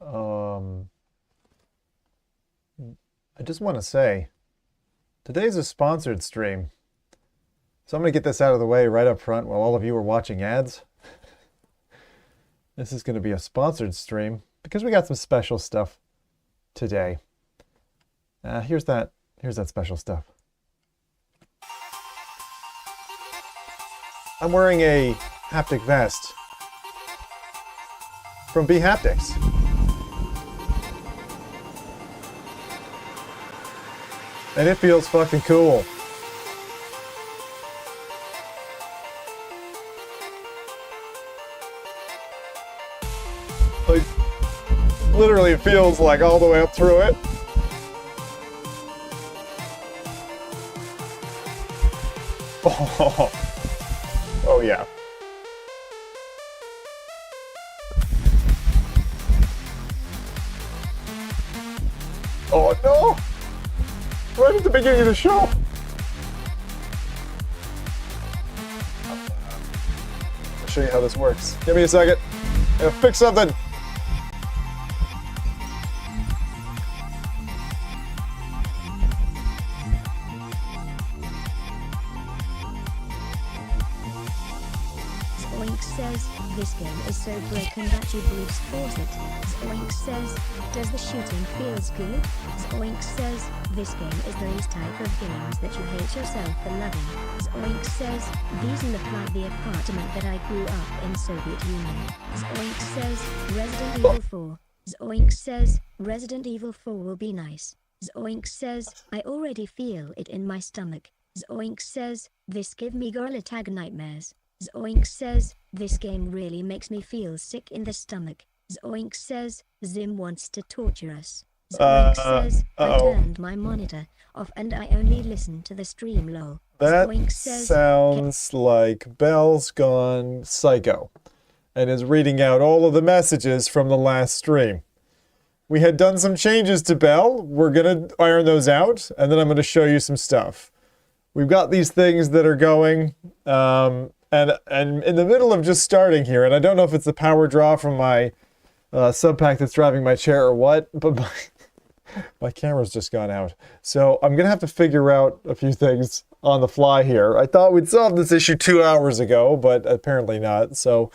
I just want to say, today's a sponsored stream. So I'm going to get this out of the way right up front while all of you are watching ads. This is going to be a sponsored stream because we got some special stuff today. Here's that special stuff. I'm wearing a haptic vest from bHaptics. And it feels fucking cool. Like, literally it feels like all the way up through it. Oh yeah. Oh no! Right at the beginning of the show! I'll show you how this works. Give me a second. I'm gonna fix something. Zoink says, this game is so broken that you Bruce force it. Zoink says, does the shooting feels good? Zoink says, this game is those type of games that you hate yourself for loving. Zoink says, these look like the apartment that I grew up in Soviet Union. Zoink says, Resident Evil 4. Zoink says, Resident Evil 4 will be nice. Zoink says, I already feel it in my stomach. Zoink says, this give me gorilla tag nightmares. Zoink says, this game really makes me feel sick in the stomach. Zoink says, Zim wants to torture us. Zoink says, I turned my monitor off and I only listen to the stream lol. That Zoink says, sounds like Belle's gone psycho and is reading out all of the messages from the last stream. We had done some changes to Belle. We're gonna iron those out and then I'm gonna show you some stuff. We've got these things that are going, and in the middle of just starting here, and I don't know if it's the power draw from my sub pack that's driving my chair or what, but my camera's just gone out. So I'm going to have to figure out a few things on the fly here. I thought we'd solved this issue 2 hours ago, but apparently not. So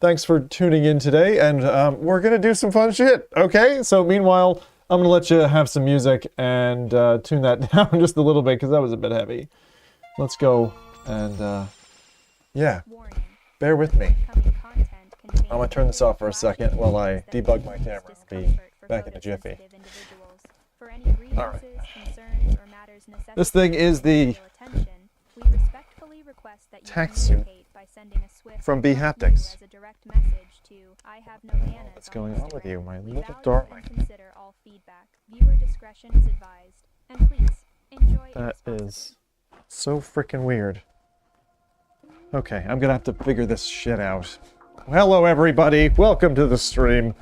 thanks for tuning in today, and we're going to do some fun shit, okay? So meanwhile, I'm going to let you have some music and tune that down just a little bit because that was a bit heavy. Let's go and, yeah, bear with me. I'm going to turn this off for a second while I debug my camera. I'll be back in a jiffy. Alright. This thing is the Tactsuit from bHaptics. What's going on with you, my little darling? That is so freaking weird. Okay, I'm gonna have to figure this shit out. Hello everybody, welcome to the stream.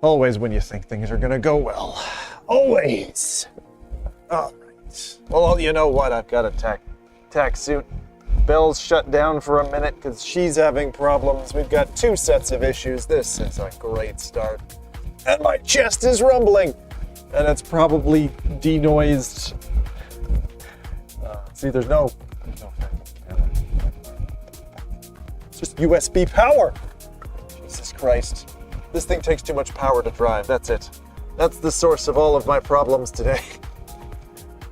Always when you think things are gonna go well. Always! Alright. Well, you know what, I've got a Tactsuit. Belle's shut down for a minute because she's having problems. We've got 2 sets of issues. This is a great start. And my chest is rumbling! And it's probably denoised. See, there's no just USB power. Jesus Christ. This thing takes too much power to drive, that's it. That's the source of all of my problems today.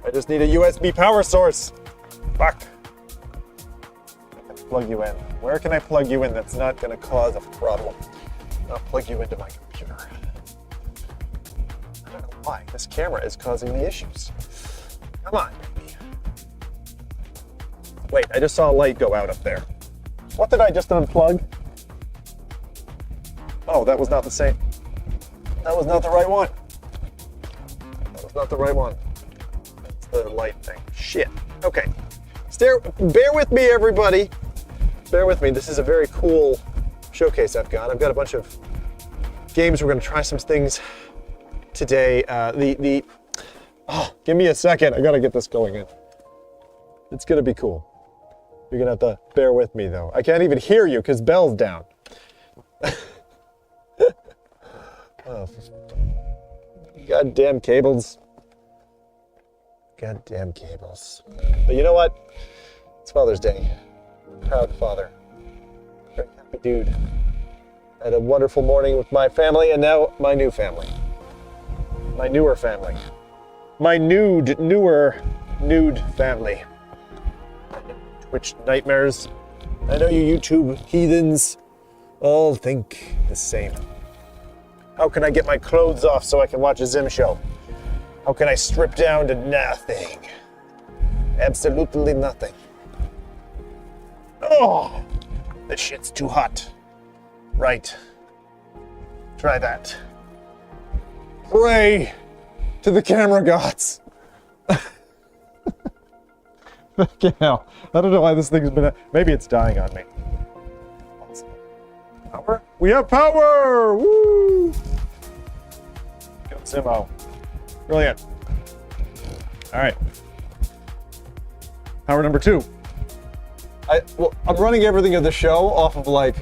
I just need a USB power source. Fuck. I can plug you in. Where can I plug you in that's not gonna cause a problem? I'll plug you into my computer. I don't know why. This camera is causing the issues. Come on, baby. Wait, I just saw a light go out up there. What did I just unplug? Oh, that was not the same. That was not the right one. That was not the right one. That's the light thing. Shit. Okay. Bear with me, everybody. Bear with me. This is a very cool showcase I've got. I've got a bunch of games. We're going to try some things today. Oh, give me a second. I got to get this going in. It's going to be cool. You're gonna have to bear with me though. I can't even hear you because Belle's down. Oh, goddamn cables. Goddamn cables. But you know what? It's Father's Day. Proud father. Very happy dude. I had a wonderful morning with my family and now my new family. My newer family. My newer family. Twitch nightmares. I know you YouTube heathens all think the same. How can I get my clothes off so I can watch a Zim show? How can I strip down to nothing? Absolutely nothing. Oh, this shit's too hot. Right. Try that. Pray to the camera gods. Fucking hell. I don't know why this thing's been... Maybe it's dying on me. Power? We have power! Woo! Go Simo. Brilliant. Alright. Power number 2. I'm running everything of the show off of like...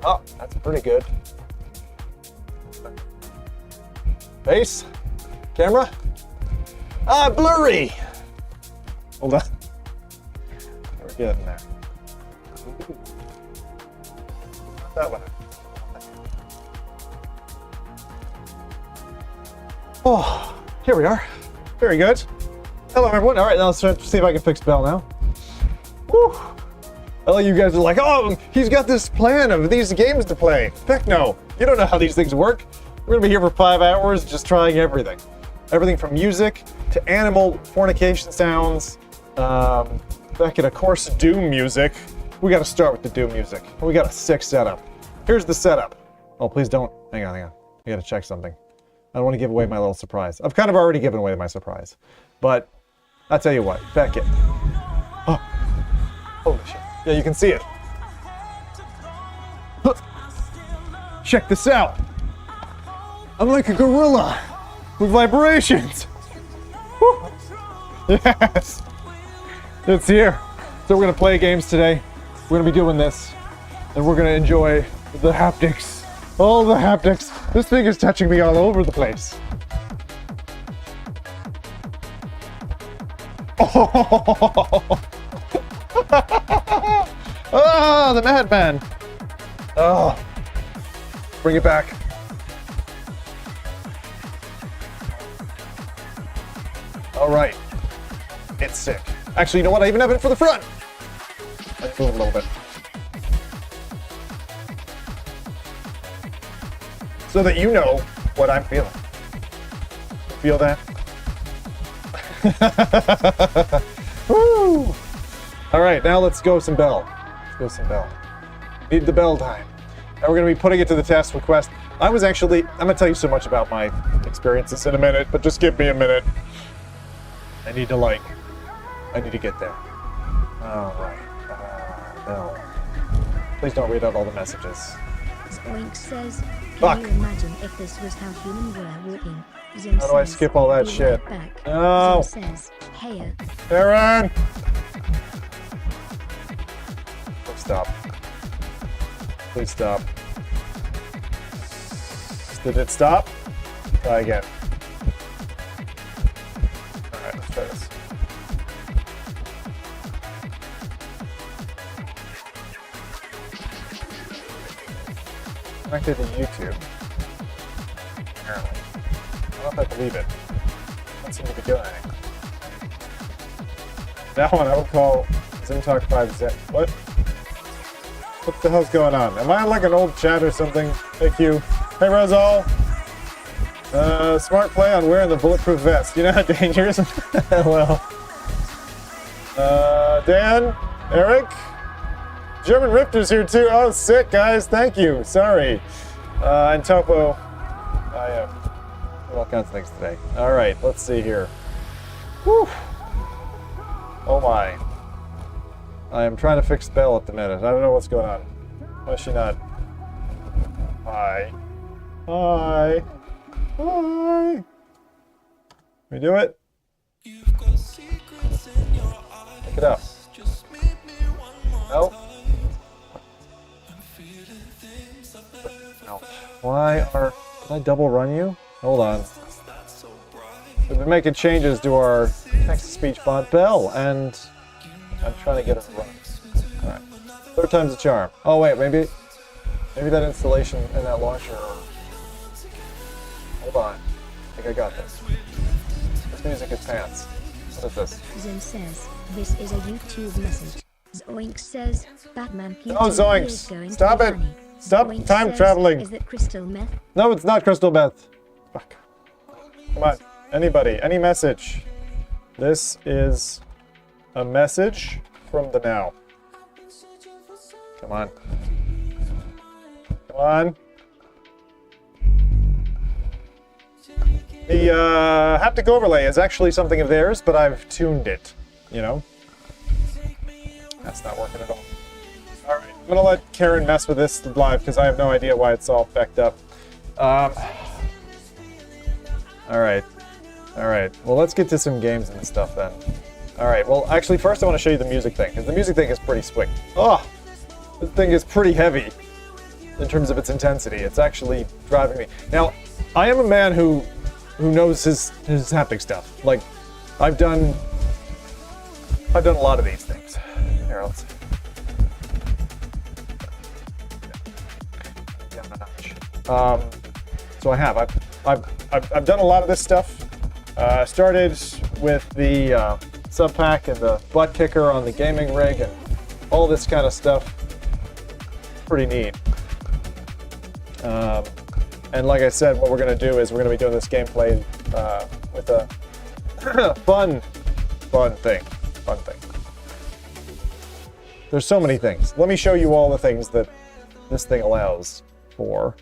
Oh, that's pretty good. Base? Camera? Ah, blurry! Hold on. We're getting there. That one. Oh, here we are. Very good. Hello, everyone. All right, now let's try to see if I can fix Bell now. Woo! All you guys are like, oh, he's got this plan of these games to play. Heck no. You don't know how these things work. We're gonna be here for 5 hours just trying everything. Everything from music to animal fornication sounds. Back in, of course, Doom music. We gotta start with the Doom music. We got a sick setup. Here's the setup. Oh, please don't. Hang on. We gotta check something. I don't want to give away my little surprise. I've kind of already given away my surprise. But, I'll tell you what. Back in. Oh. Holy shit. Yeah, you can see it. Huh. Check this out. I'm like a gorilla with vibrations. Woo. Yes. It's here. So we're going to play games today. We're going to be doing this. And we're going to enjoy the haptics. All the haptics. This thing is touching me all over the place. Oh, oh, the madman. Oh, bring it back. All right. It's sick. Actually, you know what? I even have it for the front. Let's move a little bit. So that you know what I'm feeling. Feel that? Woo! All right, now let's go some Bell. Let's go some Bell. Need the Bell time. Now we're going to be putting it to the test with Quest. I'm going to tell you so much about my experiences in a minute, but just give me a minute. I need to get there. All right. Bell. Please don't read out all the messages. Oink says, Fuck. can you imagine if this was how humans were walking? Zim How do I says, skip all that be shit? right back. No. Zim says, hey. Aaron! Stop. Please stop. Did it stop? Try again. Alright, let's try this. Connected to YouTube. Apparently. I don't know if I believe it. Don't seem to be doing anything. That one I would call ZimTalk 5Z. What? What the hell's going on? Am I on like an old chat or something? Thank you. Hey Rosal. Smart play on wearing the bulletproof vest. You know how dangerous? Well. Dan? Eric? German Rifter's here too. Oh, sick, guys. Thank you. Sorry. And Topo. I have all kinds of things today. All right, let's see here. Whew. Oh my. I am trying to fix Bell at the minute. I don't know what's going on. Why is she not? Hi. Hi. Hi. We do it? Pick it up. No. No. Why are Can I double run you? Hold on. We've been making changes to our text-to-speech bot Bell, and I'm trying to get it to run. Alright. Third time's a charm. Oh wait, maybe that installation in that launcher. Hold on. I think I got this. This music is pants. What is this? Zim says, this is a YouTube message. Zoink says, Batman Q2 Oh, Zoinks! is going Stop to be it! funny. Stop Zoink time says, traveling! Is that crystal meth? No, it's not crystal meth. Fuck. Come on. Anybody, any message. This is a message from the now. Come on. Come on. The haptic overlay is actually something of theirs, but I've tuned it, you know? That's not working at all. Alright, I'm gonna let Karen mess with this live because I have no idea why it's all backed up. Alright. Alright, well let's get to some games and stuff then. Alright, well actually first I want to show you the music thing, because the music thing is pretty sweet. Oh! This thing is pretty heavy in terms of its intensity. It's actually driving me. Now, I am a man who knows his haptic stuff. Like, I've done a lot of these things. Here, let's see. So I have. I've done a lot of this stuff. Started with the sub pack and the butt kicker on the gaming rig and all this kind of stuff. Pretty neat. And like I said, what we're going to do is we're going to be doing this gameplay with a fun thing. There's so many things. Let me show you all the things that this thing allows for,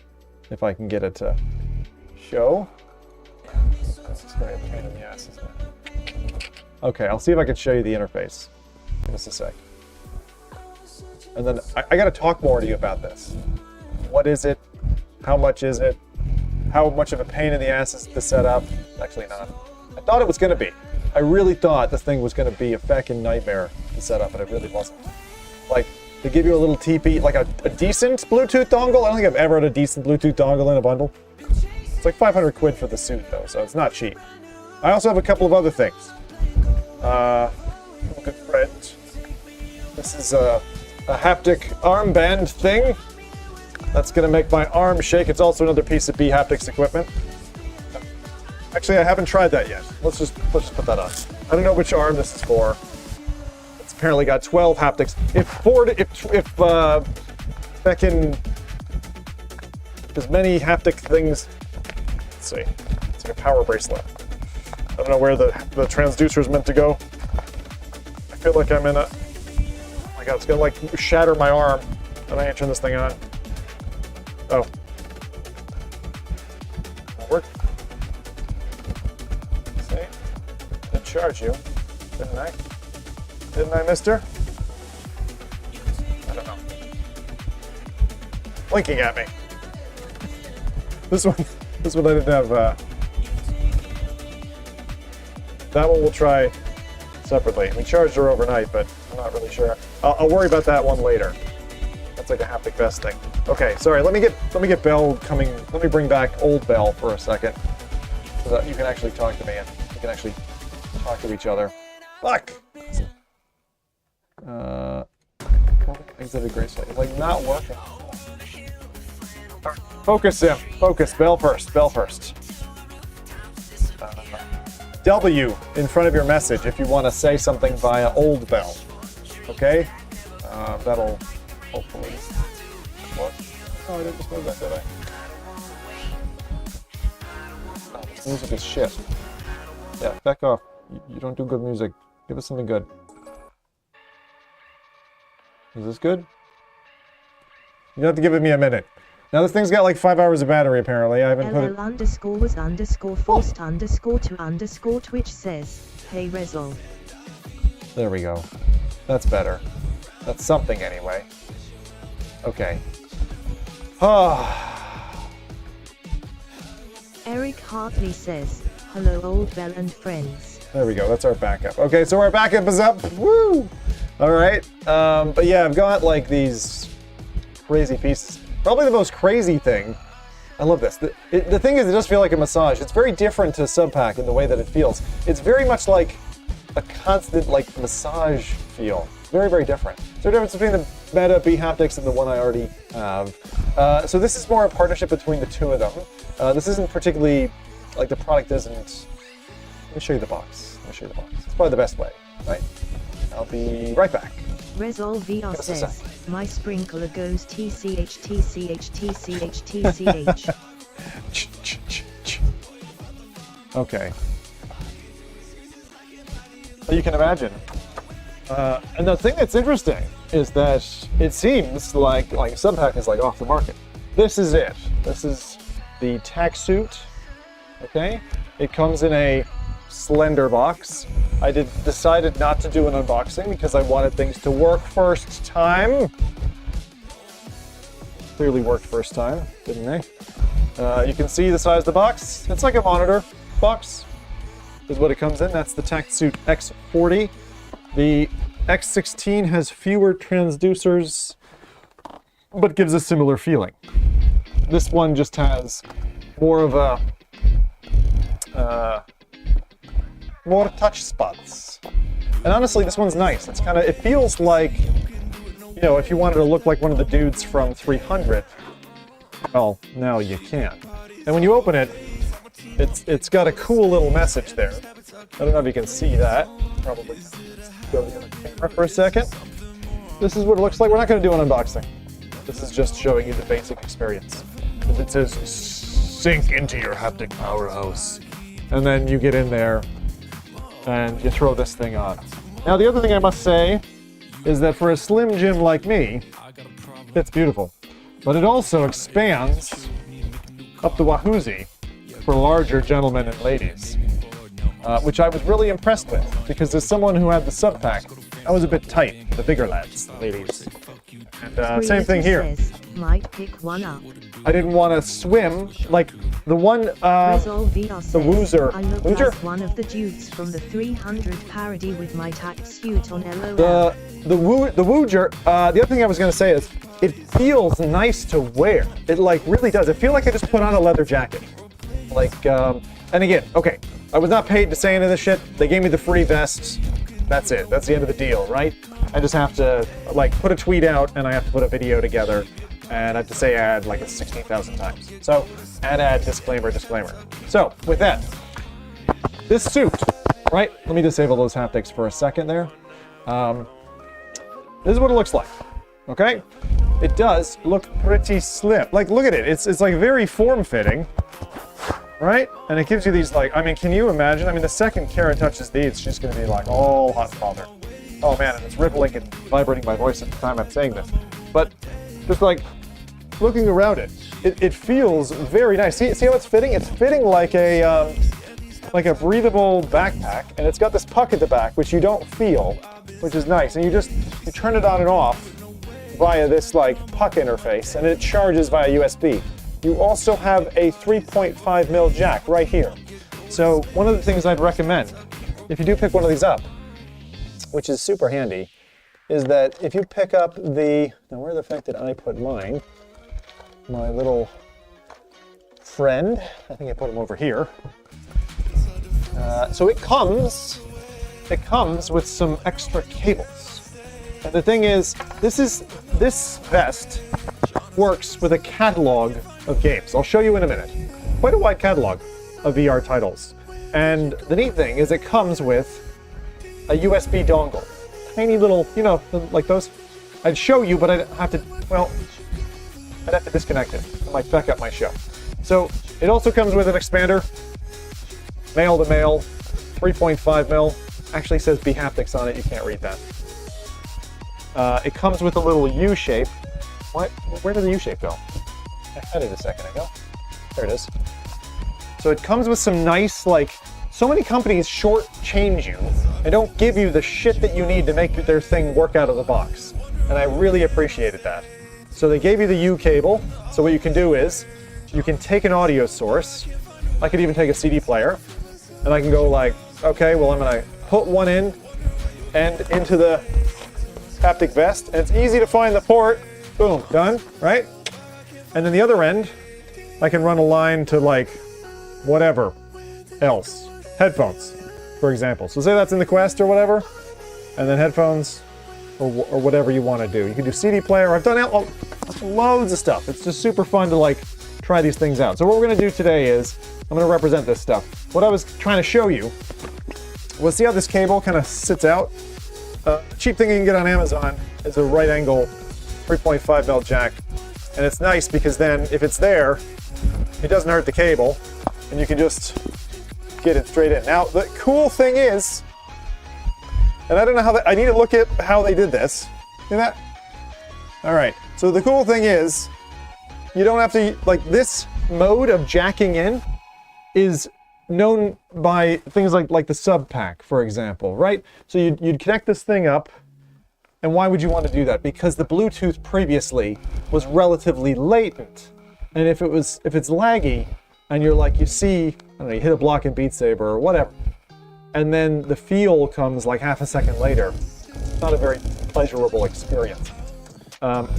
if I can get it to show. This is going to be a pain in the ass, isn't it? Okay, I'll see if I can show you the interface. Give us a sec. And then I got to talk more to you about this. What is it? How much is it? How much of a pain in the ass is it to set up? Actually not. I thought it was going to be. I really thought this thing was going to be a feckin' nightmare to set up, but it really wasn't. Like, they give you a little TP, like a decent Bluetooth dongle. I don't think I've ever had a decent Bluetooth dongle in a bundle. It's like 500 quid for the suit though, so it's not cheap. I also have a couple of other things. A good friend. This is a haptic armband thing. That's gonna make my arm shake. It's also another piece of bHaptics equipment. Actually, I haven't tried that yet. Let's just put that on. I don't know which arm this is for. It's apparently got 12 haptics. If as many haptic things. Let's see. It's like a power bracelet. I don't know where the transducer is meant to go. I feel like I'm in a. Oh my god, it's gonna like shatter my arm when I turn this thing on. Oh. That worked. See? Didn't charge you, didn't I? Didn't I, mister? I don't know. Blinking at me. This one I didn't have, that one we'll try separately. We charged her overnight, but I'm not really sure. I'll worry about that one later. That's like a haptic vest thing. Okay, sorry, let me get Bell coming. Let me bring back old Bell for a second. So that you can actually talk to me and we can actually talk to each other. Fuck! Exited gracefully. It's like not working. Focus him. Focus. Bell first. Bell first. W in front of your message if you want to say something via old Bell. Okay? That'll hopefully work. Oh, I didn't just move that, did I? Oh, this music is shit. Yeah, back off. You don't do good music. Give us something good. Is this good? You have to give me a minute. Now this thing's got like 5 hours of battery apparently. I haven't put it... underscore was underscore forced underscore to underscore Twitch says, hey Rezzle. There we go. That's better. That's something anyway. Okay. Eric Hartley says, hello old Bell and friends. There we go. That's our backup. Okay, so our backup is up. Woo! Alright. But yeah, I've got like these crazy pieces. Probably the most crazy thing I love this. The thing is, it does feel like a massage. It's very different to Subpack in the way that it feels. It's very much like a constant like massage feel. Very, very different. So the difference between the Meta bHaptics and the one I already have. So this is more a partnership between the two of them. This isn't particularly, like the product isn't, let me show you the box. It's probably the best way, right? I'll be right back. Resol VR says, my sprinkler goes TCH, TCH, TCH, TCH. Okay. You can imagine. And the thing that's interesting is that it seems like Subpack is like off the market. This is it. This is the Tactsuit. Okay. It comes in a slender box. I decided not to do an unboxing because I wanted things to work first time. Clearly worked first time, didn't they? You can see the size of the box. It's like a monitor box. Is what it comes in. That's the Tactsuit X40. The X16 has fewer transducers, but gives a similar feeling. This one just has more of a more touch spots. And honestly, this one's nice. It feels like, you know, if you wanted to look like one of the dudes from 300, well, now you can. And when you open it, it's got a cool little message there. I don't know if you can see that. Probably go to the other camera for a second. This is what it looks like. We're not going to do an unboxing. This is just showing you the basic experience. It says, sink into your haptic powerhouse. And then you get in there and you throw this thing on. Now, the other thing I must say is that for a Slim Jim like me, it's beautiful. But it also expands up the wahoozy for larger gentlemen and ladies, which I was really impressed with, because as someone who had the Subpack, I was a bit tight, the bigger lads, the ladies. And same thing here. Might pick one up. I didn't want to swim like the one, the Woozer. I look like one of the dudes from the 300 parody with my Tactsuit on LOL. The Woozer, the other thing I was going to say is, it feels nice to wear. It like really does. It feels like I just put on a leather jacket. Like, and again, okay, I was not paid to say any of this shit. They gave me the free vest. That's it. That's the end of the deal, right? I just have to, like, put a tweet out, and I have to put a video together, and I have to say ad like 16,000 times. So, ad, disclaimer. So, with that, this suit, right? Let me disable those haptics for a second there. This is what it looks like, okay? It does look pretty slim. Like, look at it. It's like very form-fitting. Right? And it gives you these, like, I mean, can you imagine? I mean, the second Kara touches these, she's going to be like, oh, hot father. Oh, man, and it's rippling and vibrating my voice at the time I'm saying this. But just, like, looking around it feels very nice. See how it's fitting? It's fitting like a breathable backpack, and it's got this puck at the back, which you don't feel, which is nice. And you turn it on and off via this, like, puck interface, and it charges via USB. You also have a 3.5mm jack right here. So one of the things I'd recommend, if you do pick one of these up, which is super handy, is that if you pick up now where the fuck did I put mine? My little friend, I think I put him over here. So it comes with some extra cables. And the thing is, this vest works with a catalog of games. I'll show you in a minute. Quite a wide catalog of VR titles. And the neat thing is it comes with a USB dongle. Tiny little, you know, like those. I'd show you, but I'd have to disconnect it. I might back up my show. So it also comes with an expander, male to male, 3.5mm. Actually says bHaptics on it, you can't read that. It comes with a little U shape. What? Where did the U shape go? I had it a second ago. There it is. So it comes with some nice, like, so many companies shortchange you and don't give you the shit that you need to make their thing work out of the box. And I really appreciated that. So they gave you the U cable. So what you can do is, you can take an audio source. I could even take a CD player. And I can go like, okay, well I'm gonna put one in and into the haptic vest. And it's easy to find the port. Boom, done, right? And then the other end, I can run a line to like whatever else. Headphones, for example. So say that's in the Quest or whatever, and then headphones or whatever you want to do. You can do CD player. I've done loads of stuff. It's just super fun to like try these things out. So what we're going to do today is I'm going to represent this stuff. What I was trying to show you was, see how this cable kind of sits out? Cheap thing you can get on Amazon is a right angle 3.5 mil jack. And it's nice because then if it's there, it doesn't hurt the cable and you can just get it straight in. Now, the cool thing is, and I don't know how I need to look at how they did this. See that? All right. So the cool thing is, you don't have to, like, this mode of jacking in is known by things like the sub pack, for example, right? So you'd connect this thing up, and why would you want to do that? Because the Bluetooth previously was relatively latent, and if it's laggy, and you're like, you see, I don't know, you hit a block in Beat Saber or whatever, and then the feel comes like half a second later, it's not a very pleasurable experience.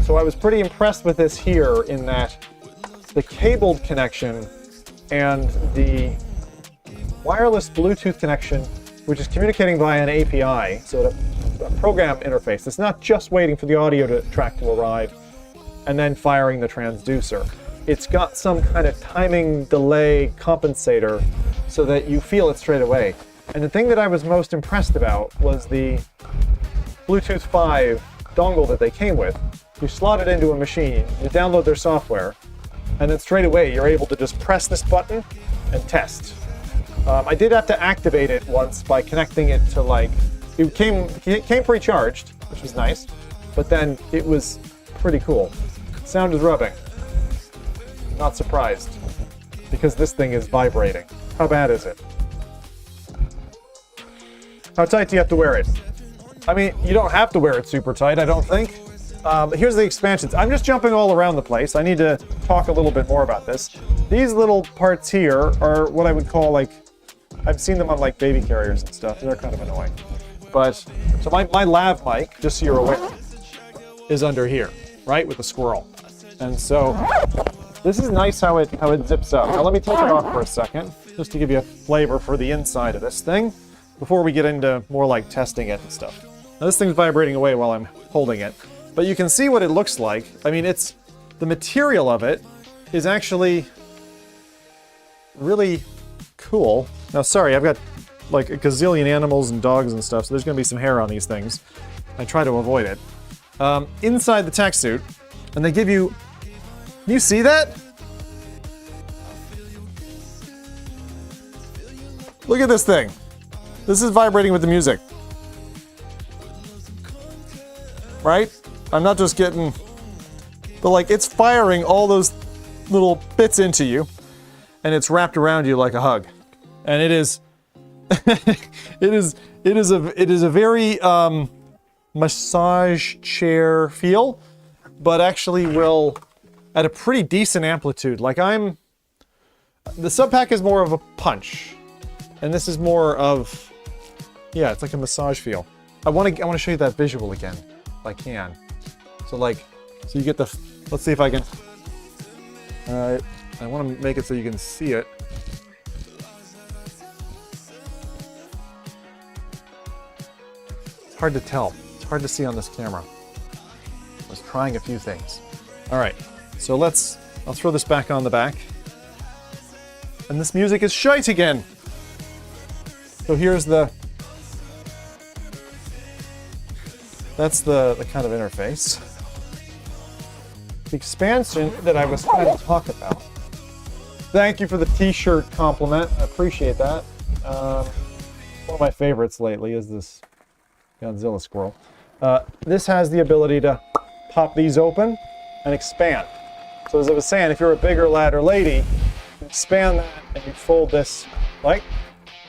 So I was pretty impressed with this here in that the cabled connection and the wireless Bluetooth connection, which is communicating via an API, so a program interface. It's not just waiting for the audio track to arrive and then firing the transducer. It's got some kind of timing delay compensator so that you feel it straight away. And the thing that I was most impressed about was the Bluetooth 5 dongle that they came with. You slot it into a machine, you download their software, and then straight away you're able to just press this button and test. I did have to activate it once by connecting it to it came pre-charged, which was nice, but then it was pretty cool. Sound is rubbing. Not surprised, because this thing is vibrating. How bad is it? How tight do you have to wear it? I mean, you don't have to wear it super tight, I don't think. Here's the expansions. I'm just jumping all around the place. I need to talk a little bit more about this. These little parts here are what I would call I've seen them on baby carriers and stuff. They're kind of annoying. But, so my lav mic, just so you're aware, is under here, right, with the squirrel. And so, this is nice how it zips up. Now let me take it off for a second, just to give you a flavor for the inside of this thing, before we get into more testing it and stuff. Now this thing's vibrating away while I'm holding it. But you can see what it looks like. I mean, the material of it is actually really cool. Now, sorry, I've got a gazillion animals and dogs and stuff, so there's going to be some hair on these things. I try to avoid it. Inside the Tactsuit, and they give you... Can you see that? Look at this thing. This is vibrating with the music. Right? I'm not just getting... But it's firing all those little bits into you, and it's wrapped around you like a hug. And it is... it is a very massage chair feel, but actually will... at a pretty decent amplitude. The sub pack is more of a punch, and this is more of, yeah, it's like a massage feel. I want to show you that visual again, if I can. So so you get the, let's see if I can, I want to make it so you can see it. It's hard to tell. It's hard to see on this camera. I was trying a few things. All right. So I'll throw this back on the back. And this music is shite again. So here's that's the kind of interface. The expansion that I was trying to talk about. Thank you for the t-shirt compliment. I appreciate that. One of my favorites lately is this Godzilla squirrel. This has the ability to pop these open and expand. So as I was saying, if you're a bigger lad or lady, you expand that and you fold this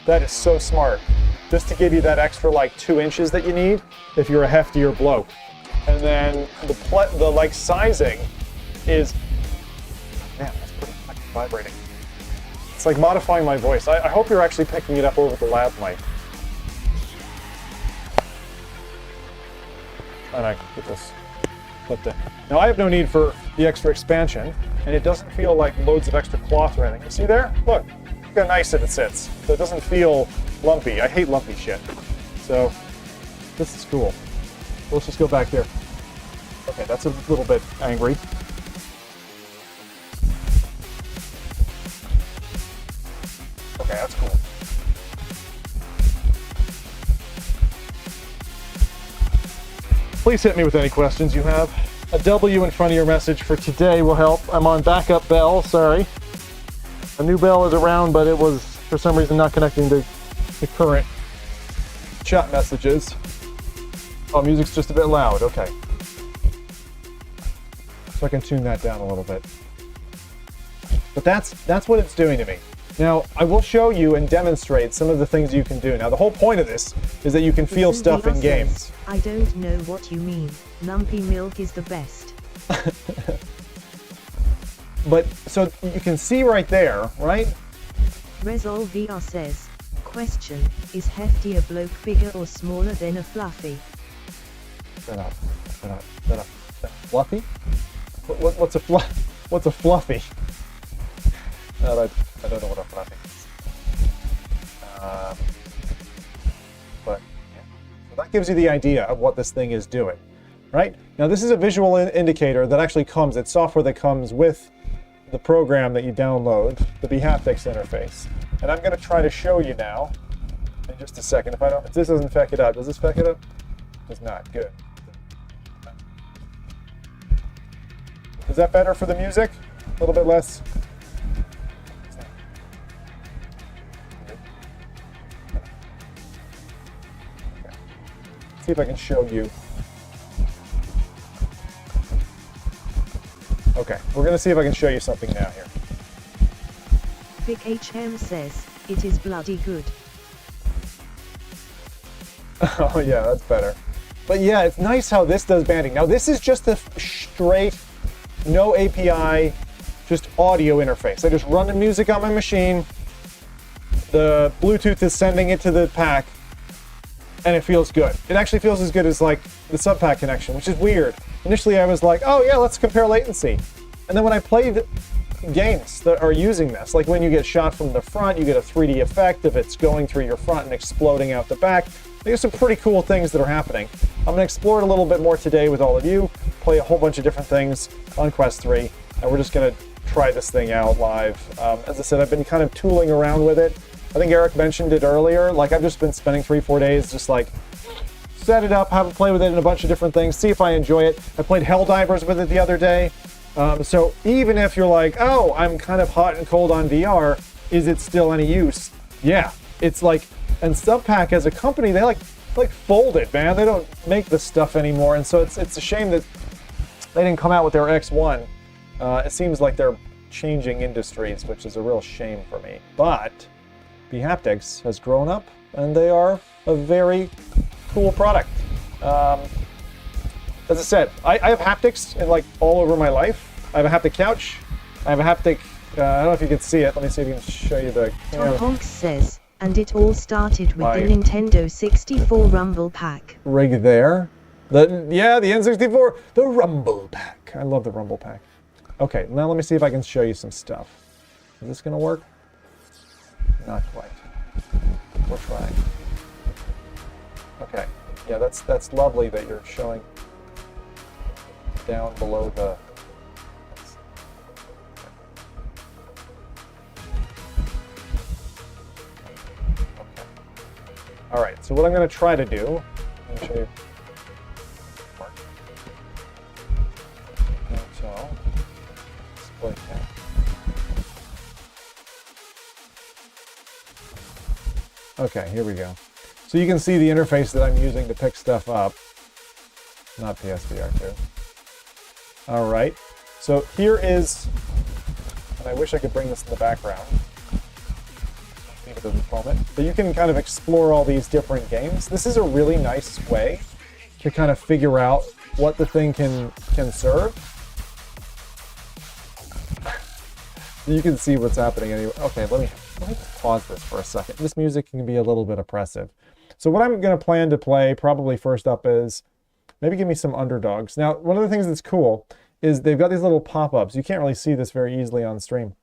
that is so smart. Just to give you that extra 2 inches that you need if you're a heftier bloke. And then the sizing is, man, that's pretty fucking vibrating. It's modifying my voice. I hope you're actually picking it up over the lav mic. And I can get this But now I have no need for the extra expansion, and it doesn't feel like loads of extra cloth or anything. You see there? Look how nice it sits. So it doesn't feel lumpy. I hate lumpy shit. So this is cool. Let's just go back here. Okay, that's a little bit angry. Okay, that's cool. Please hit me with any questions you have. A W in front of your message for today will help. I'm on backup bell, sorry. A new bell is around, but it was, for some reason, not connecting to the current chat messages. Oh, music's just a bit loud, okay. So I can tune that down a little bit. But that's what it's doing to me. Now, I will show you and demonstrate some of the things you can do. Now, the whole point of this is that you can feel stuff in games. I don't know what you mean. Lumpy milk is the best. But, so you can see right there, right? Resolve VR says, question, is Hefty a bloke bigger or smaller than a Fluffy? Shut up. Fluffy? What's a fluffy? I don't know what a fluffy is. But yeah. So that gives you the idea of what this thing is doing, right? Now this is a visual indicator that actually comes, it's software that comes with the program that you download, the bHaptics interface. And I'm going to try to show you now in just a second. If this doesn't feck it up, does this feck it up? Does not. Good. Is that better for the music? A little bit less? See if I can show you. Okay, we're going to see if I can show you something now here. Big HM says, it is bloody good. Oh yeah, that's better. But yeah, it's nice how this does banding. Now this is just a straight, no API, just audio interface. I just run the music on my machine, the Bluetooth is sending it to the pack, and it feels good. It actually feels as good as like the sub-pack connection, which is weird. Initially I was like, oh yeah, let's compare latency. And then when I played games that are using this, like when you get shot from the front, you get a 3D effect of it's going through your front and exploding out the back. There's some pretty cool things that are happening. I'm gonna explore it a little bit more today with all of you, play a whole bunch of different things on Quest 3, and we're just gonna try this thing out live. As I said, I've been kind of tooling around with it. I think Eric mentioned it earlier. Like I've just been spending 3-4 days just like set it up, have a play with it in a bunch of different things, see if I enjoy it. I played Helldivers with it the other day. So even if you're like, oh, I'm kind of hot and cold on VR, is it still any use? Yeah, it's like, and Subpack as a company, they like folded, man. They don't make this stuff anymore, and so it's a shame that they didn't come out with their X1. It seems like they're changing industries, which is a real shame for me. But bHaptics has grown up, and they are a very cool product. As I said, I have haptics in like all over my life. I have a haptic couch. I have a haptic. I don't know if you can see it. Let me see if I can show you the. Tom Honks says, and it all started with the Nintendo 64 Rumble Pack. Rig there. The N64, the Rumble Pack. I love the Rumble Pack. Okay, now let me see if I can show you some stuff. Is this gonna work? Not quite. We're trying. Okay. Yeah, that's lovely that you're showing down below the. Okay. All right. So what I'm going to try to do. Let me show you. So split that. Okay, here we go. So you can see the interface that I'm using to pick stuff up. Not PSVR2. All right. So here is, and I wish I could bring this in the background. Leave it at the moment. But you can kind of explore all these different games. This is a really nice way to kind of figure out what the thing can serve. You can see what's happening anyway. Okay, let me pause this for a second. This music can be a little bit oppressive. So what I'm going to plan to play probably first up is Maybe give me some underdogs. Now, one of the things that's cool is they've got these little pop-ups. You can't really see this very easily on stream.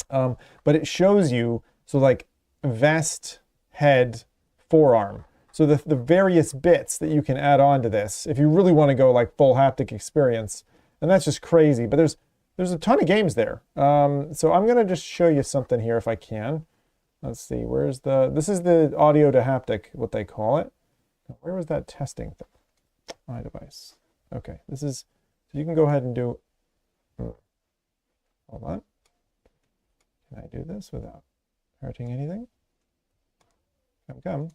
But it shows you, so like vest, head, forearm. So the various bits that you can add on to this, if you really want to go like full haptic experience. And that's just crazy. But there's a ton of games there. So I'm going to just show you something here if I can. Let's see, this is the audio to haptic, what they call it. Where was that testing thing? My device. Okay, this is, so you can go ahead and do, hold on. Can I do this without hurting anything? Come.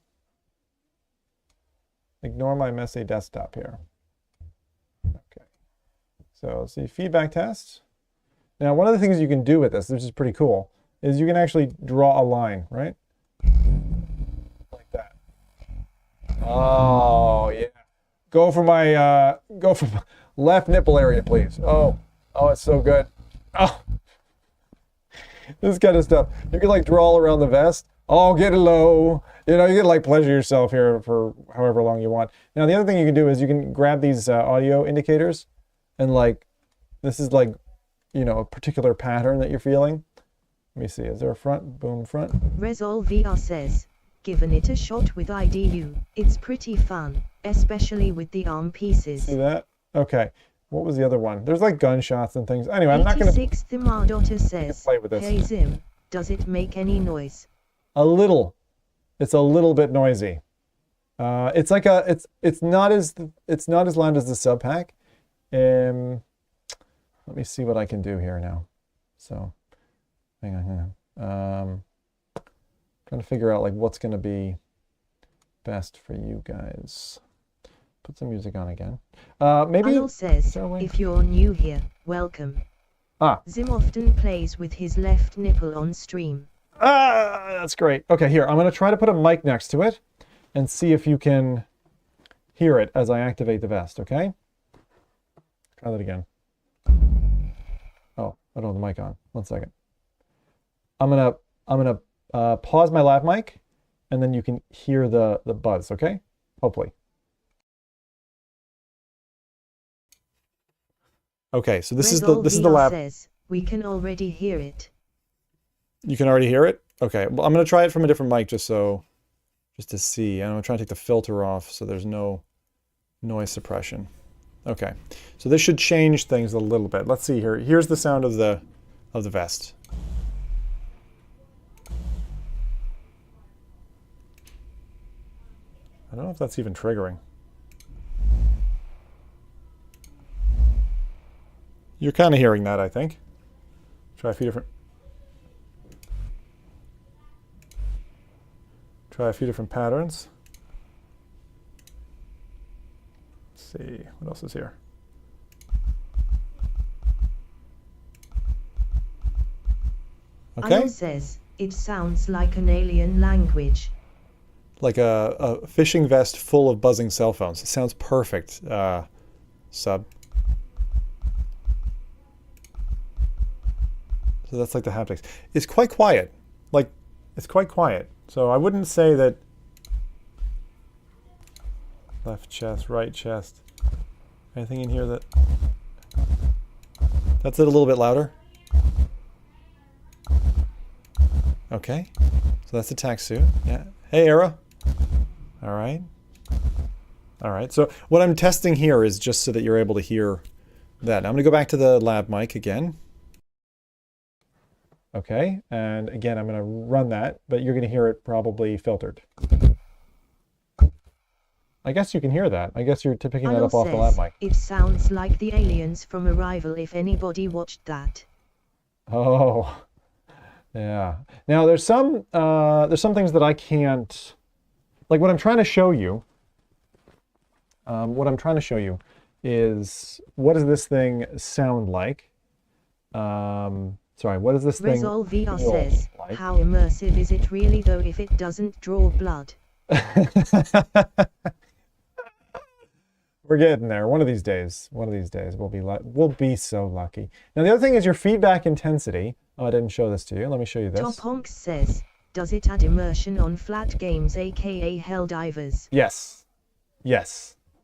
Ignore my messy desktop here. Okay, so see feedback test. Now, one of the things you can do with this, which is pretty cool, is you can actually draw a line, right? Like that. Oh, yeah. Go for my left nipple area, please. Oh, it's so good. Oh, this kind of stuff. You can like draw around the vest. Oh, get it low. You know, you can like pleasure yourself here for however long you want. Now, the other thing you can do is you can grab these audio indicators and like, this is like, you know, a particular pattern that you're feeling. Let me see, is there a front? Boom, front. Resol VR says, given it a shot with IDU, it's pretty fun, especially with the arm pieces. See that? Okay. What was the other one? There's like gunshots and things. Anyway, I'm not going to 86 Thimardota says, play with this. Hey Zim, does it make any noise? A little. It's a little bit noisy. It's like it's not as loud as the sub pack. Let me see what I can do here now. So, hang on. Trying to figure out like what's going to be best for you guys. Put some music on again. Maybe. Arnold says, if you're new here, welcome. Zim often plays with his left nipple on stream. That's great. Okay, here, I'm going to try to put a mic next to it and see if you can hear it as I activate the vest, okay? Try that again. Oh, I don't have the mic on. 1 second. I'm gonna pause my lav mic and then you can hear the buzz, okay? Hopefully. Okay, so this is the lab. Says, we can already hear it. You can already hear it? Okay, well, I'm going to try it from a different mic just to see. I'm going to try and take the filter off so there's no noise suppression. Okay, so this should change things a little bit. Let's see here. Here's the sound of the vest. I don't know if that's even triggering. You're kind of hearing that, I think. Try a few different patterns. Let's see, what else is here? Okay. Arnold says, it sounds like an alien language. Like a fishing vest full of buzzing cell phones. It sounds perfect, sub. So that's like the haptics. It's quite quiet. Like, it's quite quiet. So I wouldn't say that left chest, right chest. Anything in here that... That's it a little bit louder. Okay. So that's the Tactsuit. Yeah. Hey, Era. All right. All right. So what I'm testing here is just so that you're able to hear that. Now I'm going to go back to the lab mic again. Okay, and again, I'm going to run that, but you're going to hear it probably filtered. I guess you can hear that. I guess you're picking that up off the lab mic. It sounds like the aliens from Arrival if anybody watched that. Oh, yeah. Now there's some things that I can't, like what I'm trying to show you. What I'm trying to show you is what does this thing sound like? Sorry, what does this thing Resol VR says, like? How immersive is it really though if it doesn't draw blood? We're getting there. One of these days we'll be so lucky. Now the other thing is your feedback intensity. Oh, I didn't show this to you. Let me show you this. Top Honks says, does it add immersion on flat games aka Helldivers? Yes. Yes.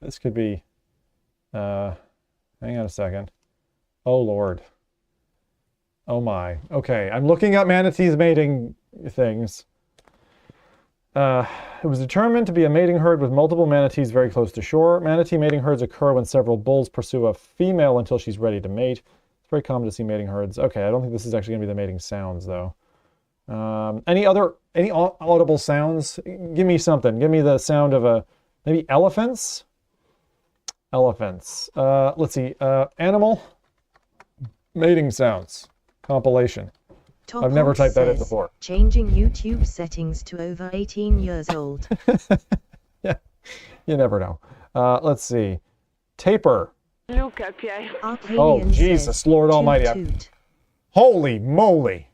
This could be, hang on a second. Oh, Lord. Oh, my. Okay, I'm looking at manatees mating things. It was determined to be a mating herd with multiple manatees very close to shore. Manatee mating herds occur when several bulls pursue a female until she's ready to mate. It's very common to see mating herds. Okay, I don't think this is actually going to be the mating sounds, though. Any audible sounds? Give me something. Give me the sound of maybe elephants? Elephants. Let's see. Animal mating sounds. Compilation. Top I've never Hog typed that in says, before. Changing YouTube settings to over 18 years old. Yeah, you never know. Let's see. Taper. Arcadian Oh, Jesus, says, Lord toot Almighty. toot. Holy moly.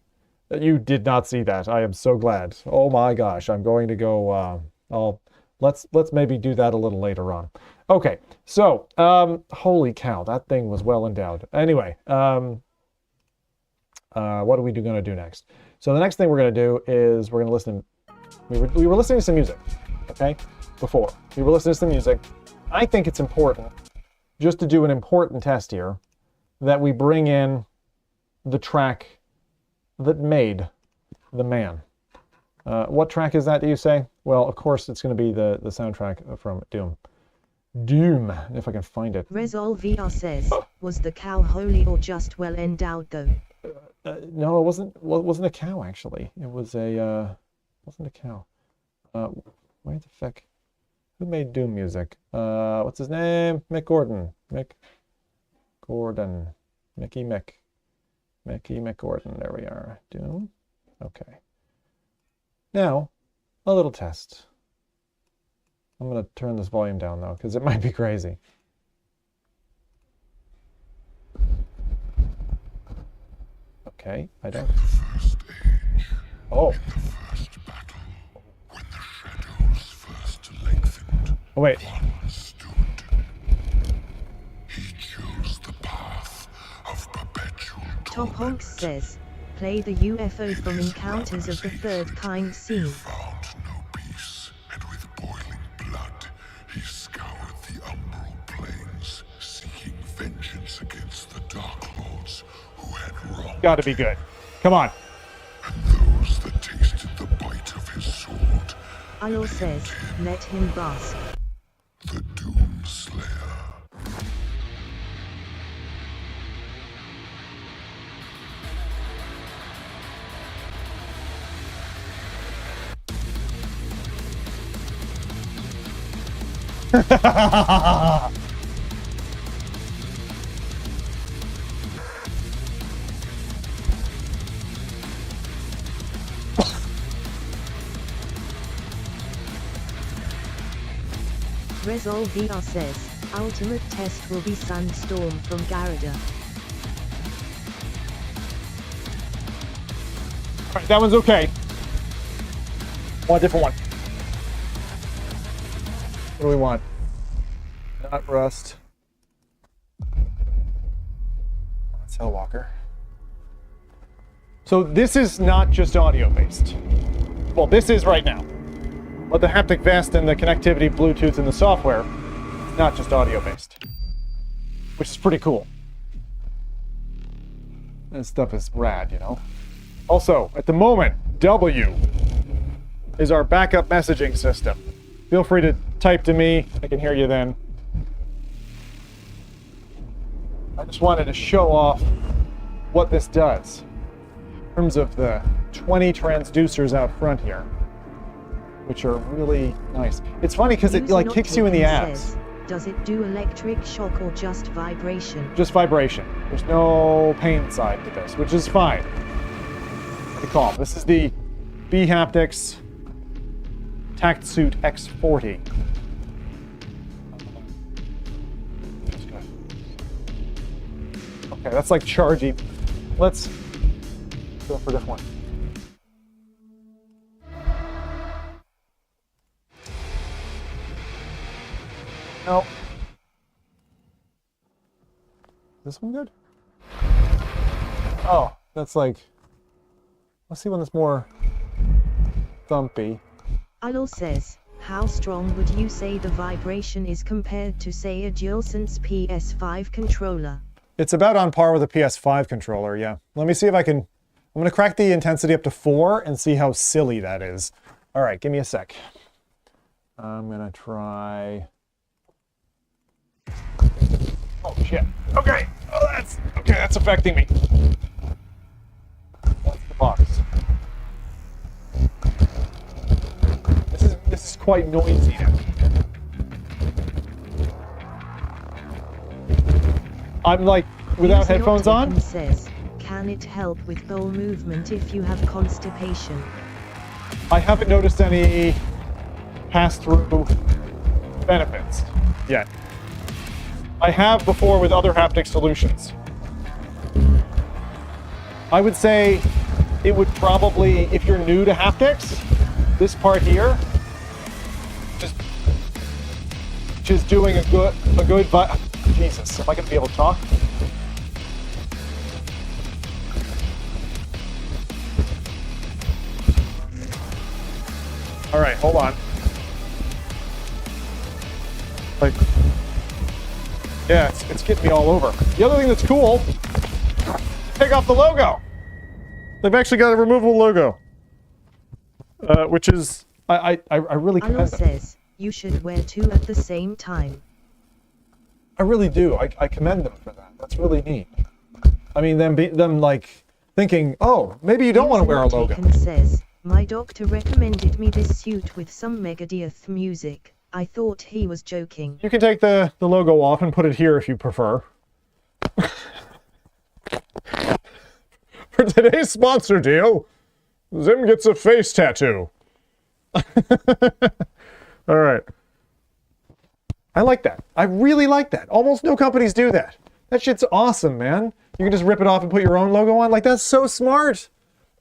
You did not see that. I am so glad. Oh my gosh. I'm going to go, let's maybe do that a little later on. Okay. So, holy cow, that thing was well endowed. Anyway, what are we going to do next? So the next thing we're going to do is we're going to listen. We were listening to some music, okay? Before. We were listening to some music. I think it's important, just to do an important test here, that we bring in the track that made the man. What track is that, do you say? Well, of course, it's going to be the soundtrack from Doom. Doom, if I can find it. Resol VR says, was the cow holy or just well endowed though? No, it wasn't a cow, actually. It was wasn't a cow. Where the feck? Who made Doom music? What's his name? Mick Gordon. Mick Gordon. Mickey Mick. Mickey McGordon. There we are. Doom. Okay. Now, a little test. I'm going to turn this volume down, though, because it might be crazy. Okay, I don't... Oh. Oh, wait. Top Honks says, play the UFO from Encounters of the Third Kind scene. Found no peace, and with boiling blood, he scoured the umbral plains, seeking vengeance against the Dark Lords who had wronged Gotta be good. Come on. and those that tasted the bite of his sword, Ilo says, let him bask. the Doom Slayer. Resol VR says, ultimate test will be Sunstorm from Garada. All right, that one's okay. Want a different one. What do we want? Not Rust. That's Hellwalker. So this is not just audio-based. Well, this is right now. But the haptic vest and the connectivity, Bluetooth, and the software is not just audio-based. Which is pretty cool. This stuff is rad, you know? Also, at the moment, W is our backup messaging system. Feel free to type to me. I can hear you then. I just wanted to show off what this does in terms of the 20 transducers out front here, which are really nice. It's funny because it like kicks you in the abs. Does it do electric shock or just vibration? Just vibration. There's no pain side to this, which is fine. Pretty calm. This is the bHaptics Tactsuit X40. Okay, that's like charging. Let's go for a different one. No. This one good? Oh, that's like... Let's see one that's more thumpy. Ilo says, how strong would you say the vibration is compared to, say, a DualSense PS5 controller? It's about on par with a PS5 controller, yeah. Let me see if I can... I'm going to crack the intensity up to 4 and see how silly that is. All right, give me a sec. I'm going to try... Oh, shit. Okay. Oh, that's affecting me. That's the box. This is quite noisy now. I'm like, without headphones on? Says, can it help with bowel movement if you have constipation? I haven't noticed any pass-through benefits yet. I have before with other haptic solutions. I would say it would probably, if you're new to haptics, this part here, just doing a good Jesus, am I going to be able to talk? All right, hold on. Like, yeah, it's getting me all over. The other thing that's cool, take off the logo. They've actually got a removable logo, which is, I really commend them. says, you should wear 2 at the same time. I really do. I commend them for that. That's really neat. I mean, them like thinking, oh, maybe you don't want to wear a logo. Says, my doctor recommended me this suit with some Megadeth music. I thought he was joking. You can take the logo off and put it here if you prefer. For today's sponsor deal, Zim gets a face tattoo. All right. I like that. I really like that. Almost no companies do that. That shit's awesome, man. You can just rip it off and put your own logo on. Like, that's so smart.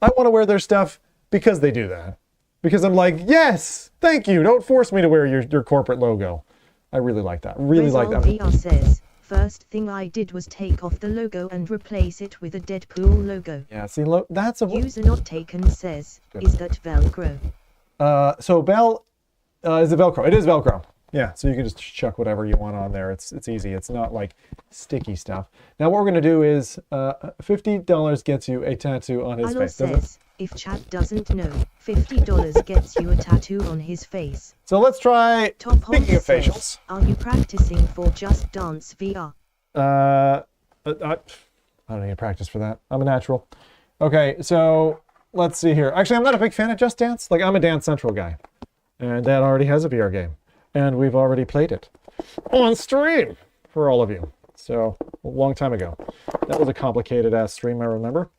I want to wear their stuff because they do that. Because I'm like, yes, thank you. Don't force me to wear your corporate logo. I really like that. Really like that. VR says, first thing I did was take off the logo and replace it with a Deadpool logo. Yeah, see, that's a... User not taken says, is that Velcro? So Bell, is it Velcro? It is Velcro. Yeah, so you can just chuck whatever you want on there. It's easy. It's not like sticky stuff. Now what we're going to do is $50 gets you a tattoo on his face. Says, if Chad doesn't know, $50 gets you a tattoo on his face. So let's try, speaking of facials. Are you practicing for Just Dance VR? I don't need to practice for that. I'm a natural. Okay, so let's see here. Actually, I'm not a big fan of Just Dance. Like, I'm a Dance Central guy. And that already has a VR game. And we've already played it on stream for all of you. So, a long time ago. That was a complicated-ass stream, I remember.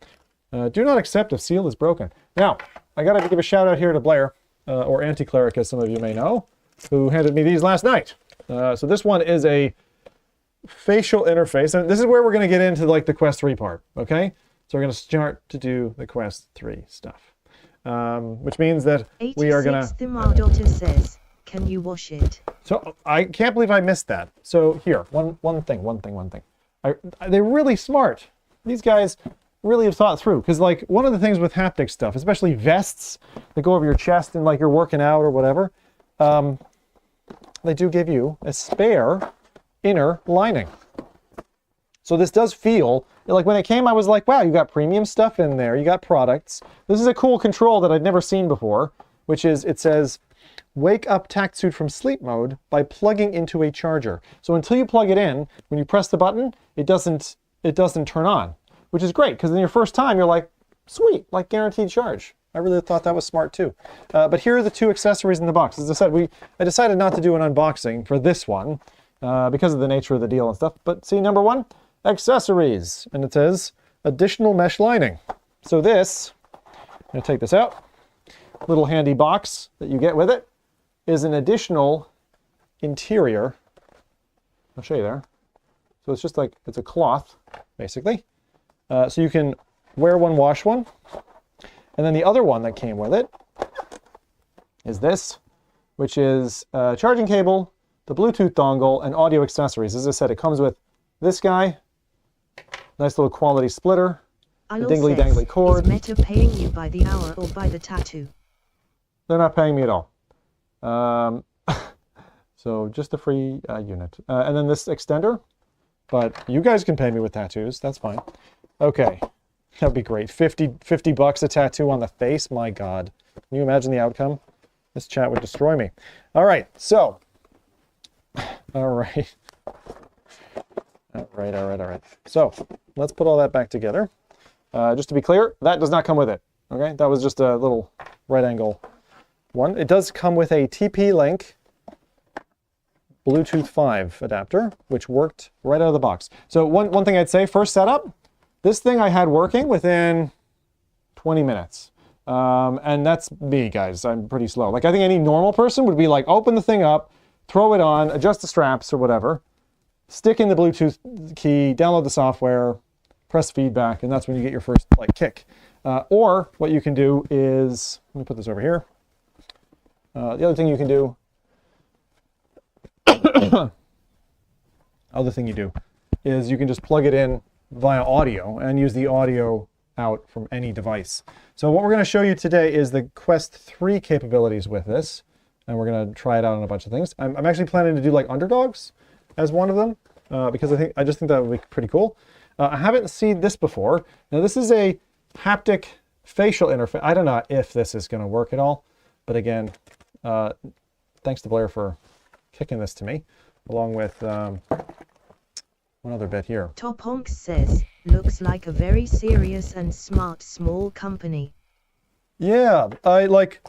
Do not accept if seal is broken. Now, I got to give a shout-out here to Blair, or Anti-Cleric, as some of you may know, who handed me these last night. So this one is a facial interface. And this is where we're going to get into, like, the Quest 3 part, okay? So we're going to start to do the Quest 3 stuff. Which means that we are going to... daughter says, can you wash it? So I can't believe I missed that. So here, one thing. They're really smart. These guys really have thought through. Because like one of the things with haptic stuff, especially vests that go over your chest and like you're working out or whatever, they do give you a spare inner lining. So this does feel, like when it came, I was like, wow, you got premium stuff in there. You got products. This is a cool control that I'd never seen before, which is, it says, wake up Tactsuit from sleep mode by plugging into a charger. So until you plug it in, when you press the button, it doesn't turn on, which is great, because in your first time, you're like, sweet, like guaranteed charge. I really thought that was smart too. But here are the 2 accessories in the box. As I said, I decided not to do an unboxing for this one because of the nature of the deal and stuff. But see, number 1, accessories. And it says additional mesh lining. So this, I'm going to take this out. Little handy box that you get with it is an additional interior. I'll show you there. So it's just like, it's a cloth, basically. So you can wear one, wash one. And then the other one that came with it is this, which is a charging cable, the Bluetooth dongle, and audio accessories. As I said, it comes with this guy, nice little quality splitter, a dingly-dangly cord. Is Meta paying you by the hour or by the tattoo? They're not paying me at all. So just a free unit. And then this extender. But you guys can pay me with tattoos. That's fine. Okay. That'd be great. 50 bucks a tattoo on the face? My God. Can you imagine the outcome? This chat would destroy me. All right. So. All right. All right. So let's put all that back together. Just to be clear, that does not come with it. Okay. That was just a little right angle one. It does come with a TP-Link Bluetooth 5 adapter, which worked right out of the box. So one thing I'd say, first setup, this thing I had working within 20 minutes. And that's me, guys. I'm pretty slow. Like, I think any normal person would be like, open the thing up, throw it on, adjust the straps or whatever, stick in the Bluetooth key, download the software, press feedback, and that's when you get your first like kick. Or what you can do is, let me put this over here. The other thing you can do is you can just plug it in via audio and use the audio out from any device. So what we're going to show you today is the Quest 3 capabilities with this, and we're going to try it out on a bunch of things. I'm actually planning to do like underdogs as one of them because I just think that would be pretty cool. I haven't seen this before. Now this is a haptic facial interface. I don't know if this is going to work at all, but again, thanks to Blair for kicking this to me, along with one other bit here. Top Honks says, looks like a very serious and smart small company. Yeah, I like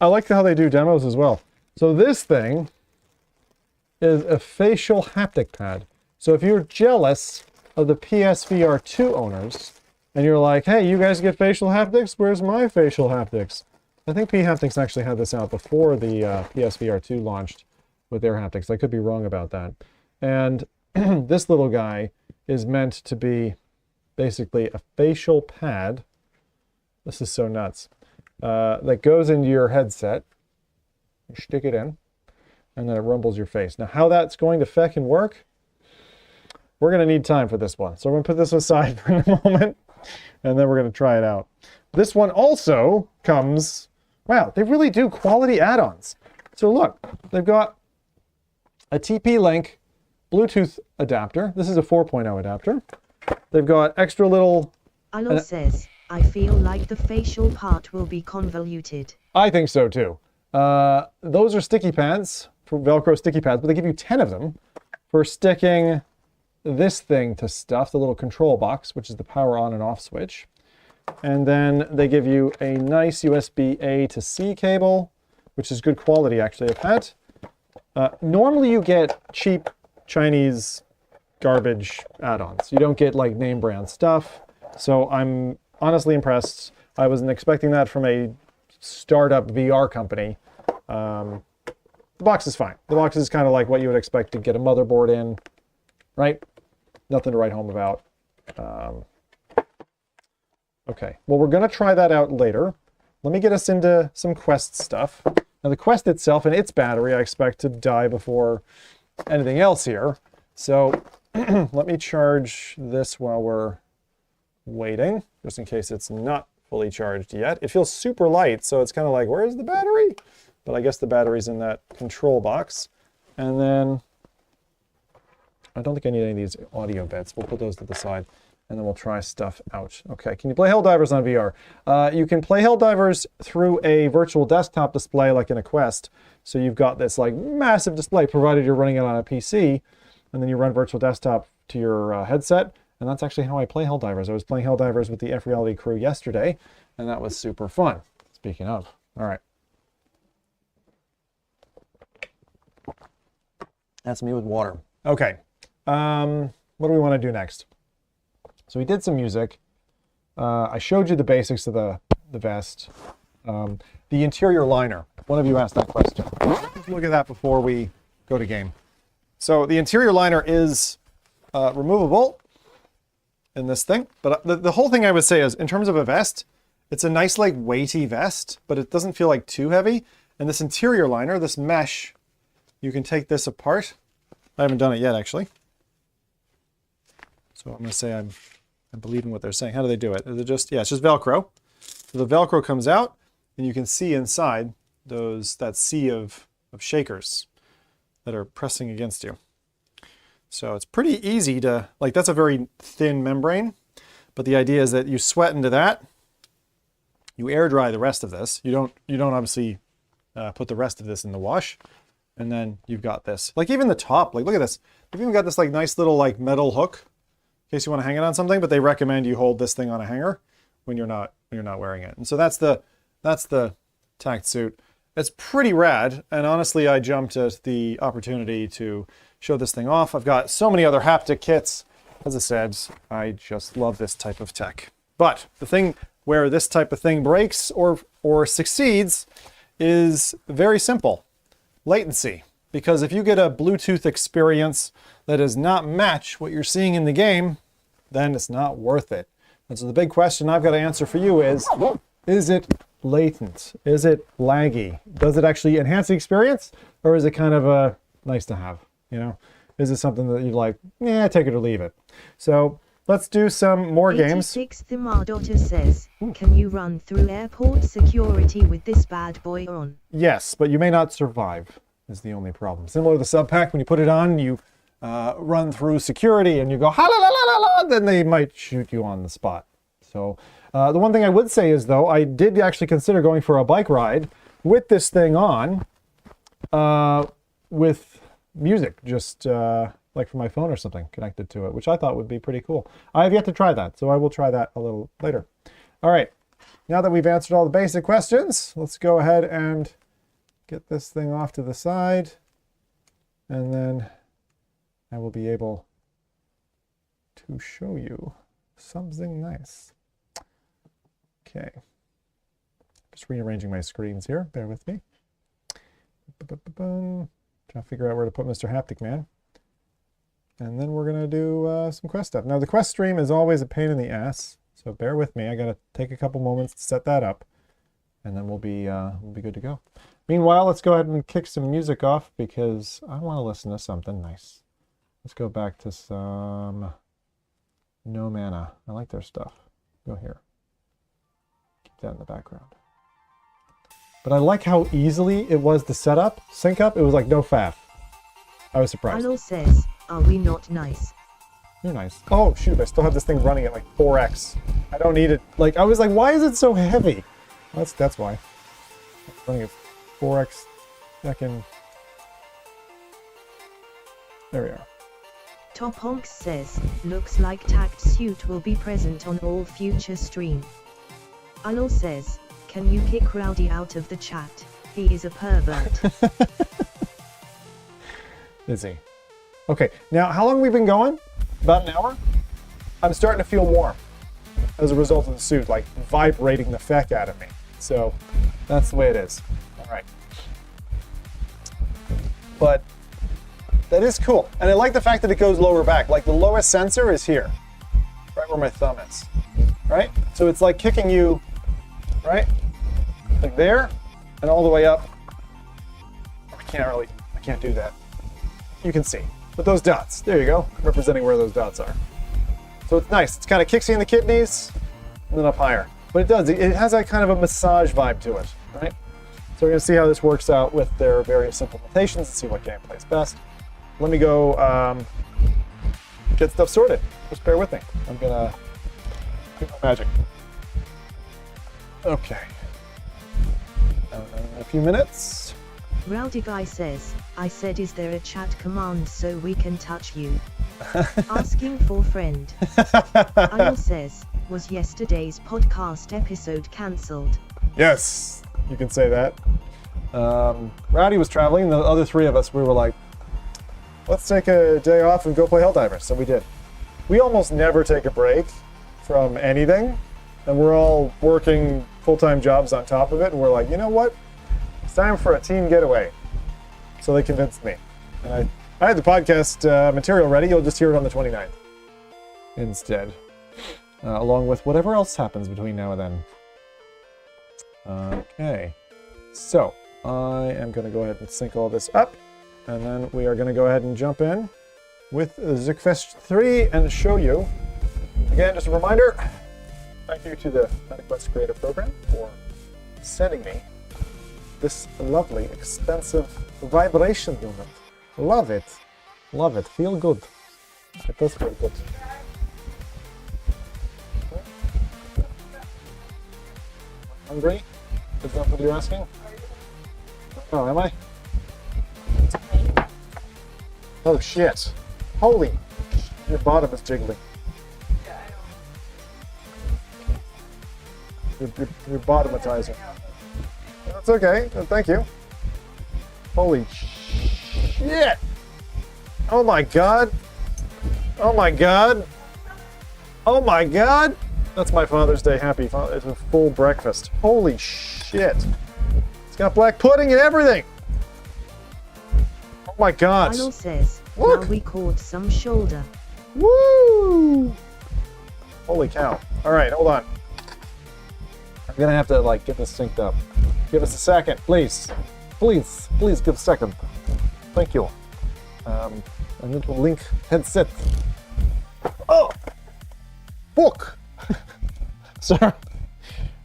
how they do demos as well. So this thing is a facial haptic pad. So if you're jealous of the PSVR 2 owners, and you're like, hey, you guys get facial haptics? Where's my facial haptics? I think bHaptics actually had this out before the PSVR 2 launched with their haptics. I could be wrong about that. And this little guy is meant to be basically a facial pad. This is so nuts. That goes into your headset. You stick it in, and then it rumbles your face. Now, how that's going to feckin' work, we're going to need time for this one. So we're going to put this aside for a moment, and then we're going to try it out. This one also comes... Wow, they really do quality add-ons. So look, they've got a TP-Link Bluetooth adapter. This is a 4.0 adapter. They've got extra little... Alon says, I feel like the facial part will be convoluted. I think so too. Those are sticky pads, for Velcro sticky pads, but they give you 10 of them for sticking this thing to stuff, the little control box, which is the power on and off switch. And then they give you a nice USB A to C cable, which is good quality actually, I've had. Normally you get cheap Chinese garbage add-ons. You don't get like name brand stuff. So I'm honestly impressed. I wasn't expecting that from a startup VR company. The box is fine. The box is kind of like what you would expect to get a motherboard in, right? Nothing to write home about. Okay, well, we're going to try that out later. Let me get us into some Quest stuff. Now, the Quest itself and its battery, I expect to die before anything else here. So let me charge this while we're waiting, just in case it's not fully charged yet. It feels super light, so it's kind of like, where's the battery? But I guess the battery's in that control box. And then, I don't think I need any of these audio bits. We'll put those to the side, and then we'll try stuff out. Okay, can you play Helldivers on VR? You can play Helldivers through a virtual desktop display like in a Quest. So you've got this like massive display, provided you're running it on a PC, and then you run virtual desktop to your headset. And that's actually how I play Helldivers. I was playing Helldivers with the F-Reality crew yesterday, and that was super fun. Speaking of, all right. That's me with water. Okay, what do we want to do next? So we did some music. I showed you the basics of the vest. The interior liner. One of you asked that question. Let's look at that before we go to game. So the interior liner is removable in this thing. But the whole thing I would say is, in terms of a vest, it's a nice, like, weighty vest, but it doesn't feel like too heavy. And this interior liner, this mesh, you can take this apart. I haven't done it yet, actually. So I'm going to say I'm believing what they're saying. How do they do it? Is it just, yeah, it's just Velcro. So the Velcro comes out, and you can see inside that sea of shakers that are pressing against you. So it's pretty easy to, like, that's a very thin membrane, but the idea is that you sweat into that, you air dry the rest of this. You don't obviously put the rest of this in the wash, and then you've got this. Like even the top, like look at this. They've even got this like nice little like metal hook in case you want to hang it on something, but they recommend you hold this thing on a hanger when you're not wearing it. And so that's the Tactsuit. It's pretty rad, and honestly I jumped at the opportunity to show this thing off. I've got so many other haptic kits. As I said, I just love this type of tech. But the thing where this type of thing breaks or succeeds is very simple. Latency. Because if you get a Bluetooth experience that does not match what you're seeing in the game, then it's not worth it. And so the big question I've got to answer for you is it latent? Is it laggy? Does it actually enhance the experience? Or is it kind of a nice to have? You know, is it something that you're like, yeah, take it or leave it? So let's do some more games. 86 Thimardotter says, can you run through airport security with this bad boy on? Yes, but you may not survive, is the only problem. Similar to the sub pack, when you put it on, you run through security and you go, ha la la la la la, then they might shoot you on the spot. So the one thing I would say is, though, I did actually consider going for a bike ride with this thing on, with music, just like from my phone or something connected to it, which I thought would be pretty cool. I have yet to try that, so I will try that a little later. All right, now that we've answered all the basic questions, let's go ahead and get this thing off to the side, and then I will be able to show you something nice. Okay, just rearranging my screens here, bear with me. Trying to figure out where to put Mr. Haptic Man. And then we're gonna do some quest stuff. Now the quest stream is always a pain in the ass, so bear with me. I gotta take a couple moments to set that up, and then we'll be good to go. Meanwhile, let's go ahead and kick some music off because I want to listen to something nice. Let's go back to some No Mana. I like their stuff. Go here. Keep that in the background. But I like how easily it was to set up, sync up. It was like no faff. I was surprised. Arnold says, are we not nice? You're nice. Oh shoot, I still have this thing running at like 4x. I don't need it. Like, I was like, why is it so heavy? Well, that's why. It's running at 4x second. There we are. Top Honks says, looks like Tactsuit will be present on all future stream. Arnold says, can you kick Rowdy out of the chat? He is a pervert. Is he? Okay, now how long have we been going? About an hour? I'm starting to feel warm as a result of the suit, like vibrating the feck out of me. So that's the way it is. All right. But that is cool. And I like the fact that it goes lower back. Like the lowest sensor is here, right where my thumb is, right? So it's like kicking you, right? Like there and all the way up. I can't do that. You can see. But those dots, there you go, representing where those dots are. So it's nice. It kind of kicks you in the kidneys and then up higher. But it does. It has that kind of a massage vibe to it, right? So we're going to see how this works out with their various implementations and see what game plays best. Let me go get stuff sorted. Just bear with me. I'm going to do my magic. Okay. A few minutes. Rowdy Guy says, I said, is there a chat command so we can touch you? Asking for friend. Arnold says, was yesterday's podcast episode cancelled? Yes, you can say that. Rowdy was traveling, the other three of us, we were like, let's take a day off and go play Helldivers. So we did. We almost never take a break from anything, and we're all working full-time jobs on top of it, and we're like, you know what? It's time for a team getaway. So they convinced me. And I had the podcast material ready. You'll just hear it on the 29th instead, along with whatever else happens between now and then. Okay, so I am going to go ahead and sync all this up, and then we are going to go ahead and jump in with ZikFest 3 and show you. Again, just a reminder, thank you to the MetaQuest Creator Program for sending me this lovely, expensive vibration unit. Love it. Love it. Feel good. It does feel good. Hungry? Is that what you're asking? Oh, am I? Oh shit. Holy. Your bottom is jiggling. Your bottomatizer. That's okay. Thank you. Holy shit. Oh my god. Oh my god. Oh my god. That's my Father's Day happy. It's a full breakfast. Holy shit. It's got black pudding and everything. Oh my god. Arnold says, Look. now we caught some shoulder. Woo! Holy cow. Alright, hold on. I'm gonna have to, like, get this synced up. Give us a second, please. Please give a second. Thank you. I need to link headset. Oh! Book! Sorry. I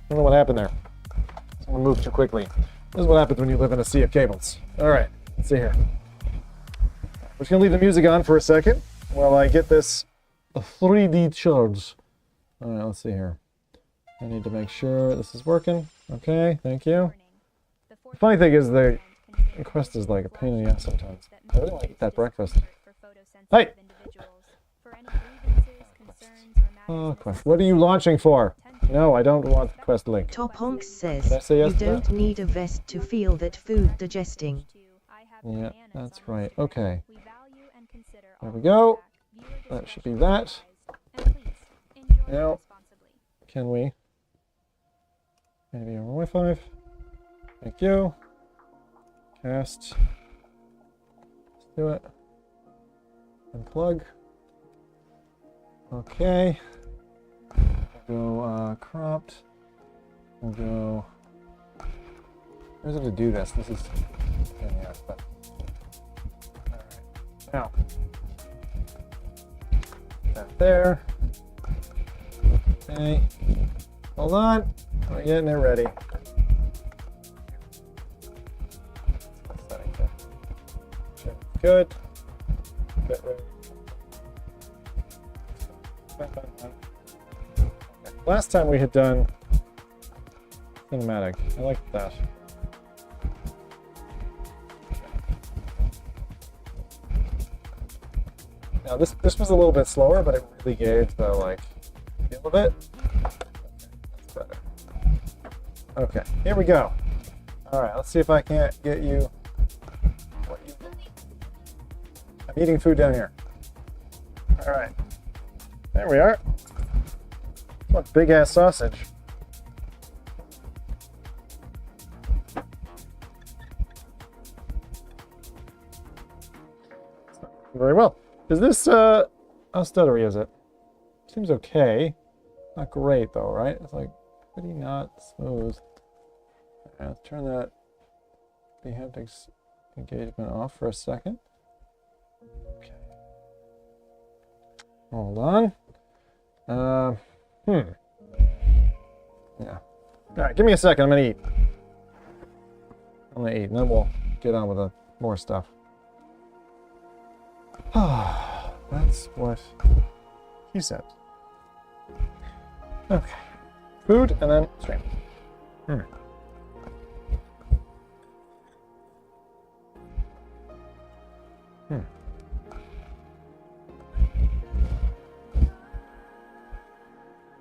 don't know what happened there. Someone moved too quickly. This is what happens when you live in a sea of cables. Alright, let's see here. We're just gonna leave the music on for a second while I get this 3D charge. Alright, let's see here. I need to make sure this is working. Okay, thank you. The funny thing is the Quest is like a pain in the ass sometimes. I really want to eat that breakfast. Hey! Oh, Quest. What are you launching for? No, I don't want the Quest link. Top Honks Did I says, say yes you to don't that? need a vest to feel that food digesting. Yeah, that's right. Okay. There we go. That should be that. Now, can we? Maybe over Wi-Fi. Thank you. Cast. Let's do it. Unplug. Okay. We'll go cropped. We'll go. Where's it to do this? This is. Yeah, but. Alright. Now. That there. Okay. Hold on. We're getting it ready. Good. Get ready. Last time we had done cinematic. I like that. Now this was a little bit slower, but it really gave the like feel of it. That's better. Okay, here we go. All right, let's see if I can't get you. What you? I'm eating food down here. All right, there we are. What big ass sausage. Very well. Is this, how stuttery is it? Seems okay. Not great though, right? It's like pretty not smooth. Alright, let's turn that bHaptics engagement off for a second. Okay. Hold on. Yeah. Alright, give me a second. I'm gonna eat. And then we'll get on with the more stuff. That's what he said. Okay. Food and then stream.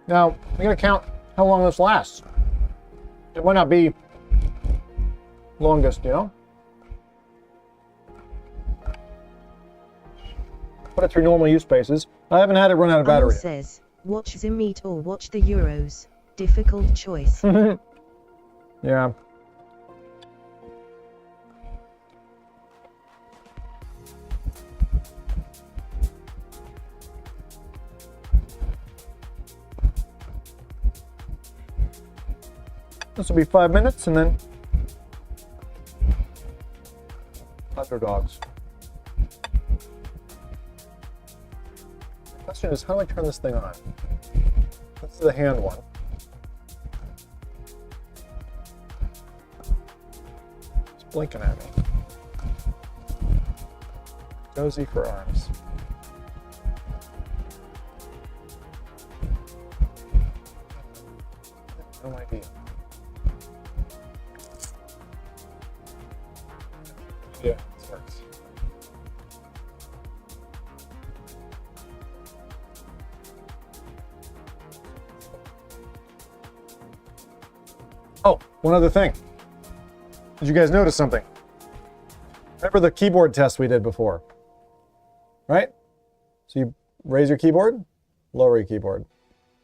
Now, I'm going to count how long this lasts. It might not be longest, you know? Put it through normal use spaces. I haven't had it run out of battery. Arnold says, watch the meat or watch the Euros. Difficult choice. Yeah. This will be 5 minutes and then hot dogs. The question is, how do I turn this thing on? This is the hand one. blinking at me. Cozy for arms. No idea. Yeah, this works. Oh, one other thing. Did you guys notice something? Remember the keyboard test we did before? Right? So you raise your keyboard, lower your keyboard.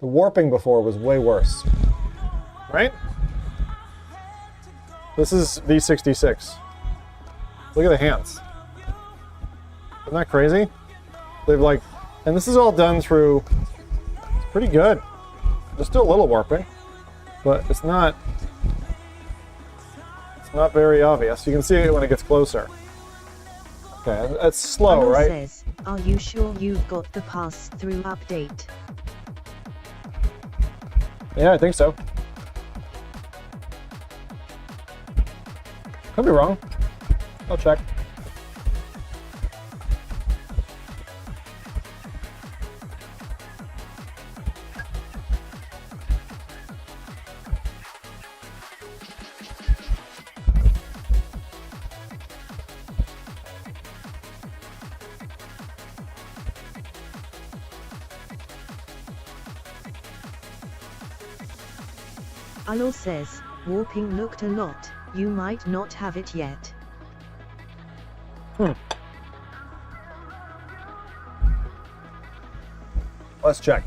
The warping before was way worse. Right? This is V66. Look at the hands. Isn't that crazy? They've like, and this is all done through, it's pretty good. There's still a little warping, but it's not very obvious. You can see it when it gets closer. Okay, that's slow, Arnold right? says, are you sure you've got the pass-through update? Yeah, I think so. Could be wrong. I'll check. Arnold says, warping looked a lot, you might not have it yet. Let's check.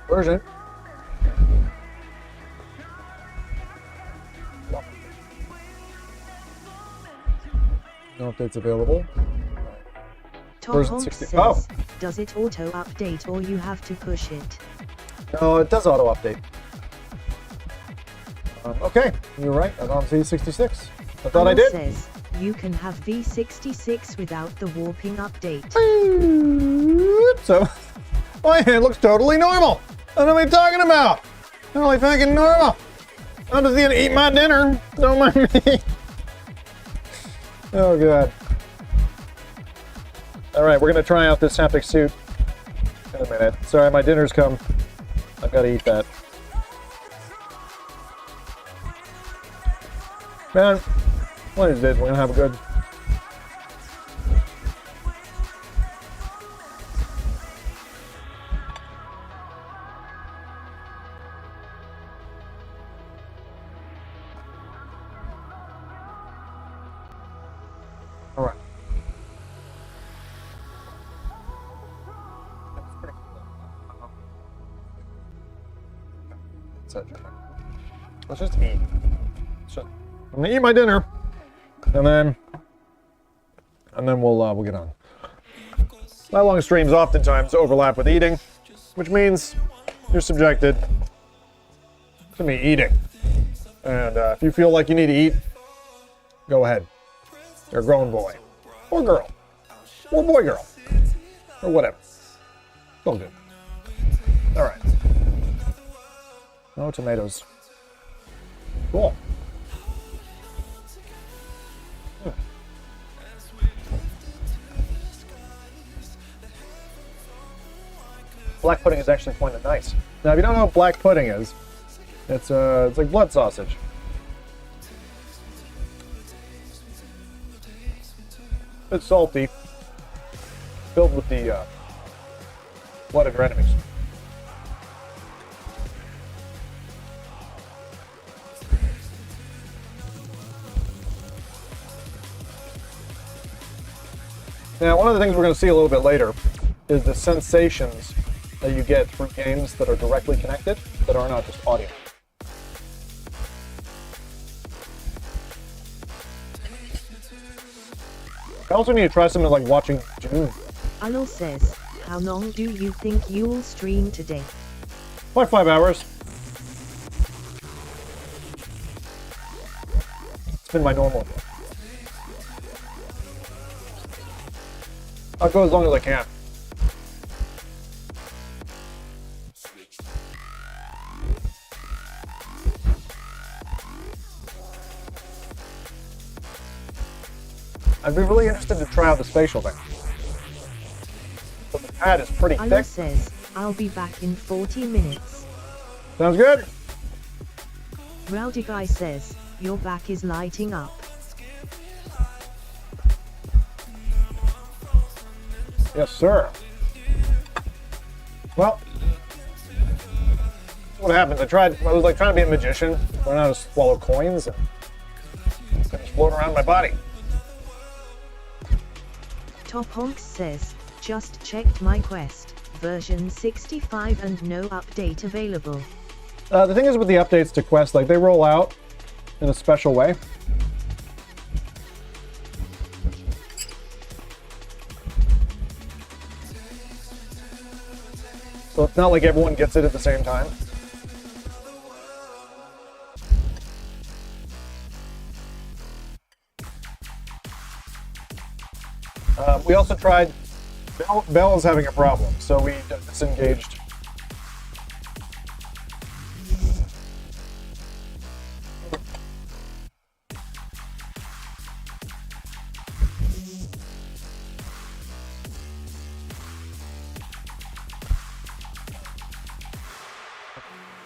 Version. No updates available. Version Tom 60. says, Oh, does it auto-update or you have to push it? no, it does auto update. Okay, you're right. I'm on V66. I thought I Arnold did. says, you can have V66 without the warping update. So, my hand looks totally normal. I don't know what you're talking about. Totally fucking normal. I'm just gonna eat my dinner. Don't mind me. Oh, God. All right, we're gonna try out this haptic suit in a minute. Sorry, my dinner's come. I've got to eat that. Man, one of these days we're gonna have a good. All right. Let's just eat. So, I'm gonna eat my dinner, and then we'll get on. My long streams oftentimes overlap with eating, which means you're subjected to me eating. And if you feel like you need to eat, go ahead. You're a grown boy, or girl, or boy girl, or whatever. It's all good. All right. No tomatoes. Cool. Black pudding is actually kind of nice. Now, if you don't know what black pudding is, it's like blood sausage. It's salty, filled with the blood of your enemies. Now, one of the things we're going to see a little bit later is the sensations that you get through games that are directly connected, that are not just audio. I also need to try something like watching June. Arnold says, how long do you think you'll stream today? Like 5 hours. It's been my normal. I'll go as long as I can. I'd be really interested to try out the spatial thing. But the pad is pretty Ilo thick. says, I'll be back in 40 minutes. Sounds good? Rowdy Guy says, your back is lighting up. Yes, sir. Well, what happened? I was like trying to be a magician, learn how to swallow coins, and it's just floating around my body. Top Honks says, just checked my quest, version 65 and no update available. The thing is with the updates to Quest, like they roll out in a special way. So it's not like everyone gets it at the same time. We also tried, Bell is having a problem, so we disengaged.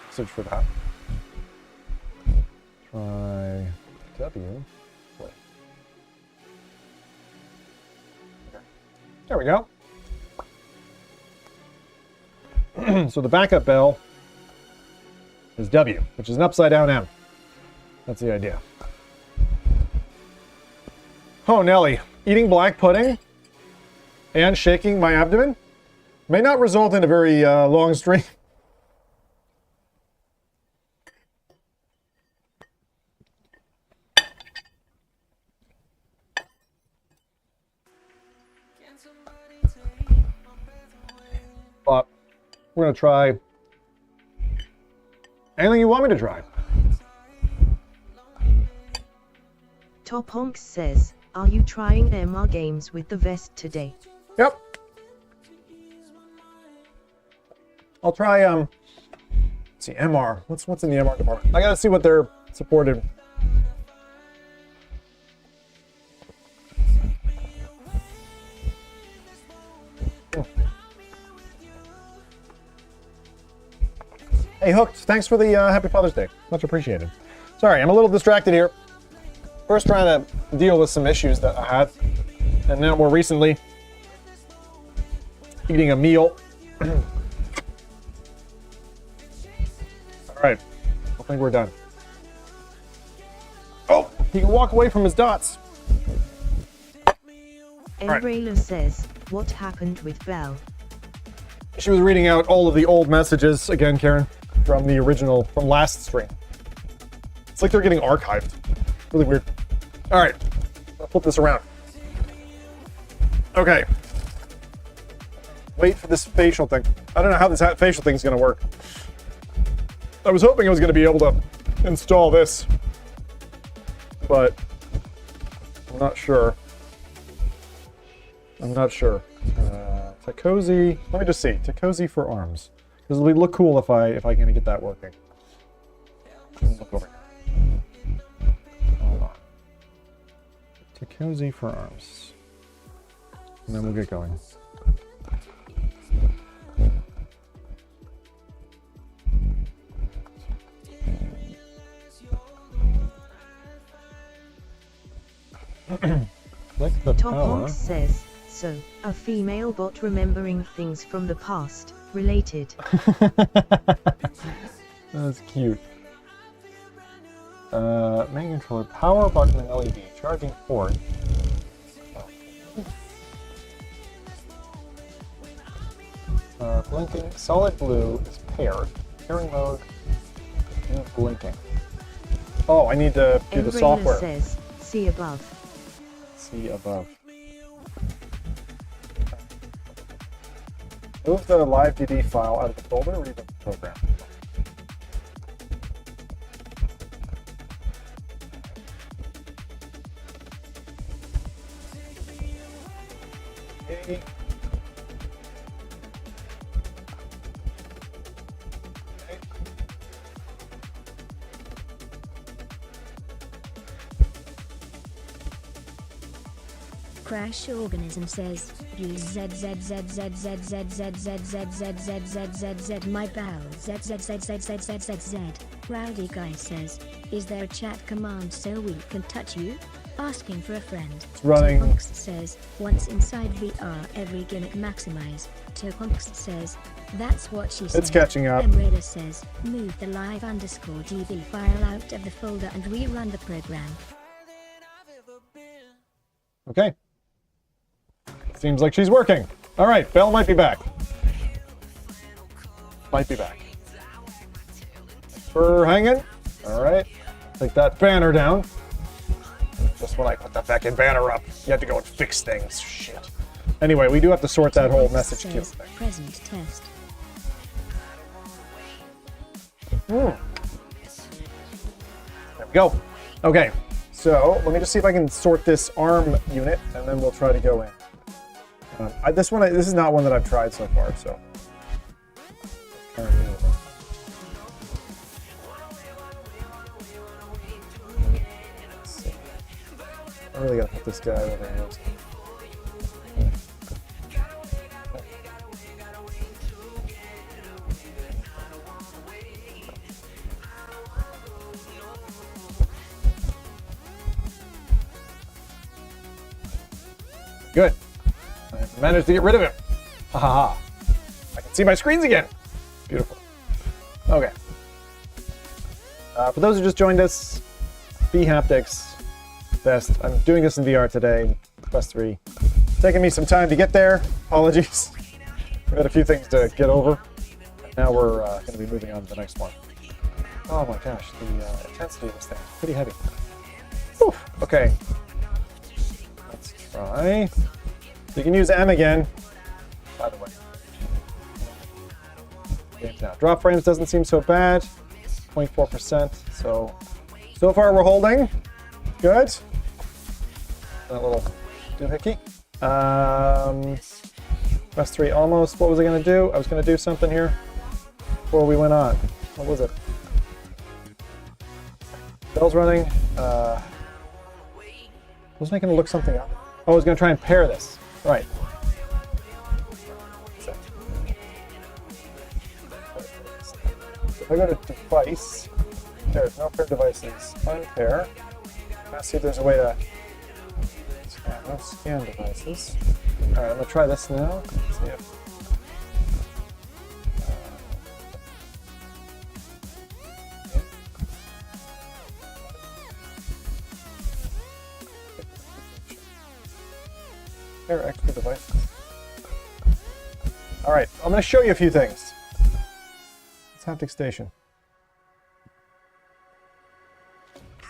Message for that. Try W. Wait. Okay. There we go. So the backup bell is W, which is an upside down M. That's the idea. Oh, Nelly, eating black pudding and shaking my abdomen may not result in a very long stream. But we're going to try anything you want me to try. Top Honks says, are you trying MR games with the vest today? Yep. I'll try, let's see, MR. What's in the MR department? I got to see what they're supported. Hey, Hooked, thanks for the Happy Father's Day. Much appreciated. Sorry, I'm a little distracted here. First trying to deal with some issues that I had. And now more recently, eating a meal. All right, I think we're done. Oh, he can walk away from his dots. right. Rayla says, what happened with Belle? She was reading out all of the old messages again, Karen, from the original, from last stream. It's like they're getting archived. Really weird. All right, I'll flip this around. Okay. Wait for this facial thing. I don't know how this facial thing is going to work. I was hoping I was going to be able to install this, but I'm not sure. I'm not sure. Tacozy. Let me just see. Tacozy for arms. Because it'll look cool if I can get that working. Look over here. Hold on. Tacozy for arms. And then we'll get going. Like the Top power. Honks says, so, a female bot remembering things from the past, related. That's cute. Main controller, power button and LED, charging port. Blinking, solid blue is paired. Pairing mode, and blinking. Oh, I need to do the software. says, see above. See above. Move the live DD file out of the folder, read the program. Okay. Crash Organism says, use Z Z Z Z Z Z Z Z Z Z Z Z Z Z my bowel Z Z Z Z Z Z Z Z. Rowdy Guy says, is there a chat command so we can touch you? Asking for a friend. It's running. Topunks says, once inside VR every gimmick maximize. Topunks says, that's what she said. It's catching up. Emreda says, move the live_db file out of the folder and rerun the program. Okay. Seems like she's working. All right, Belle might be back. Might be back. Thanks for hanging. All right. Take that banner down. Just when I put that back in banner up, you have to go and fix things. Shit. Anyway, we do have to sort that whole message queue thing. Present test. There we go. Okay, so let me just see if I can sort this arm unit, and then we'll try to go in. This is not one that I've tried so far, so. Let's see. I really gotta put this guy over here. Good. I managed to get rid of him. Ha ha ha. I can see my screens again. Beautiful. Okay. For those who just joined us, bHaptics Best. I'm doing this in VR today, Quest 3. Taking me some time to get there. Apologies. We had a few things to get over. Now we're going to be moving on to the next one. Oh my gosh, the intensity of this thing is pretty heavy. Whew. Okay. Let's try. You can use M again, by the way. Games now. Drop frames doesn't seem so bad. 0.4%. So far we're holding. Good. That little doohickey. Quest 3 almost. What was I going to do? I was going to do something here before we went on. What was it? Bell's running. Wasn't I going to look something up? Oh, I was going to try and pair this. Right. So if I go to device, there's no pair devices. Unpair. Let's see if there's a way to scan. No scan devices. All right, I'm going to try this now. See if. Pair extra devices. All right, I'm going to show you a few things. It's Haptic Station.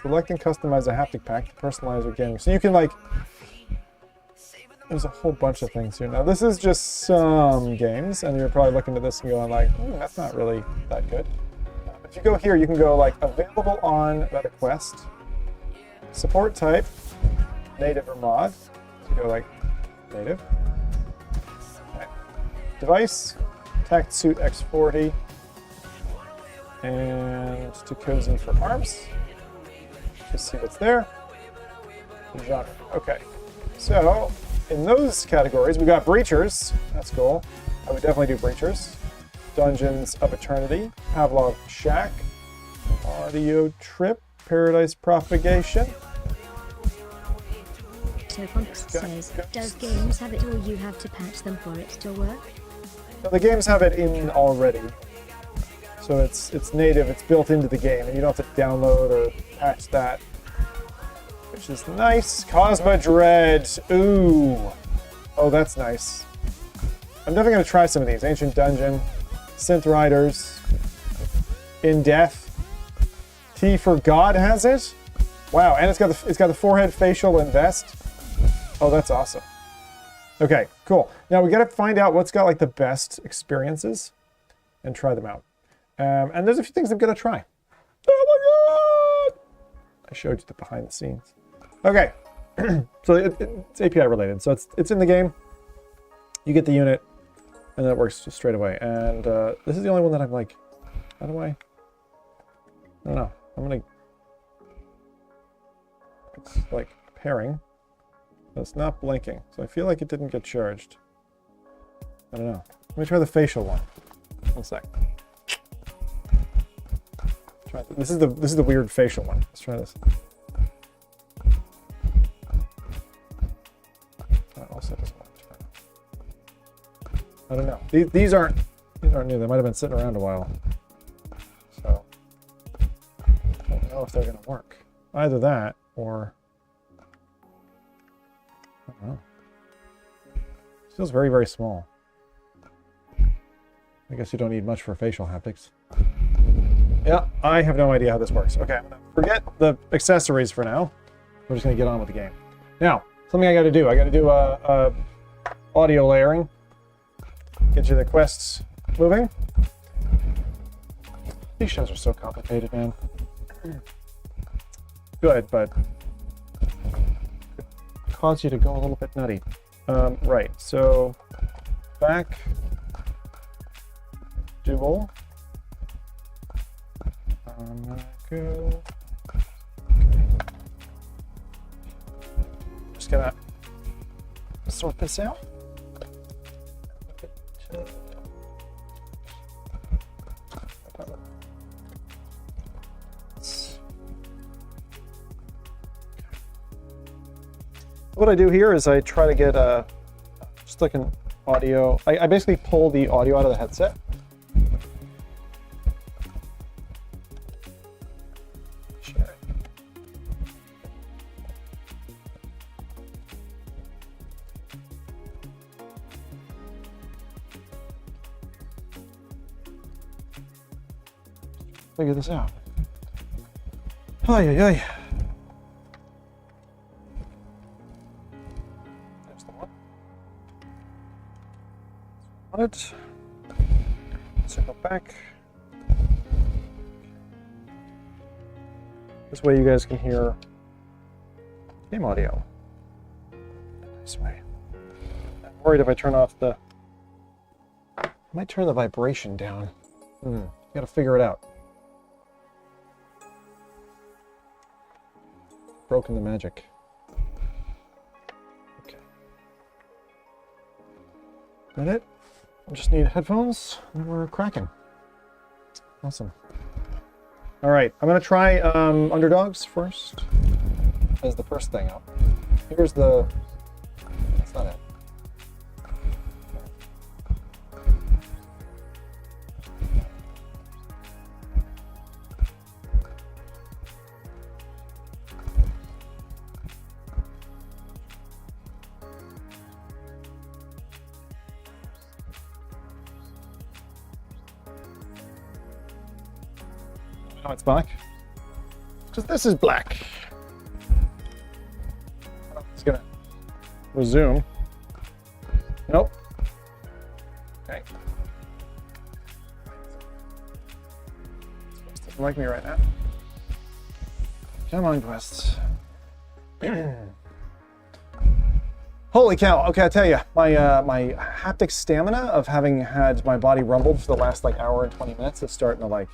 Select and customize a haptic pack to personalize your gaming. So you can there's a whole bunch of things here. Now this is just some games, and you're probably looking at this and going like, that's not really that good. If you go here, you can go like available on request, support type, native or mod. So you go like native. Okay. Device, Tactsuit X40, and too cozy for arms. Just see what's there. Genre. Okay. So in those categories, we got Breachers. That's cool. I would definitely do Breachers. Dungeons of Eternity, Pavlov Shack, Audio Trip, Paradise Propagation. Topunks says, does games have it or you have to patch them for it to work? So the games have it in already. So it's native, it's built into the game, and you don't have to download or patch that. Which is nice. Cosma Dread. Ooh. Oh, that's nice. I'm definitely going to try some of these. Ancient Dungeon, Synth Riders, In Death. T for God has it? Wow, and it's got the forehead, facial, and vest. Oh, that's awesome. Okay, cool. Now we got to find out what's got like the best experiences and try them out. And there's a few things I'm going to try. Oh my God! I showed you the behind the scenes. Okay, so it's API related. So it's in the game. You get the unit, and then it works just straight away. And this is the only one that I'm like, how do I don't know. I'm gonna. It's like pairing. It's not blinking, so I feel like it didn't get charged. I don't know. Let me try the facial one. 1 sec. This is the weird facial one. Let's try this. That also doesn't want to turn. I don't know. These aren't new. They might have been sitting around a while. So I don't know if they're going to work. Either that or I don't know. It feels very, very small. I guess you don't need much for facial haptics. Yeah, I have no idea how this works. Okay, I'm gonna forget the accessories for now. We're just gonna get on with the game. Now, something I gotta do. I gotta do audio layering. Get you the quests moving. These shows are so complicated, man. Good, but cause you to go a little bit nutty. Right, so back dual. I'm gonna go. Just gonna sort this out. What I do here is I try to get just like an audio. I basically pull the audio out of the headset. Figure this out. Ay, ay, ay. There's the one. On it. Circle back. This way you guys can hear game audio. This way. I'm worried if I turn off the... I might turn the vibration down. Gotta figure it out. Broken the magic. Okay. That it? I just need headphones and we're cracking. Awesome. All right, I'm gonna try Underdogs first as the first thing up. Here's the, that's not it. Oh, it's black. Because this is black. It's gonna resume. Nope. Okay. Quest doesn't like me right now. Come on, Quest. Holy cow! Okay, I tell you, my haptic stamina of having had my body rumbled for the last like hour and 20 minutes is starting to like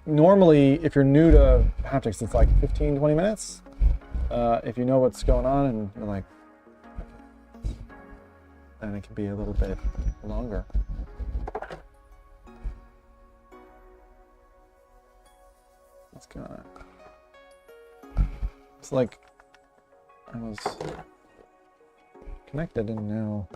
normally, if you're new to haptics, it's like 15, 20 minutes. If you know what's going on and you're like, then it can be a little bit longer. What's going on? It's like I was connected and now.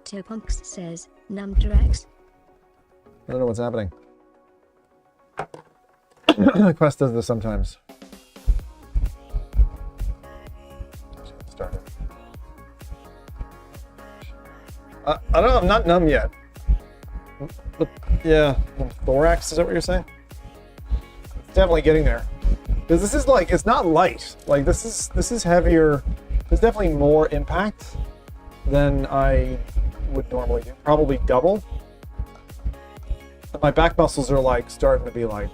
Topunks says, Numdrax. I don't know what's happening. Quest does this sometimes. Start it. I don't know, I'm not numb yet. But yeah, thorax, is that what you're saying? It's definitely getting there. Because this is like, it's not light. Like this is heavier. There's definitely more impact than I would normally do. Probably double. But my back muscles are like starting to be like,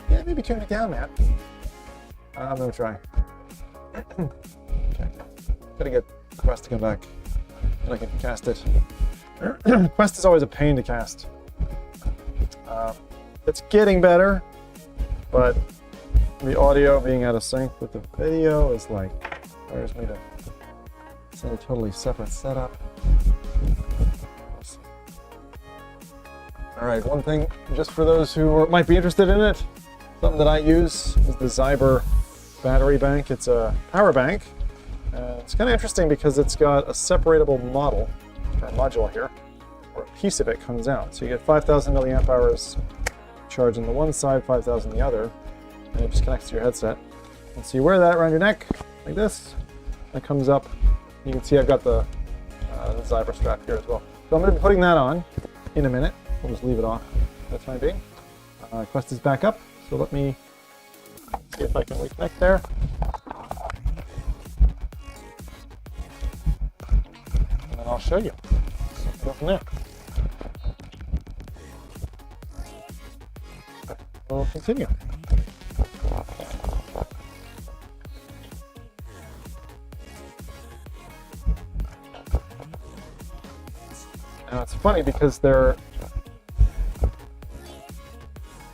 yeah, maybe tune it down, man. I'm gonna try. Okay. Gotta get Quest to come back, and I can cast it. Quest is always a pain to cast. It's getting better, but the audio being out of sync with the video is like, requires me to set a totally separate setup. All right, one thing just for those who might be interested in it, something that I use is the Zyber battery bank. It's a power bank. It's kind of interesting because it's got a separatable module here, where a piece of it comes out. So you get 5,000 milliamp hours charge on the one side, 5,000 the other, and it just connects to your headset. And so you wear that around your neck like this. That comes up. You can see I've got the Zyber strap here as well. So I'm going to be putting that on in a minute. We'll just leave it off for the time being. Quest is back up, so let me see if I can reconnect there. And then I'll show you. Go from there. We'll continue. Now it's funny because they're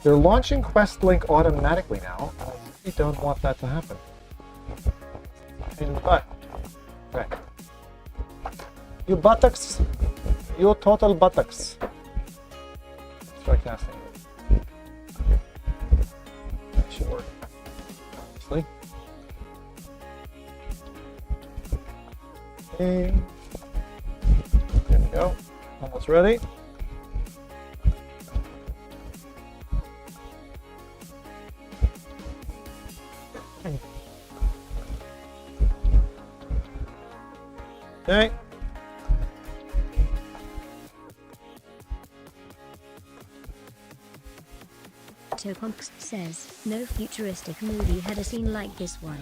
launching Quest Link automatically now. I really don't want that to happen. Pain in the butt. Okay. You buttocks. You total buttocks. Let's try casting. That should work. Obviously. Okay. There we go. Almost ready. Okay. Topunks says, no futuristic movie had a scene like this one.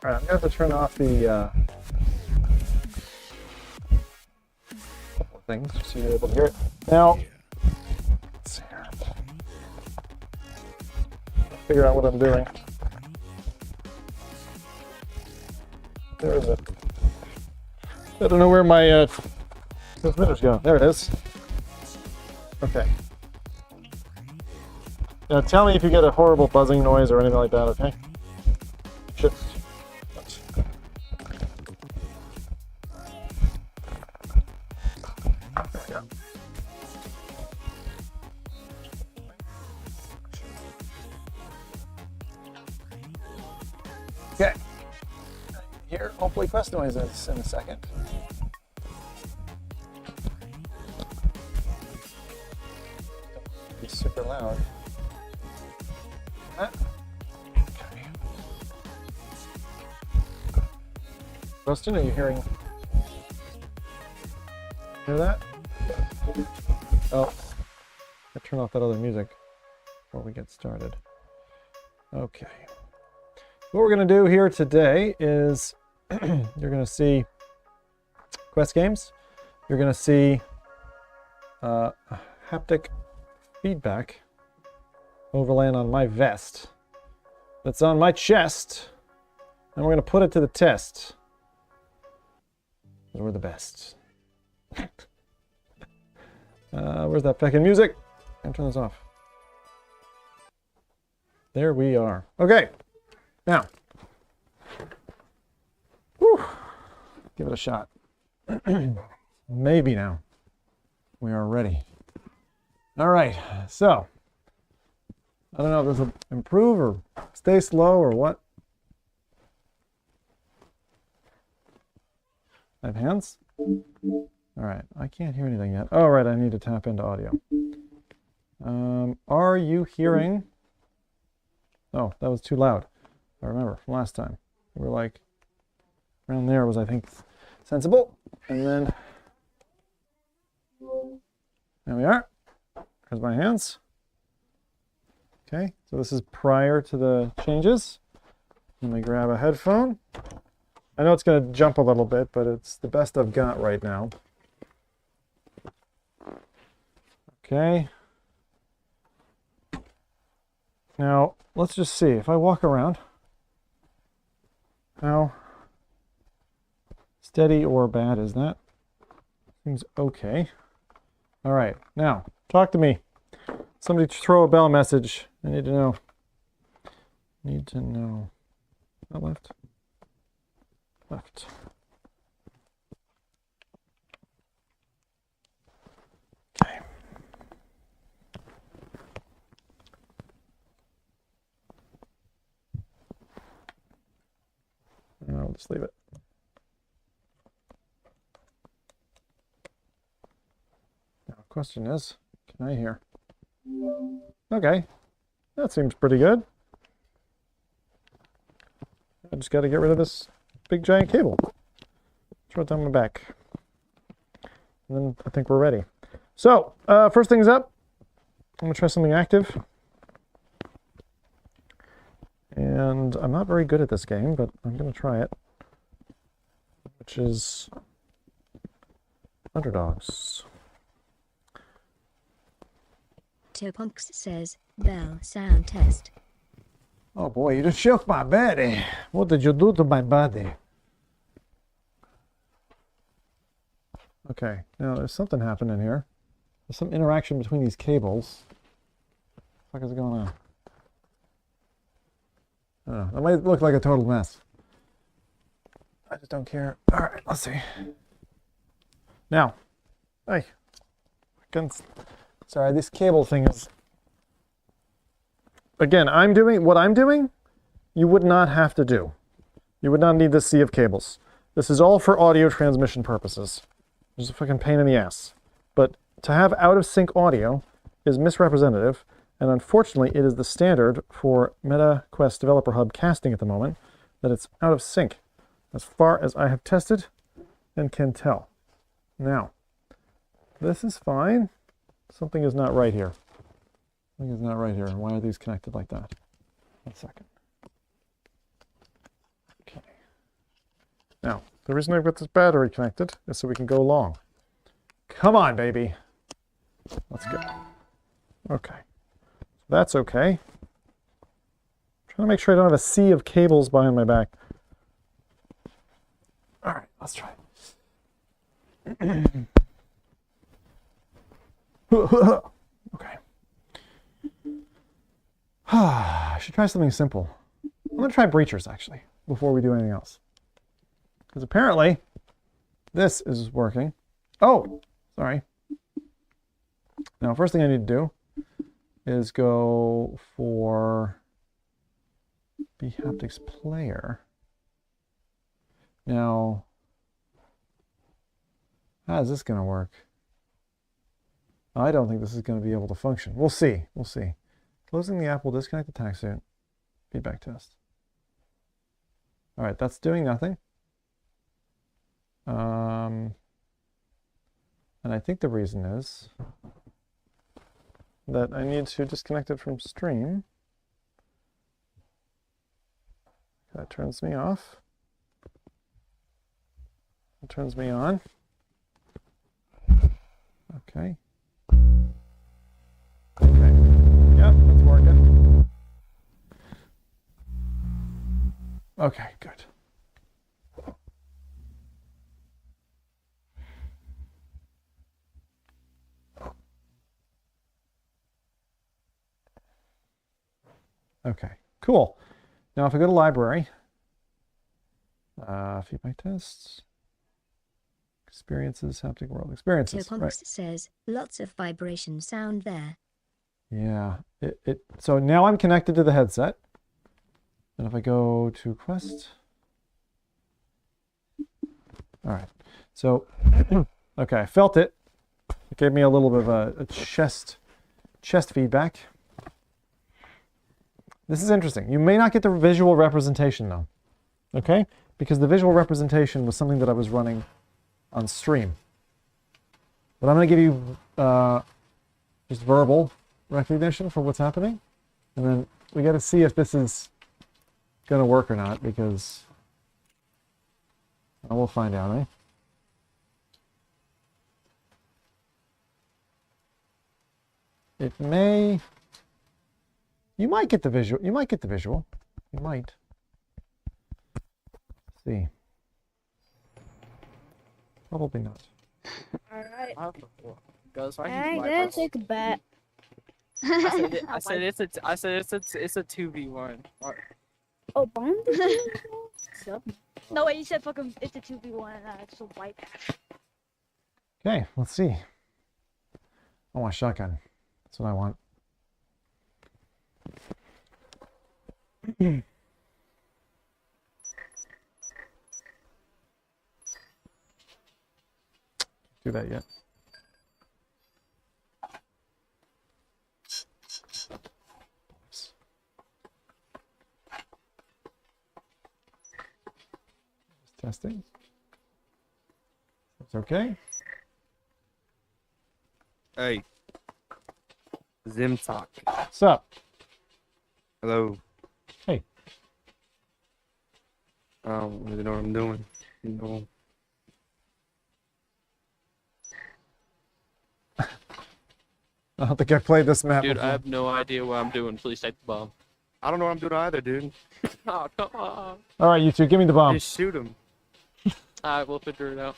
Alright, I'm going to have to turn off the couple of things just so you're able to hear it. Now, let's see here. Figure out what I'm doing. There is it. I don't know where my transmitter's go. There it is. Okay. Now tell me if you get a horrible buzzing noise or anything like that, okay? Shit. There we go. Okay. Here, hopefully Quest noises in a second. Be super loud. Okay. Rustin, are you hear that? Oh, I turn off that other music before we get started. Okay. What we're going to do here today is you're going to see Quest games. You're going to see haptic feedback overlaying on my vest that's on my chest, and we're going to put it to the test. We're the best. Where's that feckin' music? I'm turn this off. There we are. Okay. Now, whew, give it a shot. Maybe now we are ready. All right, so I don't know if this will improve or stay slow or what. I have hands? All right, I can't hear anything yet. Oh, right, I need to tap into audio. Are you hearing? Oh, that was too loud. I remember from last time. We were like, around there was, I think, sensible. And then, there we are. There's my hands. Okay, so this is prior to the changes. Let me grab a headphone. I know it's going to jump a little bit, but it's the best I've got right now. Okay. Now, let's just see. If I walk around, how steady or bad is that? Seems okay. All right. Now, talk to me. Somebody throw a bell message. I need to know. Need to know. Not left. Left. Okay. I'll just leave it. Now, the question is, can I hear? Okay. That seems pretty good. I just got to get rid of this big giant cable. Throw it down my back. And then I think we're ready. So, first things up, I'm going to try something active. And I'm not very good at this game, but I'm going to try it. Which is Underdogs. Topunks says, bell sound test. Oh boy, you just shook my body. What did you do to my body? Okay, now there's something happening here. There's some interaction between these cables. What the fuck is going on? I don't know. That might look like a total mess. I just don't care. All right, let's see. Now, hey, sorry, this cable thing is. Again, what I'm doing, you would not have to do. You would not need this sea of cables. This is all for audio transmission purposes. It's a fucking pain in the ass. But to have out of sync audio is misrepresentative, and unfortunately it is the standard for MetaQuest Developer Hub casting at the moment, that it's out of sync, as far as I have tested and can tell. Now, this is fine. Something is not right here. Something is not right here. Why are these connected like that? 1 second. Okay. Now, the reason I've got this battery connected is so we can go long. Come on, baby. Let's go. Okay. So that's okay. I'm trying to make sure I don't have a sea of cables behind my back. All right, let's try it. Okay. I should try something simple. I'm going to try breachers, actually, before we do anything else. Because apparently, this is working. Oh, sorry. Now, first thing I need to do is go for bHaptics player. Now, how is this going to work? I don't think this is going to be able to function. We'll see. We'll see. Closing the app will disconnect the Tactsuit. Feedback test. All right, that's doing nothing. And I think the reason is that I need to disconnect it from stream. That turns me off. It turns me on. Okay. Okay. Yep, that's working. Okay, good. Okay, cool. Now if I go to library, feedback tests, experiences, haptic world experiences. Topunks Right. says, lots of vibration sound there. Yeah, so now I'm connected to the headset. And if I go to Quest, all right. So, okay, I felt it. It gave me a little bit of a chest feedback. This is interesting. You may not get the visual representation though, okay? Because the visual representation was something that I was running on stream. But I'm going to give you just verbal recognition for what's happening. And then we got to see if this is going to work or not, because we'll find out, eh? It may... You might get the visual. You might get the visual. You might. Let's see. Probably not. Alright. Goes right. I'm gonna take a bet. I said it's a 2v1. Oh, bomb? No, wait, you said fucking it's a 2v1 and it's a white. Okay, let's see. I want a shotgun. That's what I want. Do that yet. Just testing. It's okay. Hey. Zimtalk. What's up? Hello. Hey. I don't really know what I'm doing. You know. I don't think I've played this map Dude, before. I have no idea what I'm doing. Please take the bomb. I don't know what I'm doing either, dude. Oh, come on. All right, you two, give me the bomb. Just shoot him. Alright, we'll figure it out.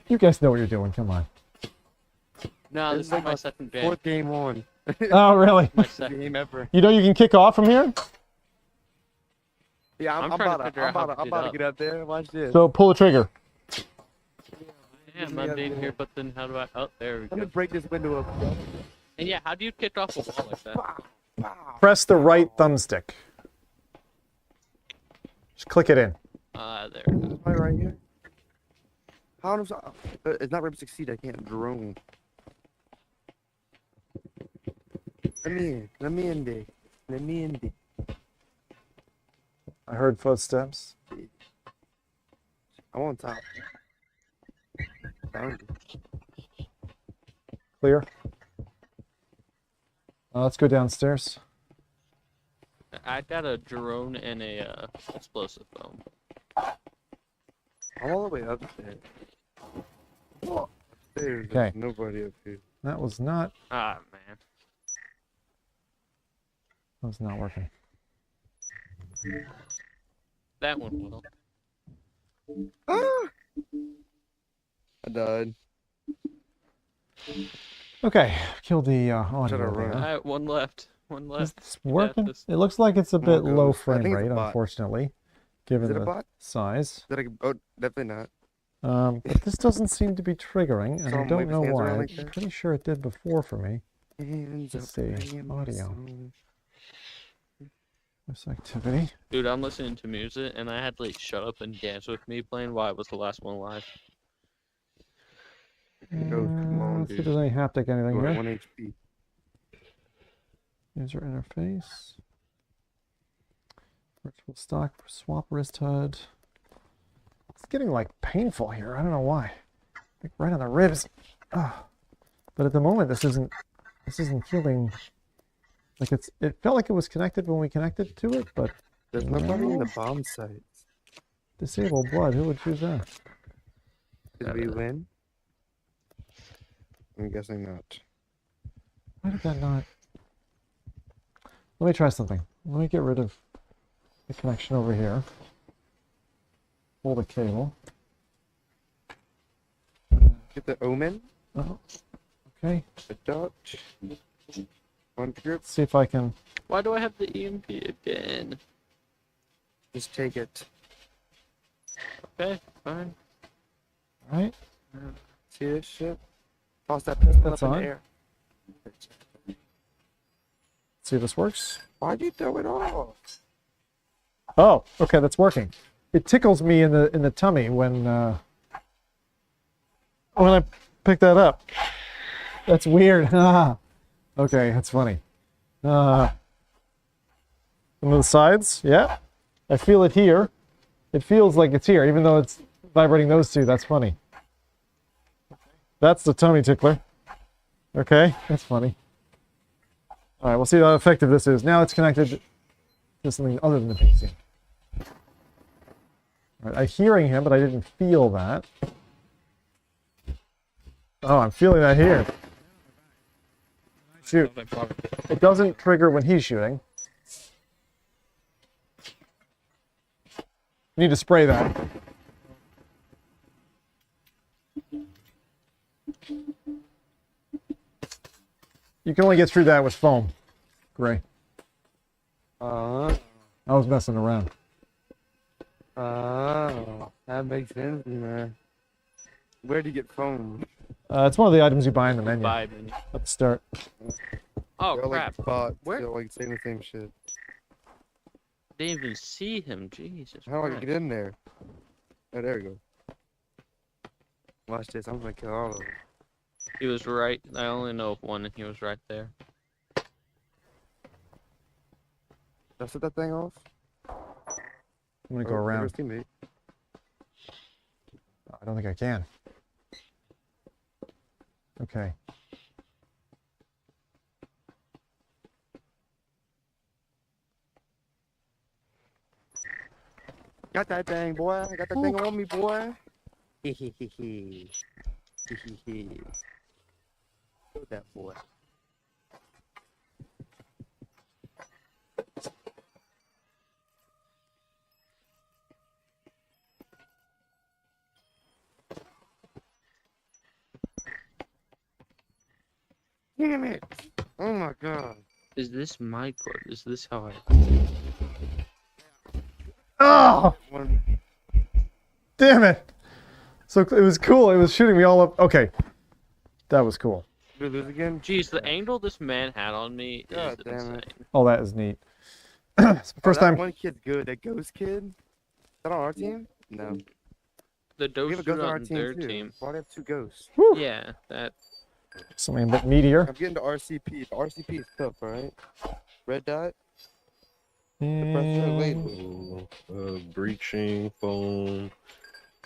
You guys know what you're doing. Come on. No, This this is like is my my second game. Fourth game on. Oh, really? My second. Game ever. You know you can kick off from here? Yeah, I'm I'm trying to about figure out how to I'm get about to up. get up there. Watch this. So pull the trigger. Damn, I'm in here, but then how do I... Oh, there we Let me go. break this window up. And yeah, how do you kick off a wall like that? Press the right thumbstick. Just click it in. There it is. Right here. How does it's not Rainbow Six Siege. I can't drone. Let me in. Let me in there. Let me in there. I heard footsteps. I'm on top. Found you. Clear. Let's go downstairs. I got a drone and a explosive foam. I'm all the way up there. There's Okay. nobody up here. That was not Man. working. That one will. Ah! I died. Okay, killed the Should've audio run. there. Alright, one left. One Is left. this working? this- It looks like it's a bit Come on, low Ghost. I frame think it's a rate, bot. unfortunately, given Is it a the bot? size. Did I? Oh, definitely not. But this doesn't seem to be triggering, and I Someone don't wave his know hands why. around I'm like that? pretty sure it did before for me. Hands Let's up, see, hands audio. on. This activity. Dude, I'm listening to music, and I had like Shut Up and Dance With Me playing while I was the last one alive. Go, come on, Let's see if dude. there's any haptic anything Go at here. 1 HP. User interface. Virtual stock swap wrist HUD. It's getting like painful here. I don't know why. Like right on the ribs. Ah. But at the moment this isn't feeling like it felt like it was connected when we connected to it, but There's nobody in No. the bomb sites. disable blood, who would choose that? Did we win? I'm guessing not. Why did that not? Let me try something. Let me get rid of the connection over here. Pull the cable. Get the omen. Oh, okay. The dot. One group. Let's see if I can. Why do I have the EMP again? Just take it. Okay, fine. All right. See this shit? Toss that pistol That's up in on. the air. See if this works. Why'd you throw it off? Oh, okay, that's working. It tickles me in the tummy when I pick that up. That's weird. Okay, that's funny. Some of the sides, yeah. I feel it here. It feels like it's here, even though it's vibrating those two. That's funny. That's the tummy tickler. Okay, that's funny. All right, we'll see how effective this is. Now it's connected to something other than the PC. All right, I'm hearing him, but I didn't feel that. Oh, I'm feeling that here. Shoot. It doesn't trigger when he's shooting. You need to spray that. You can only get through that with foam. Gray. I was messing around. That makes sense, man. Where do you get foam? It's one of the items you buy in the menu Buy menu. at the start. Oh They're crap! like bots. Where? They're like saying the same shit. Didn't even see him. Jesus. How do I Christ. get in there? Oh, there we go. Watch this. I'm gonna kill all of them. He was right. I only know of one, and he was right there. Did I set that thing off? I'm gonna go Oh, around. there's teammate. I don't think I can. Okay. Got that thing, boy. I got that thing on me, boy. Hehehehe. Hehehe. Kill that boy. Damn it! Oh my god. Is this my cord? Is this how I? Oh! One. Damn it! So it was cool. It was shooting me all up. Okay. That was cool. Did we lose again? Jeez, the angle this man had on me God is damn insane. it. Oh, that is neat. It's the first that time. One kid's good. That ghost kid. Is that on our team? No. The We have a Doge ghost on our on team their too. team. Why do they have 2 ghosts? Yeah, that. Something a bit meatier. I'm getting to RCP. The RCP is tough, alright? Red dot. Mm, Breaching, foam,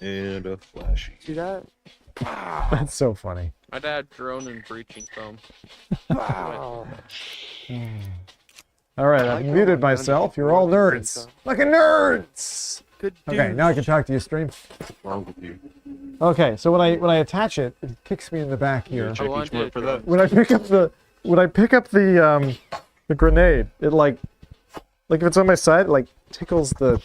and a flashy. See that? that's so funny. My dad drone and breaching foam. Wow. All right, I I've like muted how myself. I'm You're all under- nerds. Like a nerds. Good Okay, dude. now I can talk to you, stream. What's wrong with you? Okay, so when I attach it, it kicks me in the back here. Check I each wanted word for that. When I pick up the grenade, it like if it's on my side, it like tickles the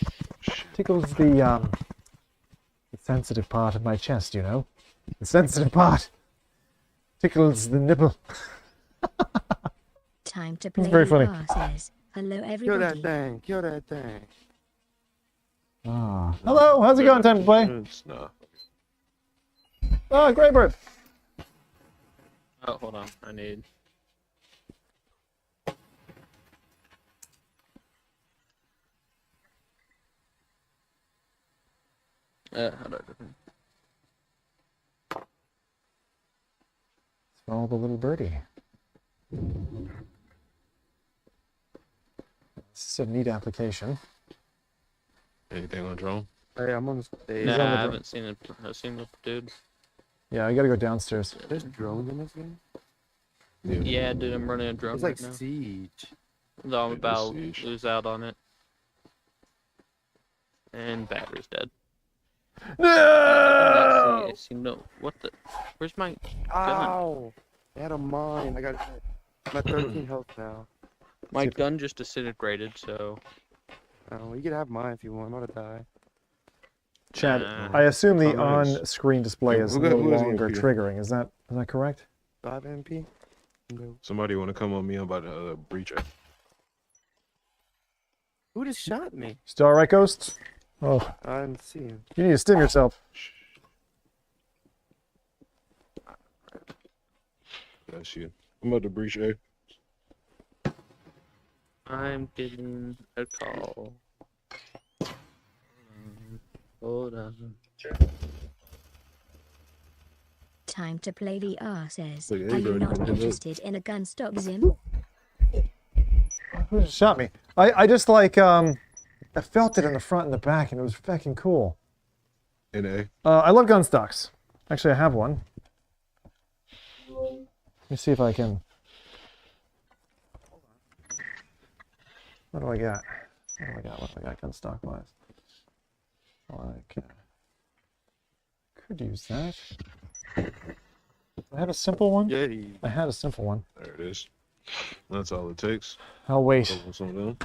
sensitive part of my chest, you know? The sensitive part tickles the nipple. Time to play. very funny. Says, hello Kill that everybody. thing. Kill that thing. Ah. Hello, how's it going? Time to play? It's not. Oh, Greybird. Oh, hold on. I need. How do I do that? Follow the little birdie. This is a neat application. Anything on drone? Hey, I'm on the stage. Nah, on the I dro- haven't seen it. I've seen the dude. Yeah, I gotta go downstairs. There's drones in this game? Yeah, dude, I'm running a drone It's like right now. Siege. Though I'm It is about Siege. to lose out on it. And battery's dead. No! I see no. What the? Where's my gun? Ow! They had a mine. I got my 13 health now. My gun just disintegrated, so. Oh, you can have mine if you want. I'm about to die. Chad, Nah. I assume the Oh, nice. on-screen display Yeah, is who no got- who is longer EMP? triggering. Is that correct? 5 MP? Go. Somebody want to come on me? I'm about to breach it. Who just shot me? Still all right, Ghost? Oh, I didn't see him. you need to stim yourself. That's you. I'm about to breach A. I'm getting a call. Hold on. Time to play VR says, Look, are you everybody not can do that. interested in a gun stock Zim? Who just shot me? I just like, I felt it in the front and the back, and it was fucking cool. In A. I love gun stocks. Actually, I have one. Let me see if I can. What do I got? What do I got gun stock wise? Like, could use that. I had a simple one. Yay. I had a simple one. There it is. That's all it takes. I'll wait. Open some of them.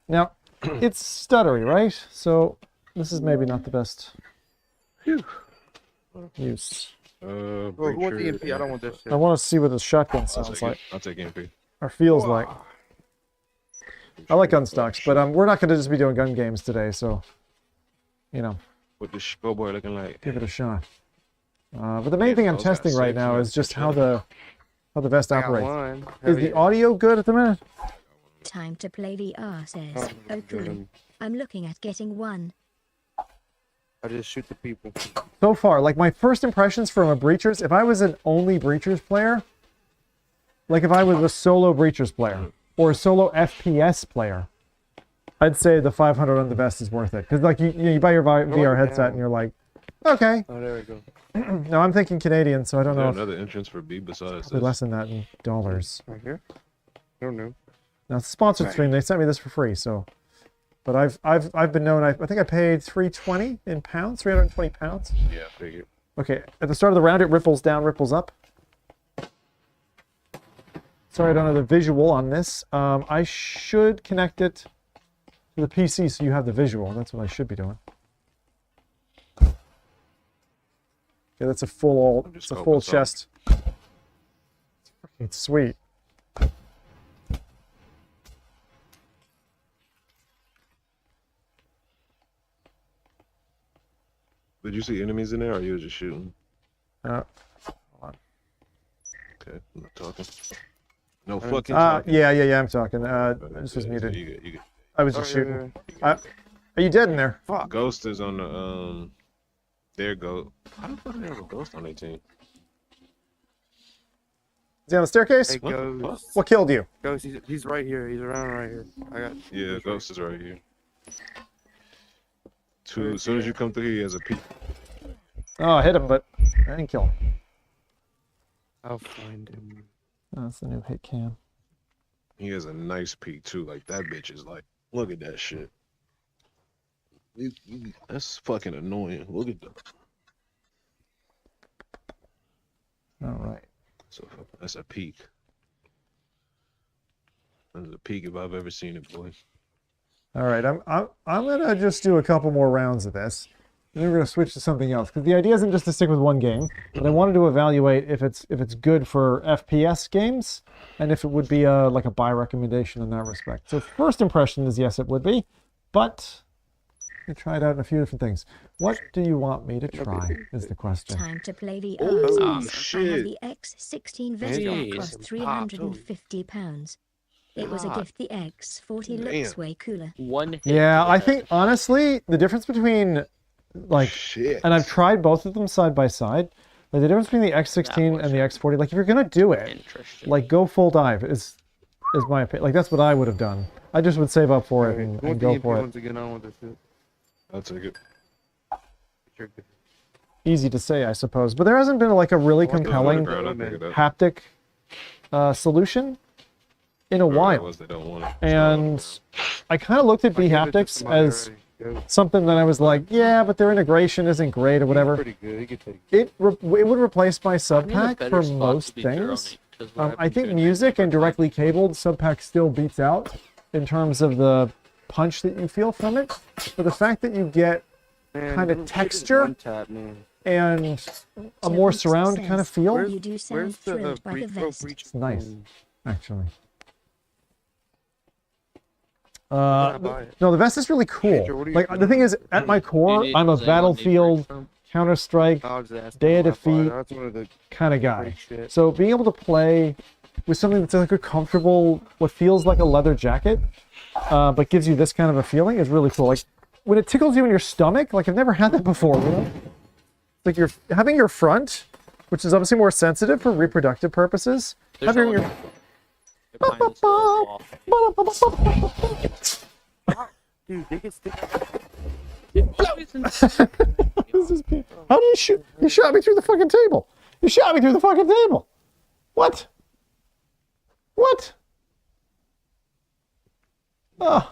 Now, it's stuttery, right? So this is maybe not the best use. Bro, who wants the EMP? I don't want that shit. I want to see what the shotgun I'll sounds take like, it. I'll take MP. or feels like. I like gun stocks, but we're not going to just be doing gun games today, so, you know, What the scoreboard looking like? give it a shot. But the main thing I'm those got testing right six, now man. is just how the vest I got operates. one. Is Hell the yeah. audio good at the minute? Time to play VR says. Oh, Oh, cool. I'm looking at getting one. I just shoot the people. So far, like my first impressions from a Breachers, if I was an only Breachers player, like if I was a solo Breachers player or a solo FPS player, I'd say the 500 on the vest is worth it. Because like you buy your VR headset and you're like, okay. Oh, there we go. No, I'm thinking Canadian, so I don't Is there know if another entrance for B besides we this? less than that in dollars. Right here? I don't know. Now it's a sponsored stream. They sent me this for free, so. But I've been known. I think I paid 320 in pounds, 320 pounds. Yeah, figure. Okay, at the start of the round, it ripples down, ripples up. Sorry, I don't have the visual on this. I should connect it to the PC so you have the visual. That's what I should be doing. Okay, that's a full, it's a full chest. It's sweet. Did you see enemies in there, or you were just shooting? Hold on. Okay, I'm not talking. No fucking talking. Yeah, I'm talking. This was muted. You get, I was just shooting. Yeah. Are you dead in there? Fuck. Ghost is on the their goat. How the fuck do they have a ghost on their team? Is he on the staircase? Hey, What the fuck? Ghost. What killed you? Ghost, he's right here. He's around right here. I got. Yeah, ghost is right here. As soon as you come through here, he has a peek. Oh, I hit him, but I didn't kill him. I'll find him. Oh, that's the new hit cam. He has a nice peek too. Like that bitch is like, look at that shit. That's fucking annoying. Look at that. All right. So that's a peak. That's a peak if I've ever seen it, boy. All right. I'm gonna just do a couple more rounds of this. And then we're gonna switch to something else because the idea isn't just to stick with one game, but I wanted to evaluate if it's good for FPS games and if it would be like a buy recommendation in that respect. So first impression is yes, it would be, but we try it out in a few different things. What do you want me to try? Is the question. Time to play the Oh, I have shit. the X16 vest Jeez. that cost £350. It was a gift. The X40 looks Damn. way cooler. One hit Yeah, to I the think honestly the difference between like Shit. and I've tried both of them side by side. Like the difference between the X16 and the X40, like if you're gonna do it, Interesting. like go full dive is my opinion. Like that's what I would have done. I just would save up for it Alright, and who wants go the EMP for it. once again? I don't want this shit. I'll take it. You're good. Easy to say, I suppose, but there hasn't been like a really I want the compelling I'll pick it up. haptic solution in a Whoever it while. was, they don't want it. And I kind of looked at I gave it to bHaptics somebody as already. Go. something that I was like, yeah, but their integration isn't great or He's whatever. pretty good. He can take It would replace my I'm in a subpack better for spot most to be things. droning, 'cause what I happened think to music and me- directly cabled subpack still beats out in terms of the punch that you feel from it. But the fact that you get Man, kinda little shit is texture. one tap, man. and a more surround kind of feel, Where's- You do sound Where's the thrilled by the breach? vest. Breach? it's nice, actually. I buy it? No, the vest is really cool. Andrew, what do you Like think? the thing is, at my Do you core, need- I'm a does anyone need Battlefield, break from? Counter-Strike I was asking Day of why I bought it. Defeat That's one of the kind of guy. great shit. So being able to play with something that's like a comfortable, what feels like a leather jacket, but gives you this kind of a feeling is really cool. Like when it tickles you in your stomach, like I've never had that before. You know? It's like you're having your front, which is obviously more sensitive for reproductive purposes. There's Having no your one- Behind this little wall. Dude, they can stick. How do you shoot? You shot me through the fucking table. You shot me through the fucking table. What? What? Oh.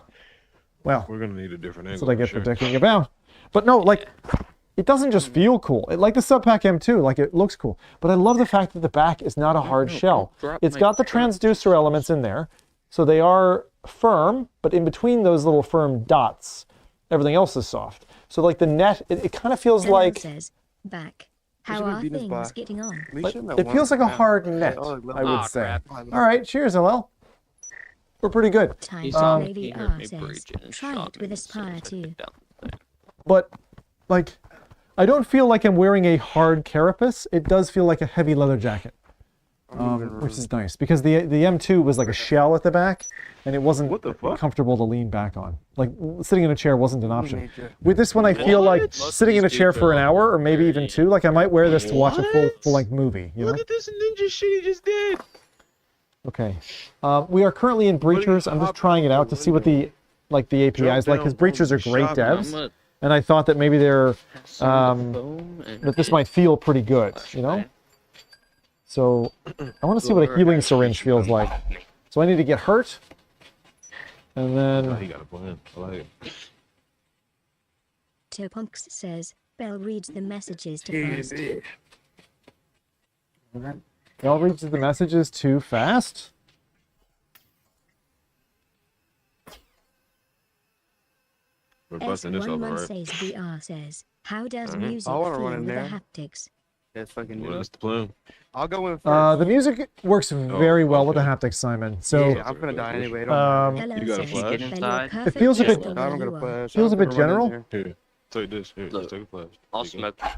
Well, We're gonna need a different that's angle. what I for get for sure. dicking about. But no, like, it doesn't just feel cool. Like the Subpack M2, like it looks cool. But I love the fact that the back is not a hard shell. It's got the transducer elements in there, so they are firm, but in between those little firm dots, everything else is soft. So like the net, it kind of feels like... says, back. How are things getting on? It feels like a hard net, I would say. crap. All right, cheers, LL. We're pretty good. Time He's to on play he VR heard me says, breaching and try shot it me with as soon Aspire as I 2. took down the thing. But, like, I don't feel like I'm wearing a hard carapace. It does feel like a heavy leather jacket, which is nice. Because the M2 was like a shell at the back, and it wasn't What the fuck? comfortable to lean back on. Like, sitting in a chair wasn't an option. With this one, I feel like Most of sitting in a these chair dudes for are an like hour, or maybe very- even two. Like, I might wear this to watch a What? full-length movie, you know? Look at this ninja shit he just did. Okay. We are currently in Breachers. I'm just trying it out to see what the API is like, because Breachers are great Shop devs, I'm and I thought that maybe they're boom and that this might feel pretty good, you know? So I want to see what a healing syringe feels like. So I need to get hurt, and Oh, then he got a plan. I like it. Topunks says, Bell reads the messages to first. Bell reads the messages too fast. We're busting this over, S11 right? says VR says, how does Mhm. music I wanna feel run in with the there. haptics? That's fucking Well, new. that's the plan. I'll go in first. The music works very well with the okay. haptics, Simon. So yeah, I'm gonna die anyway. It don't matter. Hello You got a says, flash? Bell, you're Inside? perfect feels a just bit- the I'm way gonna you are. flash. Feels I'm a bit gonna run in general. there. Here, take this. Here, Look, just take a flash. I'll There you go. smoke.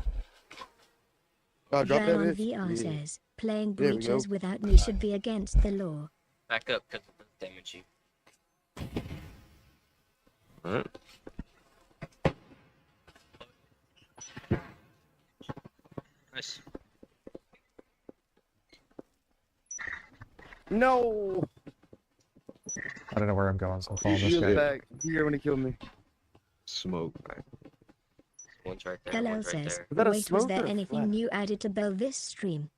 Oh, drop that Brown bitch. VR Yeah. says, playing There we breaches go. without me should be against the law. Back up because it does damage you. All right. Nice. No. I don't know where I'm going, so I'm following this He guy. was back. He here when he killed me. Smoke. One's right there. Hello One's right says, there. Was that a wait, was smoke there or a anything flash? new added to Bell this stream?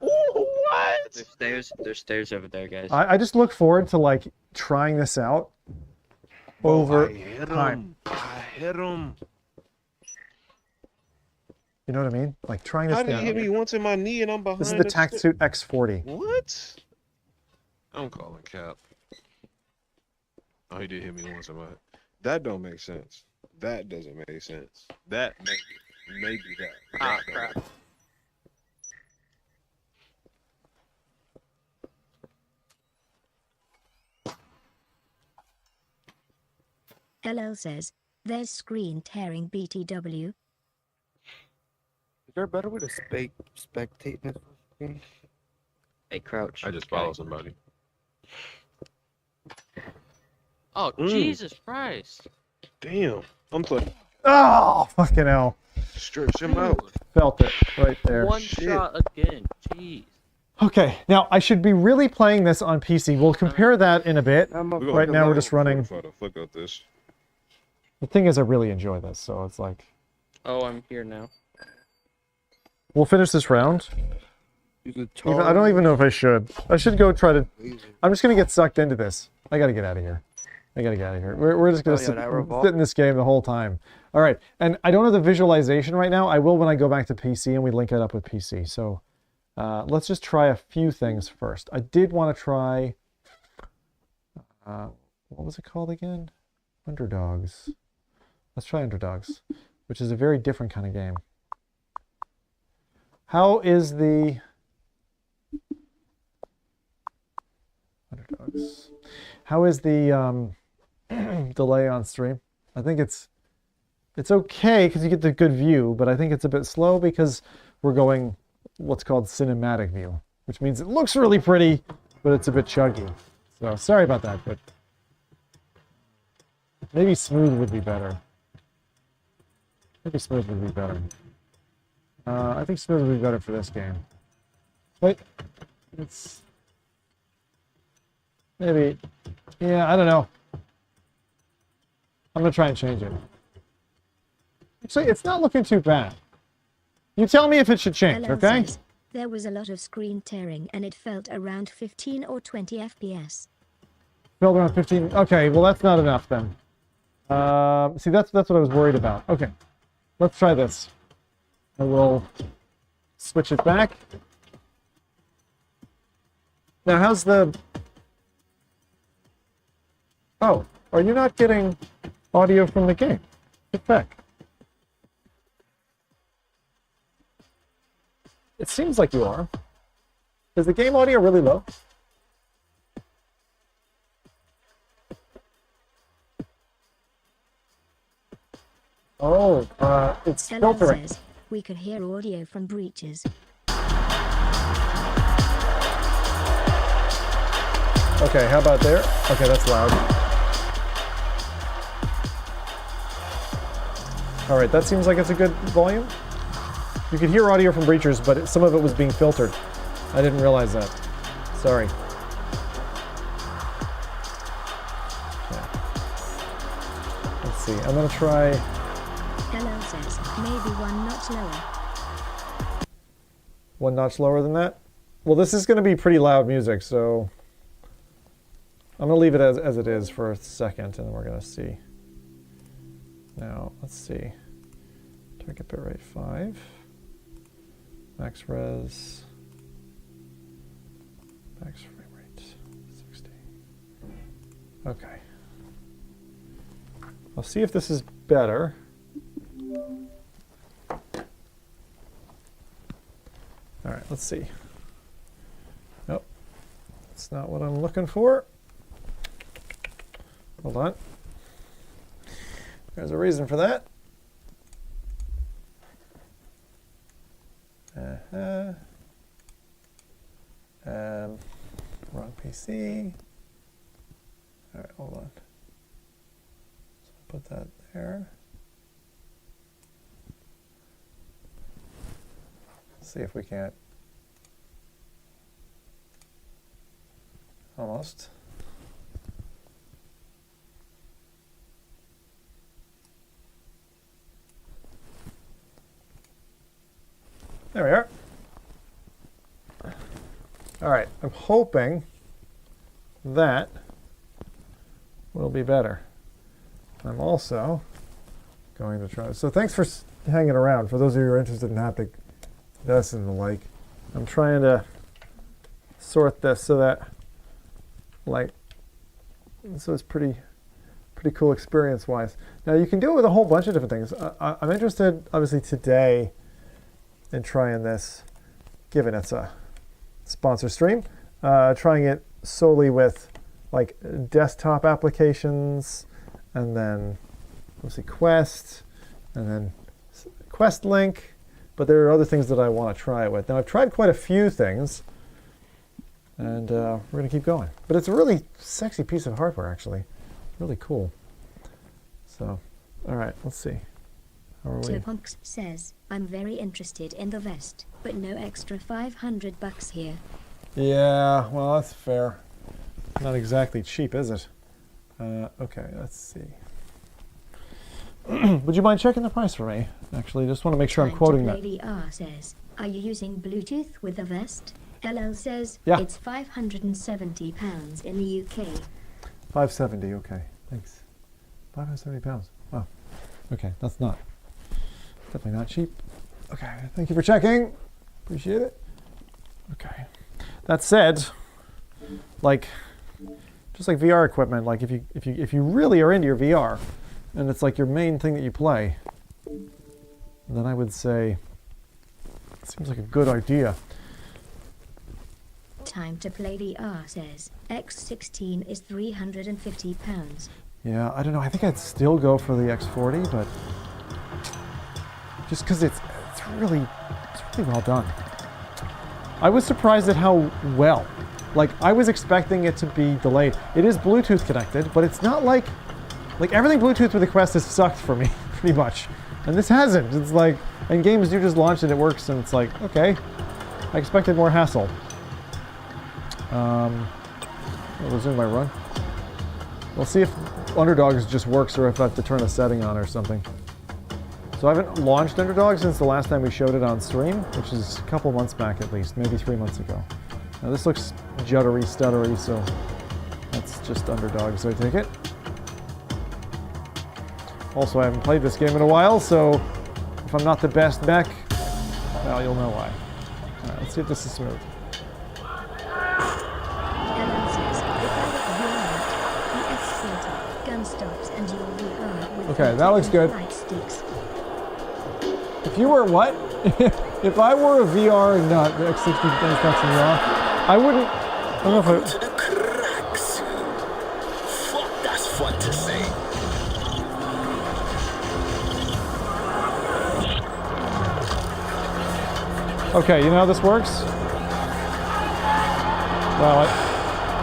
What? There's stairs over there, guys. I just look forward to like trying this out over I hit time. him. I hit him. You know what I mean? Like trying this How did thing he hit out. me once in my knee and I'm behind? This is the sta- Tactsuit X40. What? I'm calling cap. Oh, he did hit me once in my. That don't make sense. That doesn't make sense. That maybe that. Ah, That crap. don't. Hello says, there's screen tearing BTW. Is there a better way to spectate this game? Hey, crouch. I just followed somebody. Oh, Jesus Christ. Damn. I'm playing. Oh, fucking hell. Stretch him out. Felt it right there. One Shit. shot again. Jeez. Okay, now I should be really playing this on PC. We'll compare that in a bit. I'm a We're gonna Right now we're fucking just running. Flick out this. The thing is, I really enjoy this, so it's like Oh, I'm here now. we'll finish this round. use a I don't even know if I should. I should go try to. I'm just gonna get sucked into this. I gotta get out of here. I gotta get out of here. We're just gonna Oh, yeah, sit, that revolve- sit in this game the whole time. All right, and I don't have the visualization right now. I will when I go back to PC and we link it up with PC. So let's just try a few things first. I did want to try. What was it called again? Underdogs. Let's try Underdogs, which is a very different kind of game. How is the Underdogs? How is the delay on stream? I think it's okay because you get the good view, but I think it's a bit slow because we're going what's called cinematic view, which means it looks really pretty, but it's a bit chuggy. So sorry about that, but maybe smooth would be better. Maybe smooth would be better. I think smooth would be better for this game. Wait, it's maybe, yeah, I don't know. I'm gonna try and change it. Actually, it's not looking too bad. You tell me if it should change, Hello okay? says, there was a lot of screen tearing and it felt around 15 or 20 FPS. Build around 15. Okay, well that's not enough then. See, that's what I was worried about. Okay, let's try this. I will switch it back. Now, how's the... Oh, are you not getting audio from the game? Get back. It seems like you are. Is the game audio really low? Oh, it's Hello filtering. says, we could hear audio from breaches. Okay, how about there? Okay, that's loud. All right, that seems like it's a good volume. You could hear audio from breachers, but some of it was being filtered. I didn't realize that. Sorry. Okay. Let's see. I'm gonna try. Hello says, maybe one notch lower. One notch lower than that? Well, this is going to be pretty loud music, so I'm going to leave it as it is for a second, and then we're going to see. Now, let's see. Target bitrate 5. Max res. Max frame rate 60. Okay. I'll see if this is better. All right, let's see. Nope, that's not what I'm looking for. Hold on. There's a reason for that. Wrong PC. All right, hold on. So put that there. See if we can't. Almost. There we are. All right, I'm hoping that will be better. I'm also going to try. So thanks for hanging around. For those of you who are interested in haptic this and the like, I'm trying to sort this so that, like, so it's pretty cool experience-wise. Now you can do it with a whole bunch of different things. I'm interested, obviously, today in trying this, given it's a sponsor stream, trying it solely with like desktop applications, and then obviously Quest, and then Quest Link. But there are other things that I want to try it with. Now, I've tried quite a few things, and we're going to keep going. But it's a really sexy piece of hardware, actually. Really cool. So, all right, let's see. How are we? Topunks says, I'm very interested in the vest, but no extra $500 here. Yeah, well, that's fair. Not exactly cheap, is it? Okay, let's see. Would you mind checking the price for me? Actually, just want to make sure I'm quoting that. Lady R says, are you using Bluetooth with the vest? LL says, Yeah. it's £570 in the UK. 570, okay, thanks. 570 pounds, wow. Okay, that's not, definitely not cheap. Okay, thank you for checking. Appreciate it. Okay. That said, like, just like VR equipment, like if you really are into your VR, and it's like your main thing that you play, then I would say it seems like a good idea. Time to play the R says, X16 is £350. Yeah, I don't know. I think I'd still go for the X40, but just because it's really well done. I was surprised at how well. Like, I was expecting it to be delayed. It is Bluetooth connected, but it's not like everything Bluetooth with the Quest has sucked for me, pretty much. And this hasn't. It's like, in games you just launch and it works, and it's like, okay, I expected more hassle. I'll resume my run. We'll see if Underdogs just works or if I have to turn a setting on or something. So I haven't launched Underdog since the last time we showed it on stream, which is a couple months back at least, maybe 3 months ago. Now this looks juddery, stuttery, so that's just Underdogs, I take it. Also, I haven't played this game in a while, so if I'm not the best mech, well, you'll know why. Alright, let's see if this is smooth. Alan says, if I were the F40, gun stops and you'll VR with Okay, that looks good. fight sticks. If you were what? If I were a VR and not the X60 gun stops in VR, I wouldn't. I don't know if I. To the cracks. Fuck, that's fun to say. Okay, you know how this works? Well,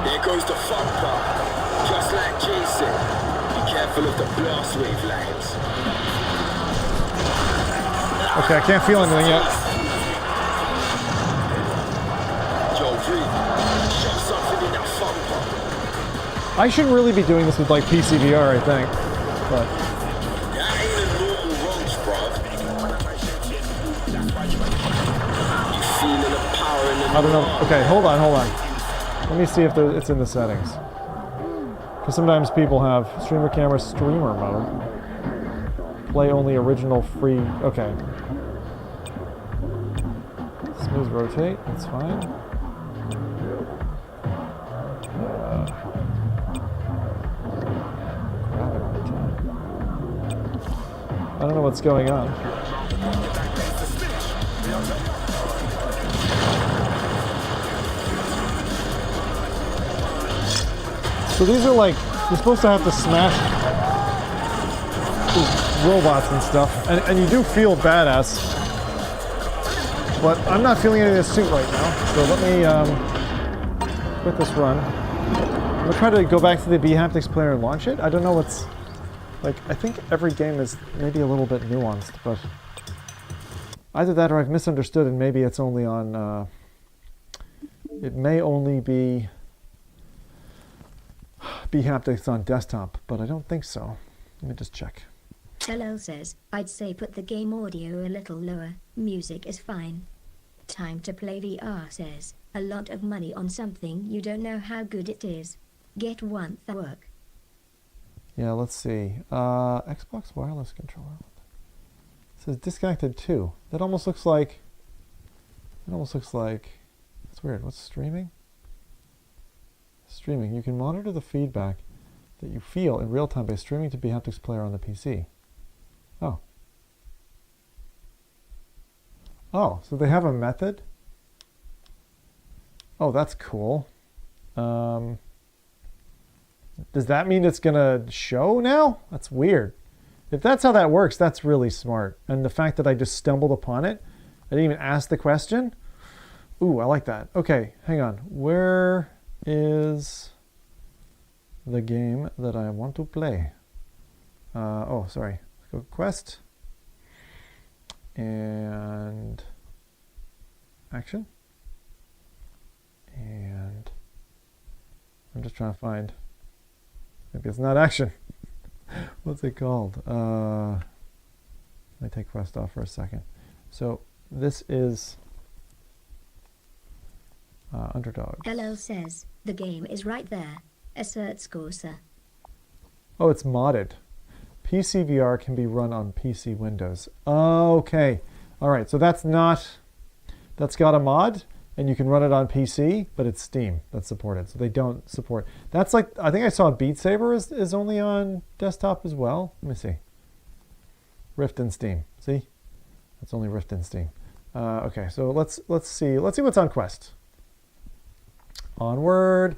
There goes the fun part. Just like Jason. Be careful of the blast wave lines. okay, I can't feel anything yet. Yo, Reed, shove something in that fun part. I shouldn't really be doing this with like PC VR, I think. But That ain't a normal roach, bruv. You feeling the power in the I don't know. Okay, hold on. Let me see if it's in the settings. Because sometimes people have streamer camera streamer mode. Play only original free. Okay. Smooth rotate. That's fine. Grab it all the time. I don't know what's going on. So these are like, you're supposed to have to smash these robots and stuff, and you do feel badass, but I'm not feeling any of this suit right now, so let me quit this run. I'm gonna try to go back to the bHaptics player and launch it. I don't know what's, like, I think every game is maybe a little bit nuanced, but either that or I've misunderstood and maybe it's only on, it may only be bHaptics on desktop, but I don't think so. Let me just check. Hello says, I'd say put the game audio a little lower, music is fine. Time to play VR says, a lot of money on something you don't know how good it is. Get one that work. Yeah, let's see. Xbox wireless controller. It says disconnected too. That almost looks like, it's weird. What's streaming? Streaming. You can monitor the feedback that you feel in real time by streaming to bHaptics player on the PC. Oh. Oh, so they have a method? Oh, that's cool. Does that mean it's gonna show now? That's weird. If that's how that works, that's really smart. And the fact that I just stumbled upon it, I didn't even ask the question. Ooh, I like that. Okay, hang on. Where is the game that I want to play? Oh, sorry. Let's go quest. And action. And I'm just trying to find, maybe it's not action. What's it called? Let me take quest off for a second. So this is Underdog. Hello says, the game is right there. Asserts Corsa. Oh, it's modded. PC VR can be run on PC Windows. Okay. All right. So that's got a mod, and you can run it on PC, but it's Steam that's supported. So they don't support. That's like, I think I saw Beat Saber is only on desktop as well. Let me see. Rift and Steam. See? That's only Rift and Steam. Okay. So let's see what's on Quest. Onward.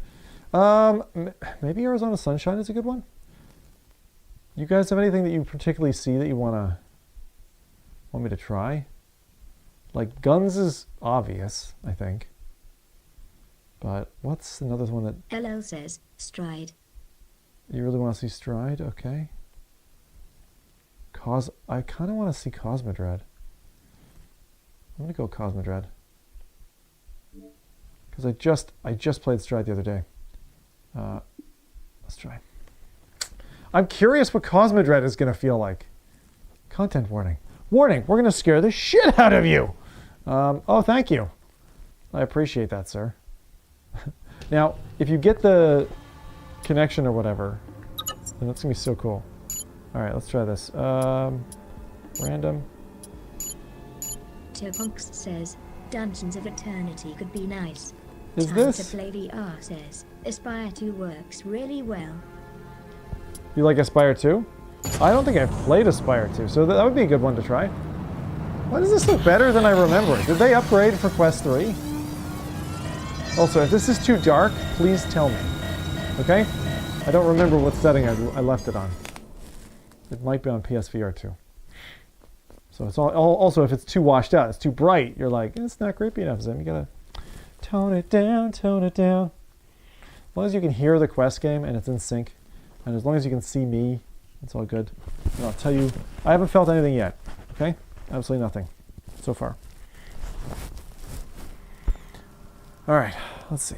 Maybe Arizona Sunshine is a good one. You guys have anything that you particularly see that you want me to try? Like guns is obvious, I think. But what's another one that... Hello says, Stride. You really want to see Stride? Okay. I kind of want to see Cosmodread. I'm going to go Cosmodread. Because I just played Stride the other day. Let's try. I'm curious what Cosmodread is going to feel like. Content warning. Warning, we're going to scare the shit out of you. Oh, thank you. I appreciate that, sir. Now, if you get the connection or whatever, then that's going to be so cool. Alright, let's try this. Random. Topunks says, Dungeons of Eternity could be nice. Is Time this? to play VR says, Aspire 2 works really well. You like Aspire 2? I don't think I've played Aspire 2, so that would be a good one to try. Why does this look better than I remember it? Did they upgrade for Quest 3? Also, if this is too dark, please tell me. Okay? I don't remember what setting I left it on. It might be on PSVR 2. So it's also, if it's too washed out, it's too bright, you're like, it's not creepy enough, Zim. You gotta tone it down, tone it down. As long as you can hear the Quest game and it's in sync, and as long as you can see me, it's all good. And I'll tell you, I haven't felt anything yet. Okay? Absolutely nothing so far. All right, let's see.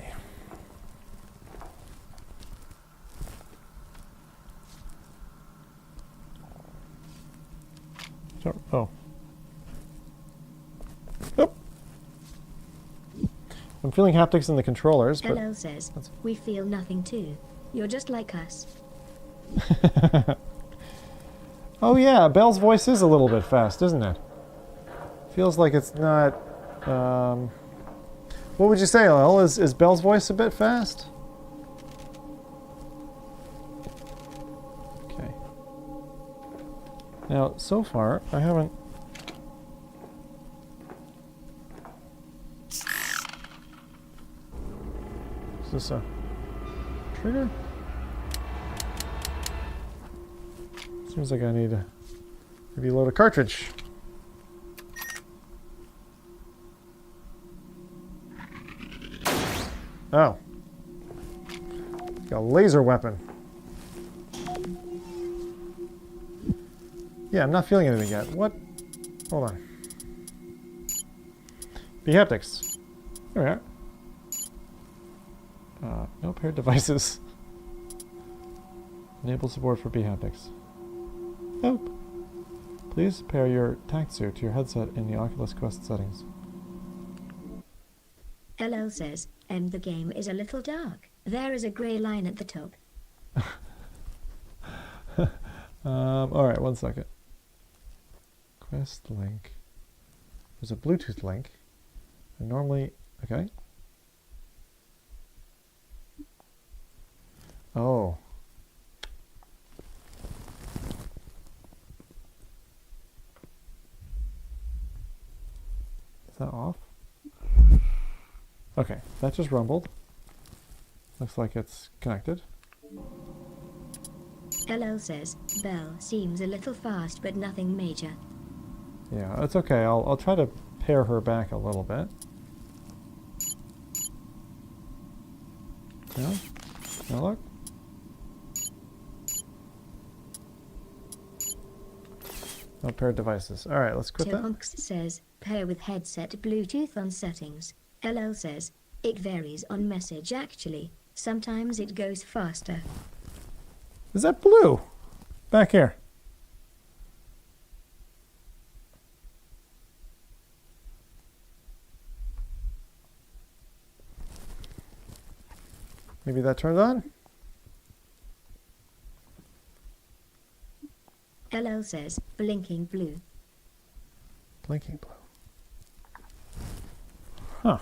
Oh. Oh. I'm feeling haptics in the controllers, but... Hello says, we feel nothing too. You're just like us. Oh yeah, Belle's voice is a little bit fast, isn't it? Feels like it's not... What would you say, Lil? Is Belle's voice a bit fast? Okay. Now, so far, I haven't... Is this a trigger? Seems like I need to maybe load a cartridge. Oh. Got a laser weapon. Yeah, I'm not feeling anything yet. What? Hold on. bHaptics. There we are. No paired devices. Enable support for bHaptics. Nope. Please pair your Tactsuit to your headset in the Oculus Quest settings. LL says, the game is a little dark. There is a grey line at the top. Alright, 1 second. Quest link. There's a Bluetooth link. And normally, okay. Oh. Is that off? Okay, that just rumbled. Looks like it's connected. LL says, Belle seems a little fast but nothing major. Yeah, it's okay. I'll try to pair her back a little bit. Yeah? Now look. No paired devices. Alright, let's quit that. Topunks says, pair with headset Bluetooth on settings. LL says, it varies on message actually. Sometimes it goes faster. Is that blue? Back here. Maybe that turned on? LL says, blinking blue. Blinking blue. Huh.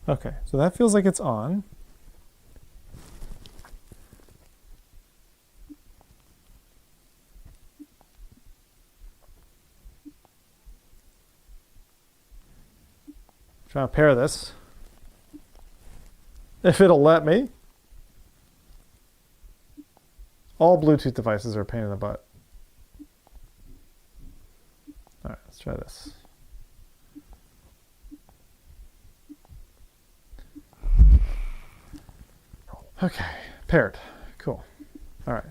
Okay, so that feels like it's on. Trying to pair this. If it'll let me. All Bluetooth devices are a pain in the butt. Alright, let's try this. Okay, paired. Cool. Alright.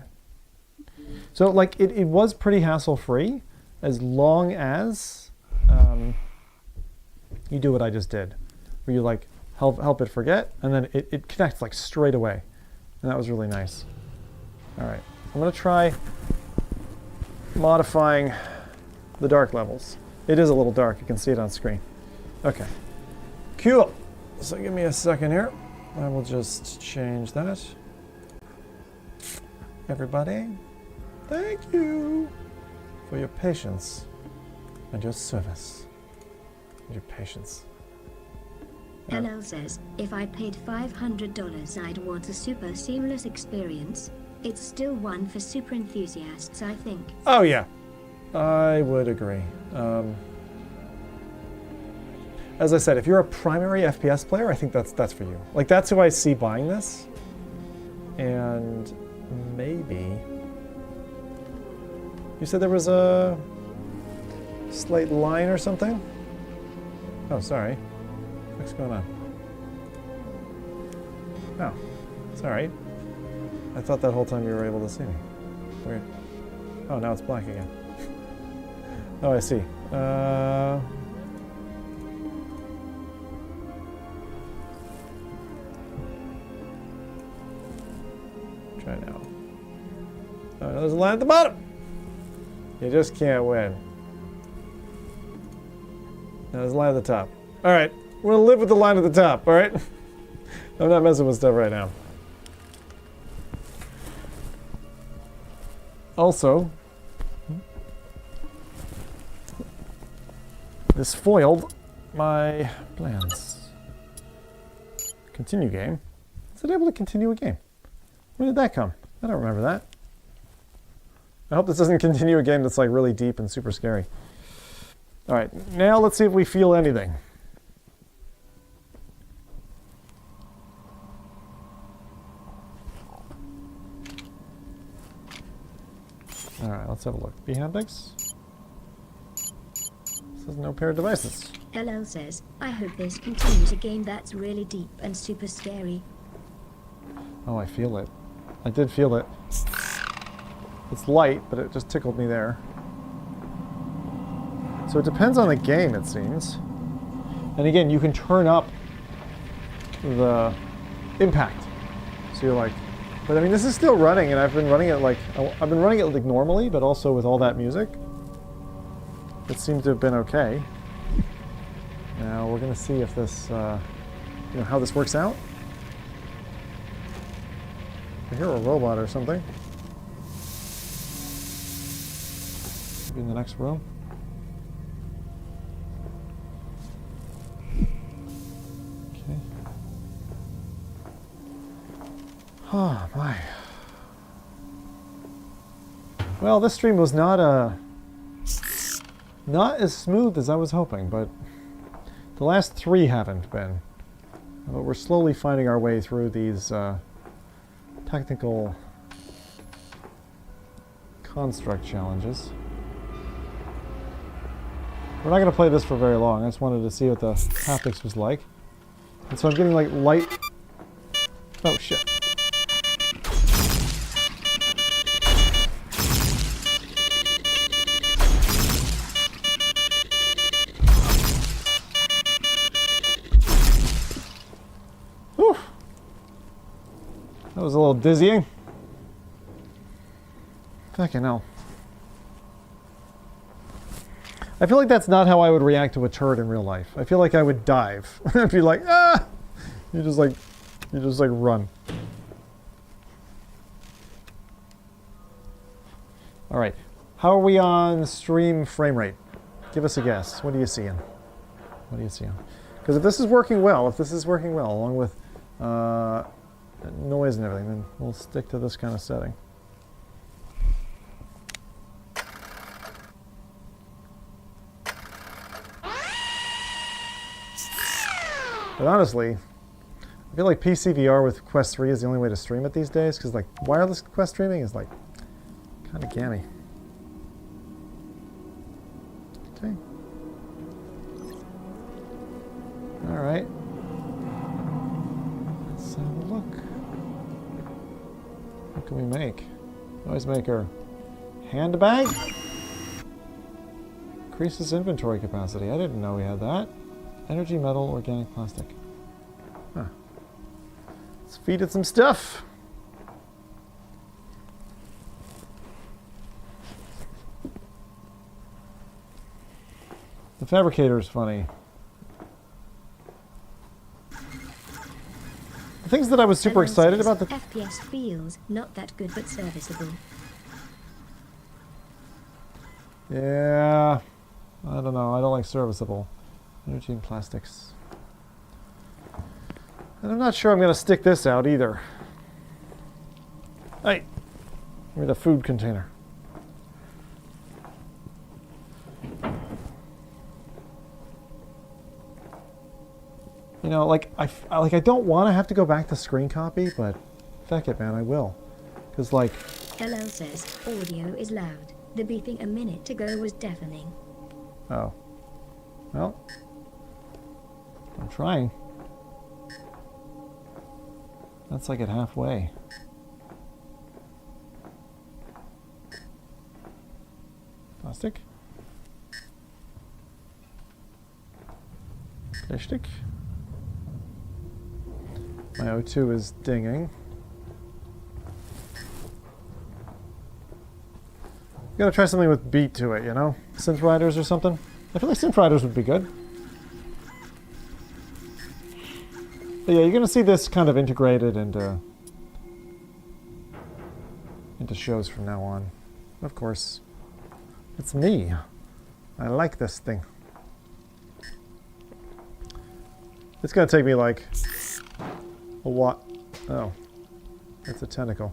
So, like, it was pretty hassle-free as long as you do what I just did. Where you, like, help it forget, and then it connects, like, straight away. And that was really nice. Alright, I'm going to try modifying the dark levels. It is a little dark, you can see it on screen. Okay, cool. So give me a second here. I will just change that. everybody. Thank you for your patience and your service. And your patience. LL says, if I paid $500, I'd want a super seamless experience. It's still one for super enthusiasts, I think. Oh yeah, I would agree. As I said, if you're a primary FPS player, I think that's for you. Like, that's who I see buying this. And maybe... You said there was a slight line or something? Oh, sorry. What's going on? Oh, it's alright. I thought that whole time you were able to see me. Weird. Oh, now it's black again. Oh, I see. Try now. Oh, there's a line at the bottom! You just can't win. Now there's a line at the top. Alright, we're gonna live with the line at the top, alright? I'm not messing with stuff right now. Also, this foiled my plans. Continue game. Is it able to continue a game? When did that come? I don't remember that. I hope this doesn't continue a game that's like really deep and super scary. Alright, now let's see if we feel anything. Alright, let's have a look. bHaptics? Says no paired devices. LL says, I hope this continues a game that's really deep and super scary. Oh, I feel it. I did feel it. It's light, but it just tickled me there. So it depends on the game, it seems. And again, you can turn up the impact. So you're like, but I mean, this is still running, and I've been running it like normally, but also with all that music. It seems to have been okay. Now we're gonna see if this, you know, how this works out. I hear a robot or something. Maybe in the next room. Okay. Oh my. Well, this stream was not as smooth as I was hoping, but the last 3 haven't been. But we're slowly finding our way through these technical construct challenges. We're not going to play this for very long. I just wanted to see what the haptics was like. And so I'm getting like light... Oh shit. Whew. That was a little dizzying. Fucking hell. I feel like that's not how I would react to a turret in real life. I feel like I would dive. I'd be like, ah! You just like run. All right. How are we on stream frame rate? Give us a guess. What are you seeing? What are you seeing? Because if this is working well, along with noise and everything, then we'll stick to this kind of setting. But honestly, I feel like PCVR with Quest 3 is the only way to stream it these days, because like wireless Quest streaming is like kind of gammy. Okay. All right. Let's have a look. What can we make? Noisemaker. Handbag? Increases inventory capacity. I didn't know we had that. Energy, metal, organic plastic. Huh. Let's feed it some stuff. The fabricator is funny. The things that I was super Alan excited says, about. The FPS feels not that good but serviceable. yeah, I don't know. I don't like serviceable. Energy and plastics. And I'm not sure I'm going to stick this out either. Hey, give me the food container. You know, like I don't want to have to go back to screen copy, but feck it, man, I will. Because like, LL says, audio is loud. The beeping a minute ago was deafening. oh, well, I'm trying. That's like at halfway. Plastic. Plastic. My O2 is dinging. Gotta try something with beat to it, you know? Synth riders or something. I feel like synth riders would be good. But yeah, you're gonna see this kind of integrated into shows from now on. Of course, it's me. I like this thing. It's gonna take me like a what? Oh, it's a tentacle.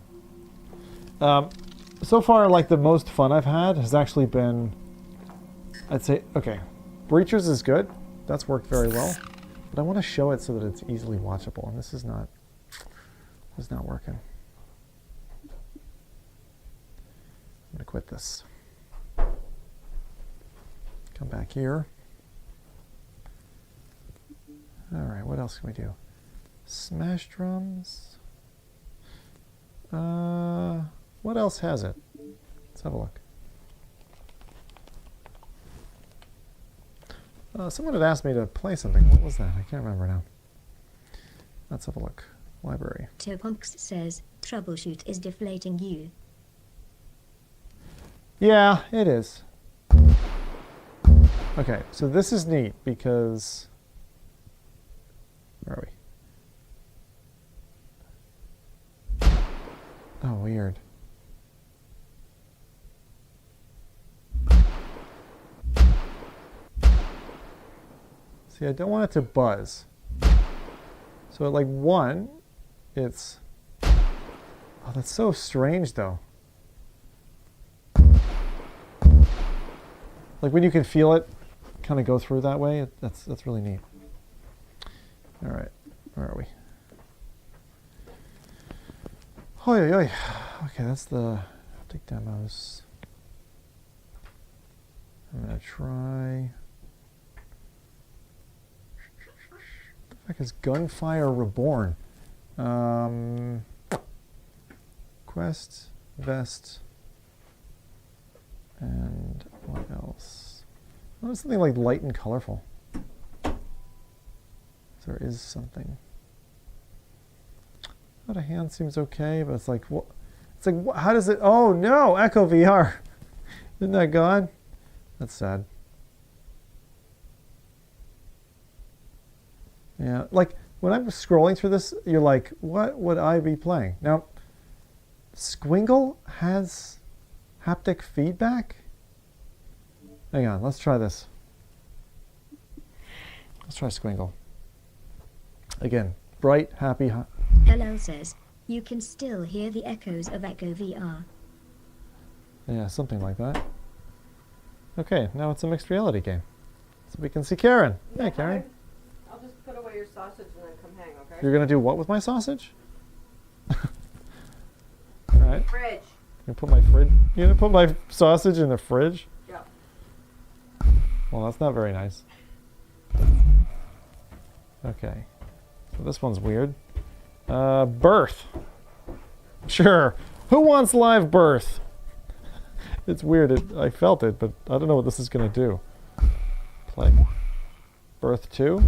So far, like the most fun I've had has actually been, I'd say, okay, Breachers is good. That's worked very well. But I want to show it so that it's easily watchable, and this is not working. I'm gonna quit this. Come back here. All right, what else can we do? Smash drums. What else has it? Let's have a look. Someone had asked me to play something. What was that? I can't remember now. Let's have a look. Library. Topunks says, troubleshoot is deflating you. Yeah, it is. Okay, so this is neat because... Where are we? Oh, weird. See, I don't want it to buzz. So at like 1, it's... Oh, that's so strange though. Like when you can feel it kind of go through that way, that's really neat. All right, where are we? Oi, oi, oi. Okay, that's the haptic demos. I'm gonna try. What the heck is Gunfire Reborn? Quest, Vest, and what else? Oh, something like light and colorful. There is something. Out of hand seems okay, but it's like, what? It's like, how does it? Oh no, Echo VR. Isn't that gone? That's sad. Yeah, like when I'm scrolling through this, you're like, what would I be playing? Now, Squingle has haptic feedback? Hang on, let's try this. Let's try Squingle. Again, bright, happy. LL says, you can still hear the echoes of Echo VR. Yeah, something like that. Okay, now it's a mixed reality game. So we can see Karen. Hey, Karen. I'll just put away your sausage and then come hang, okay? You're going to do what with my sausage? All right. Fridge. You're going to put my sausage in the fridge? Yeah. Well, that's not very nice. Okay. So this one's weird. Birth. Sure. Who wants live birth? It's weird. I felt it, but I don't know what this is going to do. Play. Birth 2?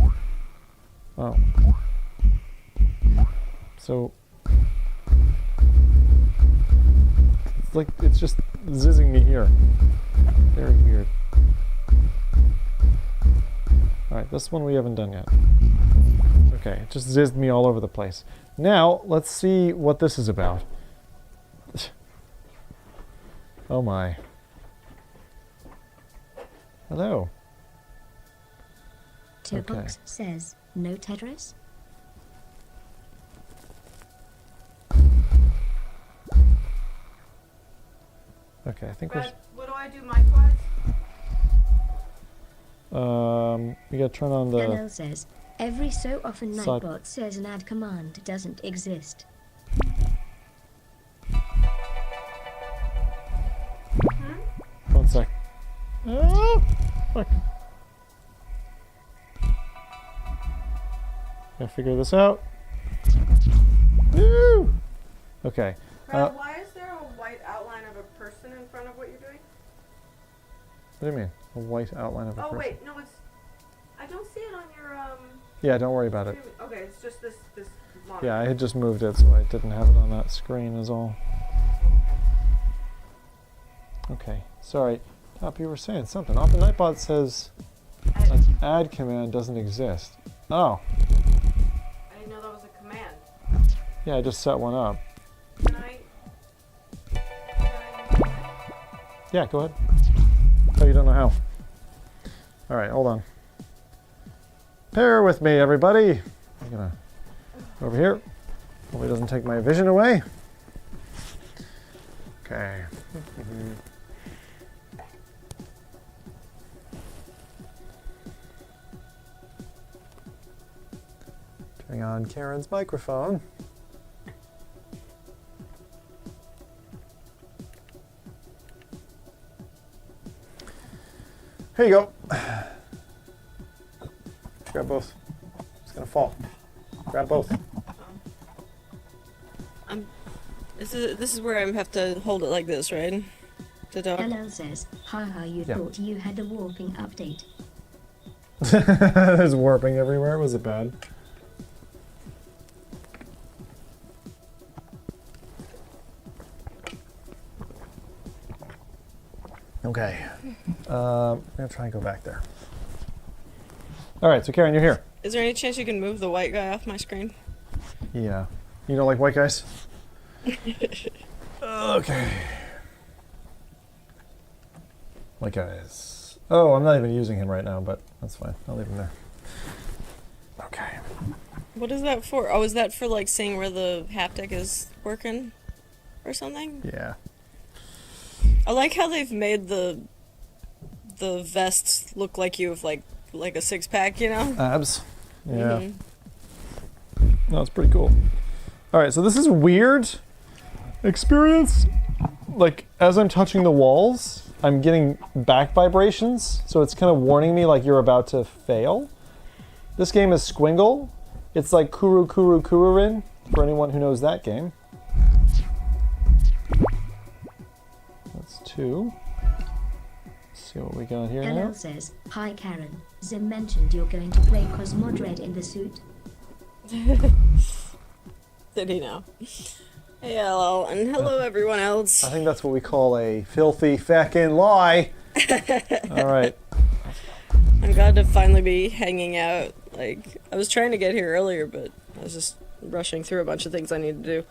Oh. So... It's like, it's just zizzing me here. Very weird. Alright, this one we haven't done yet. Okay, it just zizzed me all over the place. Now, let's see what this is about. Oh my. Hello. Toolbox says, no Tetris? Okay, I think Brad, what do I do mic-wise? we gotta turn on the... NL says, every so often Side- Nightbot says an add command doesn't exist. 1 sec. Oh, fuck. Gotta figure this out. Woo! Okay. Brad, why is there a white outline of a person in front of what you're doing? What do you mean? A white outline of a person? Oh wait, no, it's. I don't see it on your Yeah, don't worry about it. Okay, it's just this monitor. Yeah, I had just moved it, so I didn't have it on that screen is all. Okay, sorry. Top, you were saying something. Off the Nightbot says an add command doesn't exist. Oh. I didn't know that was a command. Yeah, I just set one up. Can I? Yeah, go ahead. Oh, you don't know how. All right, hold on. Bear with me, everybody. I'm gonna go over here. Hope it doesn't take my vision away. Okay. Turning on Karen's microphone. Here you go. Grab both. It's gonna fall. Grab both. This is where I have to hold it like this, right? To talk. NL says, haha, you thought you had the warping update. There's warping everywhere. Was it bad? Okay. I'm gonna try and go back there. All right, so Karen, you're here. Is there any chance you can move the white guy off my screen? Yeah. You don't like white guys? Okay. White guys. Oh, I'm not even using him right now, but that's fine. I'll leave him there. Okay. What is that for? Oh, is that for like seeing where the haptic is working or something? Yeah. I like how they've made the vests look like you have like a six-pack, you know? Abs. Yeah. No, it's pretty cool. All right, so this is weird experience. Like, as I'm touching the walls, I'm getting back vibrations, so it's kind of warning me like you're about to fail. This game is Squingle. It's like Kuru Kuru Kururin, for anyone who knows that game. That's 2. Let's see what we got here now. NL says, hi Karen, Zim mentioned you're going to play Cosmodred in the suit. Did he know? Hey, hello, and hello everyone else. I think that's what we call a filthy feckin' lie. All right. I'm glad to finally be hanging out. Like, I was trying to get here earlier, but I was just rushing through a bunch of things I need to do.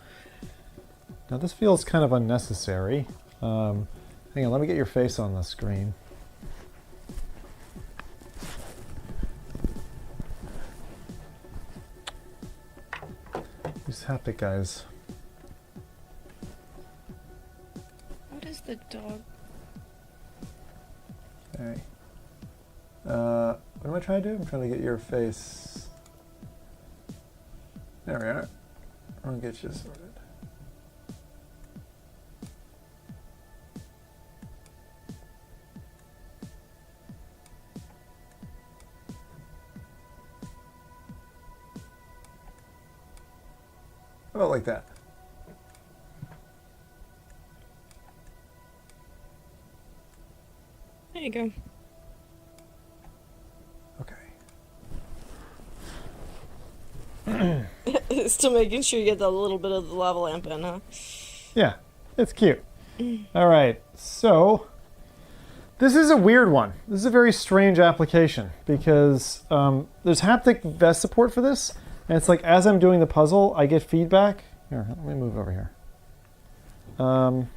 Now this feels kind of unnecessary. Hang on, let me get your face on the screen. These haptic guys. What is the dog? Okay. What am I trying to do? I'm trying to get your face. There we are. I'll get you sorted. How about like that? There you go. Okay. Still making sure you get that little bit of the lava lamp in, huh? Yeah, it's cute. All right, so this is a weird one. This is a very strange application because there's haptic vest support for this, And it's like, as I'm doing the puzzle, I get feedback. Here, let me move over here. So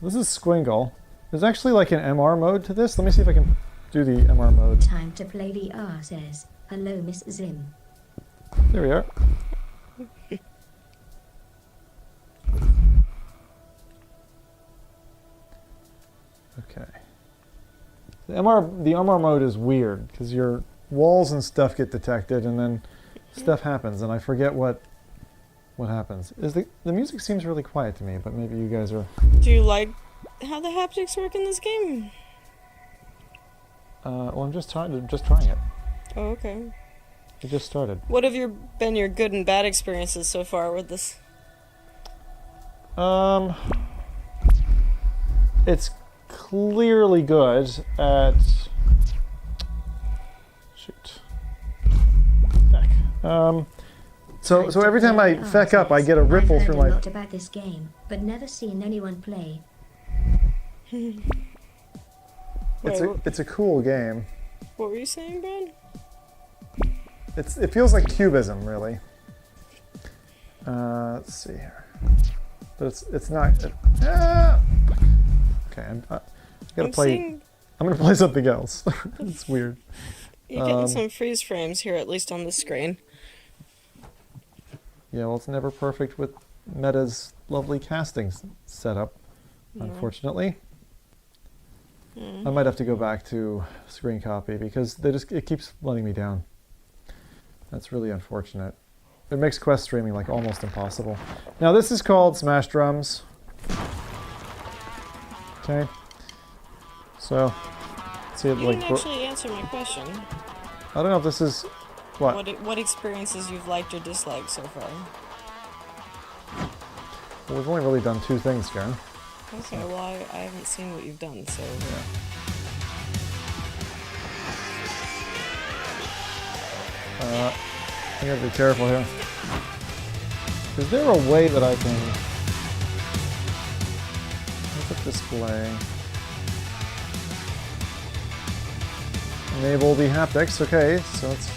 this is Squingle. There's actually like an MR mode to this. Let me see if I can do the MR mode. Time to play the R says, hello Miss Zim. There we are. Okay. The MR mode is weird because your walls and stuff get detected, and then stuff happens, and I forget what happens. The music seems really quiet to me, but maybe you guys are. Do you like how the haptics work in this game? Well, I'm just trying it. Oh, okay. It just started. What have been your good and bad experiences so far with this? It's clearly good at. Shoot. Deck. So every time I feck up, I get a ripple through my. I've heard a lot about this game, but never seen anyone play. It's a cool game. What were you saying, Brad? It feels like cubism, really. Let's see here, but it's not. Okay, I'm gonna play. I'm gonna play something else. It's weird. You're getting some freeze frames here, at least on the screen. Yeah, well, it's never perfect with Meta's lovely casting setup, unfortunately. I might have to go back to screen copy because it keeps letting me down. That's really unfortunate. It makes quest streaming like almost impossible. Now this is called Smash Drums. Okay. So, let's see it You like. didn't actually answer my question. I don't know if this is what. What experiences you've liked or disliked so far? Well, we've only really done 2 things, Karen. Okay, well I haven't seen what you've done, so. Yeah. I gotta be careful here. Is there a way that I can look at display? Enable the haptics. Okay, so it's.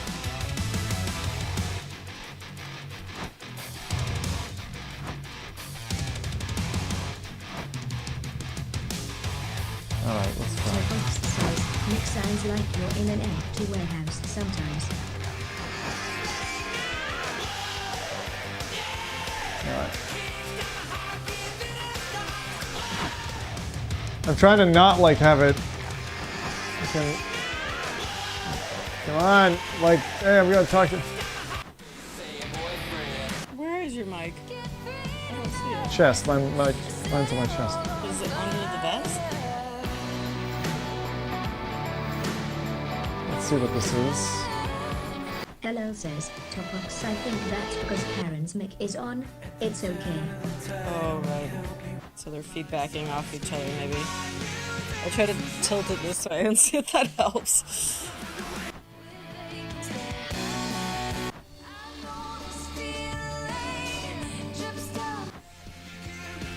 Alright, let's try. Tobox says, Nick sounds like you're in an empty warehouse sometimes. Alright. I'm trying to not like have it. Come on, like, hey, I'm gonna talk to. Where is your mic? I don't see it. Chest. Mine's on my chest. Is it under the vest? Let's see what this is. Hello says, Topox, I think that's because Karen's mic is on. It's okay. Oh, right. So they're feedbacking off each other, maybe. I'll try to tilt it this way and see if that helps.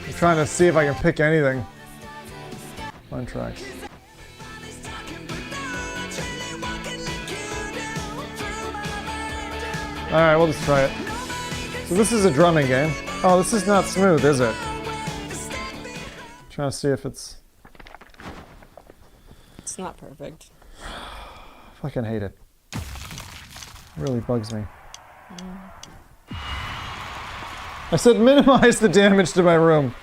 I'm trying to see if I can pick anything. One track. Alright, we'll just try it. So this is a drumming game. Oh, this is not smooth, is it? Trying to see if it's. It's not perfect. I fucking hate it. It really bugs me. I said minimize the damage to my room.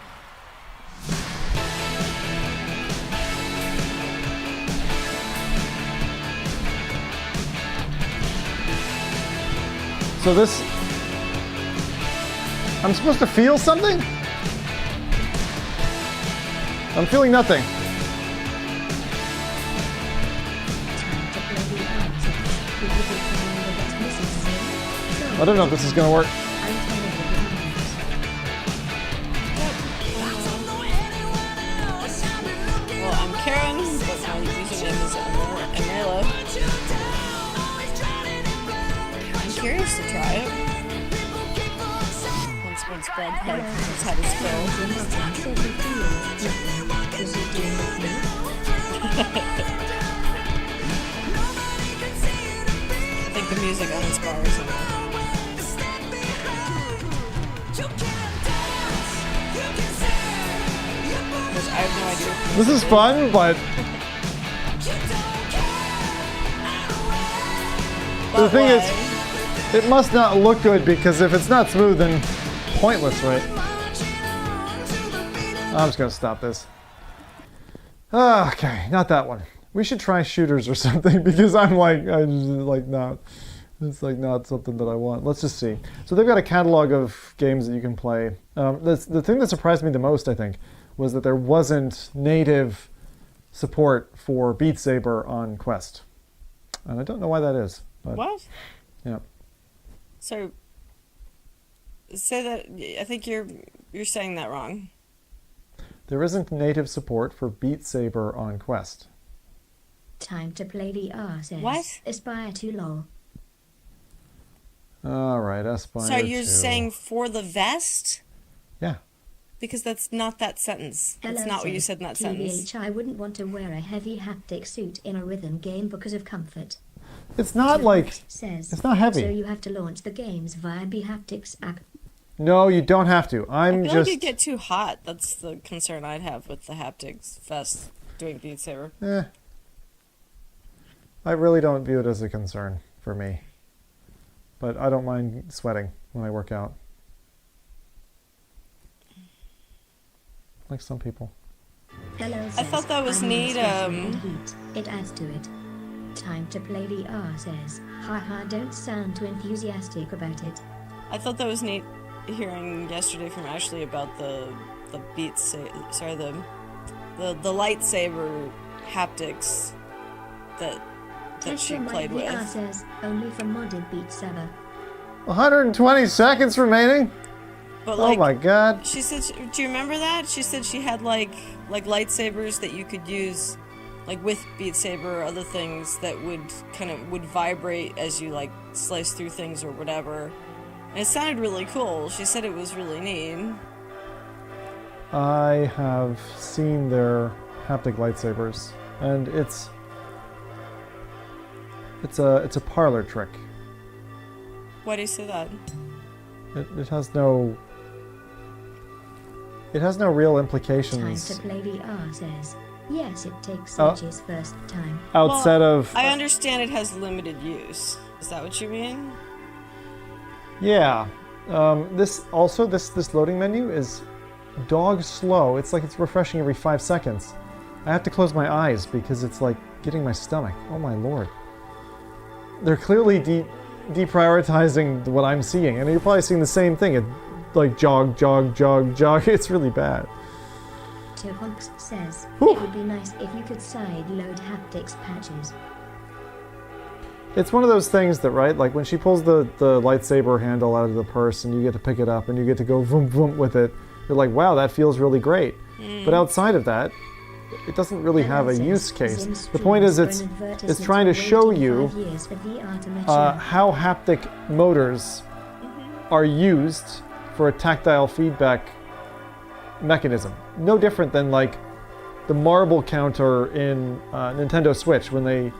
So this. I'm supposed to feel something? I'm feeling nothing. I don't know if this is gonna work. Well, I'm Karen, but my username is Amela. I'm curious to try it. Once Brad knows how to spell. I think like the music uninspires me. Which I have no idea. This is fun, but the thing is, it must not look good because if it's not smooth, then pointless, right? I'm just gonna stop this. Okay, not that one. We should try shooters or something because I'm just not. It's like not something that I want. Let's just see. So they've got a catalog of games that you can play. The thing that surprised me the most, I think, was that there wasn't native support for Beat Saber on Quest, and I don't know why that is. But, What? yeah. So, say that. I think you're saying that wrong. There isn't native support for Beat Saber on Quest. Time to play the R says. What? Aspire to lol. All right, Aspire. So you're to- saying for the vest? Yeah. Because that's not that sentence. That's Hello not what you says, said in that sentence. TBH, I wouldn't want to wear a heavy haptic suit in a rhythm game because of comfort. It's not like Says, it's not heavy. So you have to launch the games via bHaptics app. No, you don't have to. I I'm feel just. like it'd get too hot. That's the concern I'd have with the haptics vest doing Beat Saber. I really don't view it as a concern for me. But I don't mind sweating when I work out. Like some people. Hello I says, thought that was I'm neat, in heat. It adds to it. Time to play the R says, haha, don't sound too enthusiastic about it. I thought that was neat hearing yesterday from Ashley about the lightsaber haptics that she played The R with. says, only for modded Beat Saber. 120 seconds remaining? But Oh my god. She said, do you remember that? She said she had like lightsabers that you could use like with Beat Saber or other things that would vibrate as you like slice through things or whatever. And it sounded really cool. She said it was really neat. I have seen their haptic lightsabers, and it's a parlor trick. Why do you say that? It has no real Time implications to play the R says, yes, it takes Oh. Serge's first time. outside of I understand it has limited use. Is that what you mean? yeah. This loading menu is dog slow. It's like it's refreshing every 5 seconds. I have to close my eyes because it's like getting my stomach. Oh my lord. They're clearly deprioritizing what I'm seeing, and you're probably seeing the same thing. It like jog, jog, jog, jog. It's really bad. Honks says, Whew. it would be nice if you could side load haptics patches. It's one of those things that, right, like when she pulls the lightsaber handle out of the purse and you get to pick it up and you get to go vroom vroom with it, you're like, wow, that feels really great. But outside of that, it doesn't really have a use case. The point is it's trying to show you how haptic motors are used for a tactile feedback mechanism. No different than like the marble counter in Nintendo Switch when they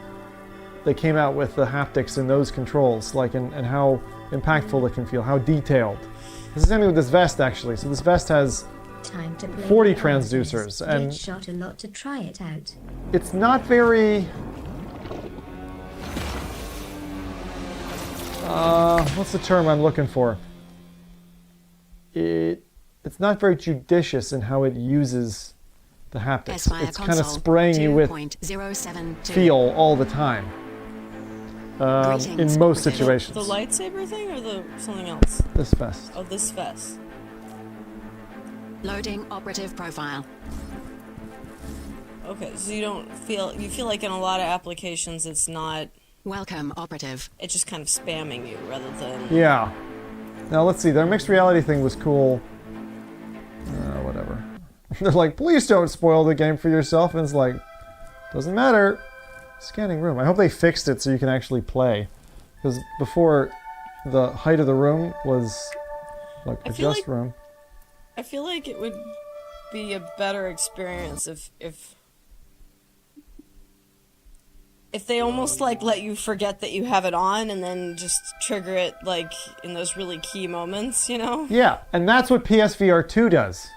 came out with the haptics in those controls, like and how impactful it can feel, how detailed. This is something with this vest actually. So this vest has 40 transducers, and shot a lot to try it out. it's not very. What's the term I'm looking for? It's not very judicious in how it uses the haptics. It's kind of spraying you with feel all the time. In most situations. The lightsaber thing or something else? This vest. Oh, this vest. Loading operative profile. Okay, so you feel like in a lot of applications it's not. Welcome operative. It's just kind of spamming you rather than. Yeah. Now let's see. Their mixed reality thing was cool. Whatever. They're like, please don't spoil the game for yourself, and it's like, doesn't matter. Scanning room. I hope they fixed it so you can actually play, because before the height of the room was like adjust room. I feel like it would be a better experience if if they almost like let you forget that you have it on and then just trigger it like in those really key moments, you know? Yeah, and that's what PSVR 2 does.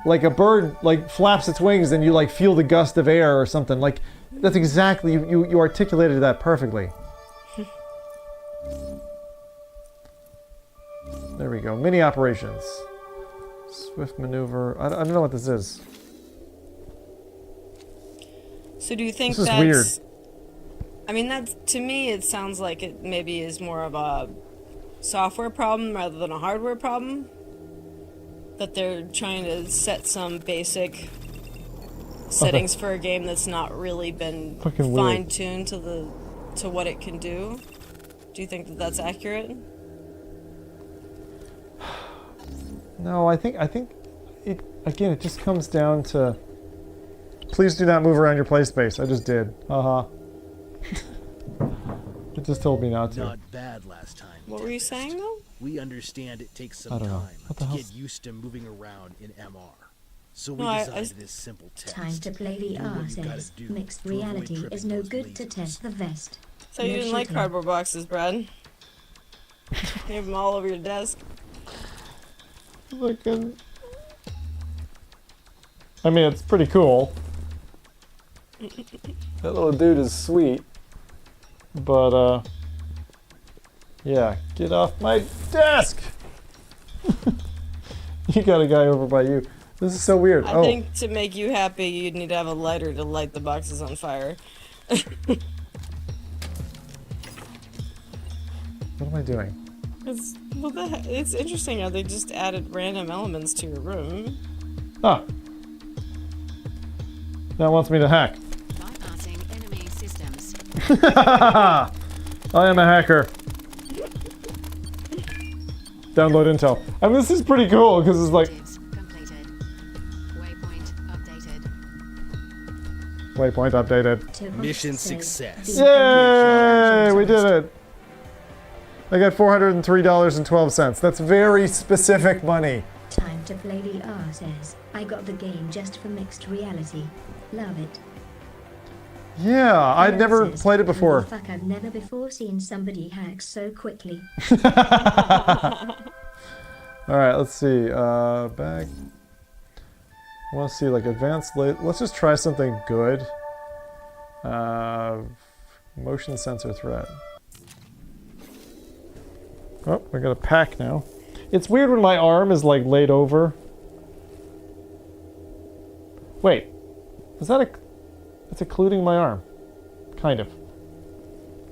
Like a bird like flaps its wings and you like feel the gust of air or something. Like that's exactly you articulated that perfectly. There we go. Mini operations. Swift maneuver. I don't know what this is. So do you think This is that's weird. I mean, that to me it sounds like it maybe is more of a software problem rather than a hardware problem. That they're trying to set some basic settings for a game that's not really been Fucking weird. fine-tuned to what it can do. Do you think that that's accurate? No, I think it again. It just comes down to. Please do not move around your play space. I just did. Haha. It just told me not to. Not bad last time. What were you saying though? We understand it takes I some don't know. time What the to hell's- get used to moving around in MR. So we No, I- designed this simple test. Time to play the Do what R you gotta says. do Mixed to avoid reality is tripping no those good to lasers. test the vest. So you No didn't like shooting. cardboard boxes, Brad? You have them all over your desk. Fucking. I mean, it's pretty cool. That little dude is sweet. But, yeah, get off my desk! You got a guy over by you. This is so weird. I think to make you happy, you'd need to have a lighter to light the boxes on fire. What am I doing? What the heck? It's interesting how they just added random elements to your room. Ah. Now it wants me to hack. Bypassing enemy systems. I am a hacker. Download intel. I mean, this is pretty cool because it's like. Completed. Waypoint updated. Waypoint updated. Mission success. Yay! We did it. I got $403.12. That's very specific money. Time to play the R says. I got the game just for mixed reality. Love it. Yeah, I'd Aaron never says, played it before. "Holy fuck, I've never before seen somebody hack so quickly." Alright, let's see. Back. I want to see like advanced. Let's just try something good. Motion sensor threat. Oh, I got a pack now. It's weird when my arm is like laid over. Wait, is that a? It's occluding my arm, kind of.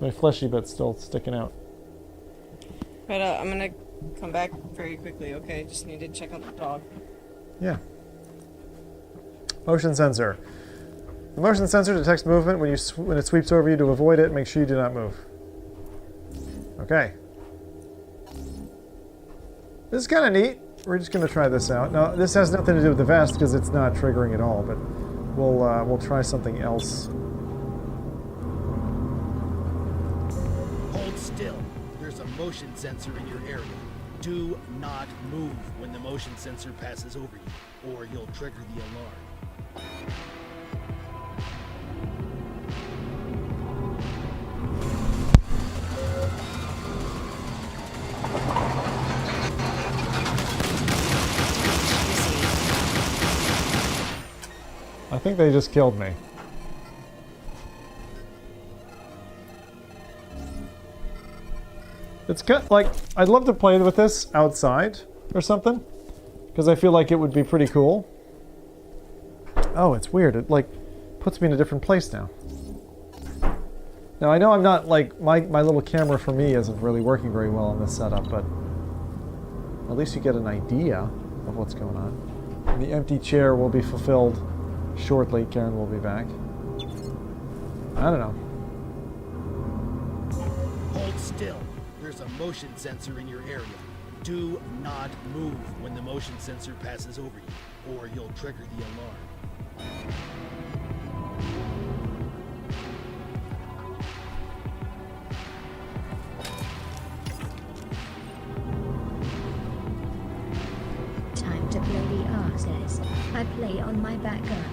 My fleshy bit's still sticking out. Right, I'm gonna come back very quickly, okay? Just need to check out the dog. Yeah. Motion sensor. The motion sensor detects movement when when it sweeps over you. To avoid it, make sure you do not move. Okay. This is kind of neat. We're just going to try this out. Now, this has nothing to do with the vest because it's not triggering at all, but we'll try something else. Hold still. There's a motion sensor in your area. Do not move when the motion sensor passes over you, or you'll trigger the alarm. I think they just killed me. It's kind like I'd love to play with this outside or something because I feel like it would be pretty cool. Oh, it's weird. It like puts me in a different place now. Now I know I'm not like my little camera for me isn't really working very well on this setup, but at least you get an idea of what's going on. The empty chair will be fulfilled shortly. Karen will be back. I don't know. Hold still. There's a motion sensor in your area. Do not move when the motion sensor passes over you, or you'll trigger the alarm. Time to play the R says. I play on my back gun.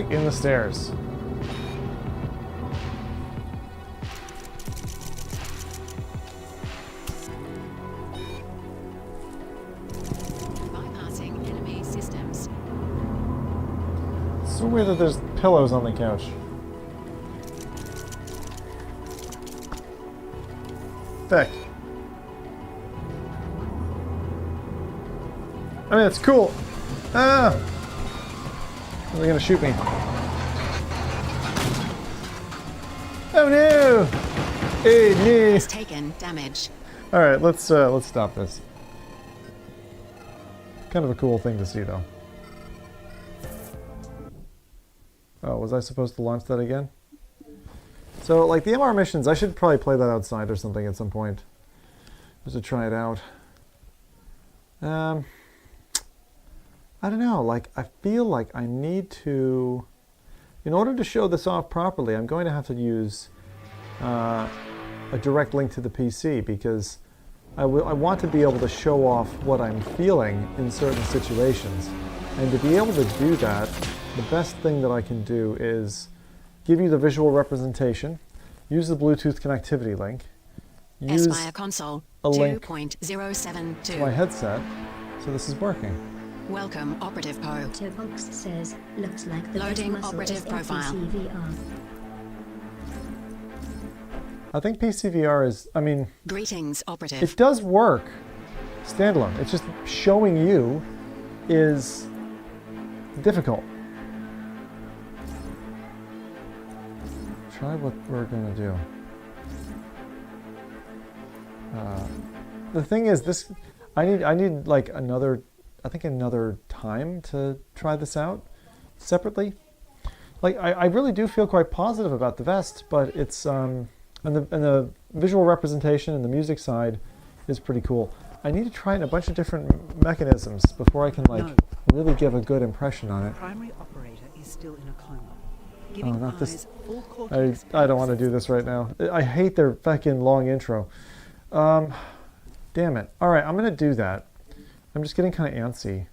like in the stairs. Bypassing enemy systems. It's so weird that there's pillows on the couch. Heck. I mean, it's cool. Ah! They're gonna shoot me. Oh no! Hey, no! Has taken damage. All right, let's stop this. Kind of a cool thing to see, though. Oh, was I supposed to launch that again? So, like the MR missions, I should probably play that outside or something at some point, just to try it out. I don't know, like, I feel like I need to, in order to show this off properly, I'm going to have to use a direct link to the PC, because I want to be able to show off what I'm feeling in certain situations. And to be able to do that, the best thing that I can do is give you the visual representation, use the Bluetooth connectivity link, use Aspire console a link 2.072. to my headset, so this is working. Welcome, Operative Pro. Box says, looks like the Loading best muscle operative is profile. PCVR. I think PCVR is, I mean, Greetings, Operative. it does work standalone. It's just showing you is difficult. Try what we're gonna do. The thing is, this I need like another time to try this out separately. Like I really do feel quite positive about the vest, but it's and the visual representation and the music side is pretty cool. I need to try it in a bunch of different mechanisms before I can really give a good impression on it. Primary operator is still in a coma. Oh, not this. I don't want to do this right now. I hate their fucking long intro. Damn it. All right, I'm going to do that. I'm just getting kind of antsy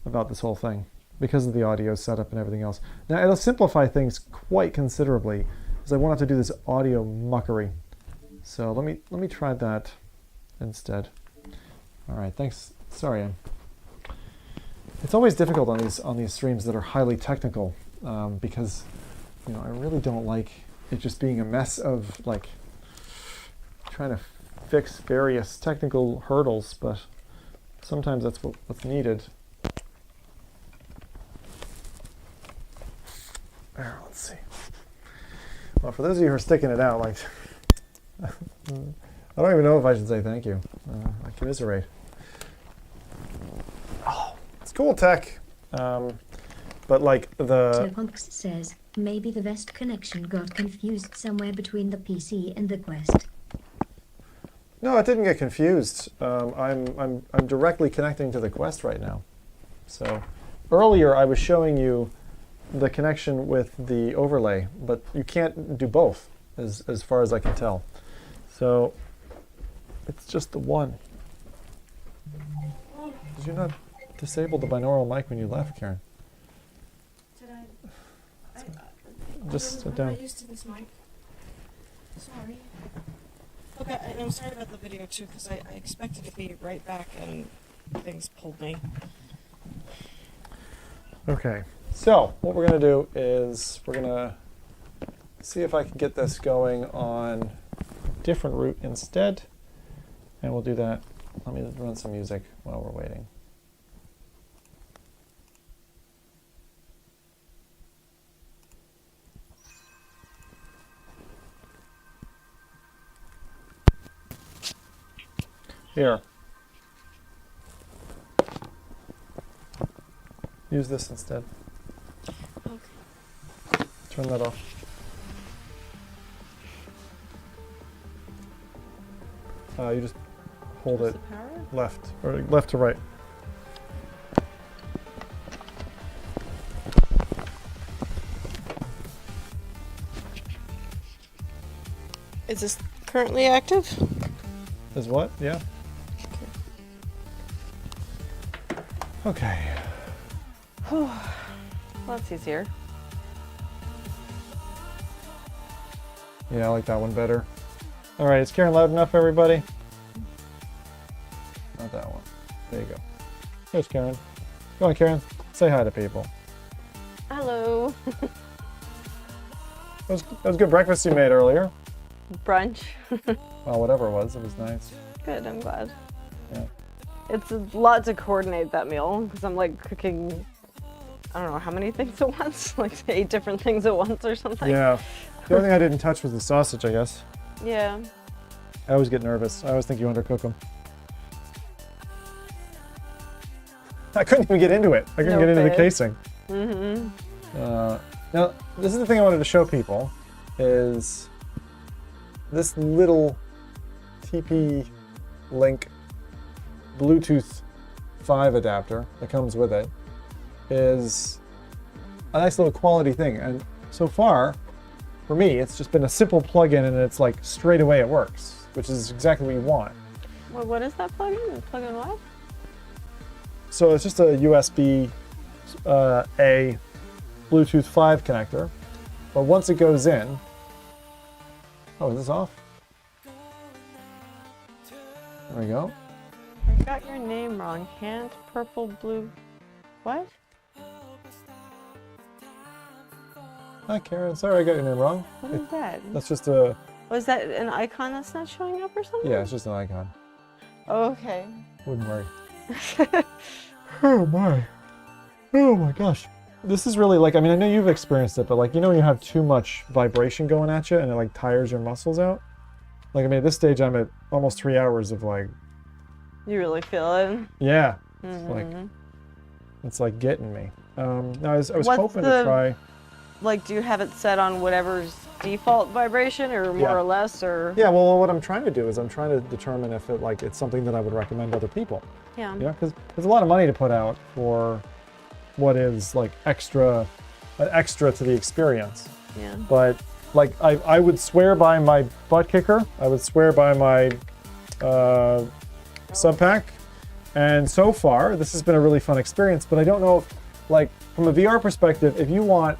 about this whole thing because of the audio setup and everything else. Now, it'll simplify things quite considerably because I won't have to do this audio muckery. So let me try that instead. All right, thanks. Sorry. It's always difficult on these streams that are highly technical because I really don't like it just being a mess of like trying to fix various technical hurdles, but sometimes that's what's needed. There, let's see. Well, for those of you who are sticking it out, like I don't even know if I should say thank you. I commiserate. Oh, it's cool tech, but like the. Punks says maybe the vest connection got confused somewhere between the PC and the Quest. No, it didn't get confused. I'm directly connecting to the Quest right now. So earlier I was showing you the connection with the overlay, but you can't do both as far as I can tell. So it's just the one. Did you not disable the binaural mic when you left, Karen? Did I? Just sit down. I'm not used to this mic. Sorry. Okay, and I'm sorry about the video too, because I expected to be right back and things pulled me. Okay, so what we're going to do is we're going to see if I can get this going on a different route instead, and we'll do that. Let me run some music while we're waiting. Here. Use this instead. Okay. Turn that off. You just hold it left, or left to right. Is this currently active? Is what? Yeah. Okay. Well, that's easier. Yeah, I like that one better. All right, is Karen loud enough, everybody? Not that one. There you go. There's Karen. Go on, Karen. Say hi to people. Hello. That was good breakfast you made earlier. Brunch. Well, whatever it was was. Good, I'm glad. Yeah. It's a lot to coordinate that meal because I'm like cooking, I don't know how many things at once, like 8 different things at once or something. Yeah. The only thing I didn't touch was the sausage, I guess. Yeah. I always get nervous. I always think you undercook them. I couldn't even get into it. I couldn't get into the casing. Mm-hmm. Now, this is the thing I wanted to show people, is this little TP-Link Bluetooth 5 adapter that comes with it is a nice little quality thing. And so far, for me, it's just been a simple plug-in and it's like straight away it works, which is exactly what you want. Well, what is that plug-in? Plug-in what? So it's just a USB A Bluetooth 5 connector, but once it goes in, oh, is this off? There we go. I got your name wrong. Hand, purple, blue, what? Hi, Karen. Sorry I got your name wrong. What is that? That's just a... Was that an icon that's not showing up or something? Yeah, it's just an icon. Oh, okay. Wouldn't worry. Oh my gosh. This is really like, I mean, I know you've experienced it, but like, you know when you have too much vibration going at you and it like tires your muscles out? Like, I mean, at this stage I'm at almost 3 hours of like... You really feel it? Yeah. Mm-hmm. It's like getting me. No, I was hoping to try... Like, do you have it set on whatever's default vibration or more or less, or? Yeah, well, what I'm trying to do is I'm trying to determine if it like it's something that I would recommend to other people. Yeah. You know, because there's a lot of money to put out for what is like an extra to the experience. Yeah. But like I would swear by my butt kicker. I would swear by my sub pack. And so far, this has been a really fun experience. But I don't know if, like, from a VR perspective, if you want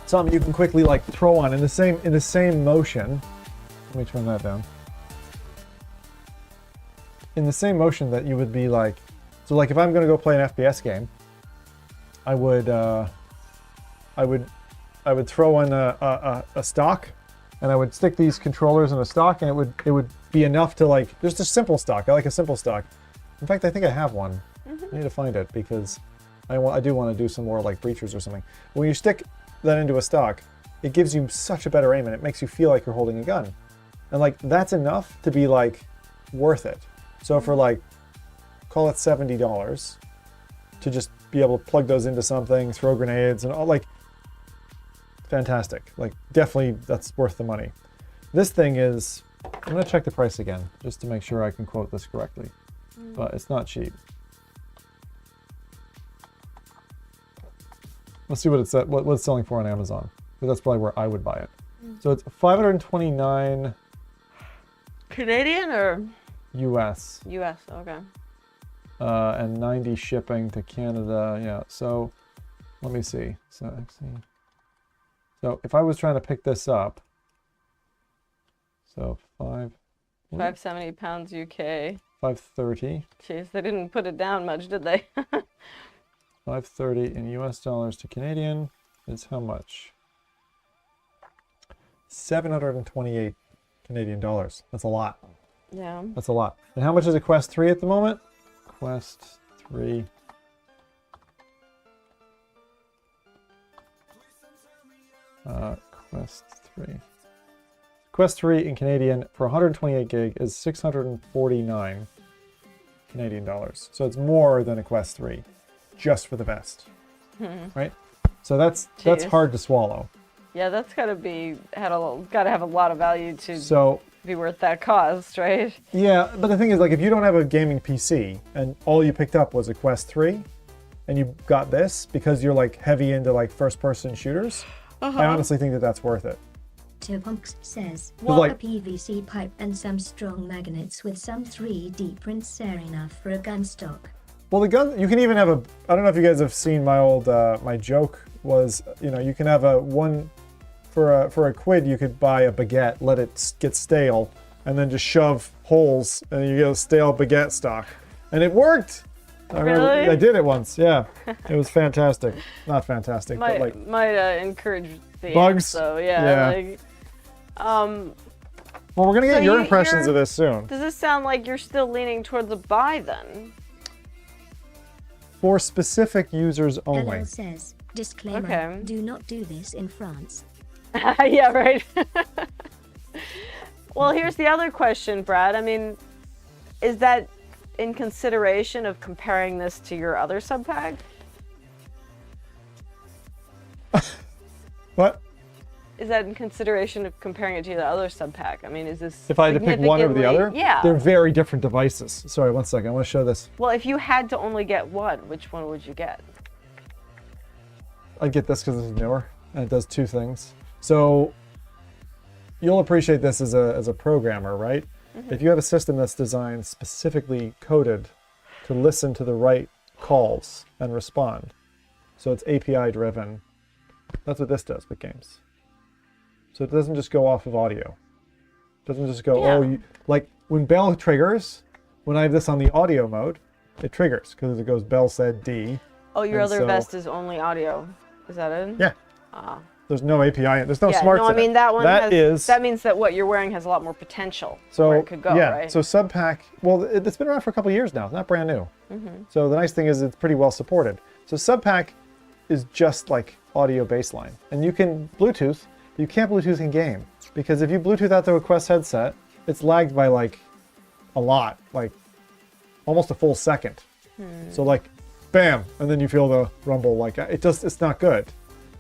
something you can quickly like throw on in the same motion. Let me turn that down. In the same motion that you would be like, so like if I'm gonna go play an FPS game, I would throw in a stock, and I would stick these controllers in a stock, and it would be enough to like, there's just simple stock. I like a simple stock. In fact, I think I have one. I need to find it because I do want to do some more like breachers or something. When you stick that into a stock, it gives you such a better aim and it makes you feel like you're holding a gun. And like, that's enough to be like worth it. So for like, call it $70 to just be able to plug those into something, throw grenades and all, like, fantastic. Like, definitely that's worth the money. This thing is, I'm gonna check the price again just to make sure I can quote this correctly, but it's not cheap. Let's see what it's at, what it's selling for on Amazon. Because that's probably where I would buy it. So it's $529 Canadian or US. US, okay. And 90 shipping to Canada. Yeah. So let me see. So if I was trying to pick this up, so 570 pounds UK. 530. Jeez, they didn't put it down much, did they? 530 in US dollars to Canadian is how much? 728 Canadian dollars. That's a lot. Yeah. That's a lot. And how much is a Quest 3 at the moment? Quest 3. Quest 3. Quest 3 in Canadian for 128 gig is 649 Canadian dollars. So it's more than a Quest 3. Just for the vest, right? So that's hard to swallow. Yeah, that's gotta have a lot of value to be worth that cost, right? Yeah, but the thing is, like, if you don't have a gaming PC and all you picked up was a Quest 3, and you got this because you're like heavy into like first-person shooters, I honestly think that that's worth it. Topunks says, Like- a PVC pipe and some strong magnets with some 3D prints are enough for a gun stock. Well, the gun, you can even have I don't know if you guys have seen my old, my joke was, you know, you can have a one for a quid. You could buy a baguette, let it get stale, and then just shove holes, and you get a stale baguette stock, and it worked. I remember Really? I did it once. Yeah, it was fantastic. Not fantastic, but like might encourage the bugs. So yeah. Like, well, we're gonna get so your impressions of this soon. Does this sound like you're still leaning towards a buy then? For specific users only. Hello says, disclaimer, Okay. do not do this in France. Yeah, right. Well, here's the other question, Brad. I mean, is that in consideration of comparing this to your other sub pack? What? Is that in consideration of comparing it to the other sub pack? I mean, is this If I had to pick one over the other? Yeah. They're very different devices. Sorry, one second. I want to show this. Well, if you had to only get one, which one would you get? I'd get this because this is newer, and it does two things. So you'll appreciate this as a programmer, right? If you have a system that's designed specifically coded to listen to the right calls and respond, so it's API driven, that's what this does with games. So it doesn't just go off of audio. It doesn't just go, oh, like when Bell triggers, when I have this on the audio mode, it triggers because it goes Bell said D. Oh, your and other so- vest is only audio. Is that it? Yeah. Ah. There's no API. There's no Yeah, smarts no, I in mean it. that one That that means that what you're wearing has a lot more potential so where it could go, yeah. right? So Subpack, well, it's been around for a couple of years now. It's not brand new. Mhm. So the nice thing is it's pretty well supported. So Subpack is just like audio baseline, and you can Bluetooth. You can't Bluetooth in game because if you Bluetooth out the Quest headset, it's lagged by like a lot, like almost a full second. So like, bam, and then you feel the rumble. Like it's not good.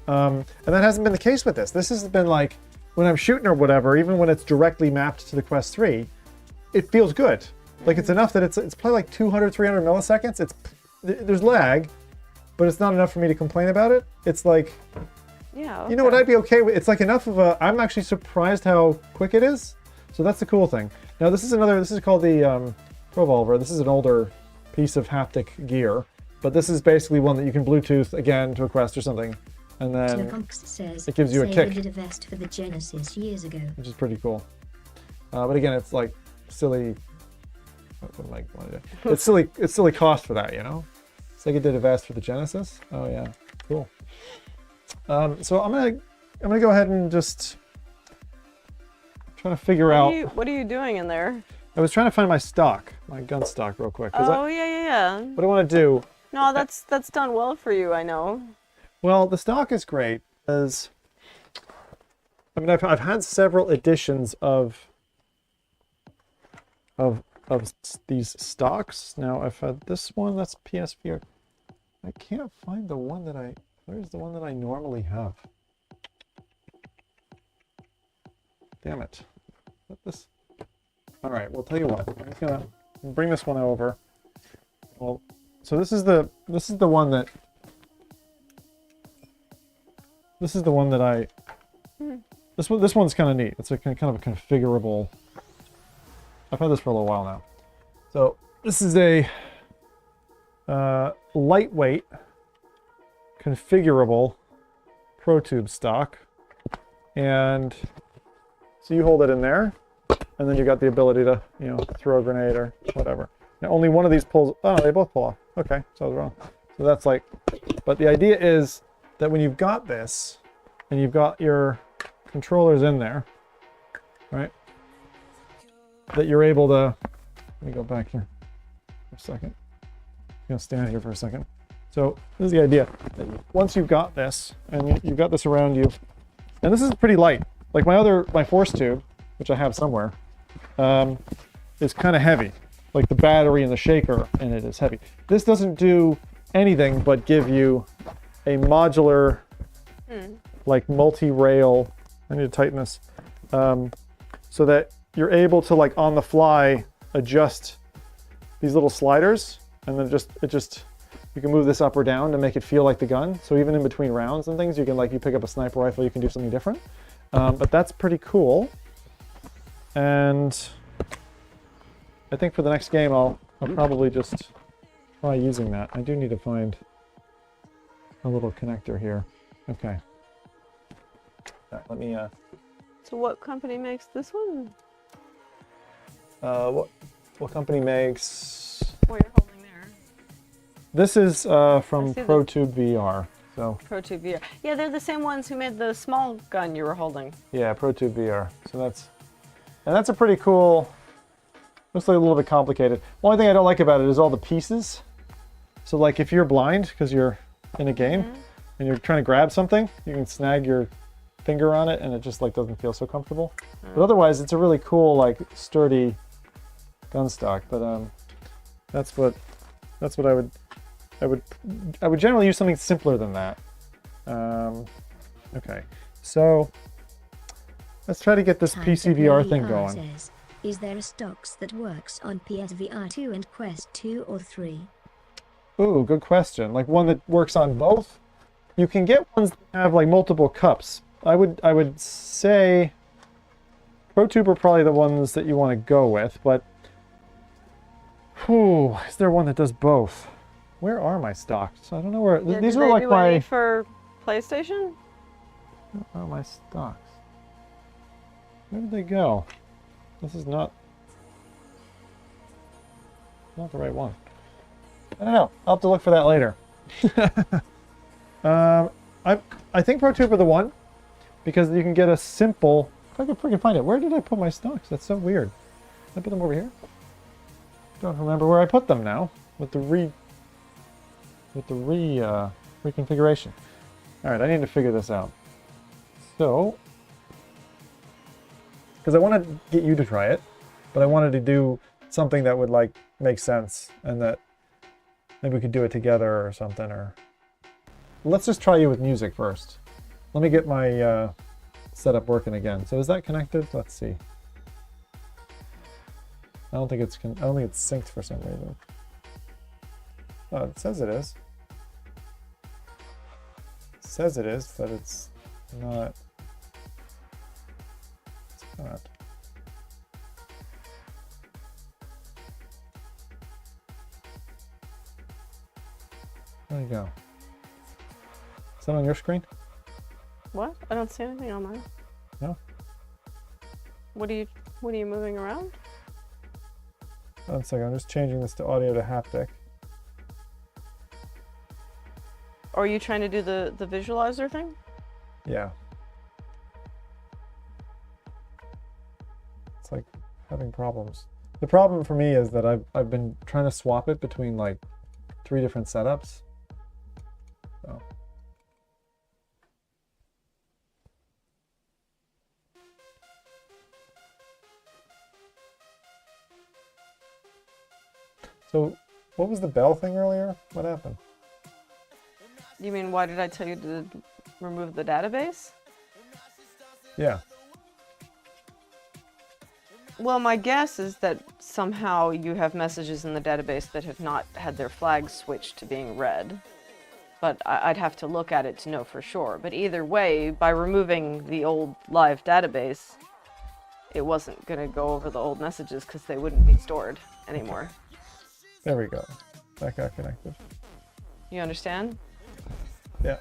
And that hasn't been the case with this. This has been like, when I'm shooting or whatever, even when it's directly mapped to the Quest 3, it feels good. Like it's enough that it's probably like 200, 300 milliseconds. There's lag, but it's not enough for me to complain about it. It's like, yeah, you know what, I'd be okay with. It's like enough of a, I'm actually surprised how quick it is. So that's the cool thing. Now this is called the Provolver. This is an older piece of haptic gear, but this is basically one that you can Bluetooth again to a Quest or something. And then Tlaconx says, it gives you a Sega kick, did a vest for the Genesis years ago. which is pretty cool. But again, it's like silly. What am I going to do? It's silly. It's silly cost for that, you know. Sega did a vest for the Genesis. Oh yeah, cool. So I'm gonna go ahead and just try to figure out. What are you doing in there? I was trying to find my stock, my gun stock, real quick. Oh yeah. What I want to do. No, that's done well for you, I know. Well, the stock is great as, I mean, I've had several editions of these stocks. Now I've had this one, that's PSVR. I can't find the one that where's the one that I normally have? Damn it. This. All right, well, tell you what, I'm just gonna bring this one over. Well, so this is the one that, this one's kind of neat. It's a kind of a configurable. I've had this for a little while now. So this is a lightweight, configurable ProTube stock, and so you hold it in there, and then you got the ability to, you know, throw a grenade or whatever. Now only one of these pulls. Oh no, they both pull off. Okay, so I was wrong. So that's like, but the idea is that when you've got this, and you've got your controllers in there, right? That you're able to, let me go back here for a second. I'm gonna stand here for a second. So this is the idea. Once you've got this, and you've got this around you, and this is pretty light. Like my force tube, which I have somewhere, is kind of heavy. Like the battery and the shaker in it is heavy. This doesn't do anything but give you a modular, like multi-rail, I need to tighten this, so that you're able to, like, on the fly adjust these little sliders, and then you can move this up or down to make it feel like the gun. So even in between rounds and things, you can, like, you pick up a sniper rifle, you can do something different. But that's pretty cool. And I think for the next game, I'll probably just try using that. I do need to find a little connector here. Okay. All right, let me. So what company makes this one? What company makes? What you're holding there. This is from see the- ProTube VR. So ProTube VR. Yeah, they're the same ones who made the small gun you were holding. yeah, ProTube VR. So that's a pretty cool. Looks like a little bit complicated. Only thing I don't like about it is all the pieces. So like if you're blind because you're in a game and you're trying to grab something, you can snag your finger on it and it just like doesn't feel so comfortable. But otherwise, it's a really cool like sturdy gun stock. But that's what I would generally use something simpler than that. Okay, so let's try to get this PCVR thing going. Says, is there a stocks that works on PSVR 2 and Quest 2 or 3? Ooh, good question. Like one that works on both? You can get ones that have like multiple cups. I would say ProTube are probably the ones that you want to go with, but is there one that does both? Where are my stocks? I don't know where. Yeah, these did are they like do my. any for PlayStation? Where are my stocks? Where did they go? This is not the right one. I don't know. I'll have to look for that later. I think ProTube are the one because you can get a simple. If I can freaking find it. Where did I put my stocks? That's so weird. Did I put them over here? Don't remember where I put them now with the reconfiguration. All right, I need to figure this out. So, because I want to get you to try it, but I wanted to do something that would like make sense and that maybe we could do it together or something. Or let's just try you with music first. Let me get my setup working again. So is that connected? Let's see. I don't think it's synced for some reason. Oh, it says it is. It says it is, but it's not. It's not. There you go. Is that on your screen? What? I don't see anything on mine. No. What are you moving around? One second, I'm just changing this to audio to haptic. Or are you trying to do the visualizer thing? Yeah. It's like having problems. The problem for me is that I've been trying to swap it between like 3 different setups. So. So, what was the bell thing earlier? What happened? You mean, why did I tell you to remove the database? Yeah. Well, my guess is that somehow you have messages in the database that have not had their flags switched to being read. But I'd have to look at it to know for sure. But either way, by removing the old live database, it wasn't going to go over the old messages because they wouldn't be stored anymore. There we go. That got connected. You understand? Yeah.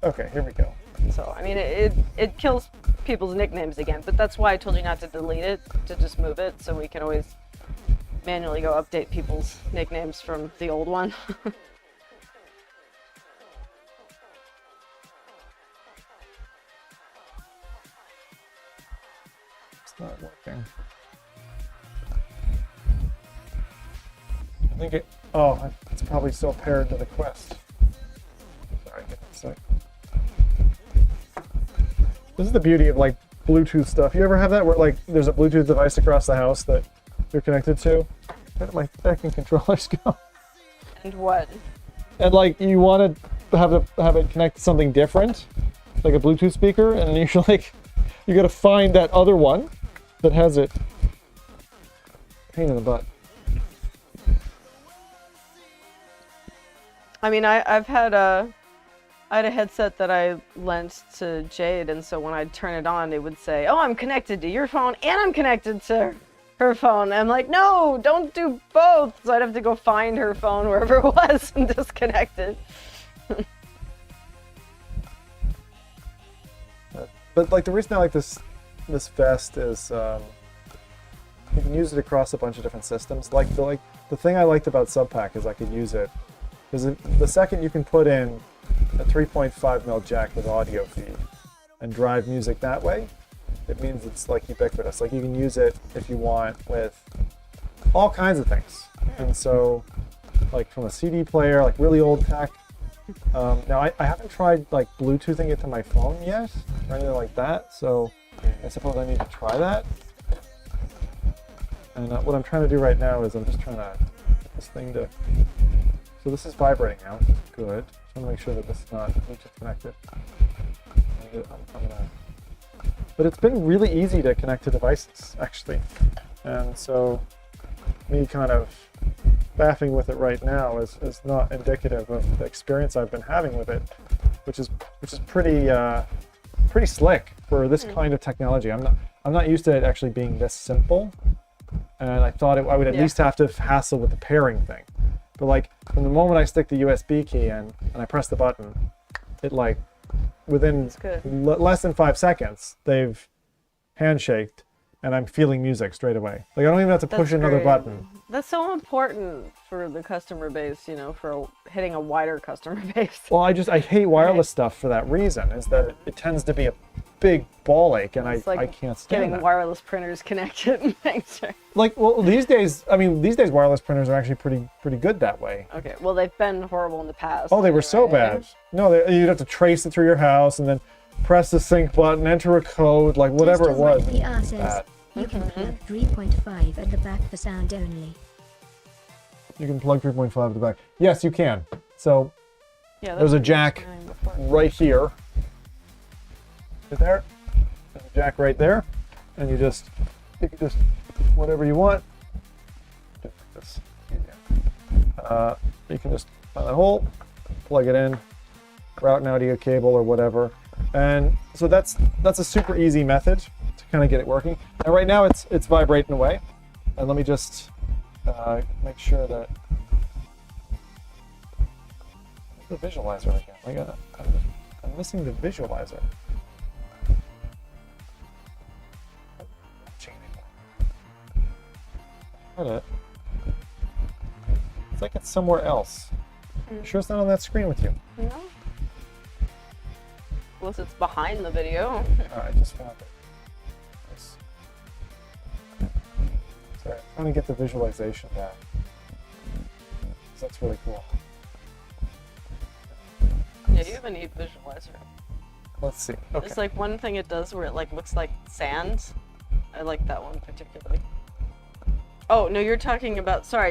Okay, here we go. So, I mean, it kills people's nicknames again, but that's why I told you not to delete it, to just move it, so we can always manually go update people's nicknames from the old one. It's not working. I think it's probably still paired to the Quest. Sorry, give me a sec. This is the beauty of like Bluetooth stuff. You ever have that where like there's a Bluetooth device across the house that you're connected to? Where did my fucking controllers go? And what? And like you want to have it connect to something different, like a Bluetooth speaker, and you're like, you got to find that other one that has it. Pain in the butt. I mean, I had a headset that I lent to Jade, and so when I'd turn it on, it would say, "Oh, I'm connected to your phone, and I'm connected to her phone." I'm like, "No, don't do both." So I'd have to go find her phone wherever it was and disconnect it. But like the reason I like this vest is you can use it across a bunch of different systems. Like the thing I liked about Subpack is I could use it because the second you can put in a 3.5mm jack with audio feed and drive music that way, it means it's like ubiquitous. Like you can use it if you want with all kinds of things. And so, like from a CD player, like really old tech. Now I haven't tried like Bluetoothing it to my phone yet or anything like that. So I suppose I need to try that. And what I'm trying to do right now is I'm just trying to get this thing to. So this is vibrating now. Good. Just want to make sure that this is not Bluetooth connected. I'm gonna. But it's been really easy to connect to devices, actually. And so me kind of faffing with it right now is not indicative of the experience I've been having with it, which is pretty pretty slick for this kind of technology. I'm not used to it actually being this simple, and I thought I would at least have to hassle with the pairing thing. But like from the moment I stick the USB key in and I press the button, it like within less than 5 seconds they've handshaked and I'm feeling music straight away. Like I don't even have to push another button. That's so important for the customer base, you know, for hitting a wider customer base. Well, I hate wireless stuff for that reason, is that it tends to be a big ball ache, and I can't stand getting that. wireless printers connected and things. Like, well, these days wireless printers are actually pretty good that way. Okay, well, they've been horrible in the past. Oh, they were so bad. No, you'd have to trace it through your house and then press the sync button, enter a code, like whatever it was. PR says you can plug 3.5 at the back for sound only. You can plug 3.5 at the back. Yes, you can. So there's a jack right here. Right there. There's a jack right there, and you can just whatever you want. Just like this. You can just find that hole, plug it in, route an audio cable or whatever, and so that's a super easy method to kind of get it working. And right now it's vibrating away, and let me just make sure that the visualizer again. I'm missing the visualizer. It. It's like it's somewhere else. You sure it's not on that screen with you? No. Unless it's behind the video. I just found it. Sorry, I'm trying to get the visualization back. That's really cool. Yeah, you have a neat visualizer. Let's see. Okay. There's like one thing it does where it like looks like sand. I like that one particularly. Oh, no, you're talking about for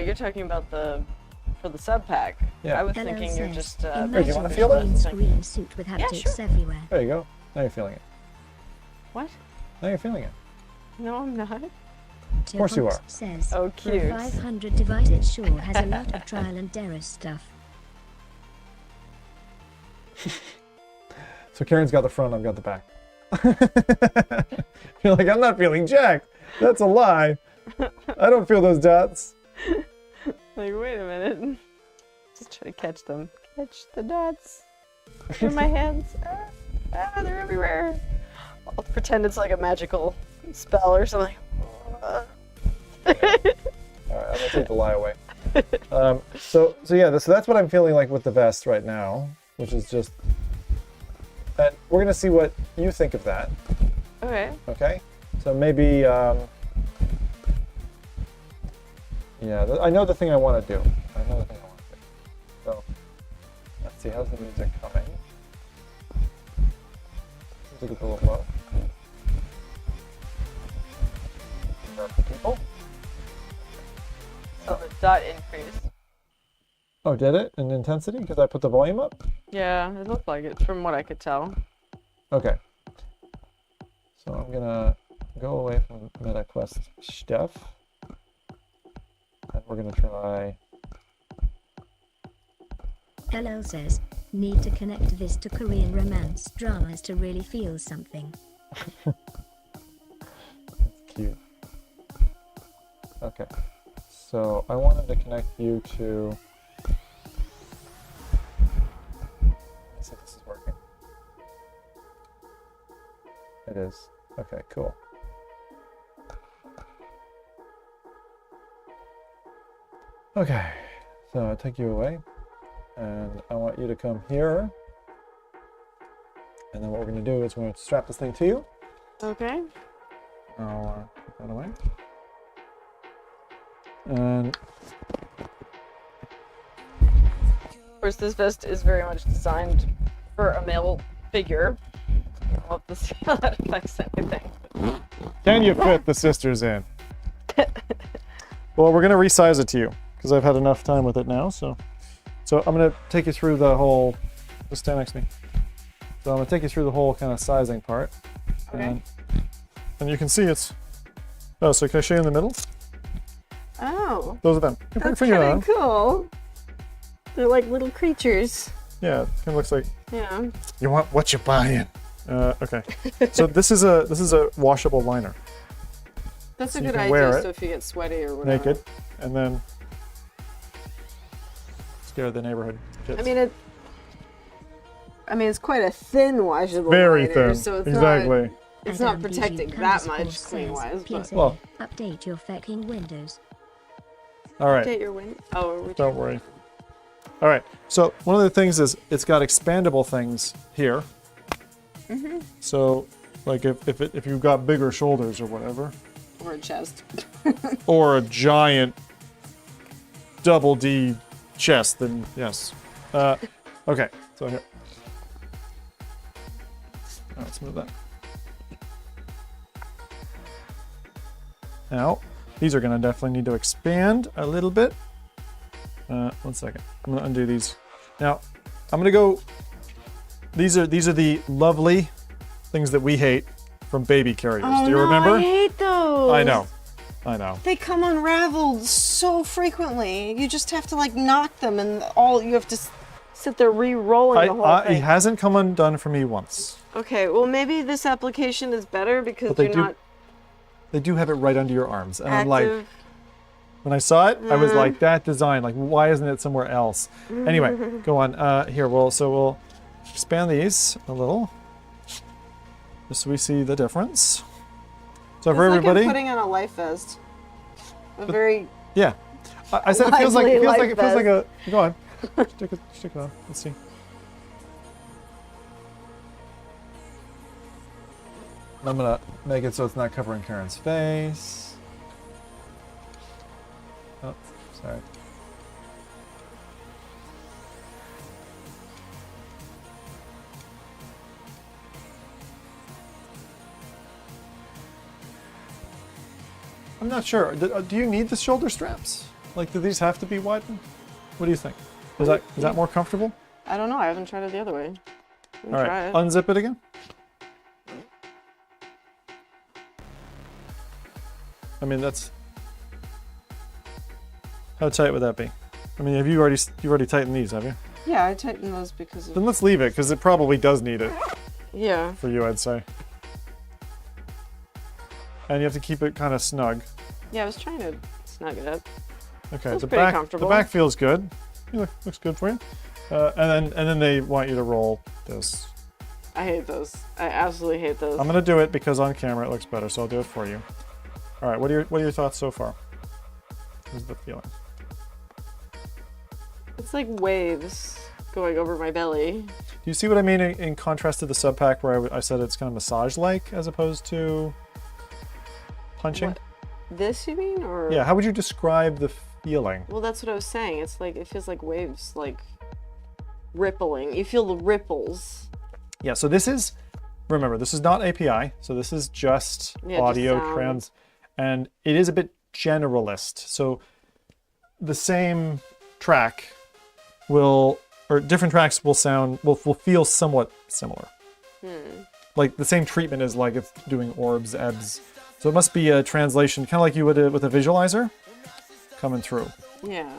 the sub pack. Yeah. I was thinking you're just do you want to feel it? Screen suit with haptics everywhere. There you go. Now you're feeling it. What? Now you're feeling it. No, I'm not. Of course you are. Says, oh, cute. For 500 devices, it sure has a lot of trial and error stuff. So Karen's got the front, I've got the back. You're like, I'm not feeling jack. That's a lie. I don't feel those dots. Like, wait a minute. Just try to catch them. Catch the dots. In my hands. They're everywhere. I'll pretend it's like a magical spell or something. Alright, I'm gonna take the lie away. So that's what I'm feeling like with the vest right now, which is just. And we're gonna see what you think of that. Okay. Okay. So maybe. Yeah, I know the thing I want to do. So let's see, how's the music coming? Music is a little low. People. So the dot increased. Oh, did it in intensity? Because I put the volume up? Yeah, it looked like it from what I could tell. Okay. So I'm gonna go away from MetaQuest stuff. And we're gonna try. LL says, need to connect this to Korean romance dramas to really feel something. That's cute. Okay. So I wanted to connect you to. Let's see if this is working. it is. Okay, cool. Okay, so I'll take you away, and I want you to come here. And then what we're going to do is we're going to strap this thing to you. Okay. I'll put that away. And Of course, this vest is very much designed for a male figure. I'll have to see how that affects anything. Can you fit the sisters in? Well, we're going to resize it to you because I've had enough time with it now. So I'm going to take you through the whole. Just stand next to me. So I'm going to take you through the whole kind of sizing part. Okay. And you can see it's. Oh, so can I show you in the middle? Oh. Those are them. You put your That's finger kind on. of cool. They're like little creatures. Yeah, it kind of looks like. Yeah. You want what you buying? Okay. So this is a washable liner. That's So a you good can wear idea. it So if you get sweaty or whatever. naked, and then scare the neighborhood kids. I mean, it's quite a thin washable Very liner, thin. so it's Exactly. not. It's not protecting that much clean-wise, but. Well. Update your fucking windows. All right. Update your window. Oh, are we Don't worry. All right. So one of the things is it's got expandable things here. Mhm. So, like if you've got bigger shoulders or whatever, Or a chest. or a giant double D chest, then yes. Okay. So here. Let's move that. Now, these are going to definitely need to expand a little bit. 1 second. I'm going to undo these. Now, I'm going to go. These are the lovely things that we hate from baby carriers. Oh, Do you no, remember? I hate those. I know. I know. They come unraveled so frequently. You just have to like knock them, and all you have to sit there re-rolling the whole It thing. hasn't come undone for me once. Okay, well maybe this application is better because But they you're do. not They do have it right under your arms, and I'm like, active. when I saw it, I was Mm. like, that design, like, why isn't it somewhere else? Anyway, go on. Here, we'll expand these a little, just so we see the difference. So for It's everybody, like I'm putting on a life vest. A very yeah, I said it feels like lively life it feels like a. vest. Go on, stick it on. Let's see. I'm gonna make it so it's not covering Karen's face. Oh, sorry. I'm not sure. Do you need the shoulder straps? Like, do these have to be widened? What do you think? Is that more comfortable? I don't know. I haven't tried it the other way. We can All try right, it. unzip it again. I mean, that's. How tight would that be? I mean, you've already tightened these, have you? Yeah, I tightened those because of. Then let's leave it because it probably does need it Yeah. for you, I'd say. And you have to keep it kind of snug. Yeah, I was trying to snug it up. Okay, Feels the pretty back comfortable. the back feels good. Looks good for you. And then they want you to roll this. I hate those. I absolutely hate those. I'm gonna do it because on camera it looks better, so I'll do it for you. All right, what are your thoughts so far? What's the feeling? It's like waves going over my belly. Do you see what I mean in contrast to the sub pack where I said it's kind of massage-like as opposed to punching? What? This you mean, or? Yeah. How would you describe the feeling? Well, that's what I was saying. It's like it feels like waves, like rippling. You feel the ripples. Yeah. So this is, remember, this is not API. So this is just Yeah, just audio sound. trans, and it is a bit generalist. So the same track will, or different tracks will feel somewhat similar. Like the same treatment as like it's doing orbs, ebbs. So it must be a translation, kind of like you would with a visualizer, coming through. Yeah.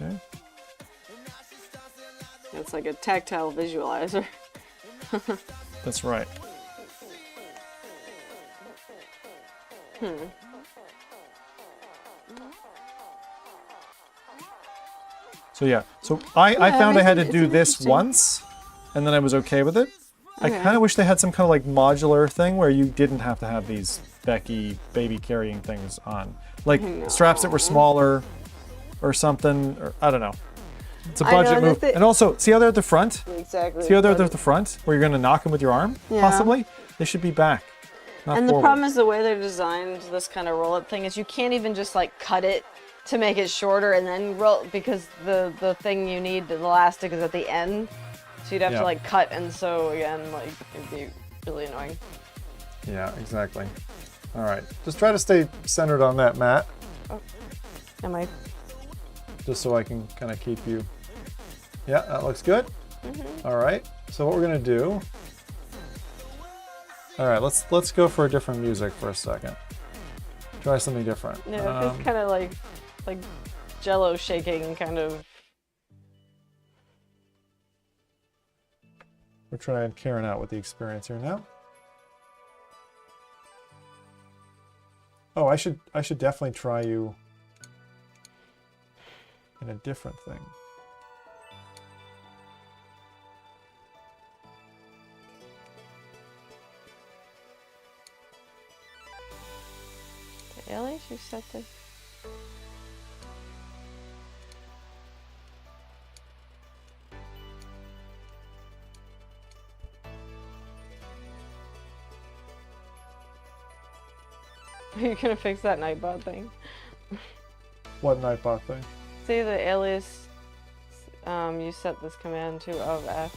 Okay. It's like a tactile visualizer. That's right. So yeah, so I found I had to it's do this interesting. once, and then I was okay with it. I kind of wish they had some kind of like modular thing where you didn't have to have these Becky baby carrying things on. Like straps that were smaller or something, or I don't know. It's a budget move. And also, see how they're at the front? Exactly. See how they're at the front? Where you're going to knock them with your arm, possibly? They should be back, not And forward. the problem is the way they're designed, this kind of roll-up thing, is you can't even just like cut it to make it shorter and then roll, because the thing you need, the elastic, is at the end. So you'd have to like cut and sew again, like it'd be really annoying. Yeah, exactly. All right, just try to stay centered on that, Matt. Oh. Am I? Just so I can kind of keep you. Yeah, that looks good. All right, so what we're gonna do. All right, let's go for a different music for a second. Try something different. Yeah, it's kind of like Jello shaking, kind of. We're trying Karen out with the experience here now. Oh, I should definitely try you in a different thing. Alias, you set this. Are you gonna fix that Nightbot thing? What Nightbot thing? See the alias, you set this command to of F.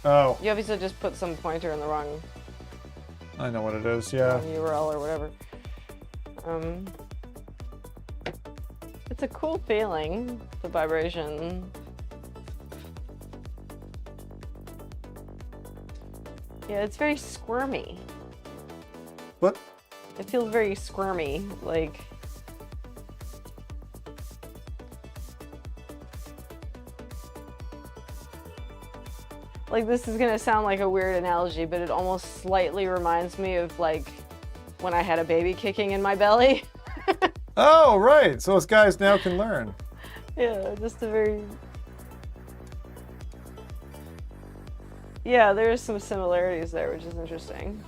Oh. You obviously just put some pointer in the wrong I know what it is, yeah. URL or whatever. It's a cool feeling, the vibration. Yeah, it's very squirmy. What? It feels very squirmy, like. Like, this is gonna sound like a weird analogy, but it almost slightly reminds me of, like, when I had a baby kicking in my belly. Oh, right. So us guys now can learn. Yeah, just a very... Yeah, there's some similarities there, which is interesting.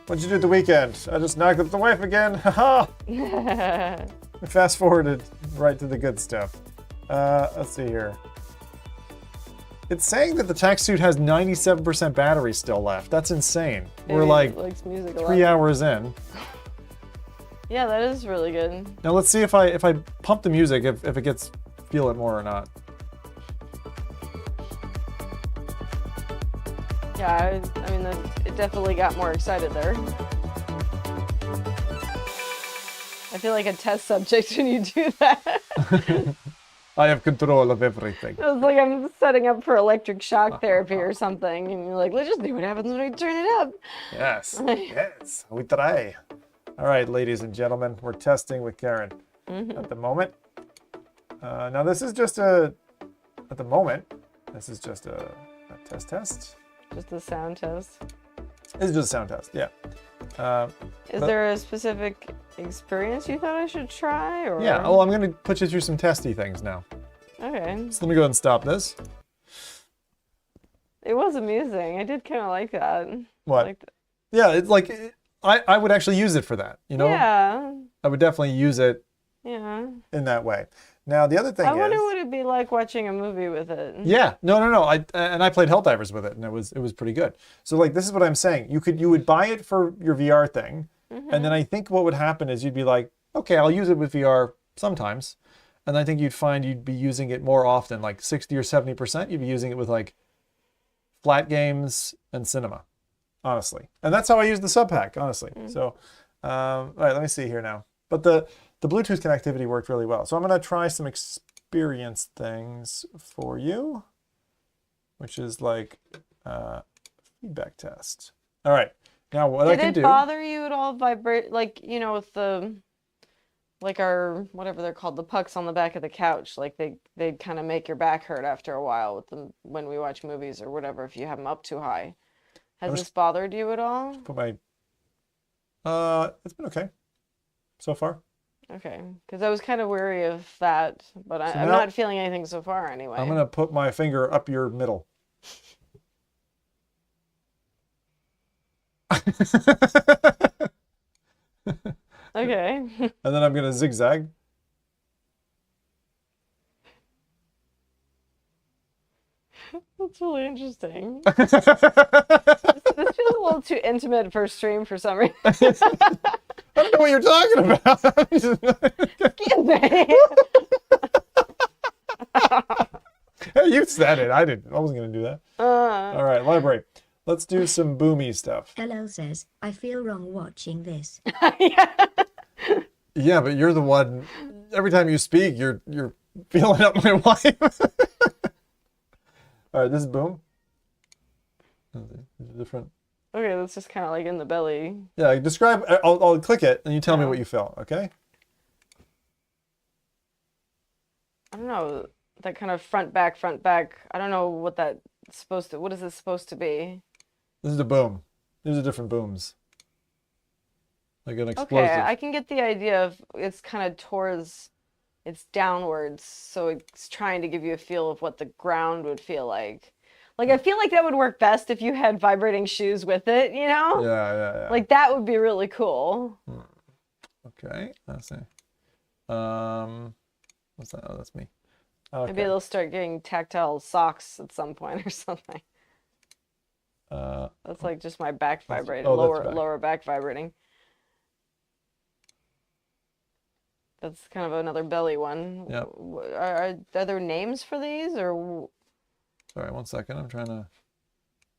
What'd you do at the weekend? I just knocked up the wife again. Haha! Fast forwarded right to the good stuff. Let's see here. It's saying that the Tactsuit has 97% battery still left. That's insane. Maybe We're like likes music a 3 lot. hours in. Yeah, that is really good. Now let's see if I pump the music, if it gets feel it more or not. Yeah, I mean, it definitely got more excited there. I feel like a test subject when you do that. I have control of everything. It's like I'm setting up for electric shock therapy or something, and you're like, let's just see what happens when we turn it up. Yes, yes, we try. All right, ladies and gentlemen, we're testing with Karen at the moment. Now this is just at the moment, this is just a test. Just a sound test. It's just a sound test, yeah. Is there a specific experience you thought I should try? Or? Yeah, well, I'm going to put you through some testy things now. Okay. So let me go ahead and stop this. It was amusing. I did kind of like that. What? Yeah, it's like, I would actually use it for that, you know? Yeah. I would definitely use it Yeah. in that way. Now, the other thing I wonder what it'd be like watching a movie with it. Yeah, no. I played Helldivers with it, and it was pretty good. So like, this is what I'm saying. You would buy it for your VR thing, and then I think what would happen is you'd be like, okay, I'll use it with VR sometimes, and I think you'd find you'd be using it more often, like 60 or 70%. You'd be using it with like flat games and cinema, honestly. And that's how I use the sub pack, honestly. So, all right, let me see here now. But the Bluetooth connectivity worked really well. So I'm going to try some experience things for you, which is like feedback test. All right. Now what I can do... Did it bother you at all vibrate, like, you know, with the, like our, whatever they're called, the pucks on the back of the couch, like they'd kind of make your back hurt after a while with them when we watch movies or whatever, if you have them up too high. Has this bothered you at all? Put my... it's been okay so far. Okay, because I was kind of wary of that, but So I'm now- not feeling anything so far anyway. I'm gonna put my finger up your middle. Okay. And then I'm gonna zigzag. That's really interesting. This feels a little too intimate for stream for some reason. I don't know what you're talking about. Excuse me. Hey, you said it. I didn't. I wasn't gonna do that. All right, library. Let's do some boomy stuff. LL says, I feel wrong watching this. Yeah, but you're the one. Every time you speak, you're feeling up my wife. All right, this is boom. Different. Okay, that's just kind of like in the belly. Yeah, describe. I'll click it, and you tell me what you felt. Okay. I don't know, that kind of front back. I don't know what that's supposed to. What is this supposed to be? This is a boom. These are different booms. Like an explosive. Okay, I can get the idea of it's kind of towards, it's downwards, so it's trying to give you a feel of what the ground would feel like. Like, I feel like that would work best if you had vibrating shoes with it, you know? Yeah. Like, that would be really cool. Okay, let's see. What's that? Oh, that's me. Okay. Maybe they'll start getting tactile socks at some point or something. That's like just my back vibrating, oh, that's back. lower back vibrating. That's kind of another belly one. Yep. Are there names for these, or? Sorry, 1 second. I'm trying to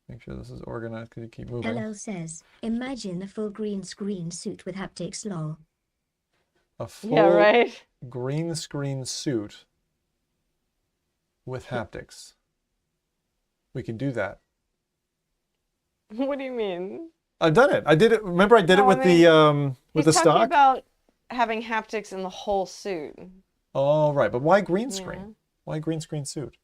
make sure this is organized. Could you keep moving? LL says, imagine a full green screen suit with haptics lol. A full Yeah, right? green screen suit with haptics. We can do that. What do you mean? I've done it. I did it. Remember, I did it with the He's stock. talking about having haptics in the whole suit. Oh, right. But why green screen? Why green screen suit?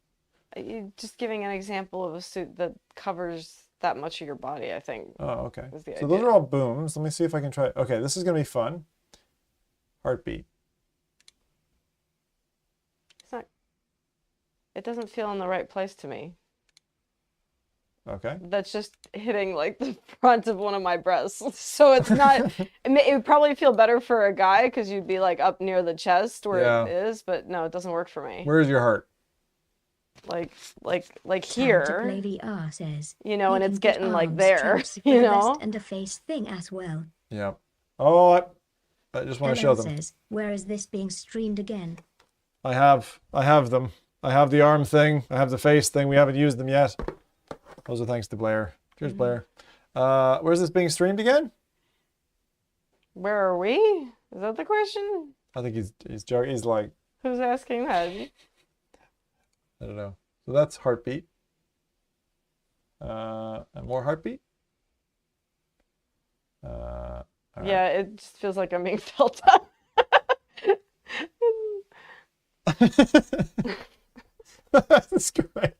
You're just giving an example of a suit that covers that much of your body, I think. Oh, okay. Was the So idea. those are all booms. Let me see if I can try. Okay, this is going to be fun. Heartbeat. It's not. It doesn't feel in the right place to me. Okay. That's just hitting like the front of one of my breasts. So it's not. It would probably feel better for a guy because you'd be like up near the chest where Yeah. it is, but no, it doesn't work for me. Where's your heart? Like Time to here. play VR says. You know, and can it's put getting like arms, there. traps, You a know. vest and a face thing as well. Yeah. Oh, I just want to show LL them. says, where is this being streamed again? I have them. I have the arm thing. I have the face thing. We haven't used them yet. Those are thanks to Blair. Cheers, Blair. Where's this being streamed again? Where are we? Is that the question? I think he's joking. He's like, Who's asking that? I don't know. So that's heartbeat. And more heartbeat. All right. Yeah, it just feels like I'm being felt up. That's great.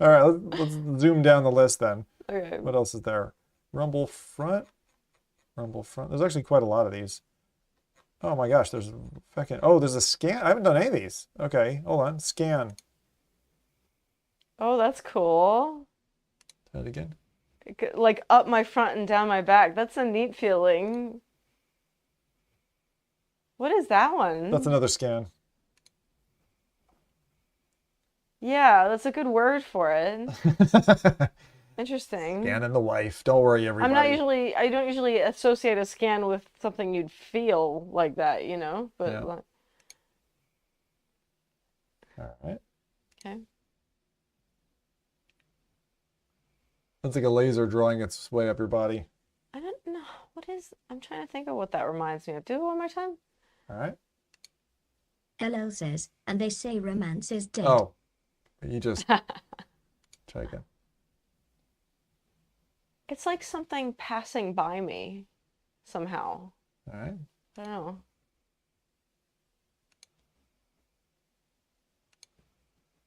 All right, let's zoom down the list then. Okay. What else is there? Rumble front. Rumble front. There's actually quite a lot of these. Oh my gosh, there's fucking. Oh, there's a scan. I haven't done any of these. Okay, hold on. Scan. Oh, that's cool. Try it again. Like up my front and down my back. That's a neat feeling. What is that one? That's another scan. Yeah, that's a good word for it. Interesting. Scan and the wife. Don't worry, everybody. I don't usually associate a scan with something you'd feel like that, you know? But Yeah. like, All right. okay. That's like a laser drawing its way up your body. I don't know. I'm trying to think of what that reminds me of. Do it one more time. All right. LL says, and they say romance is dead. Oh, you just try again. It's like something passing by me somehow. All right. I don't know.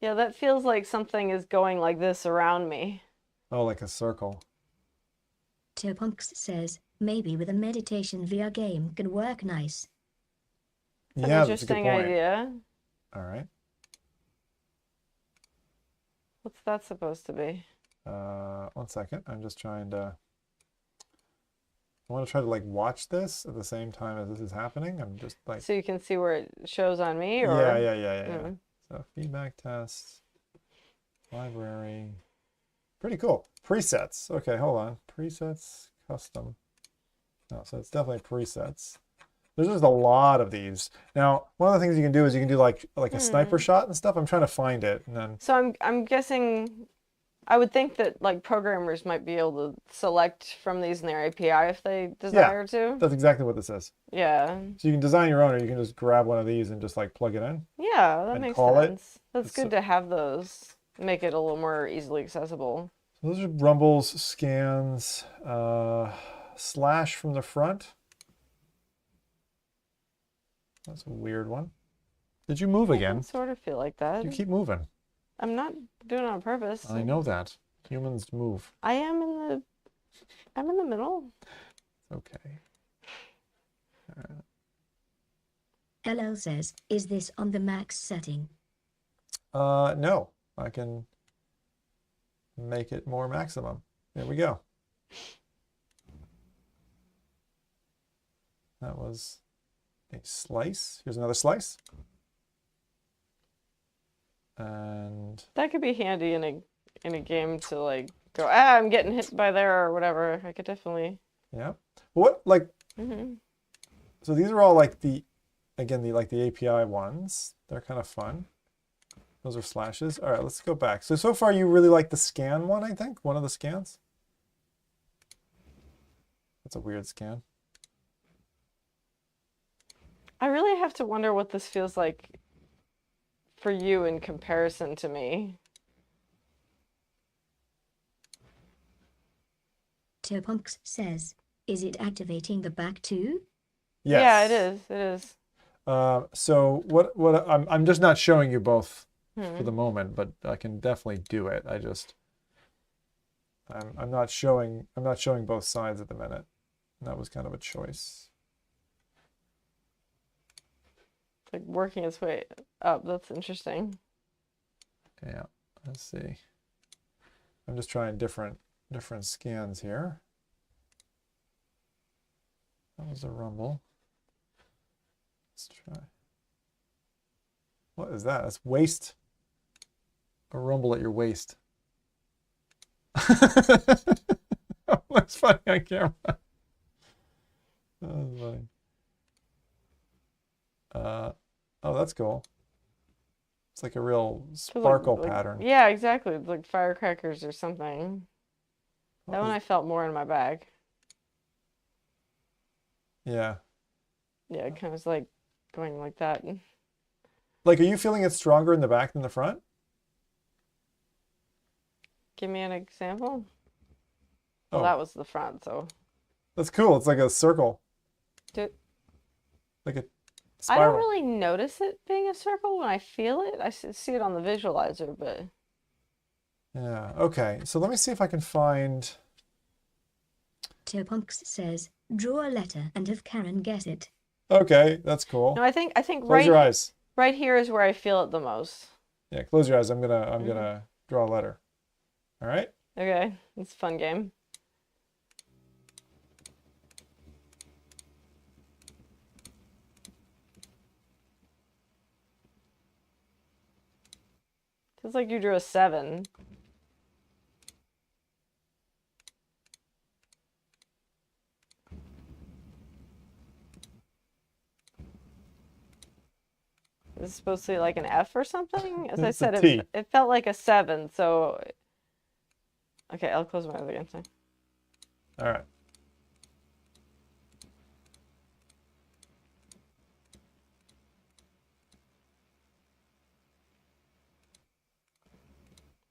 Yeah, that feels like something is going like this around me. Oh, like a circle. Topunks says, maybe with a meditation VR game could work nice. An Yeah, that's a good interesting point. idea. All right. What's that supposed to be? 1 second. I'm just trying to. I want to try to like watch this at the same time as this is happening. I'm just like. So you can see where it shows on me, or Yeah. So feedback test, library. Pretty cool. Presets. Okay, hold on. Presets, custom. No, so it's definitely presets. There's just a lot of these. Now, one of the things you can do is you can do like a sniper shot and stuff. I'm trying to find it, and then. So I'm guessing, I would think that like programmers might be able to select from these in their API if they desire to. That's exactly what this is. Yeah. So you can design your own, or you can just grab one of these and just like plug it in. Yeah, that and makes call sense. it. That's good to have those. Make it a little more easily accessible. So those are rumbles, scans, slash from the front. That's a weird one. Did you move again? I sort of feel like that. You keep moving. I'm not doing it on purpose. I know that. Humans move. I'm in the middle. Okay. LL says, is this on the max setting? No. I can make it more maximum. There we go. That was a slice. Here's another slice. And that could be handy in a game to like go, I'm getting hit by there or whatever. I could definitely. Yeah. What like? So these are all like the API ones. They're kind of fun. Those are slashes. All right, let's go back. So far you really like the scan one, I think. One of the scans. That's a weird scan. I really have to wonder what this feels like for you in comparison to me. Topunks says, is it activating the back too? Yes. Yeah, it is. It is. So what I'm just not showing you both for the moment, but I can definitely do it. I'm not showing both sides at the minute. That was kind of a choice. Like working its way up. That's interesting. Yeah. Let's see. I'm just trying different scans here. That was a rumble. Let's try. What is that? That's waist. A rumble at your waist. Looks funny on camera. That was funny. Oh, that's cool. It's like a real sparkle pattern. Yeah, exactly. It's like firecrackers or something. That one I felt more in my bag. Yeah. Yeah, it kind of was like going like that. Like, are you feeling it stronger in the back than the front? Give me an example. Oh. Well, that was the front, so. That's cool. It's like a circle. Like a spiral. I don't really notice it being a circle when I feel it. I see it on the visualizer, but. Yeah, okay. So let me see if I can find. Topunks says, draw a letter and have Karen guess it. Okay, that's cool. No, I think close your eyes. Right here is where I feel it the most. Yeah, close your eyes. I'm gonna draw a letter. All right? Okay, it's a fun game. Feels like you drew a 7. Is it supposed to be like an F or something? As I said, it felt like a 7, so... Okay, I'll close my eyes again. Sorry. All right.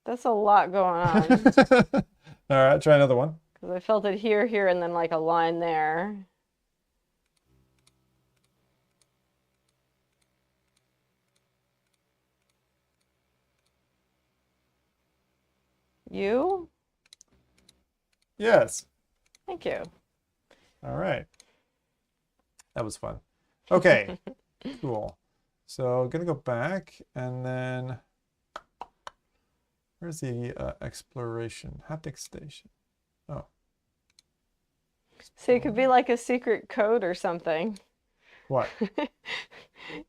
That's a lot going on. All right, try another one. Because I felt it here, here, and then like a line there. You? Yes. Thank you. All right. That was fun. Okay. Cool. So gonna go back and then where's the exploration haptic station? Oh, So it could be like a secret code or something. what?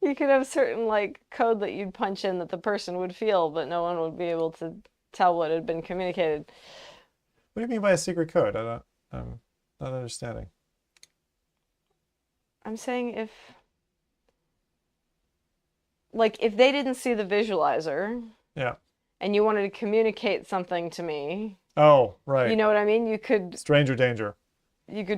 You could have certain like code that you'd punch in that the person would feel, but no one would be able to tell what had been communicated. What do you mean by a secret code? I'm not understanding. I'm saying if they didn't see the visualizer Yeah. and you wanted to communicate something to me, Oh, right. you know what I mean? You could Stranger danger.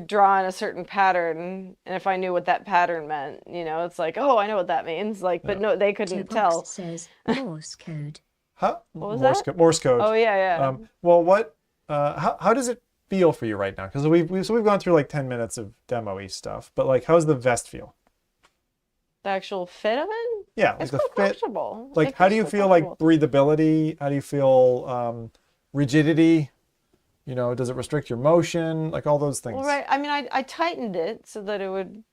draw in a certain pattern, and if I knew what that pattern meant, it's like, oh, I know what that means. Like, but no, they couldn't tell. Says Morse code. Huh? What was Morse that? Morse code. Oh yeah. Well, what? How does it feel for you right now? Because we've gone through like 10 minutes of demo-y stuff, but like, how's the vest feel? The actual fit of it? Yeah, like It's the quite fit. comfortable. Like, It how feels do you quite feel like comfortable. breathability? How do you feel rigidity? Does it restrict your motion? Like all those things. Well, right. I mean, I tightened it so that it would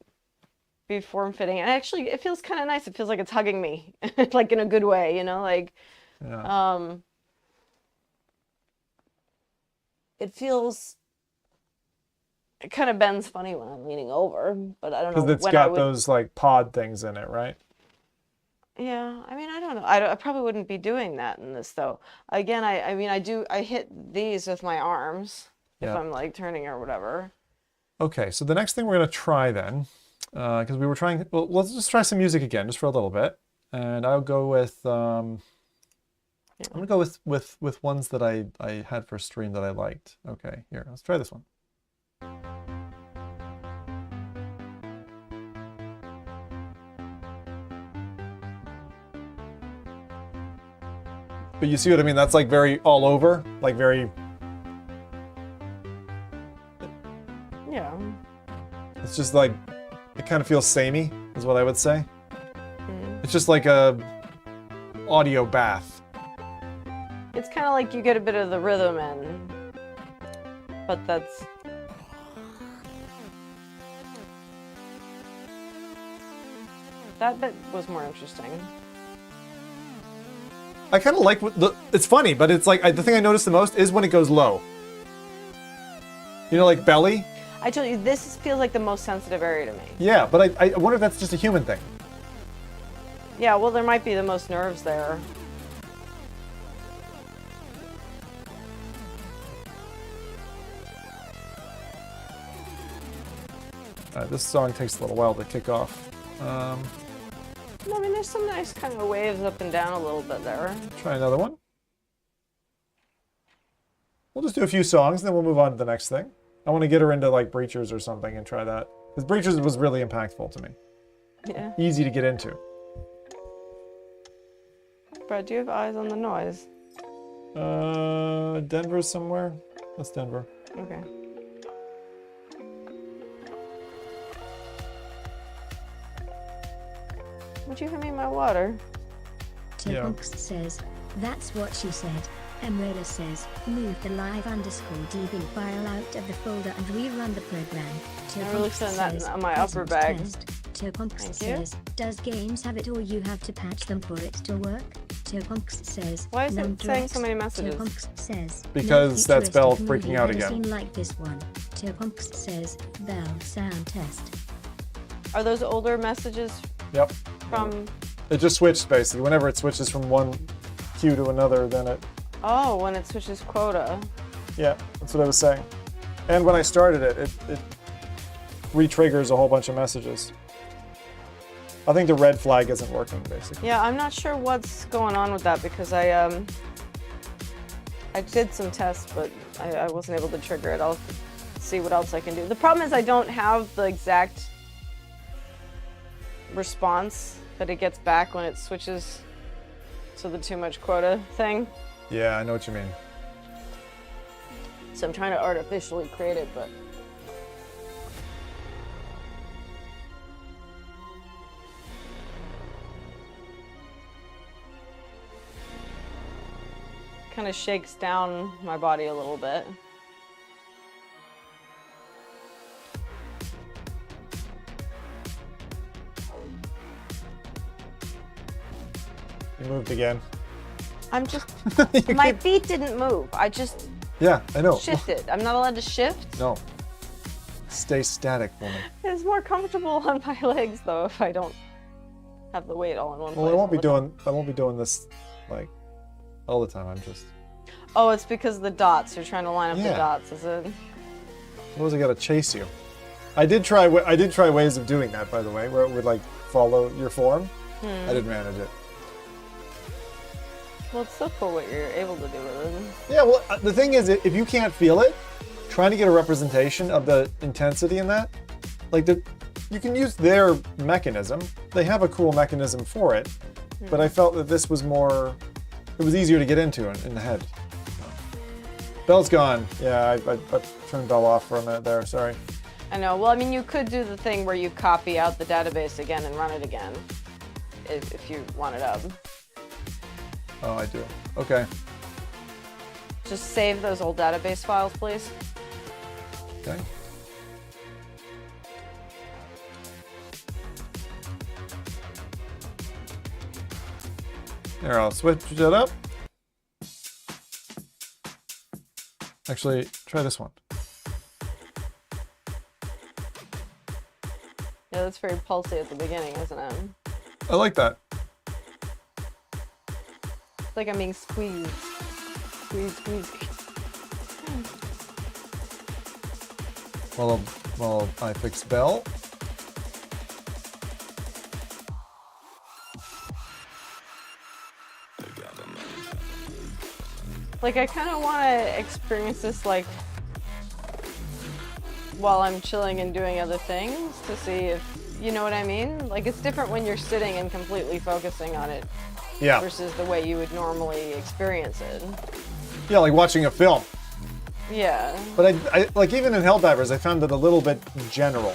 be form-fitting, and actually, it feels kind of nice. It feels like it's hugging me, like in a good way. Like, Yeah. it feels. It kind of bends funny when I'm leaning over, but I don't know Because it's when got those like pod things in it, right? Yeah, I mean, I don't know. I probably wouldn't be doing that in this though. Again, I mean, I hit these with my arms if Yeah. I'm like turning or whatever. Okay, so the next thing we're gonna try then, because we were trying. Well, let's just try some music again, just for a little bit, and I'll go with. I'm gonna go with ones that I had for stream that I liked. Okay, here, let's try this one. But you see what I mean? That's like very all over, like very. Yeah. It's just like, it kind of feels samey, is what I would say. It's just like a audio bath. It's kind of like you get a bit of the rhythm in, but that's. That bit was more interesting. I kind of like it's funny, but it's like the thing I noticed the most is when it goes low. Like belly. I told you, this feels like the most sensitive area to me. Yeah, but I wonder if that's just a human thing. Yeah, well, there might be the most nerves there. This song takes a little while to kick off. I mean, there's some nice kind of waves up and down a little bit there. Try another one. We'll just do a few songs, and then we'll move on to the next thing. I want to get her into like Breachers or something and try that. Because Breachers was really impactful to me. Yeah. Easy to get into. Brad, do you have eyes on the noise? Denver somewhere? That's Denver. Okay. Would you hand me my water? Topunks says, that's what she said. Emrela says, move the live_db file out of the folder and rerun the program. I really sent that in my upper bag. Topunks Thank you. says, does games have it or you have to patch them for it to work? Topunks says, Why is it saying so many messages? Topunks says, Because that's Belle futuristic freaking movie out ever again. seen like this one. Topunks says, Belle sound test. Are those older messages Yep. from... It just switched basically. Whenever it switches from one queue to another, then it. Oh, when it switches quota. Yeah, that's what I was saying. And when I started it, it re-triggers a whole bunch of messages. I think the red flag isn't working, basically. Yeah, I'm not sure what's going on with that because I did some tests, but I wasn't able to trigger it. I'll see what else I can do. The problem is I don't have the exact response that it gets back when it switches to the too much quota thing. Yeah, I know what you mean. So I'm trying to artificially create it, but kind of shakes down my body a little bit. moved again. I'm just. My feet didn't move. I just Yeah, I know. shifted. I'm not allowed to shift. No. Stay static, woman. It's more comfortable on my legs though if I don't have the weight all in one place. Well, I won't be all the time. doing. I won't be doing this like all the time. I'm just. Oh, it's because of the dots. You're trying to line up the Yeah. dots, is it? Otherwise, I gotta chase you. I did try ways of doing that, by the way, where it would like follow your form. I didn't manage it. Well, it's so cool what you're able to do with it. Yeah, well, the thing is, if you can't feel it, trying to get a representation of the intensity in that, like you can use their mechanism. They have a cool mechanism for it, but I felt that this was more. It was easier to get into in the head. Bell's gone. Yeah, I turned Bell off for a minute there. Sorry. I know. Well, I mean, you could do the thing where you copy out the database again and run it again, if you want it up. Oh, I do. Okay. Just save those old database files, please. Okay. There, I'll switch it up. Actually, try this one. Yeah, that's very pulsy at the beginning, isn't it? I like that. It's like I'm being squeezed. Squeeze, squeeze. Well, I fix Bell. Like, I kind of want to experience this, like, while I'm chilling and doing other things to see if, you know what I mean? Like, it's different when you're sitting and completely focusing on it. Yeah. Versus the way you would normally experience it. Yeah, like watching a film. Yeah. But I like even in Helldivers, I found it a little bit general.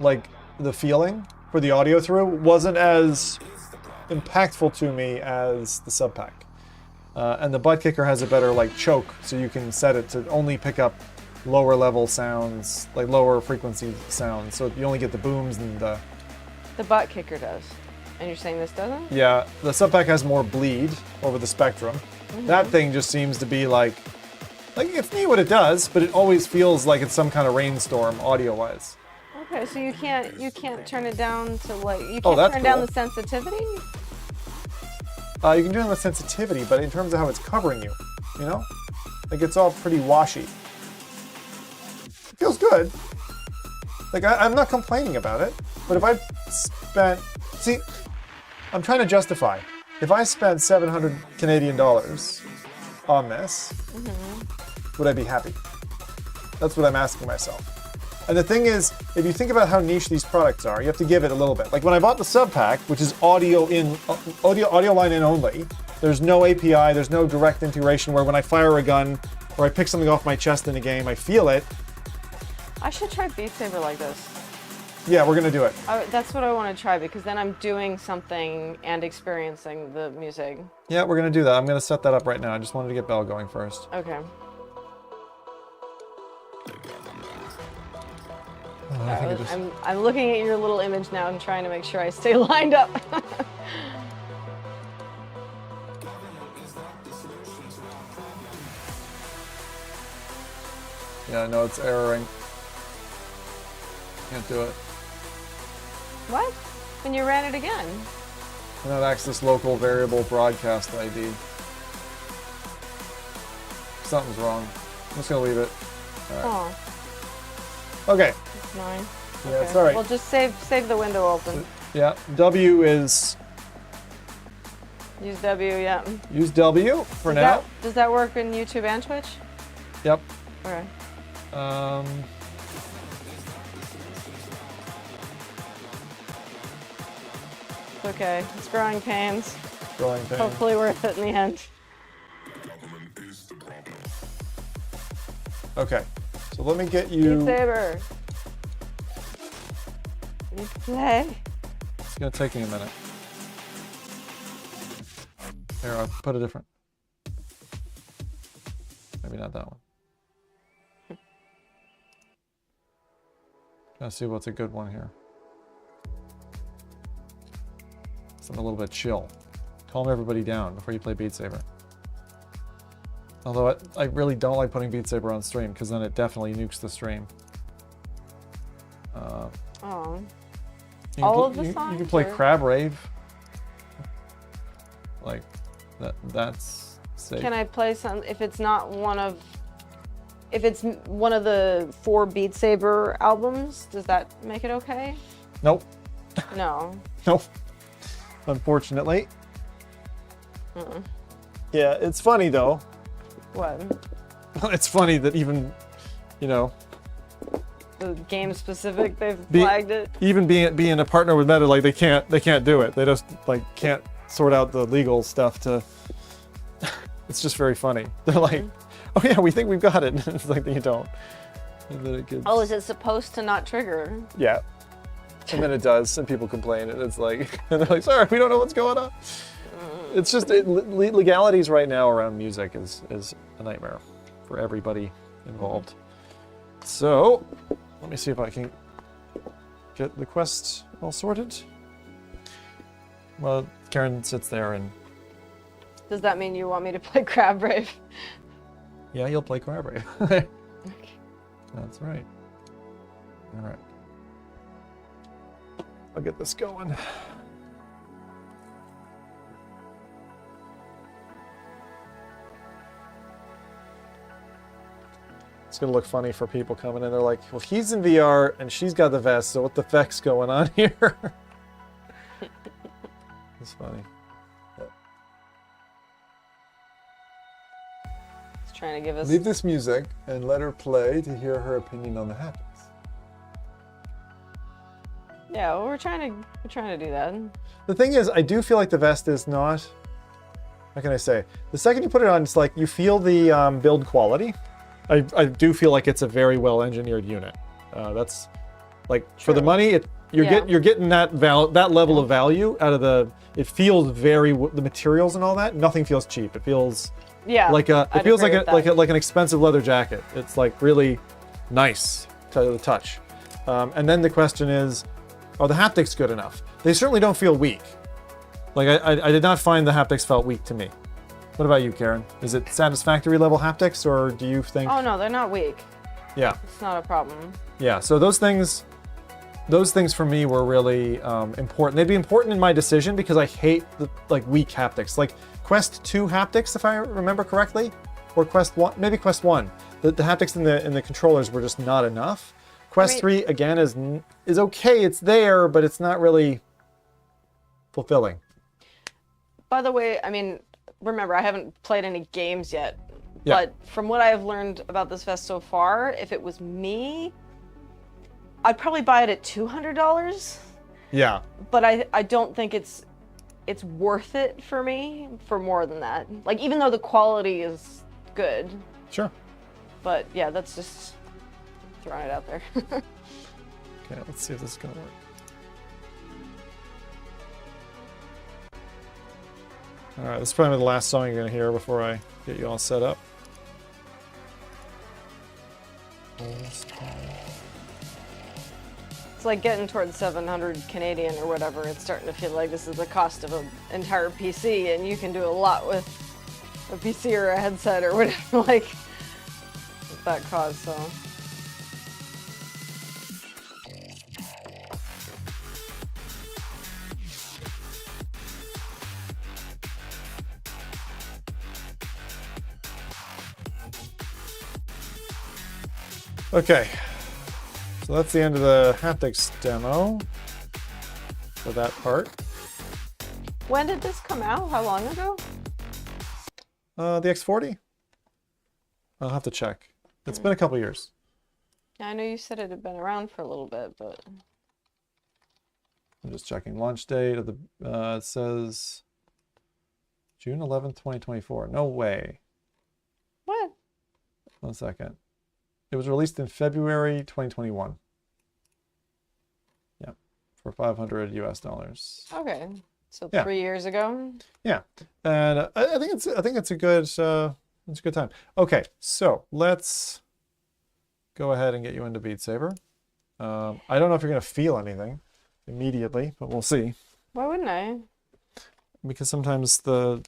Like the feeling for the audio through wasn't as impactful to me as the sub pack. And the butt kicker has a better like choke, so you can set it to only pick up lower level sounds, like lower frequency sounds. So you only get the booms and the. The butt kicker does. And you're saying this doesn't? Yeah, the sub pack has more bleed over the spectrum. That thing just seems to be like it's neat what it does, but it always feels like it's some kind of rainstorm audio-wise. Okay, so you can't turn it down to like you Oh, can't that's turn down cool. the sensitivity? You can do it on the sensitivity, but in terms of how it's covering you, you know? Like it's all pretty washy. It feels good. Like I'm not complaining about it, but if I spent, see, I'm trying to justify. If I spent 700 Canadian dollars on this, would I be happy? That's what I'm asking myself. And the thing is, if you think about how niche these products are, you have to give it a little bit. Like when I bought the sub pack, which is audio line in only, there's no API, there's no direct integration where when I fire a gun or I pick something off my chest in a game, I feel it. I should try Beat Saber like this. Yeah, we're gonna do it. That's what I want to try because then I'm doing something and experiencing the music. Yeah, we're gonna do that. I'm gonna set that up right now. I just wanted to get Bell going first. Okay. I think it just... I'm looking at your little image now and trying to make sure I stay lined up. Yeah, no, it's erroring. Can't do it. What? When you ran it again? Cannot access local variable broadcast ID. Something's wrong. I'm just gonna leave it. All right. Oh. Okay. It's mine. Yeah, Okay. it's all right. Well, just save the window open. Yeah, W is... Use W, yeah. Use W for now. Does that work in YouTube and Twitch? Yep. Okay. It's okay. It's growing pains. Growing pains. Hopefully worth it in the end. Okay. So let me get you... Beat Saber. You need to play. It's gonna take me a minute. Here, I'll put a different. Maybe not that one. Let's see what's a good one here. something a little bit chill. Calm everybody down before you play Beat Saber. Although I really don't like putting Beat Saber on stream because then it definitely nukes the stream. Oh. All of the you songs? can play or- Crab Rave. Like that's safe. Can I play some if it's not one of the 4 Beat Saber albums? Does that make it okay? Nope. No. Nope. Unfortunately. Mm-mm. Yeah, it's funny though. What? It's funny that even, you know, The game specific, they've flagged it. even being a partner with Meta, like they can't do it. They just like can't sort out the legal stuff to. It's just very funny. They're like, oh yeah, we think we've got it. It's like you don't. And then it gets, Oh, is it supposed to not trigger? yeah. And then it does, and people complain, and it's like, and they're like, sorry, we don't know what's going on. It's just legalities right now around music is a nightmare for everybody involved. So, let me see if I can get the quest all sorted. Well, Karen sits there and Does that mean you want me to play Crab Rave? yeah, you'll play Crab Rave. That's right. All right. I'll get this going. It's gonna look funny for people coming in. They're like, well, he's in VR and she's got the vest, so what the feck's going on here? It's funny. He's trying to give us. Leave this music and let her play to hear her opinion on the haptics. Yeah, well, we're trying to do that. The thing is, I do feel like the vest is not. How can I say? The second you put it on, it's like you feel the build quality. I do feel like it's a very well engineered unit. That's like for the money, you're getting that level of value out of the. It feels the materials and all that. Nothing feels cheap. It feels like it feels like an expensive leather jacket. It's like really nice to the touch. And then the question is, are the haptics good enough? They certainly don't feel weak. Like I did not find the haptics felt weak to me. What about you, Karen? Is it satisfactory level haptics, or do you think? Oh no, they're not weak. Yeah. It's not a problem. Yeah. So those things for me were really important. They'd be important in my decision because I hate the weak haptics. Like Quest 2 haptics, if I remember correctly, or Quest 1, maybe Quest 1. The haptics in the controllers were just not enough. Quest 3 again is okay. It's there, but it's not really fulfilling. By the way, I mean, remember, I haven't played any games yet, Yeah. but from what I've learned about this vest so far, if it was me, I'd probably buy it at $200. Yeah. But I don't think it's worth it for me for more than that. Like, even though the quality is good. Sure. But yeah, that's just throwing it out there. Okay, let's see if this is gonna work. All right, this is probably the last song you're gonna hear before I get you all set up. It's like getting towards 700 Canadian or whatever. It's starting to feel like this is the cost of an entire PC, and you can do a lot with a PC or a headset or whatever, like, with that cost, so. Okay, so that's the end of the haptics demo for that part. When did this come out? How long ago? The X40? I'll have to check. It's been a couple years. I know you said it had been around for a little bit, but... I'm just checking launch date of the. It says June 11th, 2024. No way. What? 1 second. It was released in February 2021. Yeah, for $500 US. Okay, so Yeah. 3 years ago? Yeah, and I think it's a good time. Okay, so let's go ahead and get you into Beat Saber. I don't know if you're gonna feel anything immediately, but we'll see. Why wouldn't I? because sometimes the,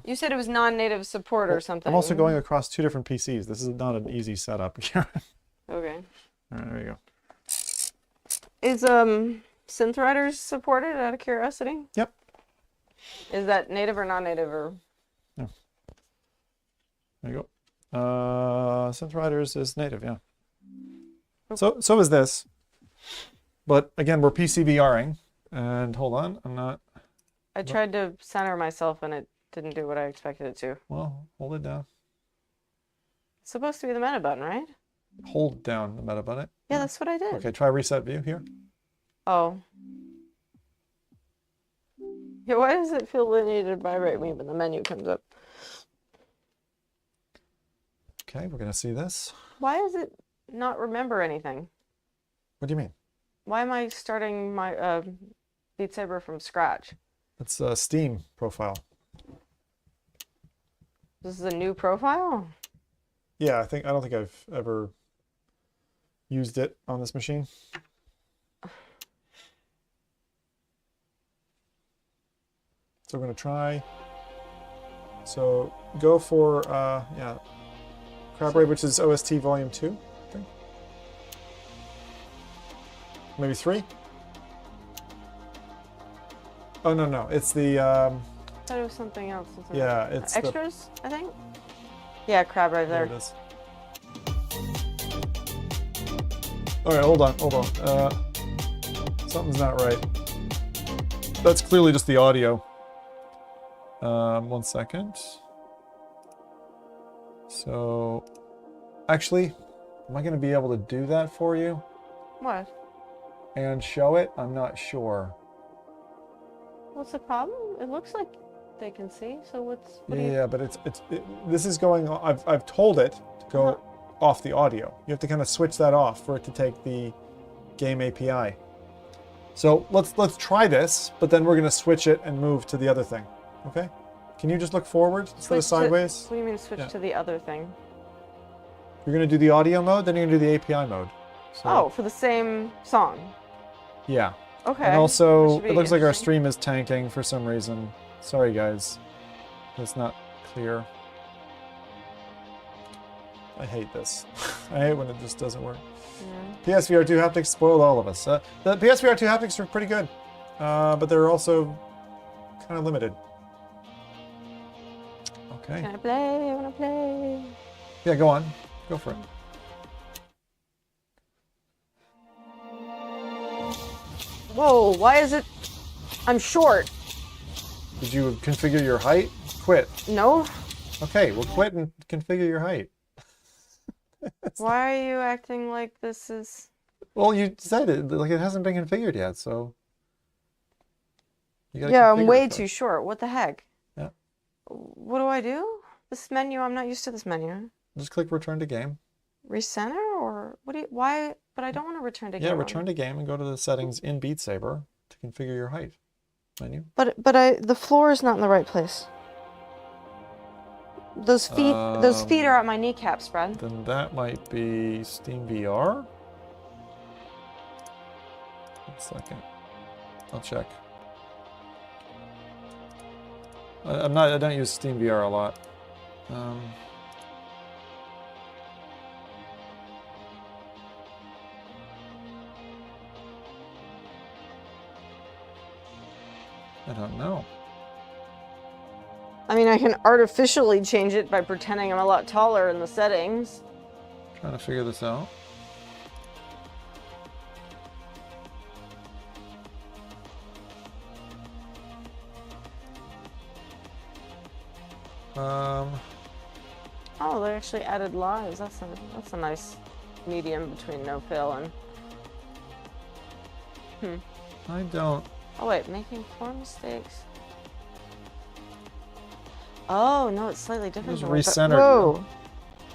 You said it was non-native support or something. I'm also going across 2 different PCs. This is not an easy setup. Okay. All right, there you go. Is SynthWriters supported out of curiosity? Yep. Is that native or non-native or? Yeah. There you go. SynthWriters is native, yeah. So is this. But again, we're PCBRing. And hold on, I'm not. I tried to center myself and it didn't do what I expected it to. Well, hold it down. It's supposed to be the meta button, right? Hold down the meta button. Yeah, that's what I did. Okay, try reset view here. Oh. Yeah, why does it feel the need to vibrate me when the menu comes up? Okay, we're gonna see this. Why does it not remember anything? What do you mean? Why am I starting my Beat Saber from scratch? It's a Steam profile. This is a new profile? Yeah, I don't think I've ever used it on this machine. So we're gonna try. So go for yeah, Crab, which is OST Volume 2, I think. Maybe 3. Oh no, it's the. I thought it was something else. Yeah, it's extras. I think. Yeah, Crab right there. There it is. All right, hold on. Something's not right. That's clearly just the audio. 1 second. So, actually, am I going to be able to do that for you? What? And show it? I'm not sure. What's the problem? It looks like they can see. So what's? Yeah, but this is going. I've told it to go off the audio. You have to kind of switch that off for it to take the game API. So let's try this, but then we're going to switch it and move to the other thing. Okay? Can you just look forward instead of sideways? What do you mean switch to the other thing? You're going to do the audio mode, then you're going to do the API mode. So, oh, for the same song. Yeah. Okay. And also, it looks like our stream is tanking for some reason. Sorry, guys. It's not clear. I hate this. I hate when it just doesn't work. Yeah. PSVR 2 haptics spoiled all of us. The PSVR 2 haptics are pretty good, but they're also kind of limited. Okay. Can I play? I want to play. Yeah, go on. Go for it. Whoa, why is it... I'm short. Did you configure your height? Quit. No. Okay, well quit and configure your height. Why are you acting like this is... Well, you said it, like it hasn't been configured yet, so... You gotta yeah, I'm configure way it too first. short. What the heck? Yeah. What do I do? This menu, I'm not used to this menu. Just click return to game. Recenter or what do you... Why? But I don't want to return to game. Yeah, return to game and go to the settings in Beat Saber to configure your height menu. But the floor is not in the right place. Those feet are at my kneecaps, Brad. Then that might be Steam VR. 1 second. I'll check. I don't use Steam VR a lot. I don't know. I mean, I can artificially change it by pretending I'm a lot taller in the settings. Trying to figure this out. Oh, they actually added lives. That's a nice medium between no fail and. I don't. Oh wait, making 4 mistakes. Oh no, it's slightly different. Just than what- recentered Whoa. you.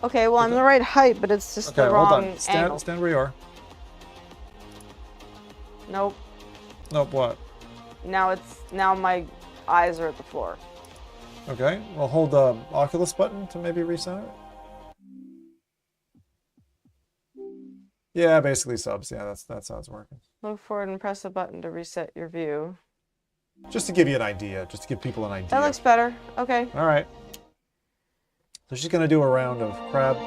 Okay, well I'm the right height, but it's just Okay, the hold wrong on. angle. Stand where you are. Nope. Nope, what? Now my eyes are at the floor. Okay, well hold the Oculus button to maybe recenter it. Yeah, basically subs. Yeah, that's how it's working. Look forward and press a button to reset your view. Just to give you an idea, just to give people an idea. That looks better. Okay. All right. So she's gonna do a round of crab.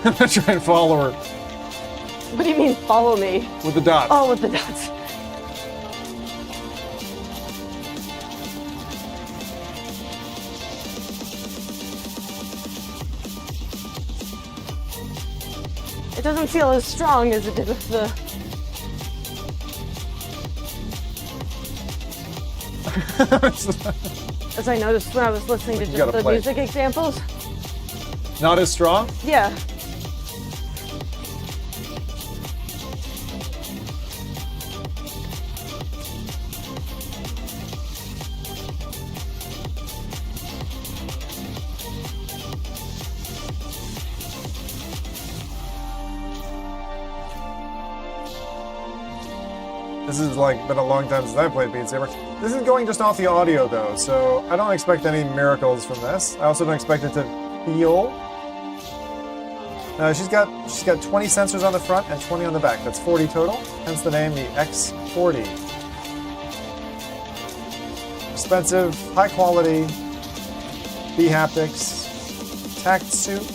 I'm gonna try and follow her What do you mean, follow me? with the dots. Oh, with the dots. It doesn't feel as strong as it did with the... As I noticed when I was listening to You just gotta the play. music examples. Not as strong? Yeah. This is like been a long time since I played Beat Saber. This is going just off the audio though, so I don't expect any miracles from this. I also don't expect it to feel. She's got 20 sensors on the front and 20 on the back. That's 40 total. Hence the name, the X40. Expensive, high quality, bHaptics, Tactsuit.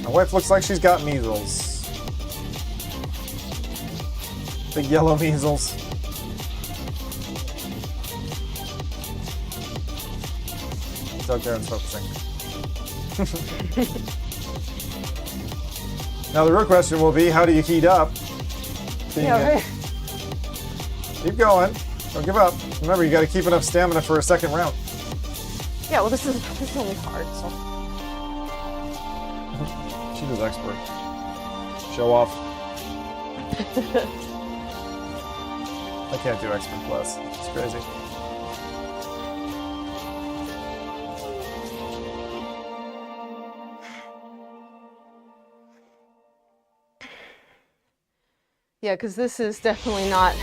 My wife looks like she's got measles. Big yellow measles. Doug Darren's focusing. Now the real question will be, how do you heat up? Yeah, right. Keep going. Don't give up. Remember, you got to keep enough stamina for a second round. Yeah, well, this is only hard, so... She was expert. Show off. I can't do expert plus. It's crazy. Yeah, because this is definitely not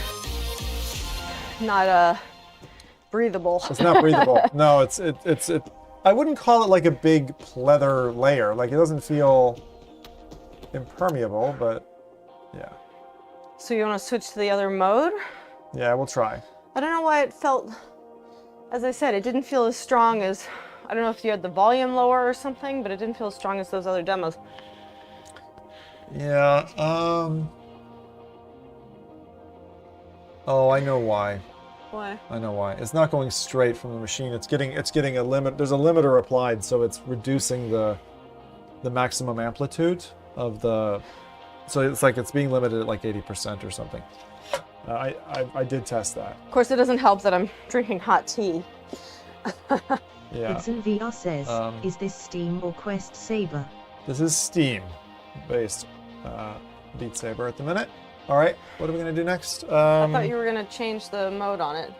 breathable. It's not breathable. No, it's I wouldn't call it like a big pleather layer. Like, it doesn't feel impermeable, but yeah. So you want to switch to the other mode? Yeah, we'll try. I don't know why it felt, as I said, it didn't feel as strong as, I don't know if you had the volume lower or something, but it didn't feel as strong as those other demos. Yeah, oh, I know why. Why? I know why. It's not going straight from the machine. It's getting a limit. There's a limiter applied, so it's reducing the maximum amplitude of the. So it's like it's being limited at like 80% or something. I did test that. Of course, it doesn't help that I'm drinking hot tea. Yeah. Hudson VR says, is this Steam or Quest Saber? This is Steam based Beat Saber at the minute. All right, what are we gonna do next? I thought you were gonna change the mode on it.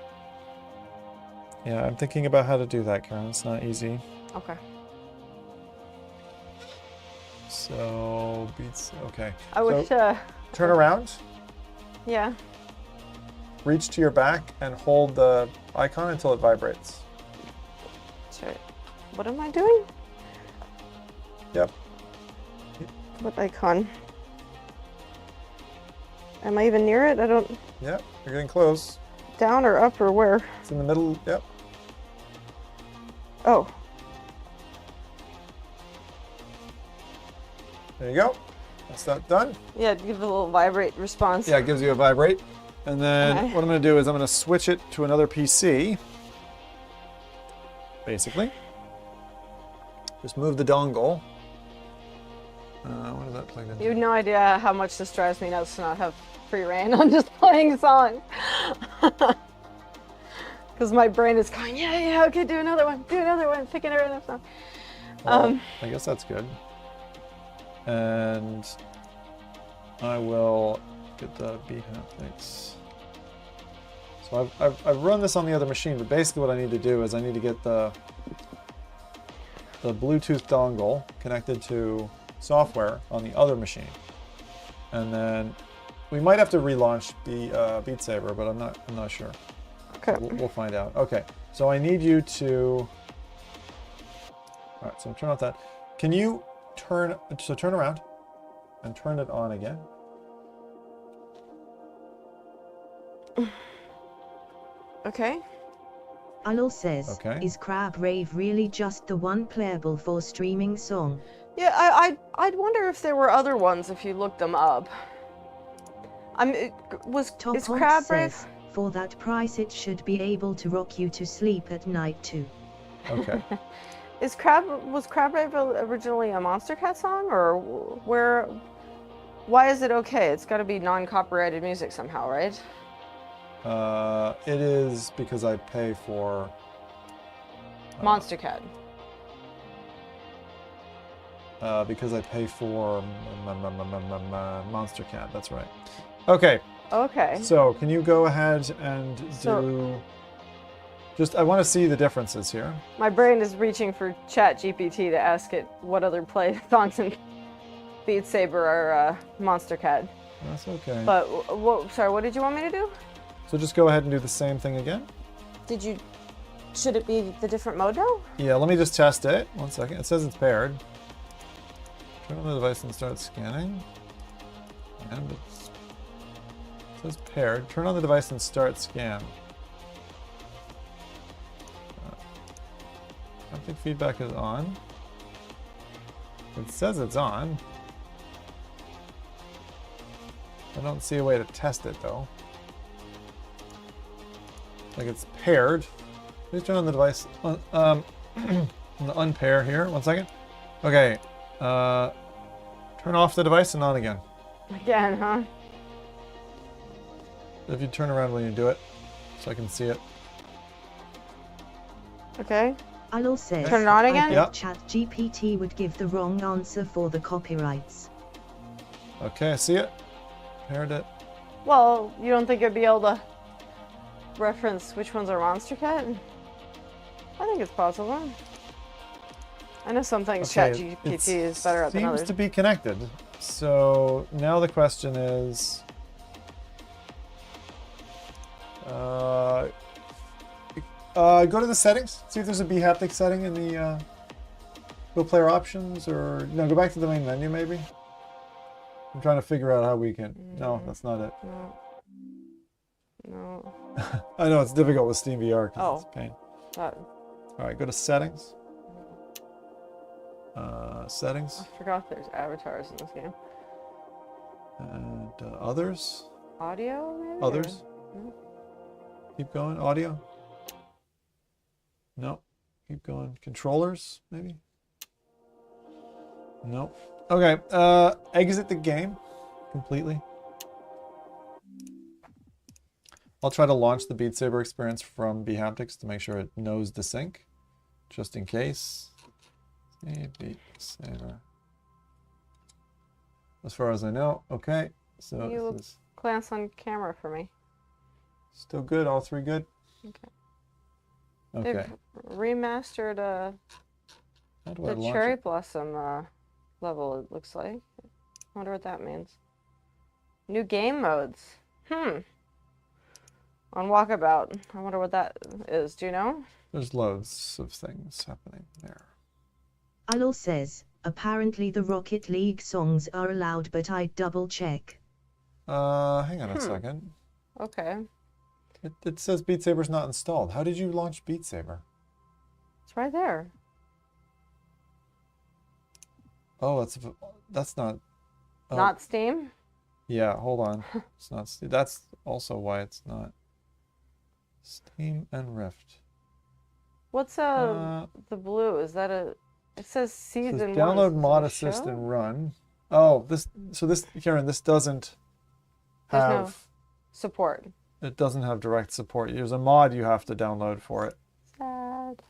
Yeah, I'm thinking about how to do that, Karen. It's not easy. Okay. So Beats. Okay. I wish. Turn around. Yeah. Reach to your back and hold the icon until it vibrates. Sorry. What am I doing? Yep. What icon? Am I even near it? I don't... Yep, you're getting close. Down or up or where? It's in the middle, yep. Oh. There you go. That's that done. Yeah, give it a little vibrate response. Yeah, it gives you a vibrate. And then Okay. what I'm going to do is I'm going to switch it to another PC. Basically. Just move the dongle. What is that plugged into? You have no idea how much this drives me nuts to not have free reign on just playing songs. Because my brain is going, yeah, okay, do another one, pick another random song. Well, I guess that's good. And I will get the bHaptics. So So I've run this on the other machine, but basically what I need to do is I need to get the Bluetooth dongle connected to software on the other machine. And then we might have to relaunch the Beat Saber, but I'm not sure. Okay. We'll find out. Okay. So I need you to. All right. So turn off that. Can you turn around and turn it on again? Okay. Alol says, Okay. is Crab Rave really just the one playable for streaming song? Yeah, I'd wonder if there were other ones if you looked them up. Top is Honk Crab Rave? says, for that price it should be able to rock you to sleep at night too. Okay. Was Crab Rave originally a Monster Cat song, or why is it okay? It's got to be non-copyrighted music somehow, right? It is because I pay for Monster Cat. Because I pay for Monster Cat. That's right. Okay. Okay. So can you go ahead and do? Just I want to see the differences here. My brain is reaching for ChatGPT to ask it what other songs in Beat Saber are Monster Cat. That's okay. But sorry, what did you want me to do? So just go ahead and do the same thing again. Should it be the different mode now? Yeah, let me just test it. 1 second. It says it's paired. Turn on the device and start scanning. And it says paired. Turn on the device and start scan. Haptic feedback is on. It says it's on. I don't see a way to test it though. Like it's paired. Please turn on the device. Unpair here. 1 second. Okay. Turn off the device and on again. Again, huh? If you turn around when you do it, so I can see it. Okay. Alol says, Turn it on again? I bet Yep. ChatGPT would give the wrong answer for the copyrights. Okay, I see it. Paired it. Well, you don't think it'd be able to reference which ones are Monster Cat? I think it's possible. I know some things Okay, ChatGPT is better at than seems others. to be connected. So now the question is, go to the settings. See if there's a bHaptics setting in the Go Player Options, or no, go back to the main menu maybe. I'm trying to figure out how we can. No, that's not it. No. I know it's difficult with SteamVR because it's a pain. That, All right, go to settings. Settings I forgot there's avatars in this game. and others. Audio, maybe? Others. No? Keep going. Audio. No. Keep going. Controllers, maybe. Nope. Okay. Exit the game completely. I'll try to launch the Beat Saber experience from bHaptics to make sure it knows the sync, just in case. Hey, Beat Saber. As far as I know, okay. So You this is glance on camera for me. still good. All three good. Okay. Okay. They've remastered How do I the launch Cherry it? Blossom level, it looks like. I wonder what that means. New game modes. On Walkabout. I wonder what that is. Do you know? There's loads of things happening there. Alol says, apparently the Rocket League songs are allowed, but I'd double check. Hang on a second. Okay. It says Beat Saber's not installed. How did you launch Beat Saber? It's right there. Oh, that's not. Oh, Not Steam? yeah, hold on. It's not. That's also why it's not. Steam and Rift. What's the blue? Is that a? It says It season says one. download Is it mod a assist show? and run. Oh, this. So this, Karen, this doesn't There's have. no support. It doesn't have direct support. There's a mod you have to download for it. Sad.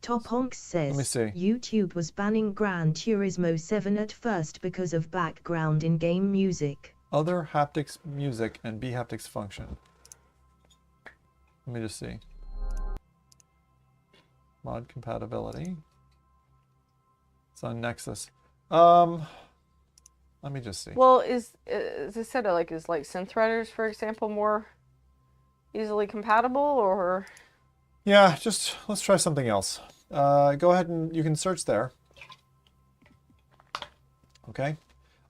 Top Honks says, Let me see. YouTube was banning Gran Turismo 7 at first because of background in-game music. Other haptics music and bHaptics function. Let me just see. Mod compatibility. It's on Nexus. Let me just see. Well, as I said, like, is like synthwriters, for example, more easily compatible, or? Yeah, just let's try something else. Go ahead and you can search there. Okay.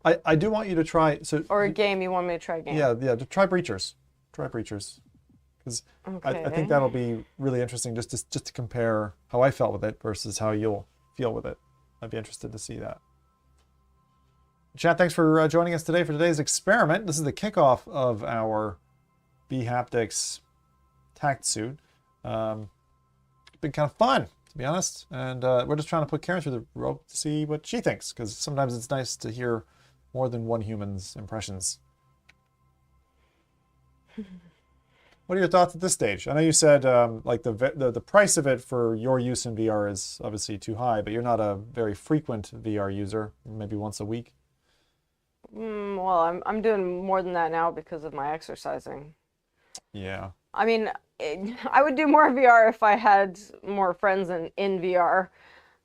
I do want you to try. Or a game, you want me to try a game? Yeah, to try Breachers. Try Breachers. Because I think that'll be really interesting just to compare how I felt with it versus how you'll feel with it. I'd be interested to see that. Chat, thanks for joining us today for today's experiment. This is the kickoff of our bHaptics Tactsuit. It's been kind of fun, to be honest. And we're just trying to put Karen through the rope to see what she thinks, because sometimes it's nice to hear more than one human's impressions. What are your thoughts at this stage? I know you said like the price of it for your use in VR is obviously too high, but you're not a very frequent VR user, maybe once a week. Well, I'm doing more than that now because of my exercising. Yeah. I mean, I would do more VR if I had more friends in VR.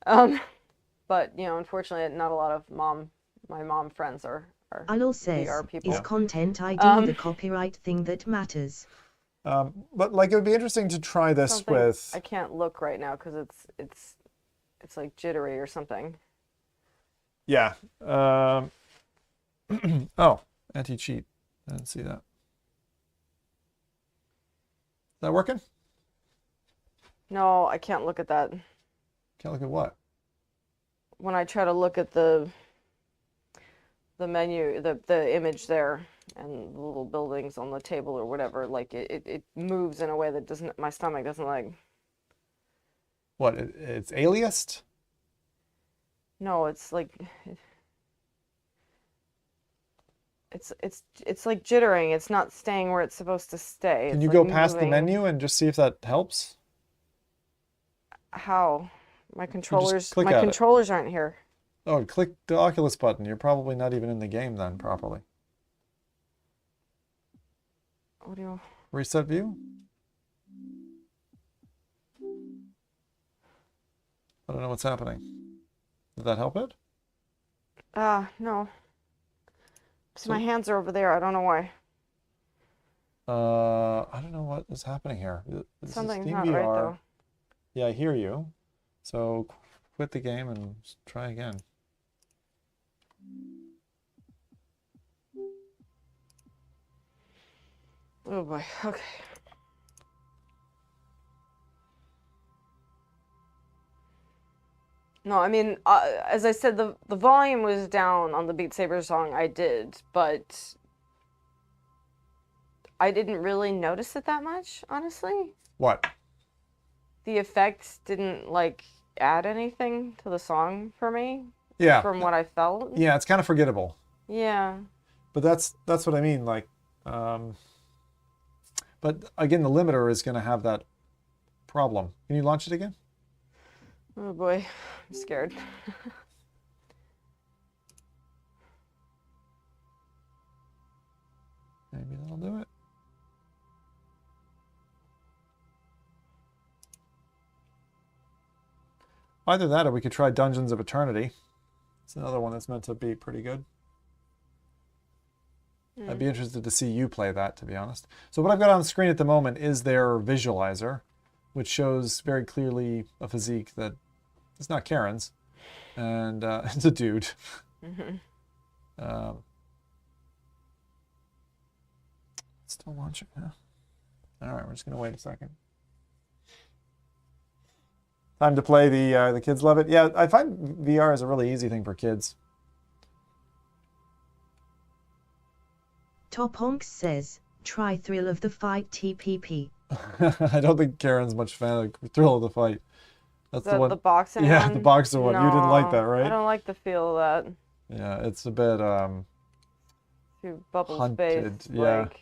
But, you know, unfortunately, not a lot of my mom friends are Anil says, VR people. is content ID the copyright thing that matters? But like it would be interesting to try this with. I can't look right now because it's like jittery or something. Yeah. Oh, anti-cheat. I didn't see that. Is that working? No, I can't look at that. Can't look at what? When I try to look at the menu, the image there, and the little buildings on the table or whatever, like it moves in a way that doesn't, my stomach doesn't like. What? It's aliased? No, it's like it's like jittering. It's not staying where it's supposed to stay. Can you go past the menu and just see if that helps? How? My controllers aren't here. Oh, click the Oculus button. You're probably not even in the game then properly. What do you... Reset view? I don't know what's happening. Did that help it? No. So my hands are over there. I don't know why. I don't know what is happening here. Something's not right, though. Yeah, I hear you. So quit the game and try again. Oh boy, okay. No, I mean, as I said, the volume was down on the Beat Saber song I did, but I didn't really notice it that much, honestly. What? The effects didn't, like, add anything to the song for me. Yeah. From what I felt. Yeah, it's kind of forgettable. Yeah. But that's what I mean, like, but again, the limiter is going to have that problem. Can you launch it again? Oh boy, I'm scared. Maybe that'll do it. Either that or we could try Dungeons of Eternity. It's another one that's meant to be pretty good. I'd be interested to see you play that, to be honest. So what I've got on the screen at the moment is their visualizer, which shows very clearly a physique that is not Karen's, and it's a dude. Still launching, yeah. All right, we're just gonna wait a second. Time to play. The kids love it. Yeah, I find VR is a really easy thing for kids. Top Honks says, try Thrill of the Fight TPP. I don't think Karen's much fan of Thrill of the Fight. That's the one. The boxing yeah, one? the boxer one. No, You didn't like that, right? I don't like the feel of that. Yeah, it's a bit Too bubble hunted. space. Yeah. Like...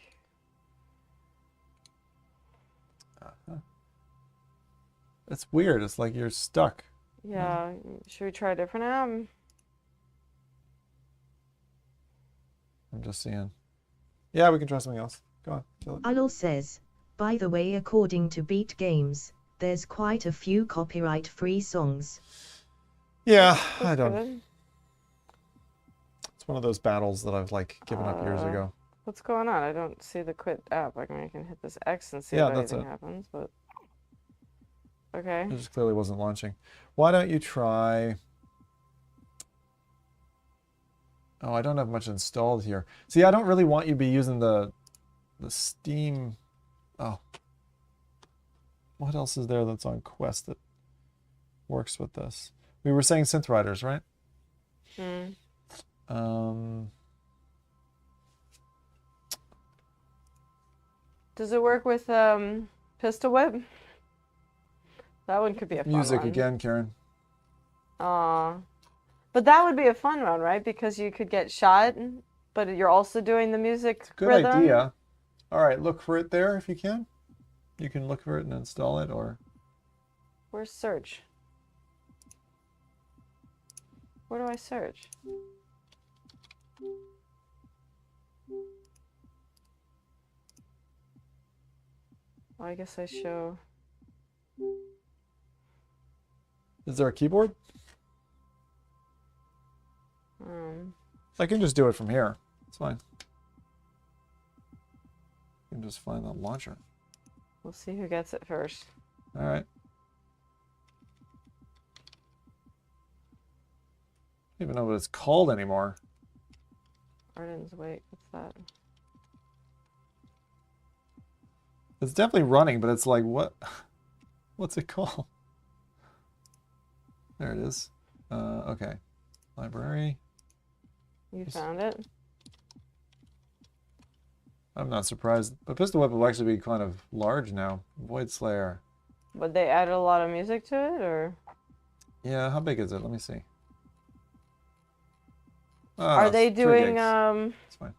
It's weird. It's like you're stuck. Yeah. Should we try a different app? I'm just seeing. Yeah, we can try something else. Go on. Kill it. Anil says, By the way, according to Beat Games, there's quite a few copyright-free songs. Yeah, That's I don't. good. It's one of those battles that I've like given up years ago. What's going on? I don't see the quit app. I can hit this X and see Yeah, if that's anything it. happens, but okay. It just clearly wasn't launching. Why don't you try? Oh, I don't have much installed here. See, I don't really want you to be using the Steam. Oh. What else is there that's on Quest that works with this? We were saying synth riders, right? Does it work with Pistol Whip? That one could be a fun Music one. again, Karen. But that would be a fun one, right? Because you could get shot, but you're also doing the music Good rhythm. idea. All right, look for it there if you can. You can look for it and install it, or... Where's search? Where do I search? Well, I guess I show... Is there a keyboard? I can just do it from here. It's fine. You can just find the launcher. We'll see who gets it first. All right. I don't even know what it's called anymore. Arden's Wait, what's that? It's definitely running, but it's like, what? What's it called? There it is. Okay. Library. You found it? I'm not surprised. But Pistol Whip will actually be kind of large now. Void Slayer. But they added a lot of music to it, or? Yeah, how big is it? Let me see. Are they it's 3 doing gigs. It's fine.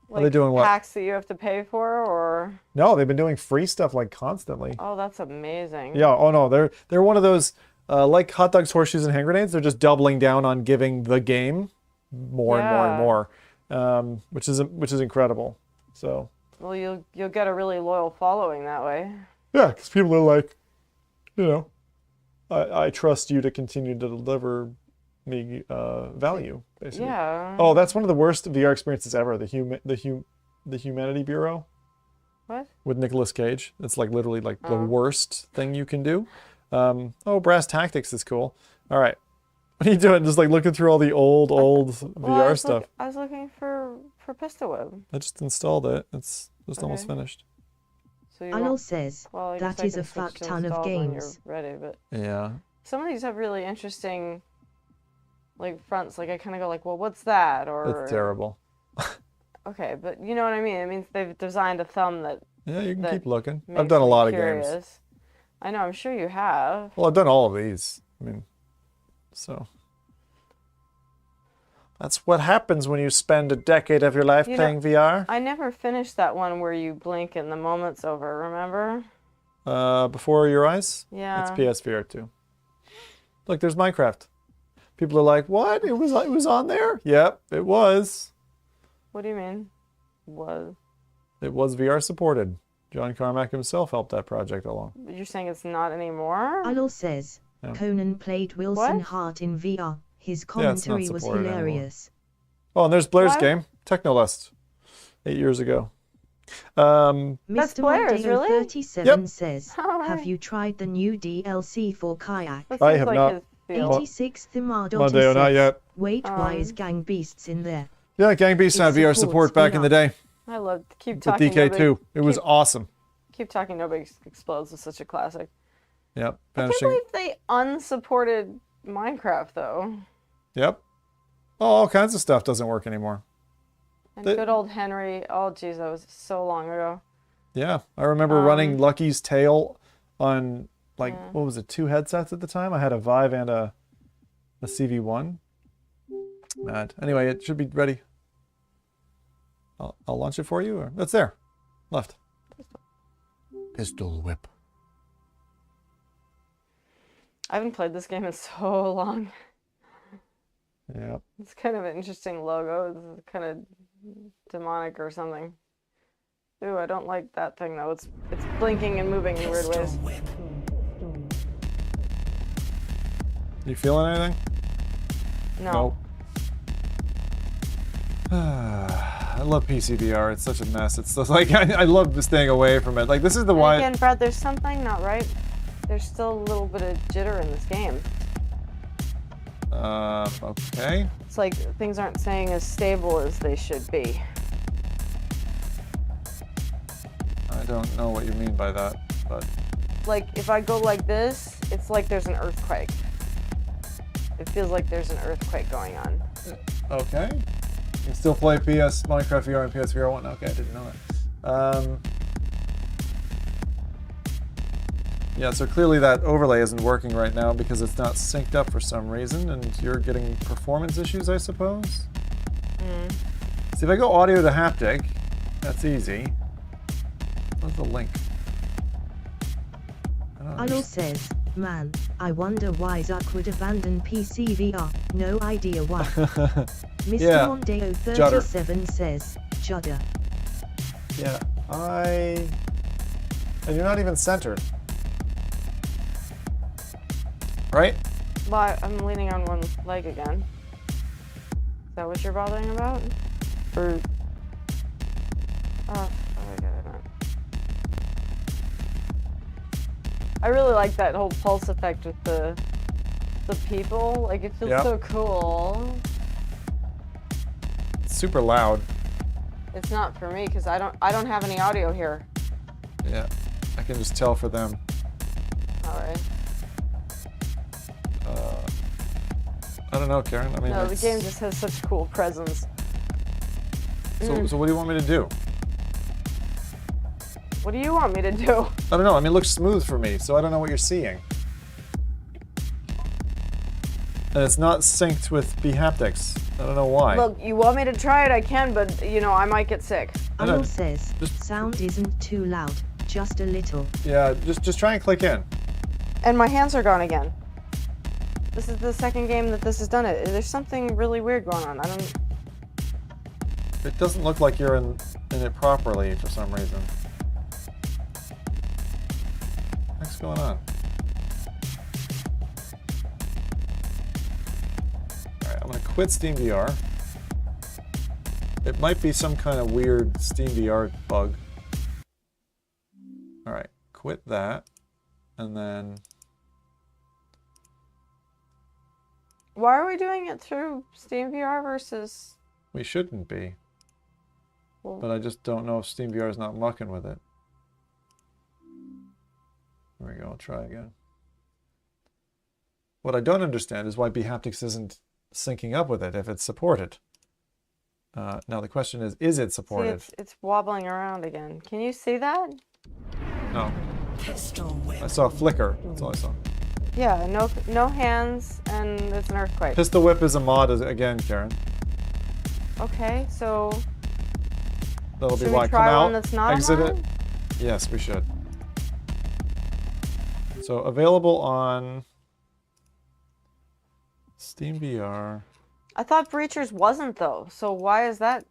like Are they doing what? packs that you have to pay for, or? No, they've been doing free stuff like constantly. Oh, that's amazing. Yeah. Oh no, they're one of those like hot dogs, horseshoes, and hand grenades. They're just doubling down on giving the game more and more and more, which is incredible. So. Well, you'll get a really loyal following that way. Yeah, because people are like, you know, I trust you to continue to deliver me value, basically. Yeah. Oh, that's one of the worst VR experiences ever. The Humanity Bureau. What? With Nicolas Cage. It's like literally like the worst thing you can do. Oh, Brass Tactics is cool. All right. What are you doing? Just like looking through all the old VR stuff. I was looking for Pistol Whip. I just installed it. It's just almost finished. So Arnold says, well, I that guess I is can a switch fuck to ton of install when games. you're ready, but Yeah. some of these have really interesting like fronts. Like I kind of go like, well, what's that? Or It's terrible. Okay, but you know what I mean. It means they've designed a thumb that. Yeah, you can that keep looking. I've makes done a me lot of curious. games. I know. I'm sure you have. Well, I've done all of these. I mean, so. That's what happens when you spend a decade of your life playing VR. I never finished that one where you blink and the moment's over, remember? Before your eyes? Yeah. That's PSVR 2. Look, there's Minecraft. People are like, what? It was on there? Yep, it was. What do you mean? Was? It was VR supported. John Carmack himself helped that project along. You're saying it's not anymore? Arnold says, Yeah. Conan played Wilson What? Hart in VR. His Yeah, it's not commentary was supported anymore. hilarious. Oh, and there's Blair's What? game, Technolust, 8 years ago. That's Mr. Blair's, Mondeo really? 37 Yep. says, Alright. have you tried the new DLC for Kayak? That I seems have like not. his field. 86th Imadota Mondeo, says, not yet. wait, why is Gang Beasts in there? Yeah, Gang Beasts had It VR supports support back in the day I love keep with talking. DK2. It was keep, awesome. Keep talking. Nobody explodes is such a classic. Yep, I can't finishing. believe they unsupported Minecraft though. Yep. Oh, all kinds of stuff doesn't work anymore. And They- good old Henry. Oh, geez, that was so long ago. Yeah, I remember running Lucky's Tale on like Yeah. what was it, 2 headsets at the time? I had a Vive and a CV1. Mad. Anyway, it should be ready. I'll launch it for you. Or it's there, left. Pistol Whip. I haven't played this game in so long. Yeah. It's kind of an interesting logo. It's kind of demonic or something. Ooh, I don't like that thing though. It's blinking and moving in weird ways. You feeling anything? No. Nope. I love PCVR. It's such a mess. It's just like I love staying away from it. Like this is the And why. again, Brad, there's something not right. There's still a little bit of jitter in this game. Okay. It's like things aren't staying as stable as they should be. I don't know what you mean by that, but Like if I go like this, it's like there's an earthquake. It feels like there's an earthquake going on. okay. You can still play Minecraft VR and PSVR 1. Okay, I didn't know that. Yeah, so clearly that overlay isn't working right now because it's not synced up for some reason, and you're getting performance issues, I suppose? See, if I go audio to haptic, that's easy. What's the link? Anil says, man, I wonder why Zuck would abandon PCVR. No idea why. Mr. Yeah, Mondeo judder. 37 says, judder. Yeah, and you're not even centered. Right? Well, I'm leaning on one leg again. Is that what you're bothering about? Or... Oh, I get it. I really like that whole pulse effect with the people. Like, it feels so cool. It's super loud. It's not for me, because I don't have any audio here. Yeah, I can just tell for them. Alright. I don't know, Karen. I mean, No, the game just has such cool presence. So what do you want me to do? What do you want me to do? I don't know. I mean, it looks smooth for me, so I don't know what you're seeing. And it's not synced with bHaptics. I don't know why. Look, you want me to try it, I can, but, you know, I might get sick. Anil says, sound isn't too loud, just a little. Yeah, just try and click in. And my hands are gone again. This is the second game that this has done it. There's something really weird going on. I don't... It doesn't look like you're in it properly for some reason. What's going on? Alright, I'm gonna quit SteamVR. It might be some kind of weird SteamVR bug. Alright, quit that. And then... Why are we doing it through SteamVR versus... We shouldn't be. Well, but I just don't know if SteamVR is not mucking with it. There we go, I'll try again. What I don't understand is why bHaptics isn't syncing up with it if it's supported. Now the question is it supported? See, it's wobbling around again. Can you see that? No. I saw a flicker, that's all I saw. Yeah, no hands, and it's an earthquake. Pistol Whip is a mod again, Karen. Okay, so... That'll be should why. we try Come out, one that's not exit a it. mod? Yes, we should. So available on SteamVR. I thought Breachers wasn't, though, so why is that...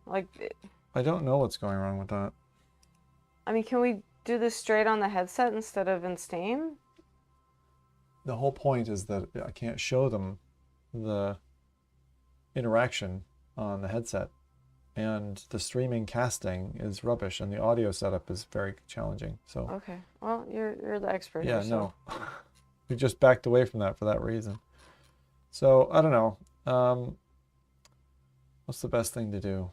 Like... I don't know what's going wrong with that. I mean, can we do this straight on the headset instead of in Steam? The whole point is that I can't show them the interaction on the headset, and the streaming casting is rubbish, and the audio setup is very challenging. So okay, well, you're the expert. Yeah, here, so. no, we just backed away from that for that reason. So I don't know. What's the best thing to do?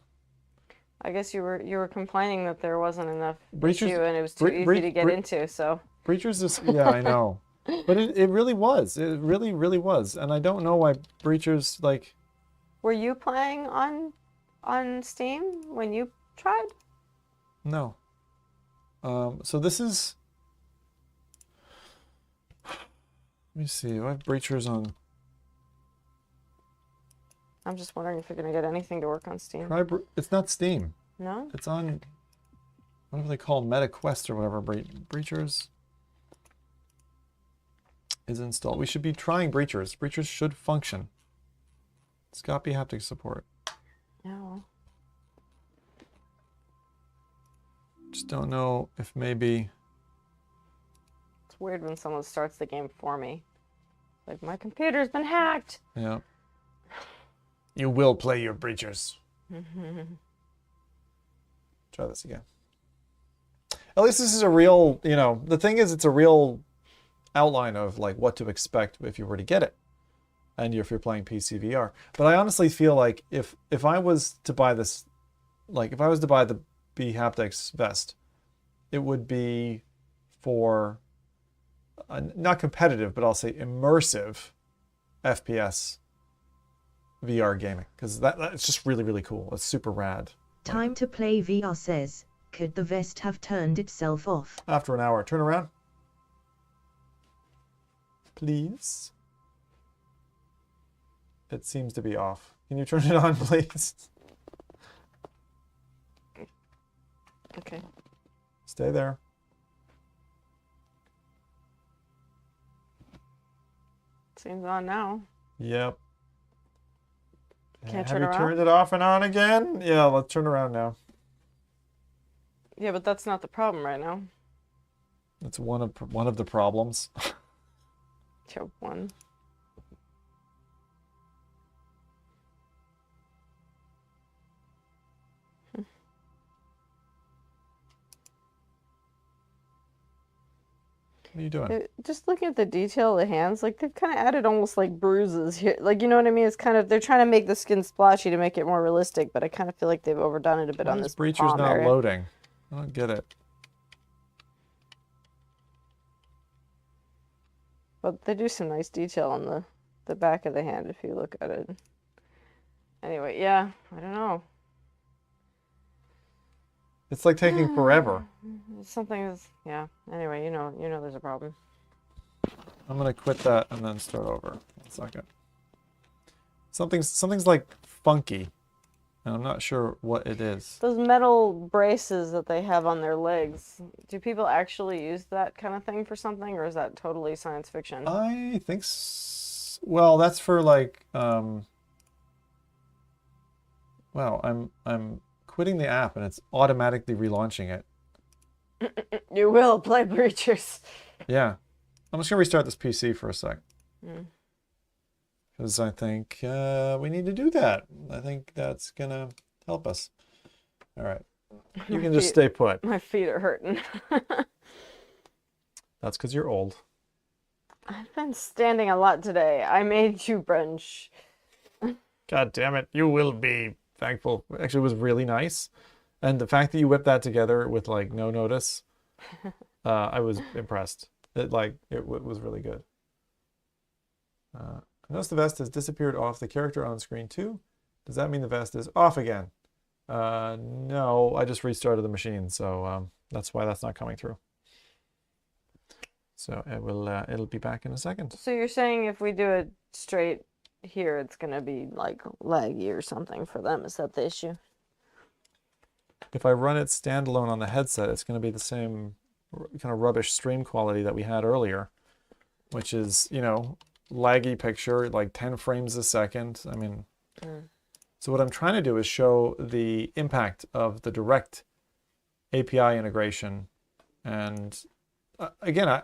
I guess you were complaining that there wasn't enough Breachers, issue and it was too easy to get into. So Breachers is yeah, I know. But it really was. It really, really was. And I don't know why Breachers, like... Were you playing on Steam when you tried? No. So this is... Let me see. I have Breachers on... I'm just wondering if you're going to get anything to work on Steam. It's not Steam. No? It's on... Whatever they call MetaQuest or whatever. Breachers... is installed. We should be trying Breachers. Breachers should function. It's got bHaptics support. Yeah. Just don't know if maybe... It's weird when someone starts the game for me. Like, my computer's been hacked! Yeah. You will play your breachers. Try this again. At least this is a real, you know, the thing is it's a real outline of like what to expect if you were to get it. And if you're playing PC VR. But I honestly feel like if I was to buy this, like if I was to buy the bHaptics vest, it would be for not competitive, but I'll say immersive FPS VR gaming, because that's just really, really cool. It's super rad. Time to play VR says, could the vest have turned itself off? After an hour. Turn around. Please. It seems to be off. Can you turn it on, please? Okay. Stay there. Seems on now. Yep. Can I Have turn you around? turned it off and on again? Yeah, let's turn around now. Yeah, but that's not the problem right now. That's one of the problems. Choke one. What are you doing? Just looking at the detail of the hands, like they've kind of added almost like bruises here. Like, you know what I mean? It's kind of, they're trying to make the skin splotchy to make it more realistic, but I kind of feel like they've overdone it a bit on this breacher's palm not area. loading. I don't get it. But they do some nice detail on the back of the hand if you look at it. Anyway, yeah, I don't know. It's like taking forever. Something is, yeah. Anyway, you know there's a problem. I'm gonna quit that and then start over. 1 second. Something's like funky, and I'm not sure what it is. Those metal braces that they have on their legs, do people actually use that kind of thing for something, or is that totally science fiction? I think well, that's for like well, I'm quitting the app and it's automatically relaunching it. You will play breachers. Yeah. I'm just gonna restart this PC for a sec. Mm. Because I think we need to do that. I think that's gonna help us. All right. You can just stay put. My feet are hurting. That's because you're old. I've been standing a lot today. I made you brunch. God damn it. You will be thankful. Actually, it was really nice. And the fact that you whipped that together with like no notice, I was impressed. It was really good. I notice the vest has disappeared off the character on screen too. Does that mean the vest is off again? No, I just restarted the machine, so that's why that's not coming through. So it'll be back in a second. So you're saying if we do it straight here, it's gonna be like laggy or something for them? Is that the issue? If I run it standalone on the headset, it's going to be the same kind of rubbish stream quality that we had earlier, which is, you know, laggy picture, like 10 frames a second. I mean, so what I'm trying to do is show the impact of the direct API integration. And again,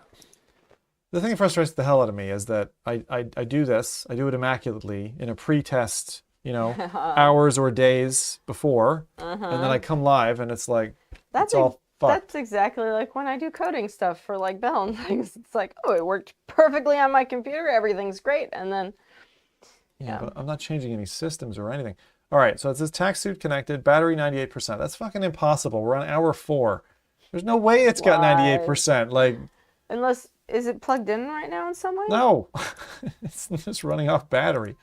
the thing that frustrates the hell out of me is that I do this, I do it immaculately in a pre-test, you know, hours or days before, and then I come live and it's like, it's all fucked. That's exactly like when I do coding stuff for like Bell and things. It's like, oh, it worked perfectly on my computer, everything's great, and then yeah, but I'm not changing any systems or anything. All right, so it says Tactsuit connected, battery 98%. That's fucking impossible. We're on hour 4. There's no way it's got 98%. Like, unless, is it plugged in right now in some way? no, it's just running off battery.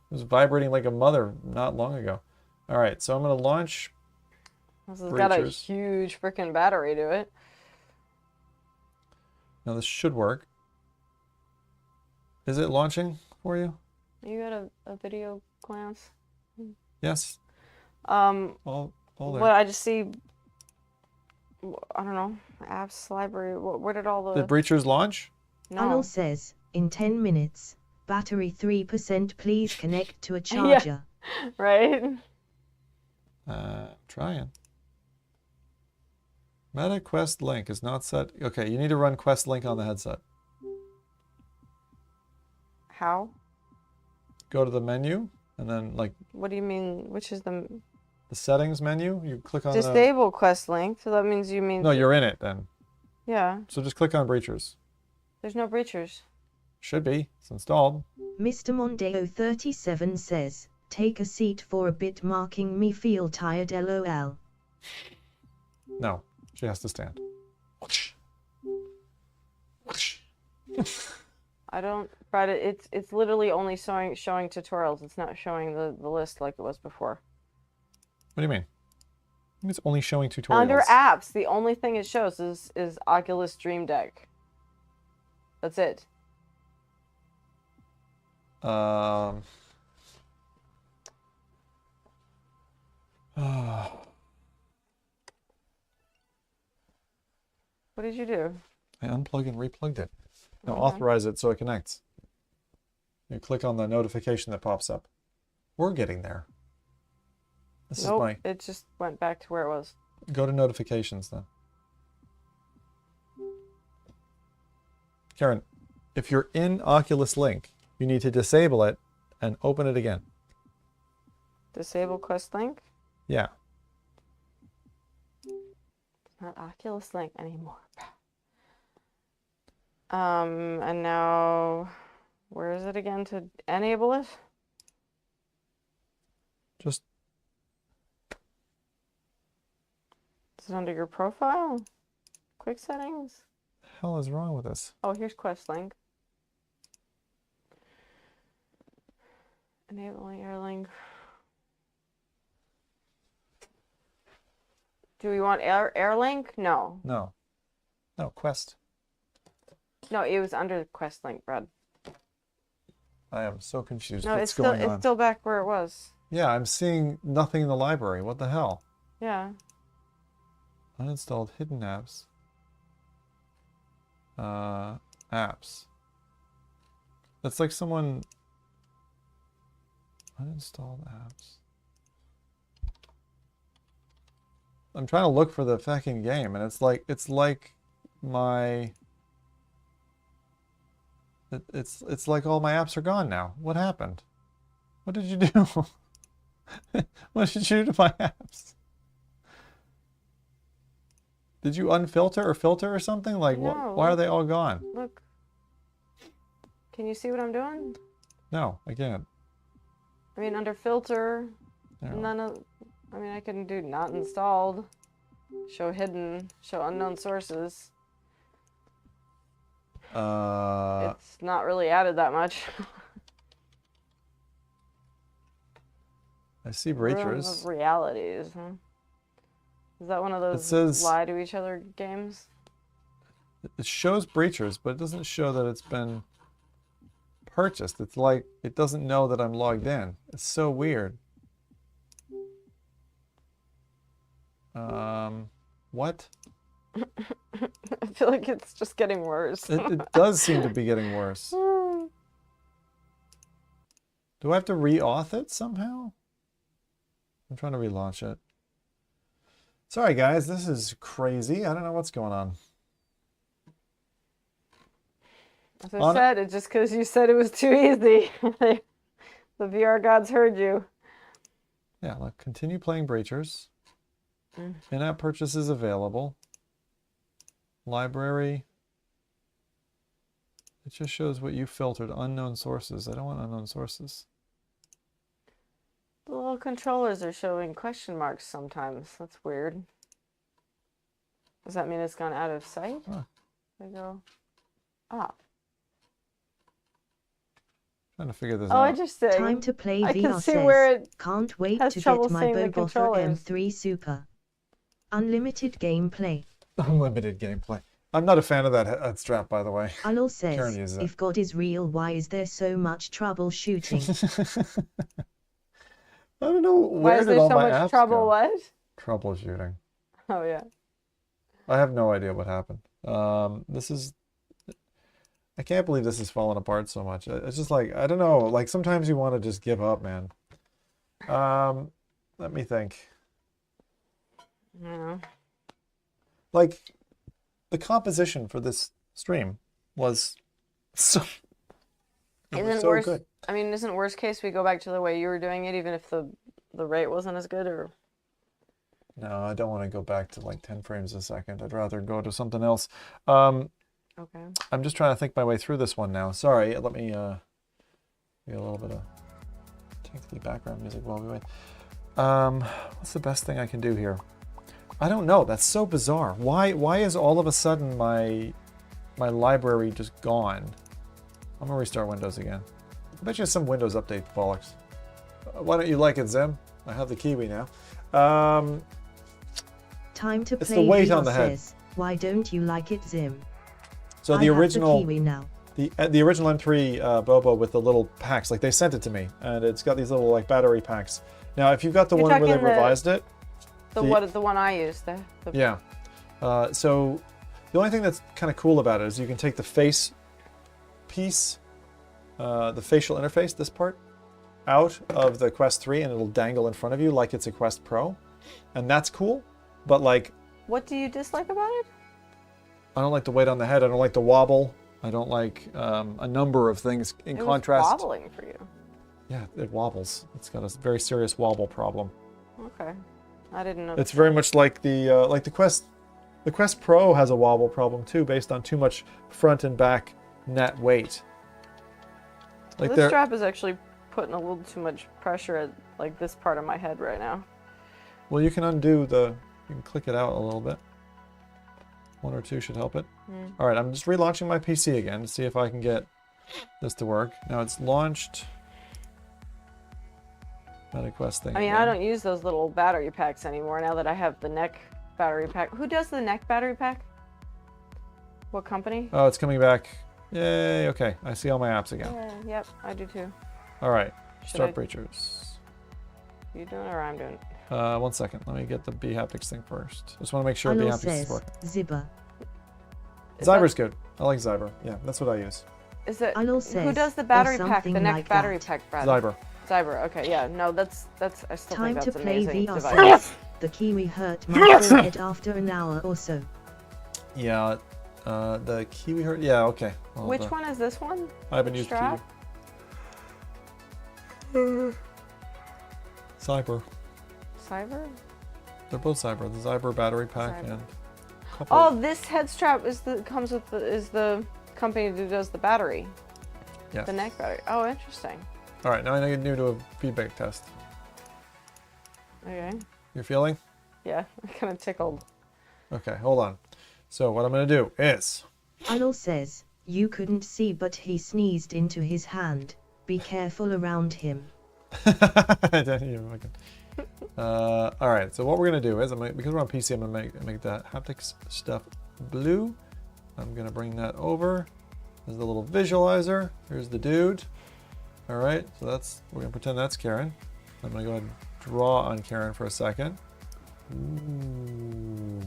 It was vibrating like a mother not long ago. All right, so I'm going to launch This has got a huge freaking battery to it. Now this should work. Is it launching for you? You got a video glance? Yes. All there. What I just see, I don't know, apps, library. Where did all the Did breachers launch? No. Arnold says, in 10 minutes, battery 3%, please connect to a charger. Yeah, right? Trying. Meta Quest Link is not set. Okay, you need to run Quest Link on the headset. How? Go to the menu and then like. What do you mean? Which is the settings menu? You click on disable quest link. So that means you mean. No, you're in it then. Yeah. So just click on Breachers. There's no breachers. Should be. It's installed. Mr. Mondeo37 says, take a seat for a bit, marking me feel tired, lol. No, she has to stand. I don't, Brad, it's literally only showing tutorials. It's not showing the list like it was before. What do you mean? It's only showing tutorials. Under apps, the only thing it shows is Oculus Dream Deck. That's it. What did you do? I unplugged and replugged it. Now Okay. authorize it so it connects. You click on the notification that pops up. We're getting there. This Nope, is my... it just went back to where it was. Go to notifications then. Karen, if you're in Oculus Link, you need to disable it and open it again. Disable quest link? Yeah. It's not Oculus Link anymore. And now, where is it again to enable it? Just... Is it under your profile? Quick settings? What the hell is wrong with this? Oh, here's quest link. Enabling Airlink. Do we want Airlink? No. No. No, Quest. No, it was under quest link, Brad. I am so confused. No, What's it's still going on? it's still back where it was. Yeah, I'm seeing nothing in the library. What the hell? Yeah. Uninstalled hidden apps. Apps. That's like someone... Uninstalled apps. I'm trying to look for the fucking game, and it's like my... It's like all my apps are gone now. What happened? What did you do? What did you do to my apps? Did you unfilter or filter or something? Like, No, why are look. they all gone? Look. Can you see what I'm doing? No, I can't. I mean, under filter, Yeah. none of... I mean, I can do not installed, show hidden, show unknown sources. It's not really added that much. I see Room breachers. of realities, huh? Is that one of those says- lie to each other games? It shows breachers, but it doesn't show that it's been purchased. It's like it doesn't know that I'm logged in. It's so weird. What? I feel like it's just getting worse. It does seem to be getting worse. Do I have to re-auth it somehow? I'm trying to relaunch it. Sorry guys, this is crazy. I don't know what's going on. As I said, it's just because you said it was too easy. The VR gods heard you. Yeah, look, continue playing Breachers. Mm. In-app purchases available. Library. It just shows what you filtered. Unknown sources. I don't want unknown sources. The little controllers are showing question marks sometimes. That's weird. Does that mean it's gone out of sight? Huh. They go. Ah. Trying to figure this Oh, out. interesting. Time to play I VR can see says, where it can't wait has to trouble get my seeing the Bogotha controllers. M3 Super. Unlimited gameplay. Unlimited gameplay. I'm not a fan of that strap, by the way. Ulul Karen says, uses it. if God is real, why is there so much troubleshooting? I don't know Why where is did there all so my much apps trouble? go? What? Troubleshooting. Oh yeah. I have no idea what happened. This is... I can't believe this is falling apart so much. It's just like, I don't know, like sometimes you want to just give up, man. Let me think. Yeah. like, the composition for this stream was so, it was Isn't so worse? good. I mean, isn't worst case we go back to the way you were doing it, even if the rate wasn't as good? Or No, I don't want to go back to like 10 frames a second. I'd rather go to something else. okay. I'm just trying to think my way through this one now. Sorry, let me get a little bit of tinkly background music while we wait. What's the best thing I can do here? I don't know. That's so bizarre. Why is all of a sudden my library just gone? I'm gonna restart Windows again. I bet you have some Windows update bollocks. Why don't you like it, Zim? I have the Kiwi now. Time to It's play. the weight Vito on the head. says, why don't you like it, Zim? So I the have original, the Kiwi now. the original M3 Bobo with the little packs, like they sent it to me, and it's got these little like battery packs. Now, if you've got the You're one where they talking the- revised it, The one I used. yeah. So the only thing that's kind of cool about it is you can take the face piece, the facial interface, this part, out of the Quest 3 and it'll dangle in front of you like it's a Quest Pro. And that's cool, but like, What do you dislike about it? I don't like the weight on the head. I don't like the wobble. I don't like a number of things in contrast. It was wobbling for you. Yeah, it wobbles. It's got a very serious wobble problem. Okay, I didn't know. It's very much like the Quest. The Quest Pro has a wobble problem too, based on too much front and back net weight. Like This strap is actually putting a little too much pressure at like this part of my head right now. Well, you can undo the. You can click it out a little bit. One or two should help it. Mm. All right, I'm just relaunching my PC again to see if I can get this to work. Now it's launched. MetaQuest thing. I mean, again. I don't use those little battery packs anymore now that I have the neck battery pack. Who does the neck battery pack? What company? Oh, it's coming back. Yay, okay. I see all my apps again. Yeah, yep, I do too. All right, Should start I- breachers. You doing it or I'm doing it? 1 second, let me get the bHaptics thing first. Just want to make sure Anil bHaptics is says, working. Zibber. Zyber's good. I like Zyber. Yeah, that's what I use. Is it Anil who says, does the or battery pack? The something neck like battery that. pack, Brad. Zyber. Zyber. Okay, yeah. No, that's. I still Time think to that's play amazing VR device. says, the Kiwi hurt my forehead after an hour or so. Yeah, the Kiwi hurt. Yeah, okay. Well, Which one is this one? I haven't used Strap? Kiwi. Zyber. Cyber? They're both Zyber. The Zyber battery pack Zyber. and a couple. Oh, this head strap is comes with is the company that does the battery. Yes. The neck battery. Oh, interesting. All right, now I need to do a feedback test. Okay. You're feeling? Yeah, I'm kind of tickled. Okay, hold on. So what I'm going to do is... Anil says, you couldn't see but he sneezed into his hand. Be careful around him. I don't even fucking... all right, so what we're going to do is, because we're on PC, I'm going to make the haptics stuff blue. I'm going to bring that over. There's the little visualizer. Here's the dude. All right, so we're going to pretend that's Karen. I'm going to go ahead and draw on Karen for a second. Ooh.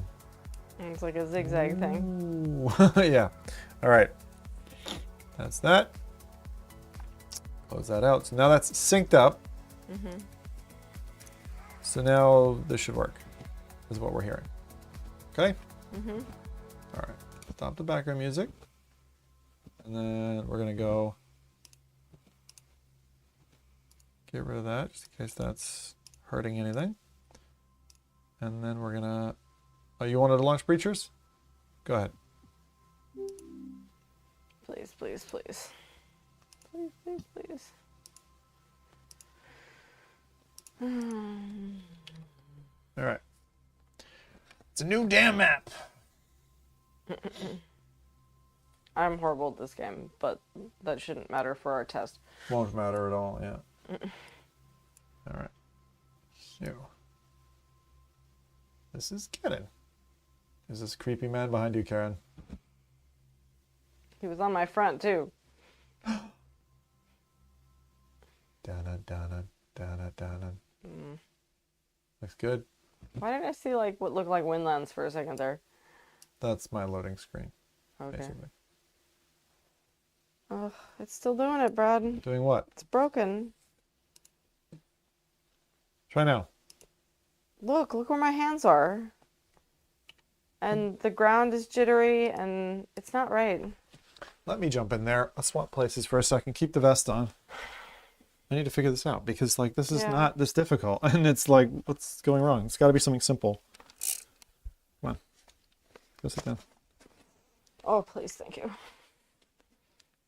It's like a zigzag thing. Ooh. Yeah. All right. That's that. Close that out. So now that's synced up. Mm-hmm. So now this should work, is what we're hearing. Okay? Mm-hmm. All right. Stop the background music. And then we're going to go get rid of that, just in case that's hurting anything. And then we're going to... Oh, you wanted to launch Breachers? Go ahead. Please, please, please. Please, please, please. All right. It's a new damn map. I'm horrible at this game, but that shouldn't matter for our test. Won't matter at all, yeah. All right. So, this is Karen. Is this creepy man behind you, Karen? He was on my front too. Dana, dana, dana, dana. Mm. Looks good. Why did I see like what looked like Windlands for a second there? That's my loading screen, Okay. basically. Oh, it's still doing it, Brad. Doing what? It's broken. Try now. Look where my hands are. and the ground is jittery, and it's not right. Let me jump in there. I'll swap places for a second. Keep the vest on. I need to figure this out because like this is not this difficult, and it's like what's going wrong? It's got to be something simple. Come on, go sit down. Oh, please, thank you.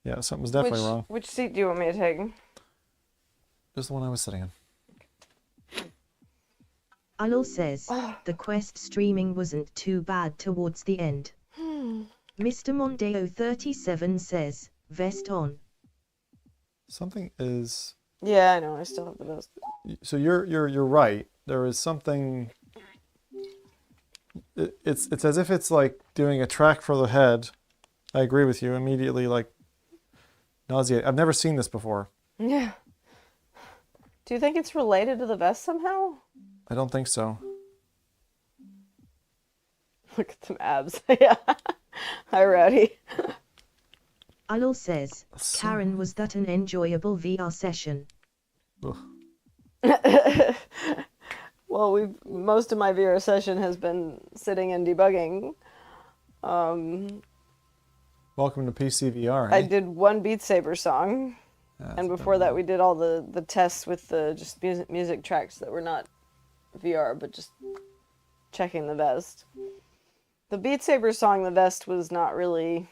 Yeah, something's definitely wrong. Which seat do you want me to take? Just the one I was sitting in. Alul says, the quest streaming wasn't too bad towards the end. Mr. Mondeo 37 says, vest on. Something is. Yeah, I know. I still have the vest. So you're right. There is something. It's as if it's like doing a track for the head. I agree with you. Immediately, like nauseate. I've never seen this before. Yeah. Do you think it's related to the vest somehow? I don't think so. Look at them abs. Yeah. Hi, Rowdy. Alul says, Karen, was that an enjoyable VR session? Well, most of my VR session has been sitting and debugging. Welcome to PCVR. Hey? I did one Beat Saber song, and before that we did all the tests with the just music tracks that were not VR, but just checking the vest. The Beat Saber song, the vest was not really,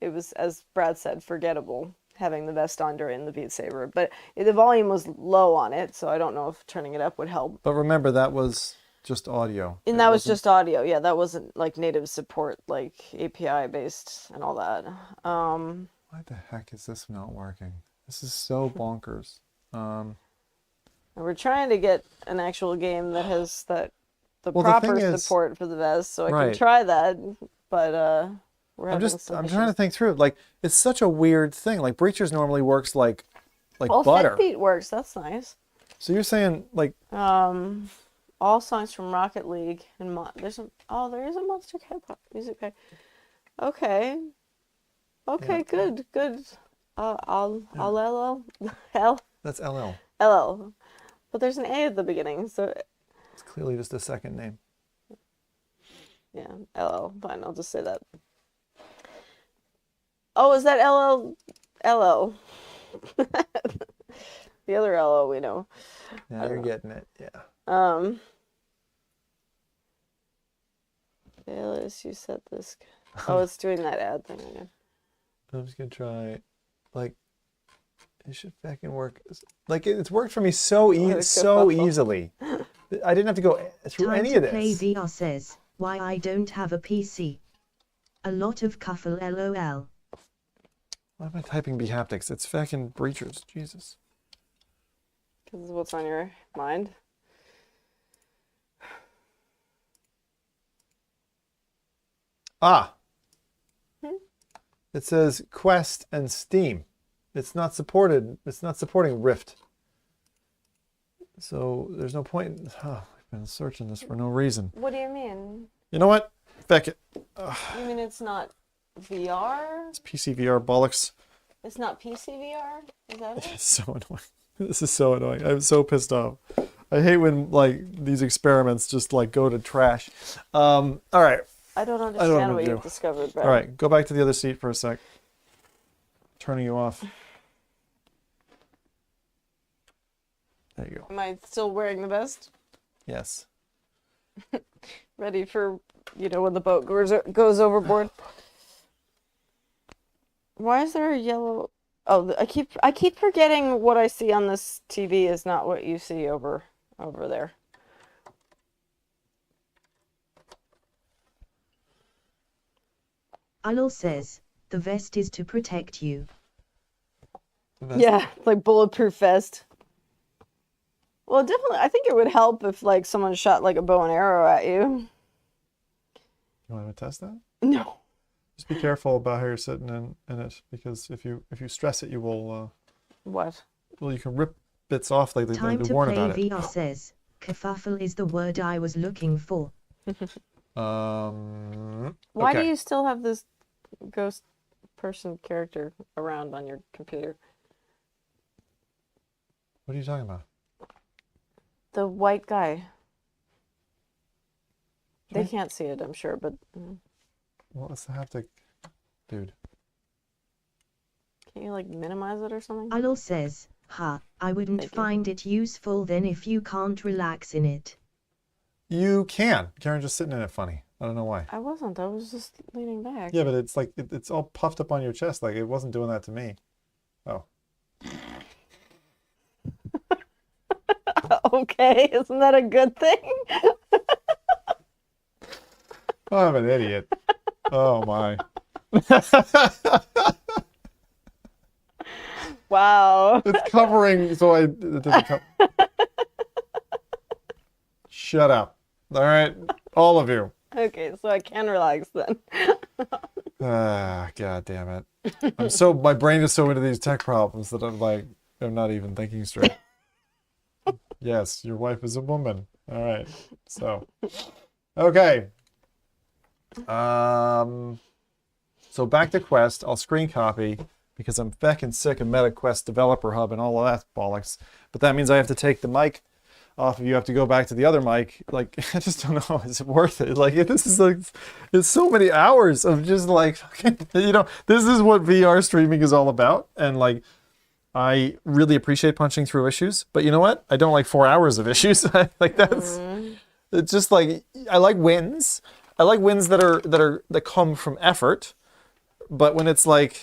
it was, as Brad said, forgettable, having the vest on during the Beat Saber. But the volume was low on it, so I don't know if turning it up would help. But remember, that was just audio. And that was just audio, yeah, that wasn't like native support, like API based and all that. Why the heck is this not working? This is so bonkers. And we're trying to get an actual game that has the proper support for the vest, so I can try that. But we're having some I'm issues. trying to think through it. Like it's such a weird thing. Like Breachers normally works like well, butter. Fitbeat works. That's nice. So you're saying like all songs from Rocket League and there is a Monster Hip Hop music pack. Okay, good. I'll L. That's LL. LL. But there's an A at the beginning, so it's clearly just a second name. Yeah, LL. Fine, I'll just say that. Oh, is that LL? LL. The other LL we know. Yeah, you're getting it. Yeah. Bayless, you said this. Oh, it's doing that ad thing again. I'm just gonna try. Like, it should fucking work. Like it's worked for me so easily. I didn't have to go through any of this. Play VR says, why I don't have a PC. A lot of cuffle LOL. Why am I typing bHaptics? It's fucking Breachers. Jesus. Because what's on your mind? Ah. It says Quest and Steam. It's not supported. It's not supporting Rift. So there's no point. I've been searching this for no reason. What do you mean? You know what? Feck it. You mean it's not VR? It's PC VR bollocks. It's not PC VR? Is that it? It's so annoying. This is so annoying. I'm so pissed off. I hate when like these experiments just like go to trash. All right. I don't understand what you've discovered, Brad. All right, go back to the other seat for a sec. Turning you off. There you go. Am I still wearing the vest? Yes. Ready for, when the boat goes overboard? Why is there a yellow... Oh, I keep forgetting what I see on this TV is not what you see over there. Alul says, the vest is to protect you. Yeah, like bulletproof vest. Well, definitely, I think it would help if like someone shot like a bow and arrow at you. You want to test that? No. Just be careful about how you're sitting in it, because if you stress it, you will. What? Well, you can rip bits off like they warn about it. VR says, kerfuffle is the word I was looking for. Why do you still have this ghost person character around on your computer? What are you talking about? The white guy. They can't see it, I'm sure, but What's the haptic, dude? can't you like minimize it or something? Alol says, I wouldn't find it useful then if you can't relax in it. You can. Karen just sitting in it funny. I don't know why. I wasn't. I was just leaning back. Yeah, but it's like it's all puffed up on your chest. Like it wasn't doing that to me. Oh. Okay, isn't that a good thing? I'm an idiot. Oh my. Wow. It's covering, so it doesn't come. Shut up. All right, all of you. Okay, so I can relax then. Ah, god damn it. My brain is so into these tech problems that I'm not even thinking straight. Yes, your wife is a woman. All right. So, okay. So back to Quest. I'll screen copy because I'm feckin' sick of MetaQuest Developer Hub and all of that bollocks. But that means I have to take the mic off of you. Have to go back to the other mic. Like, I just don't know. Is it worth it? Like, this is like, it's so many hours of just like, this is what VR streaming is all about. And like, I really appreciate punching through issues, but you know what? I don't like 4 hours of issues. Like that's, it's just like, I like wins. I like wins that come from effort. But when it's like,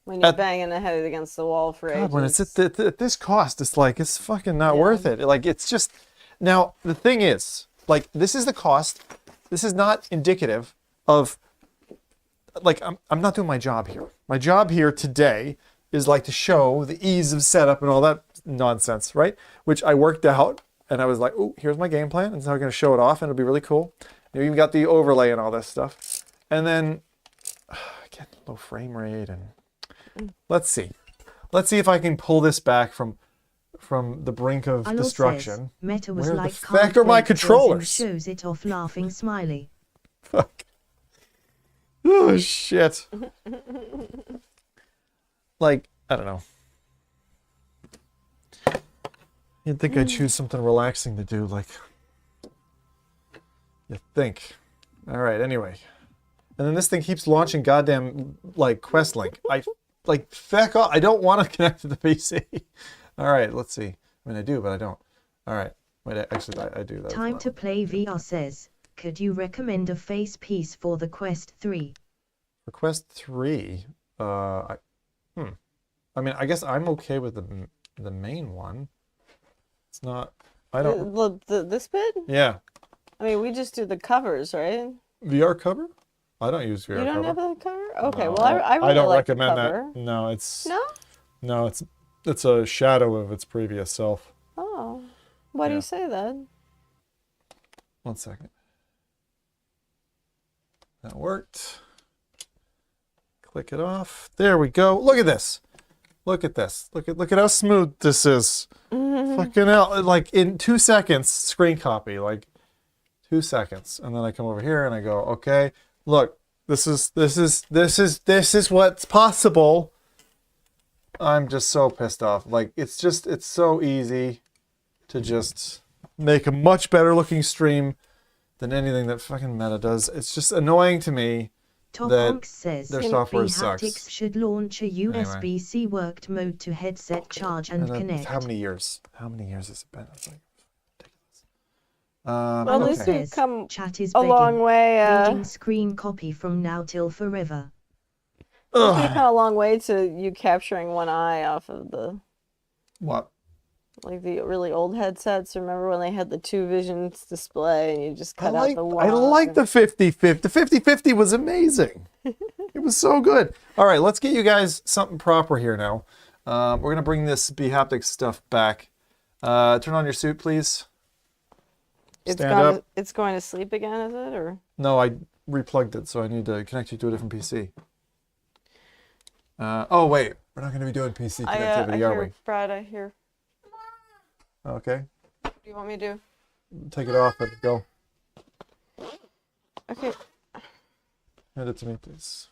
when you're banging the head against the wall for ages. when it's at this cost, it's like, it's fucking not worth it. Like, it's just, now the thing is, like, this is the cost. This is not indicative of, like, I'm not doing my job here. My job here today is like to show the ease of setup and all that nonsense, right? Which I worked out, and I was like, oh, here's my game plan, and so I'm going to show it off, and it'll be really cool. You even got the overlay and all this stuff. And then, get low frame rate, and let's see. Let's see if I can pull this back from the brink of destruction. Says, Meta was Where like, the heck are my controllers? Shows it off laughing smiley. Fuck. Oh, shit. Like, I don't know. You'd think I'd choose something relaxing to do, like, you think. All right, anyway. And then this thing keeps launching goddamn, like, Quest Link. Feck off. I don't want to connect to the PC. All right, let's see. I mean, I do, but I don't. All right. Wait, actually, I do. Time to play VR says, could you recommend a face piece for the Quest 3? For Quest 3, I mean, I guess I'm okay with the main one. It's not. I don't. This bit? Yeah. I mean, we just do the covers, right? VR cover? I don't use VR cover. You don't have the cover? Okay. No, Well, I really don't like recommend the cover. that. No, it's. No. No, it's a shadow of its previous self. Oh, why do you say that? 1 second. That worked. Click it off. There we go. Look at this. Look at this. Look at how smooth this is. Fucking hell. Like in 2 seconds, screen copy. Like 2 seconds. And then I come over here and I go, okay, look, this is what's possible. I'm just so pissed off. Like it's so easy to just make a much better looking stream than anything that fucking Meta does. It's just annoying to me. Top that Onk says their software sucks. bHaptics should launch a USB-C worked mode to headset charge and connect. How many years? How many years has it been? It's like ridiculous. Well, at least okay. we've come Chat is a long way. Reading screen copy from now till forever. We've come a long way to you capturing one eye off of the. What? Like the really old headsets. Remember when they had the two visions display and you just cut out the one? I like the 50-50. The 50-50 was amazing. It was so good. All right, let's get you guys something proper here now. We're going to bring this bHaptics stuff back. Turn on your suit, please. It's going to sleep again, is it? Or no, I replugged it, so I need to connect you to a different PC. Oh, wait. We're not going to be doing PC connectivity, are we? Brad, I hear. Okay. What do you want me to do? Take it off and go. Okay. Hand it to me, please.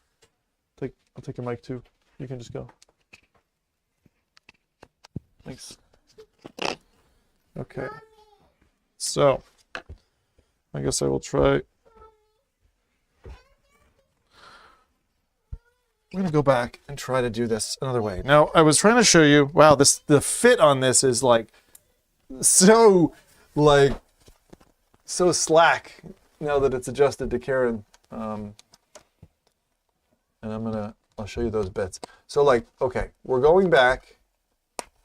I'll take your mic too. You can just go. Thanks. Okay. So, I guess I will try I'm gonna go back and try to do this another way. Now, I was trying to show you, wow, the fit on this is like so slack now that it's adjusted to Karen. And I'll show you those bits. So like, okay, we're going back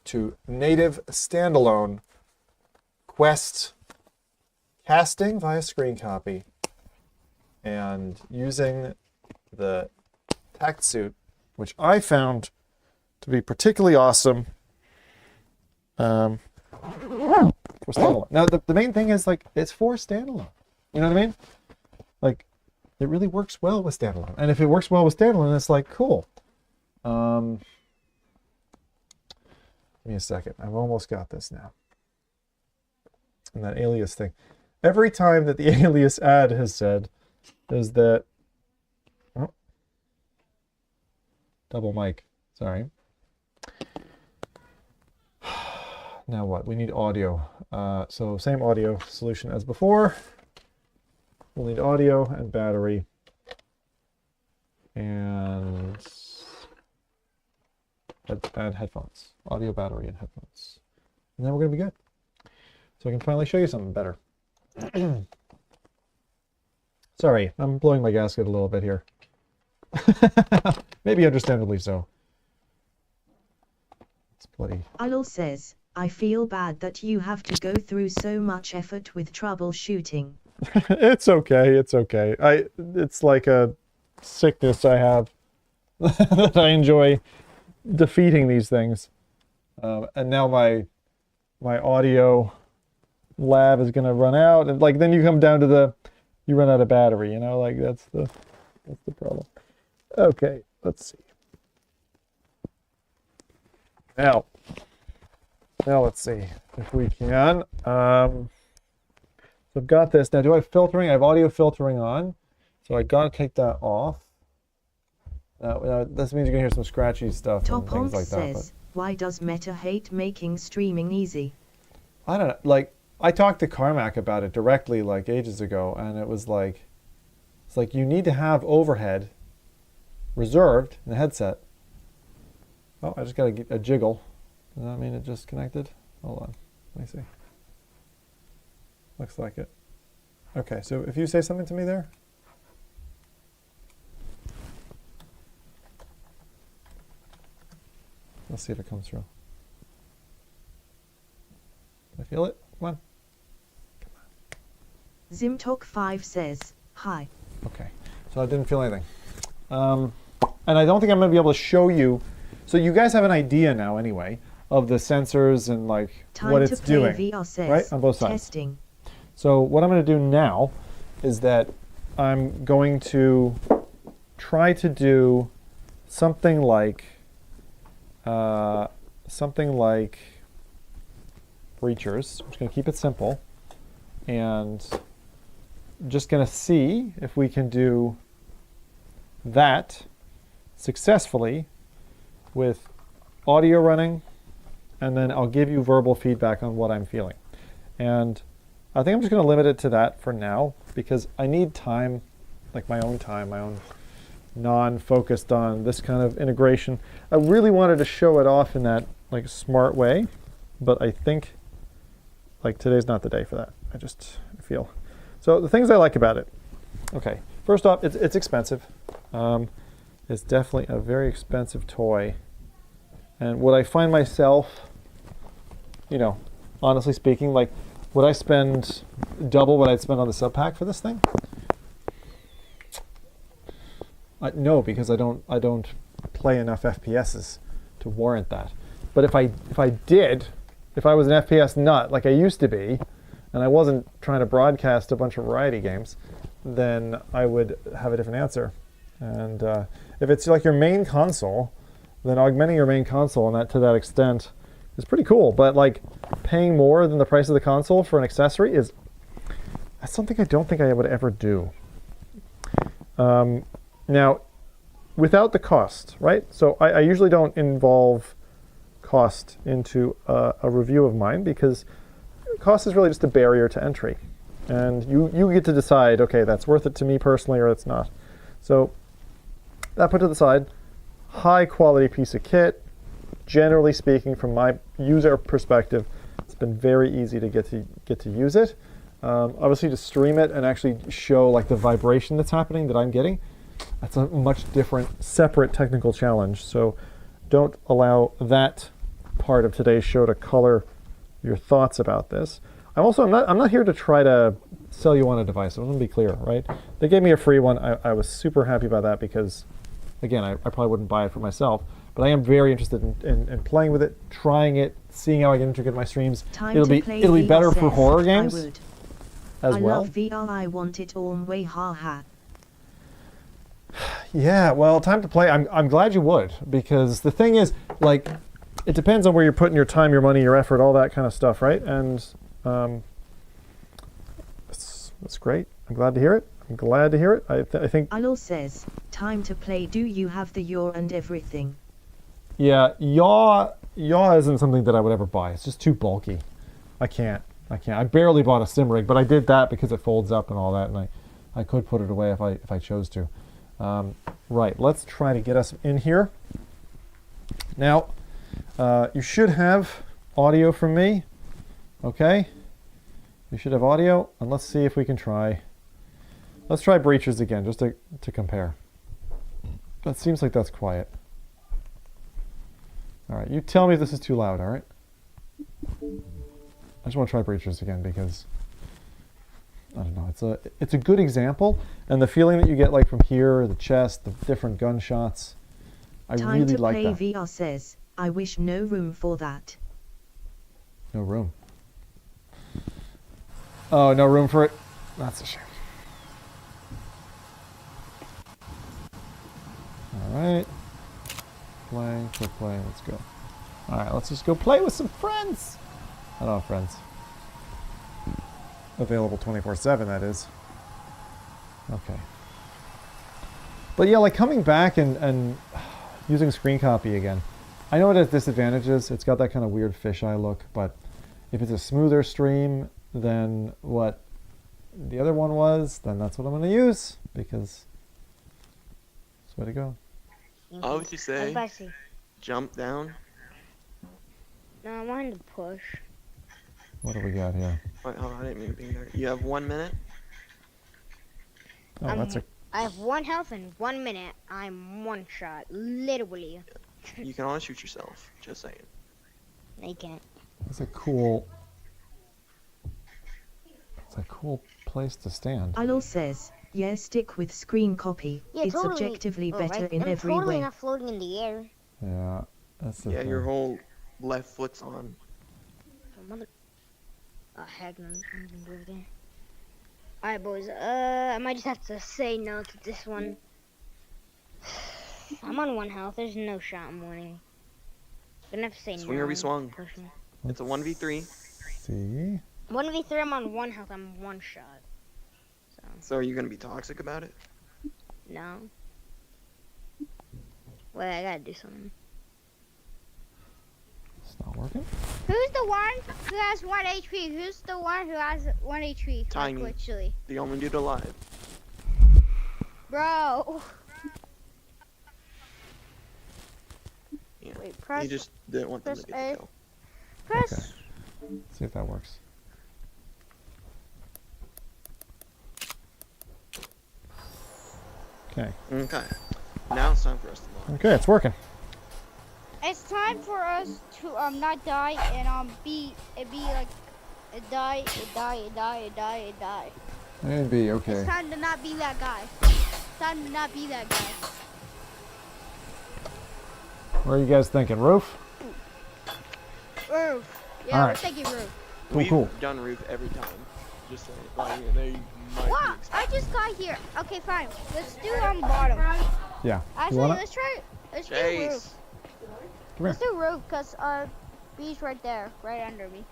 to native standalone Quest casting via screen copy and using the Tactsuit, which I found to be particularly awesome. For standalone. Now, the main thing is like it's for standalone. You know what I mean? Like, it really works well with standalone. And if it works well with standalone, it's like cool. Give me a second. I've almost got this now. And that alias thing. Every time that the alias ad has said is that double mic. Sorry. Now what? We need audio. So same audio solution as before. We'll need audio and battery. And headphones. Audio, battery, and headphones. And then we're going to be good. So I can finally show you something better. Sorry, I'm blowing my gasket a little bit here. Maybe understandably so. It's bloody. Alol says, I feel bad that you have to go through so much effort with troubleshooting. It's okay, it's okay. It's like a sickness I have that I enjoy defeating these things. And now my audio lab is gonna run out, and like then you come down to you run out of battery, you know, like that's the problem. Okay, let's see. Now let's see if we can. So I've got this. Now do I have filtering? I have audio filtering on. So I gotta take that off. Now this means you're gonna hear some scratchy stuff and things like that. Says, why does Meta hate making streaming easy? I don't know, like I talked to Carmack about it directly like ages ago, and it was like, it's like you need to have overhead reserved in the headset. Oh, I just got a jiggle. Does that mean it just connected? Hold on, let me see. Looks like it. Okay, so if you say something to me there. Let's see if it comes through. Can I feel it? Come on. Zimtalk5 says, hi. Okay, so I didn't feel anything. And I don't think I'm going to be able to show you. So you guys have an idea now anyway of the sensors and like what it's doing, right? On both sides. Testing. So what I'm going to do now is that I'm going to try to do something like breachers. I'm just going to keep it simple and just going to see if we can do that successfully with audio running, and then I'll give you verbal feedback on what I'm feeling. And I think I'm just going to limit it to that for now because I need time, like my own time, my own non-focused on this kind of integration. I really wanted to show it off in that like smart way, but I think like today's not the day for that. I just feel. So the things I like about it. Okay, first off, it's expensive. It's definitely a very expensive toy. And would I find myself, you know, honestly speaking, like, would I spend double what I'd spend on the sub pack for this thing? No, because I don't play enough FPSs to warrant that. But if I did, if I was an FPS nut like I used to be, and I wasn't trying to broadcast a bunch of variety games, then I would have a different answer. And if it's like your main console, then augmenting your main console and that to that extent is pretty cool. But like paying more than the price of the console for an accessory that's something I don't think I would ever do. Now, without the cost, right? So I usually don't involve cost into a review of mine because cost is really just a barrier to entry. And you get to decide, okay, that's worth it to me personally or it's not. So that put to the side, high quality piece of kit. Generally speaking, from my user perspective, it's been very easy to get to use it. Obviously, to stream it and actually show like the vibration that's happening that I'm getting, that's a much different, separate technical challenge. So don't allow that part of today's show to color your thoughts about this. I'm not here to try to sell you on a device. I want to be clear, right? They gave me a free one. I was super happy about that because, again, I probably wouldn't buy it for myself, but I am very interested in playing with it, trying it, seeing how I can integrate my streams. It'll be better for horror games as well. I love VR. I want it all way, ha ha. Yeah, well, time to play. I'm glad you would, because the thing is, like, it depends on where you're putting your time, your money, your effort, all that kind of stuff, right? And that's great. I'm glad to hear it. I'm glad to hear it. I think. Alol says, time to play. Do you have the yaw and everything? Yeah, yaw isn't something that I would ever buy. It's just too bulky. I can't. I barely bought a sim rig, but I did that because it folds up and all that, and I could put it away if I chose to. Right, let's try to get us in here. Now, you should have audio from me, okay? You should have audio, and let's see if we can try. Let's try Breachers again, just to compare. That seems like that's quiet. All right, you tell me if this is too loud, all right? I just want to try Breachers again because, I don't know, it's a good example, and the feeling that you get like from here, the chest, the different gunshots, I really like that. Time to play VR says, I wish no room for that. No room. Oh, no room for it? That's a shame. Alright. Quit playing, let's go. Alright, let's just go play with some friends! I don't have friends. Available 24/7, that is. Okay. But yeah, like coming back and using screen copy again. I know it has disadvantages. It's got that kind of weird fisheye look, but if it's a smoother stream than what the other one was, then that's what I'm going to use, because it's the way to go. What would you say? Jump down? No, I wanted to push. What do we got here? Wait, hold on, I didn't mean to be there. You have 1 minute? Oh, that's a... I have 1 health and 1 minute. I'm one shot, literally. You can always shoot yourself, just saying. No, you can't. That's a cool... It's a cool place to stand. Alol says, yeah, stick with screen copy. Yeah, it's totally. objectively Oh, better right. in I'm every totally way. not floating in the air. Yeah, that's the thing. Your whole left foot's on. Oh, heck no. I'm gonna go over there. Alright, boys. I might just have to say no to this one. I'm on 1 health. There's no shot I'm winning. Gonna have to say Swing no. or be swung. Pushing. It's a 1v3. See? 1v3, I'm on 1 health. I'm 1 shot. So are you gonna be toxic about it? No. Wait, I gotta do something. It's not working? Who's the one who has 1 HP? Who's the one who has 1 HP? Tiny. Literally. The only dude alive. Bro. Yeah. Wait, press. You just didn't want them to get the kill. Press. Okay. See if that works. Okay. Okay. Now it's time for us to launch. Okay, it's working. It's time for us to not die and be like die. And B, okay. It's time to not be that guy. It's time to not be that guy. What are you guys thinking? Roof? Roof. Yeah, All we're right. thinking roof. Cool. We've done roof every time. Just saying. Like, they might What? be I just got here. Okay, fine. Let's do bottom. Yeah. Actually, You want let's try. Let's do Chase. roof. Come Let's do roof, cause B's right there, right under me.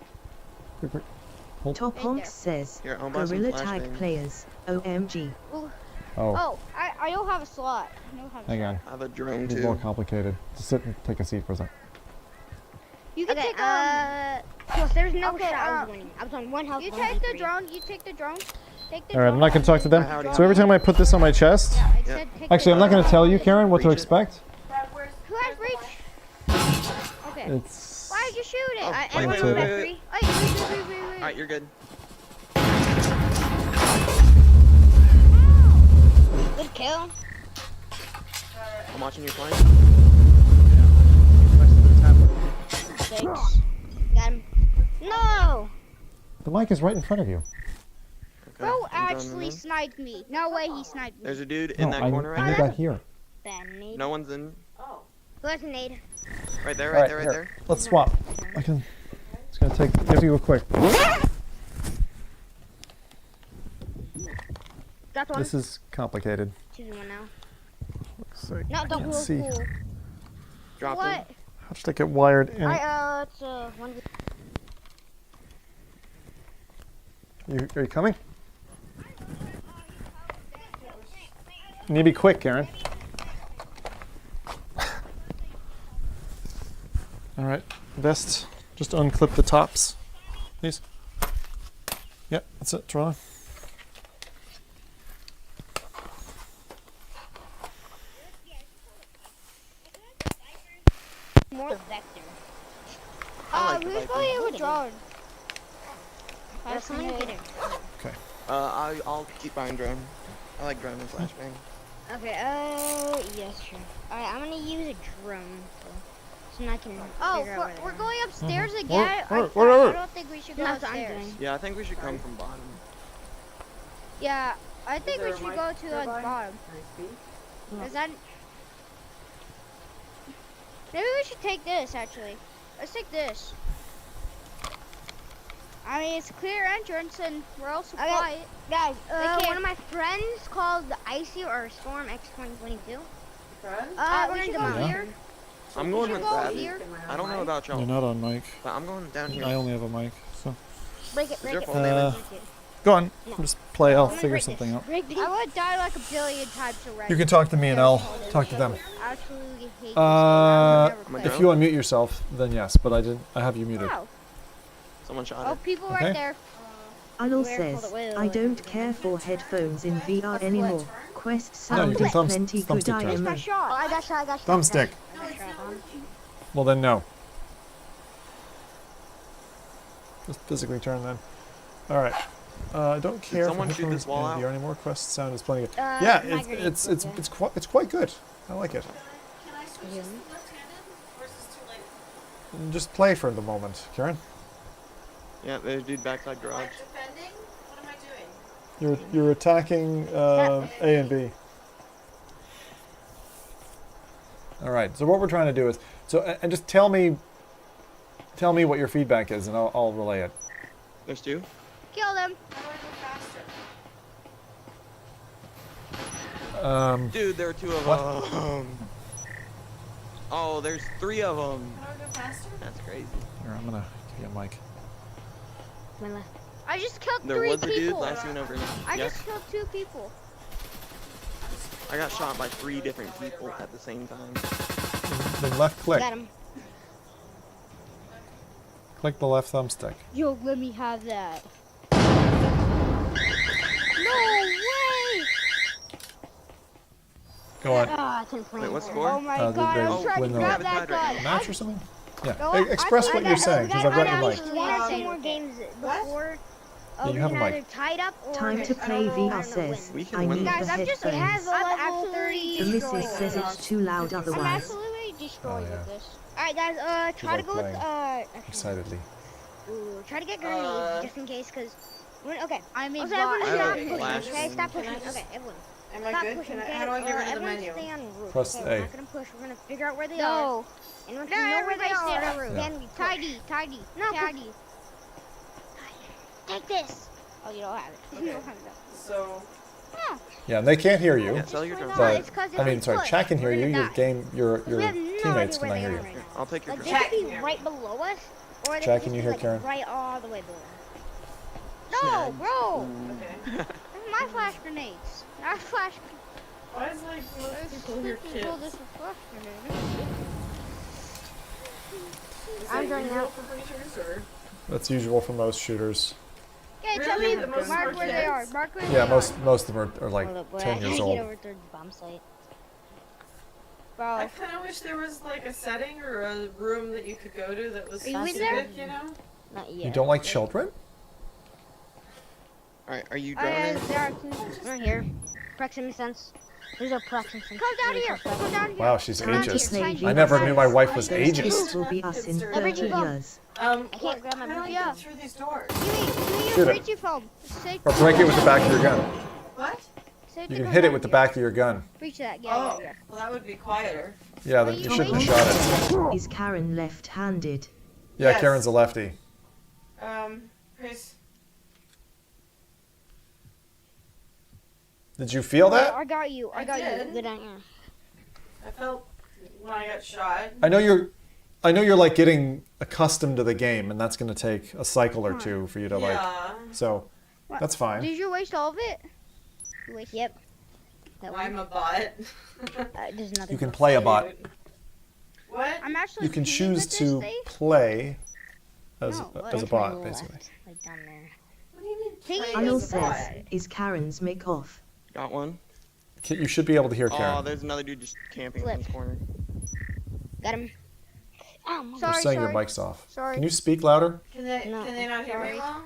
Quick. Hold. Top Right Honk there. says, Here, I'll buy some Gorilla flashbangs. Tag players, OMG. Ooh. Oh, Oh, I don't have a slot. I don't have a hang slot. on. I have a drone It's too. more complicated. Just sit and take a seat for a second. You can take Plus, there's no shot. I was winning. I was on 1 health. You take the drone. You take the drone. Take the All right, I'm not going to talk to them. So every time I put this on my chest, Yeah, it said take actually, I'm the not going to tell you, Karen, what to Reach it. expect. it? It's. Why'd you shoot it? Oh, I wait. wait. Alright, you're good. Good kill. I'm watching you flying. Thanks. Got him. No! The mic is right in front of you. Bro I'm done actually then. sniped me. No way he sniped me. There's a dude in No, that corner I right need there. that here. Bad nade. No one's in. Who has a nade? Right there, All right there, right here. there. Let's swap. I can. It's gonna take. You have to go quick. Dropped one. This is complicated. Choosing one now. Looks like No, I don't can't move. see. Cool. Dropped What? him. How should I get wired in? It's one. Are you coming? You need to be quick, Karen. All right, best just unclip the tops, please. Yep, that's it. Turn on. More vector. I like the who's Viper. going with drone? Someone get it. Okay. I'll keep buying drone. I like drone and flashbang. Okay, yes, sure. Alright, I'm gonna use a drone so I can figure out we're going upstairs again. I don't think we should go upstairs. Yeah, I think we should come from bottom. Yeah, I think we should go to the bottom. Is that... Maybe we should take this, actually. Let's take this. I mean, it's a clear entrance, and we're also quiet. Guys, one of my friends called the Icy or Storm X2022. We're gonna go here. I'm going with that. Here. I don't know about y'all, You're not on mic. but I'm going down here. I only have a mic, so. Break it, break your it. full damage? Go on. No. Just play. I'll I'm gonna figure break something this. out. I would die like a billion times already. You can talk to me, and I'll talk to them. I absolutely hate this game. I would never If play you it. unmute yourself, then yes. But I didn't. I have you muted. Wow. Someone shot Oh, it. people Okay. right there. Anil Where? says, Hold it, wait, I wait. don't care for headphones in VR anymore. Quest No, sound you can is plenty good thumbstick to it. IMO. I shot. Oh, I got shot. I got shot. Thumbstick. I got shot. Well then, no. Just physically turn then. All right. I don't care for someone shoot headphones this wall in out? VR anymore. Quest sound is plenty good. Yeah, my grenade it's quite good. I like it. Just play for the moment, Karen. Yeah, there's a dude backside garage. You're attacking A and B. All right. So what we're trying to do is and just tell me what your feedback is, and I'll relay it. There's two. Kill them. Dude, there are two of them. Oh, there's three of them. That's crazy. Here, I'm gonna give you a mic. My left. I just killed There 3 was a dude people. last one over here. I Yes. just killed 2 people. I got shot by 3 different people at the same time. Then left click. Got him. Click the left thumbstick. Yo, let me have that. No way! Go on. Ah, I couldn't Wait, what it. score? Oh my They god, I'm trying to win the grab that gun. match or something. Yeah. Go on. Express what you're saying, because I've got your mic. One or two more games before. Yeah, you have a we mic. either tied up or Time to play VR says, We can I win need the Guys, I'm just headphones. absolutely The destroyed. missus says it's too loud I'm otherwise. absolutely destroyed Oh, yeah. with this. Alright guys, try to like go with playing excitedly. ooh, try to get grenades just in case, cause okay. I mean, I have stop a pushing. flash. Okay, stop pushing. Okay, everyone. Am I Stop good? pushing. Can I, Okay, how do I get rid of the everyone menu? stay on the roof. Press okay, A. We're not gonna push. We're gonna figure out where they are. And once we know where they are, stand on the roof. Yeah. Then we tidy. No, tidy. Take this. Oh, you don't have it. You don't have it. So, Yeah, and they can't hear you. Yeah, sell your drone. But it's 'cause if I mean, we sorry, push, chat can hear we're you. gonna Your die. game, your We have no teammates idea where cannot they hear are you. right now. I'll take your Like, they drone. could be right below us, or they Jack, could can you just hear be, Karen? right all the way below. No, bro. That's my flash grenades. Our flash. why is like most people here kids? This is a flash grenade. I'm going out. That's usual for most shooters. Okay, tell me, Really? The most mark are where they kids? are. Mark where they Yeah, are. most of them are like Hold up, boy, 10 I years gotta old. get over to the bomb site. Bro. I kind of wish there was like a setting or a room that you could go to that was Are you in specific, there? you know? Not yet. You don't like children? Alright, are you Oh, yeah, drowning? there are two right here. Proximity sense. There's a proximity sense. Come down here. Come down here. Wow, she's Come down ageist. here. I never knew my wife was This ageist. will be us in Where did 30 you go? years. I can't grab my How do I yeah. get through these doors? Shoot Where'd it. you from? Say, Or break it with the back of your gun. What? say You to can come hit it down with the here. back of your gun. Reach that. Yeah, Oh, yeah, well that would be quieter. Yeah, then you shouldn't have shot it. Is Karen left-handed? Yeah, Yes. Karen's a lefty. Chris. Did you feel that? I got you. I got did. you. Good on you. I felt when I got shot. I know you're like getting accustomed to the game, and that's going to take a cycle or two for you to like. Yeah. So that's fine. Did you waste all of it? You waste. Yep. That I'm a bot. There's nothing. You can play a bot. What? I'm actually. You can peeing choose with this to thing. play as No, as a that's bot, my basically. left, like down there. What do you mean? Piggy Arnold is a bot. says, is Karen's make off? Got one. You should be able to hear Oh, Karen. there's another dude just camping in Flip. this corner. Got him. Oh, You're sorry, saying sorry. your mic's off. Sorry. Can you speak louder? Can they not hear me well?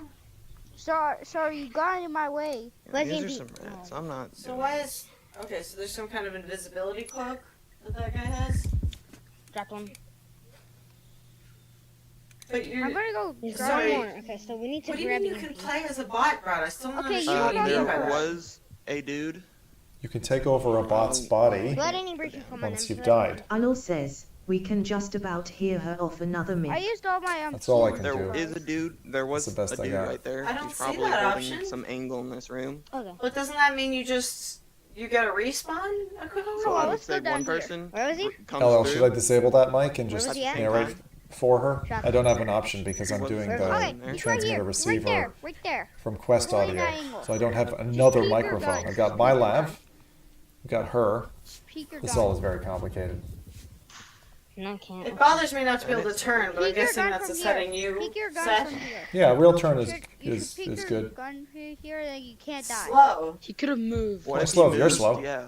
Sorry, you got in my way. These are some rats. I'm not. So why is okay? So there's some kind of invisibility cloak that guy has. Dropped one. But you're. I'm gonna go grab Sorry. more. Okay, so we need to What do you grab mean you can play as a bot, Brad? I still don't Okay, you understand don't what you know mean by There that. was a dude. You can take over a bot's body Let any breaches come on once them, you've so that- died. Arnold says, we can just about hear her off another I myth. used all my That's all I can There do. is a dude. There was That's the best a I dude got. right there. I don't He's see probably that holding option. some angle in this room. Okay. But doesn't that mean you get a respawn equivalent? So I would let's go say down one here. person Where was he? comes LL, through. should I disable that mic and Where just was he at? narrate for her? Drop I don't have an option because I'm doing Okay, the he's right transmitter here. receiver Right there. from Quest We're going Audio. that angle. So I don't have another peek your microphone. gun. I've got my lav, I've got her. Peek your This gun. all is very complicated. No, I can't. It bothers me not to be able to turn, but I'm Peek your guessing gun that's a from here. setting you Peek your gun set. from here. Yeah, real turn You is should- you is should peek is your good. gun here, then you can't die. Slow. He could have moved. What I'm if he slow, you're moved? slow. Yeah.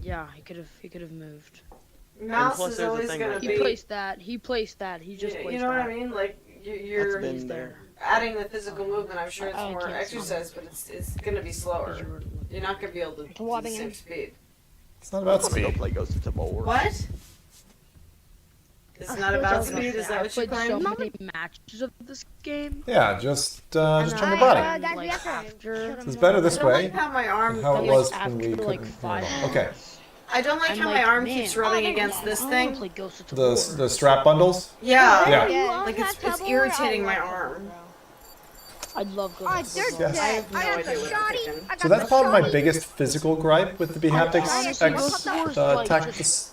Yeah, he could have moved. Mouse plus is there's a always thing gonna right He be. placed that. He placed that. He just placed You know what that. I mean? Like That's you're been there. adding the physical movement. I'm sure it's Oh, I more can't see. exercise, but it's gonna be slower. You're not gonna be able to do the Wobbing same him. speed. It's not about I'm gonna go speed. play Ghost of Tabor. What? It's not about speed. Is that I what you played so claim? many matches of this game. Yeah, just turn your Guys, body. guys, we have to after- shut him It's better down. this I don't way like how my arm. than how it like was after, when we like, couldn't. 5 Okay, I don't like I'm how like, my arm man, keeps rubbing against this I wanna thing. play Ghost of the Tabor. the strap bundles. Yeah. Yeah. Yeah. Like it's irritating my arm. I love Ghost Oh, of there's Tabor. Yes. that. I have no I got idea the what I'm shotty. thinking. I got So that's the probably my shotty. biggest physical gripe with the bHaptics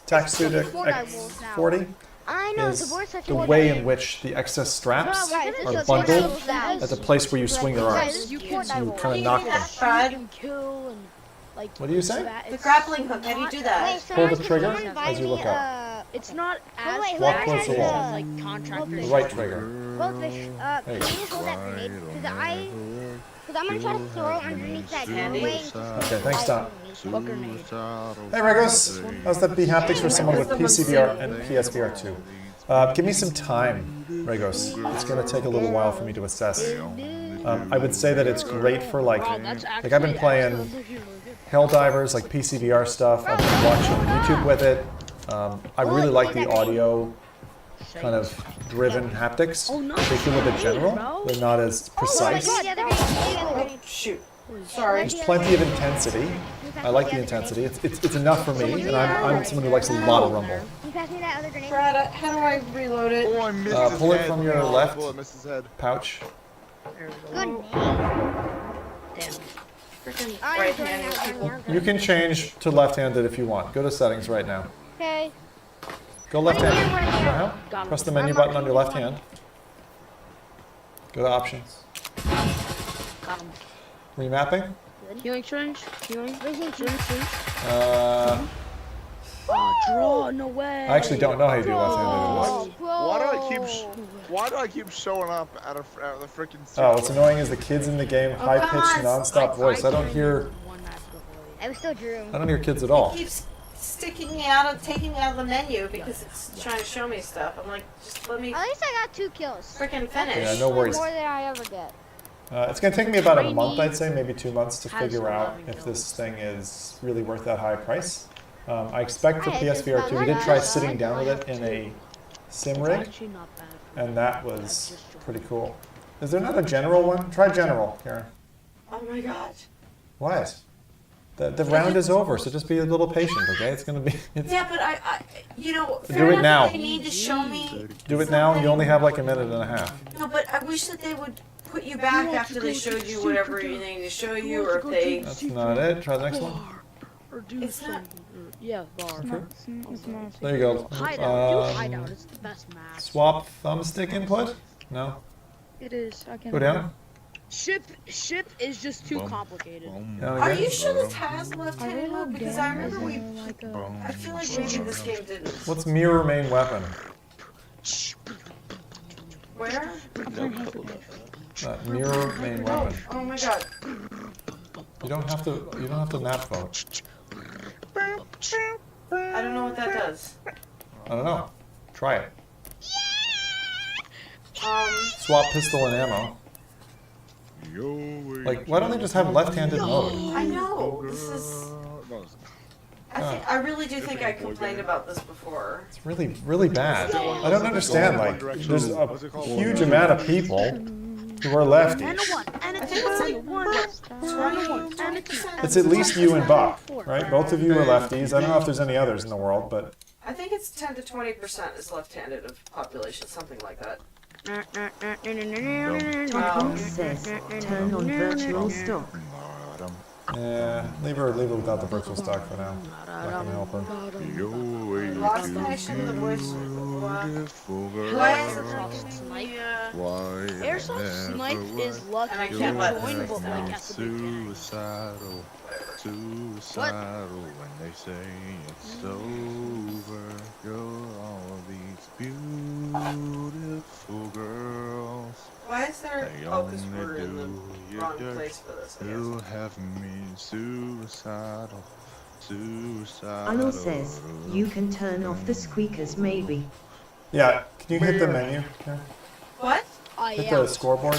Tactsuit X40 I know, is the board's such the a way good in which the excess straps Guys, this are is bundled so bad. at the place where you swing your Guys, arms. this You is can So you Fortnite kind of rules. knock them. Brad, and kill and like. What do you say? that. the It's grappling hook. How do you do that? Wait, so Pull the can trigger someone invite as you me, look up. It's not as wait, Walk who towards the has wall. the- like contractors. The right trigger. Goldfish, There can you you just hold that grenade? Because I'm gonna try to throw it underneath that Candy? doorway. and just- Okay, thanks, Tom. What grenade? Hey, Regos. How's that bHaptics for someone with PCVR and PSVR2? Give me some time, Regos. It's going to take a little while for me to assess. I would say that it's great for like I've been playing Helldivers, like PCVR stuff. I've been watching YouTube with it. I really like the audio kind of driven haptics. They feel a bit general. They're not as precise. Shoot. Sorry. There's plenty of intensity. I like the intensity. It's enough for me, and I'm someone who likes a lot of rumble. Can you pass me that other grenade? Brad, how do I reload it? Oh, I missed his Pull it head. from your Oh, left bullet missed his head. pouch. Good name. Freaking I'm right-handed turning people. out. You can change to left-handed if you want. Go to settings right now. Okay. Go left-handed. You know how? Press the menu button on your left hand. Go to options. Got him. Remapping. Healing syringe. Healing. Syringe. Uh, Draw. No way. I actually don't know how you do left-handed. Why do I keep showing up at the freaking? Oh, what's annoying is the kids in the game, high-pitched, non-stop voice. I don't hear I was still Drew. kids at all. Keeps taking me out of the menu because it's trying to show me stuff. I'm like, just let me. At least I got 2 kills. Freaking finish. Yeah, no worries. More than I ever get. It's going to take me about a month, I'd say, maybe 2 months to figure out if this thing is really worth that high price. I expect for PSVR 2, we did try sitting down with it in a sim rig, and that was pretty cool. Is there not a general one? Try general, Karen. Oh my god. What? The round is over, so just be a little patient, okay? It's going to be... Yeah, but you know, Do it now. They need to show me. Do it now, you only have like a minute and a half. No, but I wish that they would put you back after they showed you whatever you need to show you, or if they... That's not it. Try the next one. It's not... Yeah, bar. There you go. Hideout. It's the best map. Swap thumbstick input? No? It is. I can Go down. Ship is just too complicated. Are you sure this has left-handed mode? Because I remember we... I feel like maybe this game didn't. What's mirror main weapon? Where? Mirror main weapon. Oh my god. You don't have to nap vote. I don't know what that does. I don't know. Try it. Swap pistol and ammo. Like, why don't they just have left-handed mode? I know. This is... I really do think I complained about this before. It's really, really bad. I don't understand. Like, there's a huge amount of people who are lefties. It's at least you and Buck, right? Both of you are lefties. I don't know if there's any others in the world, but... I think it's 10 to 20% is left-handed of population, something like that. Tom says, turn on virtual stock. Yeah, leave her without the virtual stock for now. Not gonna help her. Lost connection to the voice. Airsoft Snipe is lucky. And I can't let join, this but like has to be Suicidal when they say it's over. You're all these beautiful girls. Why is there They focus only word in the do wrong your place for this? I You guess. have me suicidal. Anil says, you can turn off the squeakers maybe. Yeah, can you hit the menu? Karen? What? Hit the scoreboard.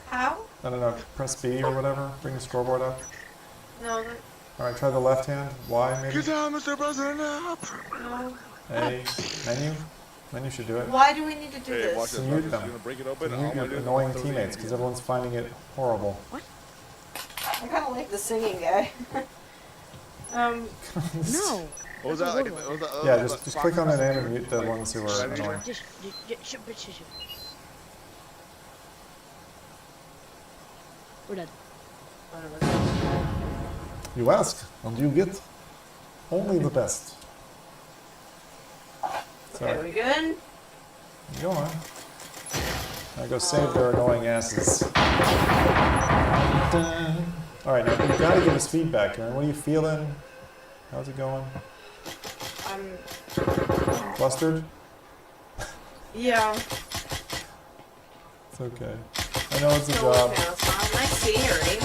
How? I don't know, press B or whatever. Bring the scoreboard up. No. Alright, try the left hand. Y maybe. Get down, Mr. President. No. A. Menu? Menu should do it. Why do we need to do this? To mute them. To mute your annoying teammates, because everyone's finding it horrible. What? I kind of like the singing guy. No. What was that? Yeah, just click on the name and mute the ones who are annoying. We're dead. You ask, and you get only the best. Okay, we good? Go on. Now go save their annoying asses. Alright, now you gotta give us feedback, Karen. What are you feeling? How's it going? I'm... Flustered? Yeah. It's okay. I know it's a Still job. working on some nice scenery.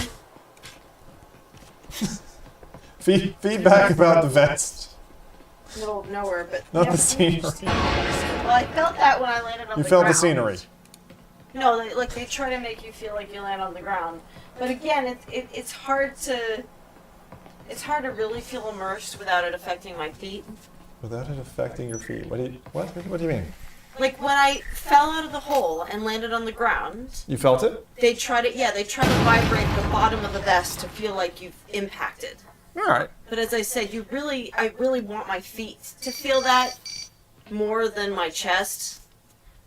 Feedback about the vest. Middle of nowhere, but... Not yeah, the scenery. Well, I felt that when I landed on You the felt ground. the scenery. No, they try to make you feel like you land on the ground. But again, it's hard to... It's hard to really feel immersed without it affecting my feet. Without it affecting your feet. What do you mean? Like when I fell out of the hole and landed on the ground, You felt it? they try to vibrate the bottom of the vest to feel like you've impacted. Alright. But as I said, I really want my feet to feel that more than my chest.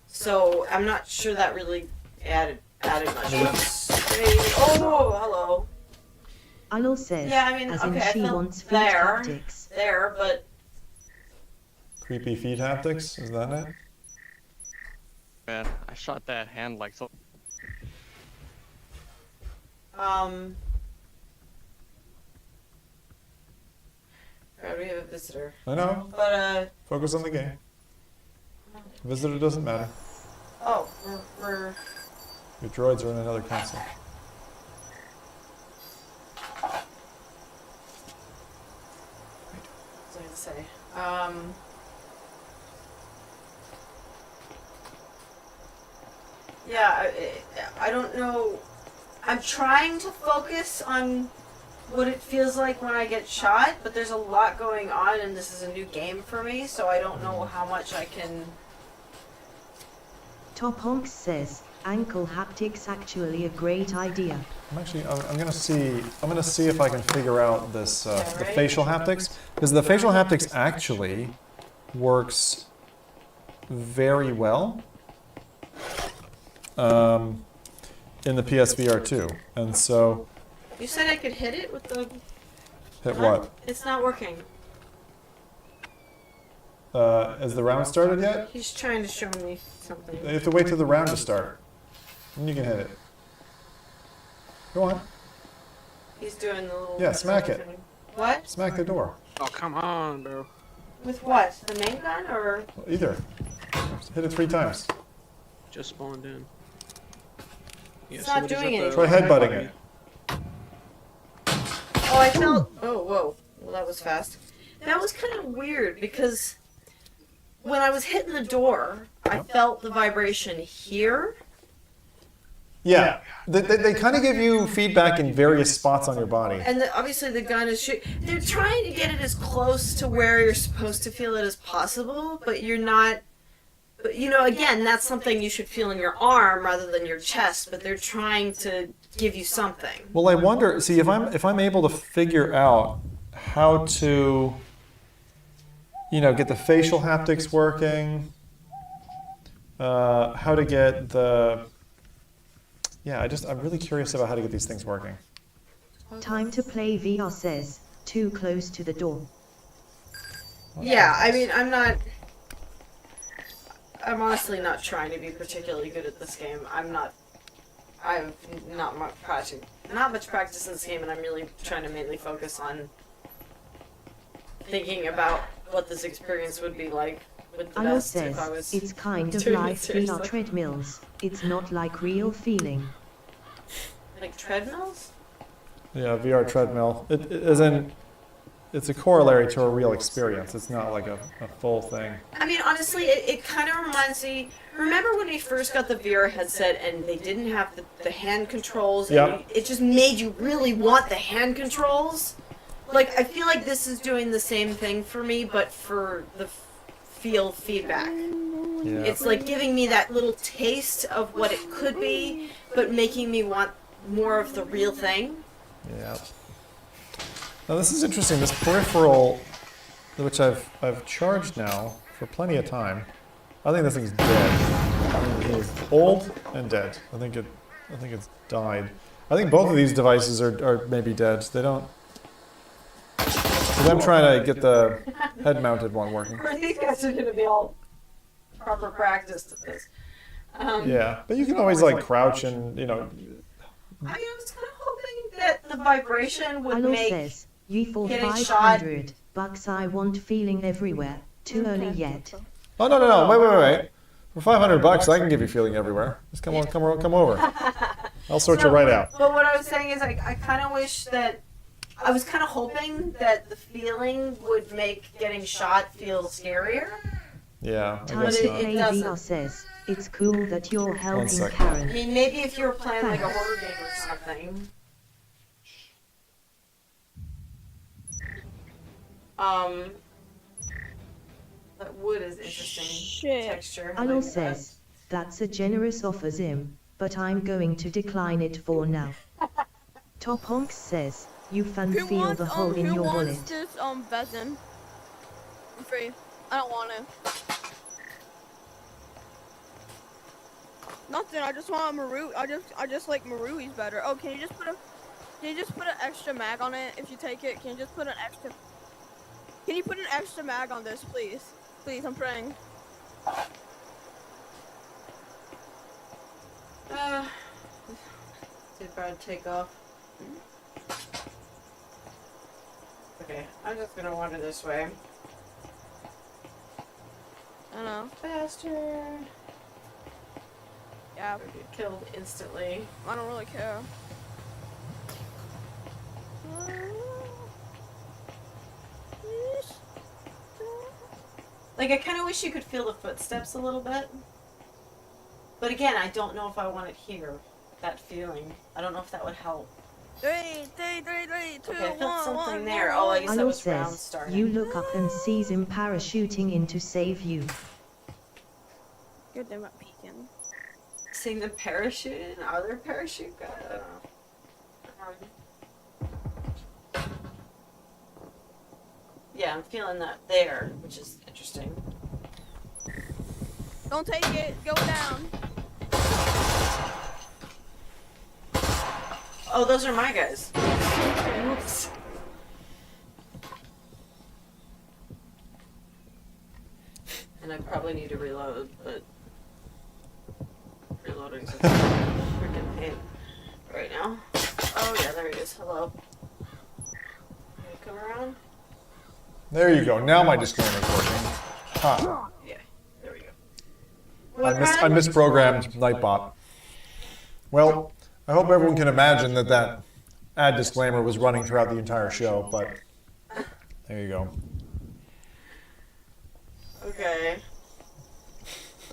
So I'm not sure that really added much. Oh, hello. Anil says, Yeah, I mean, as in okay, I she felt wants feet there, haptics. but Creepy feet haptics? Is that it? Man, I shot that hand like so. God, we have a visitor. I know. But Focus on the game. Visitor doesn't matter. oh, we're Your droids are in another console. Yeah, I don't know. I'm trying to focus on what it feels like when I get shot, but there's a lot going on, and this is a new game for me, so I don't know how much I can... Top Honks says, ankle haptics actually a great idea. I'm gonna see if I can figure out this, the facial haptics, because the facial haptics actually works very well in the PSVR 2, and so... You said I could hit it with the... Hit what? It's not working. Has the round started yet? He's trying to show me something. You have to wait till the round to start. Then you can hit it. Go on. He's doing the little... Yeah, smack it. What? Smack the door. Oh, come on, bro. With what? The main gun, or...? Either. Hit it 3 times. Just spawned in. Yeah, It's not doing anything. Try headbutting it. Oh, I felt... Oh, whoa. Well, that was fast. That was kind of weird, because when I was hitting the door, I felt the vibration here. Yeah. They kind of give you feedback in various spots on your body. And obviously the gun is... They're trying to get it as close to where you're supposed to feel it as possible, but you're not... But, you know, again, that's something you should feel in your arm rather than your chest, but they're trying to give you something. Well, I wonder, see, if I'm able to figure out how to, you know, get the facial haptics working, how to get the... Yeah, I'm really curious about how to get these things working. Time to play VR says, too close to the door. Yeah, I mean, I'm honestly not trying to be particularly good at this game. I've not much practice in this game, and I'm really trying to mainly focus on thinking about what this experience would be like with the Alo best says, if I was it's kind of doing it like VR seriously. treadmills. It's not like real feeling. Like treadmills? Yeah, VR treadmill. As in, it's a corollary to a real experience. It's not like a full thing. I mean, honestly, it kind of reminds me... Remember when we first got the VR headset and they didn't have the hand controls? Yep. And it just made you really want the hand controls? Like, I feel like this is doing the same thing for me, but for the field feedback. Yeah. It's like giving me that little taste of what it could be, but making me want more of the real thing. Yeah. Now this is interesting. This peripheral, which I've charged now for plenty of time, I think this thing's dead. It is old and dead. I think it's died. I think both of these devices are maybe dead. They don't. Because I'm trying to get the head-mounted one working. Or these guys are going to be all proper practiced at this. Yeah, but you can always like crouch and, you know. I was kind of hoping that the vibration would Alo make says, you for getting shot... $500 I want feeling everywhere. Too early yet. Oh no! Wait! For $500, I can give you feeling everywhere. Just come over. I'll sort you right out. But what I was saying is, I kind of wish that I was kind of hoping that the feeling would make getting shot feel scarier. Yeah, I Time guess to not. play VR says, it's cool that you're helping Karen. I mean, maybe if you were playing like a horror game or something. That wood is interesting texture. Alo says, that's a generous offer Zim, but I'm going to decline it for now. Top Honks says, you feel the hole in your wallet. Who wants this, Vezin? I'm free. I don't want to. Nothing, I just want a Maru. I just like Marui's better. Oh, can you just put an extra mag on it if you take it? Can you just put an extra... Can you put an extra mag on this, please? Please, I'm praying. Did Brad take off? Okay, I'm just gonna wander this way. I know. Faster. Yeah. Get killed instantly. I don't really care. Like, I kind of wish you could feel the footsteps a little bit. But again, I don't know if I want it here. That feeling. I don't know if that would help. 3, 2, Okay, I felt something 1, there. Oh, I guess that Ayol was round says, starting. you look up and sees him parachuting in to save you. Good, they're not peeking. Seeing them parachute in? Are there parachute guys? I don't know. Yeah, I'm feeling that there, which is interesting. Don't take it. Go down. Oh, those are my guys. Oops. And I probably need to reload, but reloading's a freaking pain right now. Oh yeah, there he is. Hello. Can you come around? There you go. Now my disclaimer's working. Huh. Yeah, there we go. I misprogrammed Nightbot. Well, I hope everyone can imagine that ad disclaimer was running throughout the entire show, but there you go. Okay.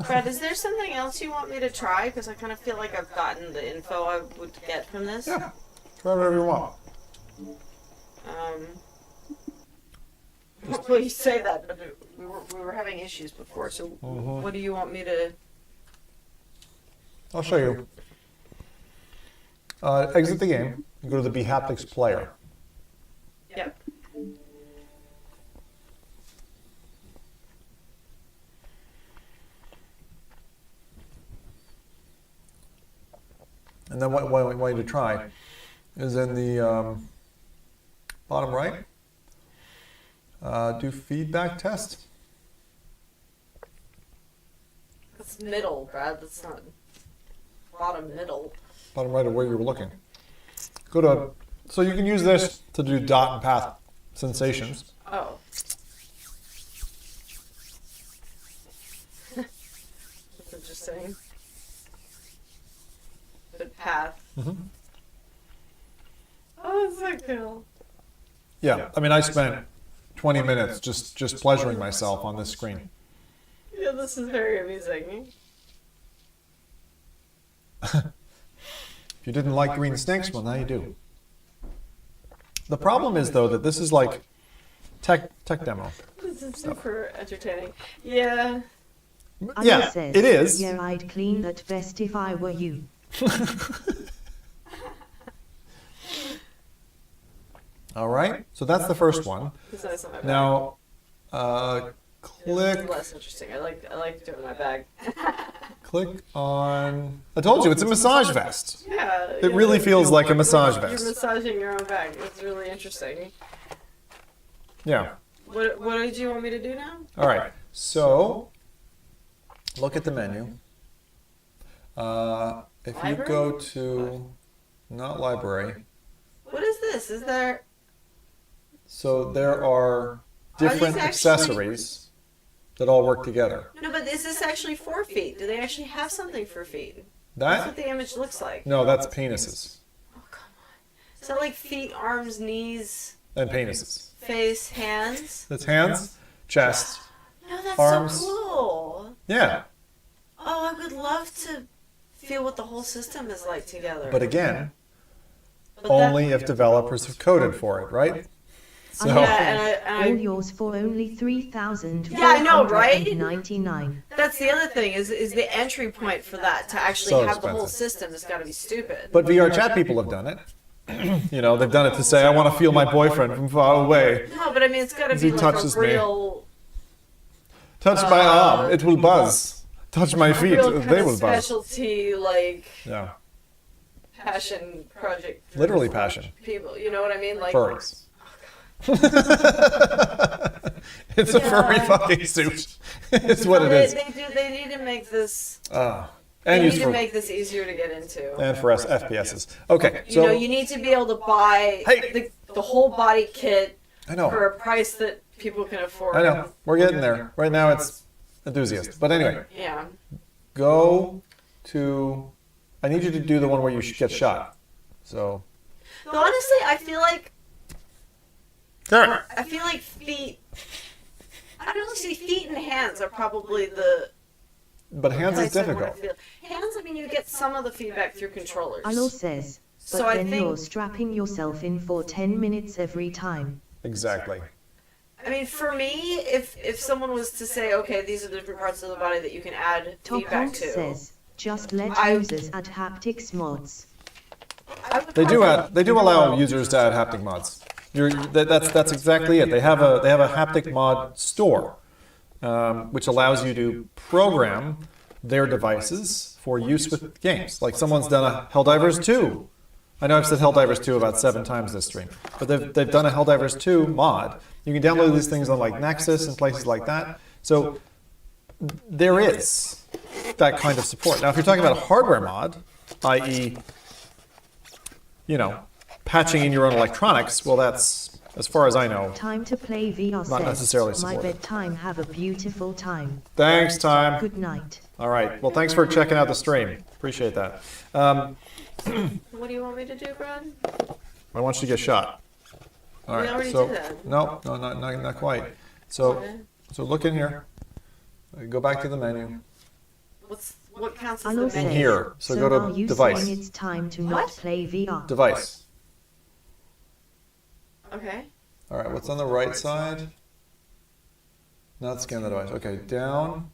Brad, is there something else you want me to try? Because I kind of feel like I've gotten the info I would get from this. Yeah. Try whatever you want. Well, you say that, but we were having issues before, so what do you want me to... I'll show you. Exit the game and go to the bHaptics player. Yep. And then what I want you to try is in the bottom right, do feedback test. That's middle, Brad. That's not bottom middle. Bottom right of where you were looking. Go to, so you can use this to do dot and path sensations. Oh. That's interesting. The path. Oh, that's so cool. Yeah, I mean, I spent 20 minutes just pleasuring myself on this screen. Yeah, this is very amusing. If you didn't like green snakes, well, now you do. The problem is, though, that this is like tech demo. This is super entertaining. Yeah. Yeah, says, it is. Yeah, I'd clean that vest if I were you. All right, so that's the first one. It's nice on my bag. Now, click. It's less interesting. I like doing my bag. Click on. I told you it's a massage vest. Yeah. It really feels like a massage vest. You're massaging your own bag. It's really interesting. Yeah. What did you want me to do now? All right. So, look at the menu. If you go to, not library. What is this? Is there? So there are different accessories that all work together. No, but is this actually for feet? Do they actually have something for feet? That? That's what the image looks like. No, that's penises. Oh, come on. Is that like feet, arms, knees? And penises. Face, hands? That's hands, chest, No, that's arms. so cool. Yeah. Oh, I would love to feel what the whole system is like together. But again, only if developers have coded for it, right? So. Yeah, and All yours for only 3,499. Yeah, I know, right? That's the other thing is the entry point for that to actually So have the whole expensive. system has got to be stupid. But VR chat people have done it. You know, they've done it to say, I want to feel my boyfriend from far away. No, but I mean, it's got to As be he like touches a me. real. Touch my arm, it will buzz. Touch my feet, real kind they of will buzz. specialty like Yeah. passion project. for Literally passion. People, you know what I mean? Like Furries. It's a furry fucking suit. It's what it is. They need to make this. And They use need to for make this easier to get into. and for FPSs. Okay, You so know, you need to be able to buy the whole body kit I know. for a price that people can afford. I know we're getting there. Right now it's enthusiast, but anyway, Yeah. go to. I need you to do the one where you get shot. So. But honestly, I feel like There. I feel like feet. I don't know. See, feet and hands are probably the But hands is Tyson wanna difficult. feel- Hands, I mean, you get some of the feedback through controllers. Alo says, but So I then think- you're strapping yourself in for 10 minutes every time. Exactly. I mean, for me, if someone was to say, okay, these are the different parts of the body that you can add Top feedback Honk to. says, just let I- users add haptics mods. They do allow users to add haptic mods. That's exactly it. They have a haptic mod store, which allows you to program their devices for use with games. Like someone's done a Helldivers 2. I know I've said Helldivers 2 about 7 times this stream, but they've done a Helldivers 2 mod. You can download these things on like Nexus and places like that. So there is that kind of support. Now, if you're talking about a hardware mod, i.e., you know, patching in your own electronics, well, that's, as far as I know, Time to play VR not says, necessarily my supported. bedtime, have a beautiful time. Thanks, Time. Good night. All right. Well, thanks for checking out the stream. Appreciate that. What do you want me to do, Brad? I want you to get shot. All We right. already So did that. no, not quite. So look in here. Go back to the menu. What counts as Alo the menu? says, Here. So go to are you device. saying it's time to not play VR? Device. Okay. All right. What's on the right side? Not scan the device. Okay. Down.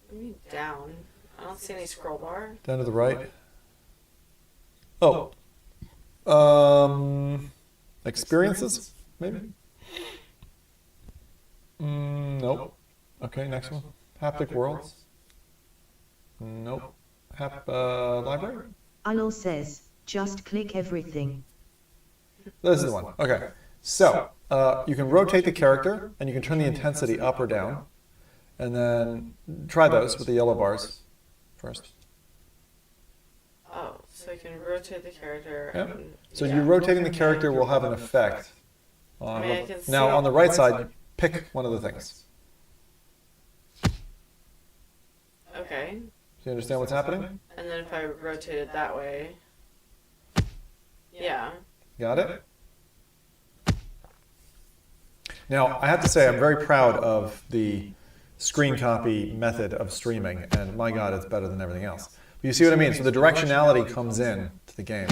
What do you mean down? I don't see any scroll bar. Down to the right. Oh. Experiences, maybe? Nope. Okay, next one. Haptic Worlds. Nope. Library? Alo says, just click everything. This is the one. Okay. So, you can rotate the character, and you can turn the intensity up or down. And then try those with the yellow bars first. Oh, so you can rotate the character. Yeah. And, So yeah. you rotating the character will have an effect. On I mean, I can see now, on the right side, pick one of the things. Okay. Do you understand what's happening? And then if I rotate it that way. Yeah. Got it? Now, I have to say, I'm very proud of the screen copy method of streaming, and my God, it's better than everything else. But you see what I mean? So the directionality comes in to the game.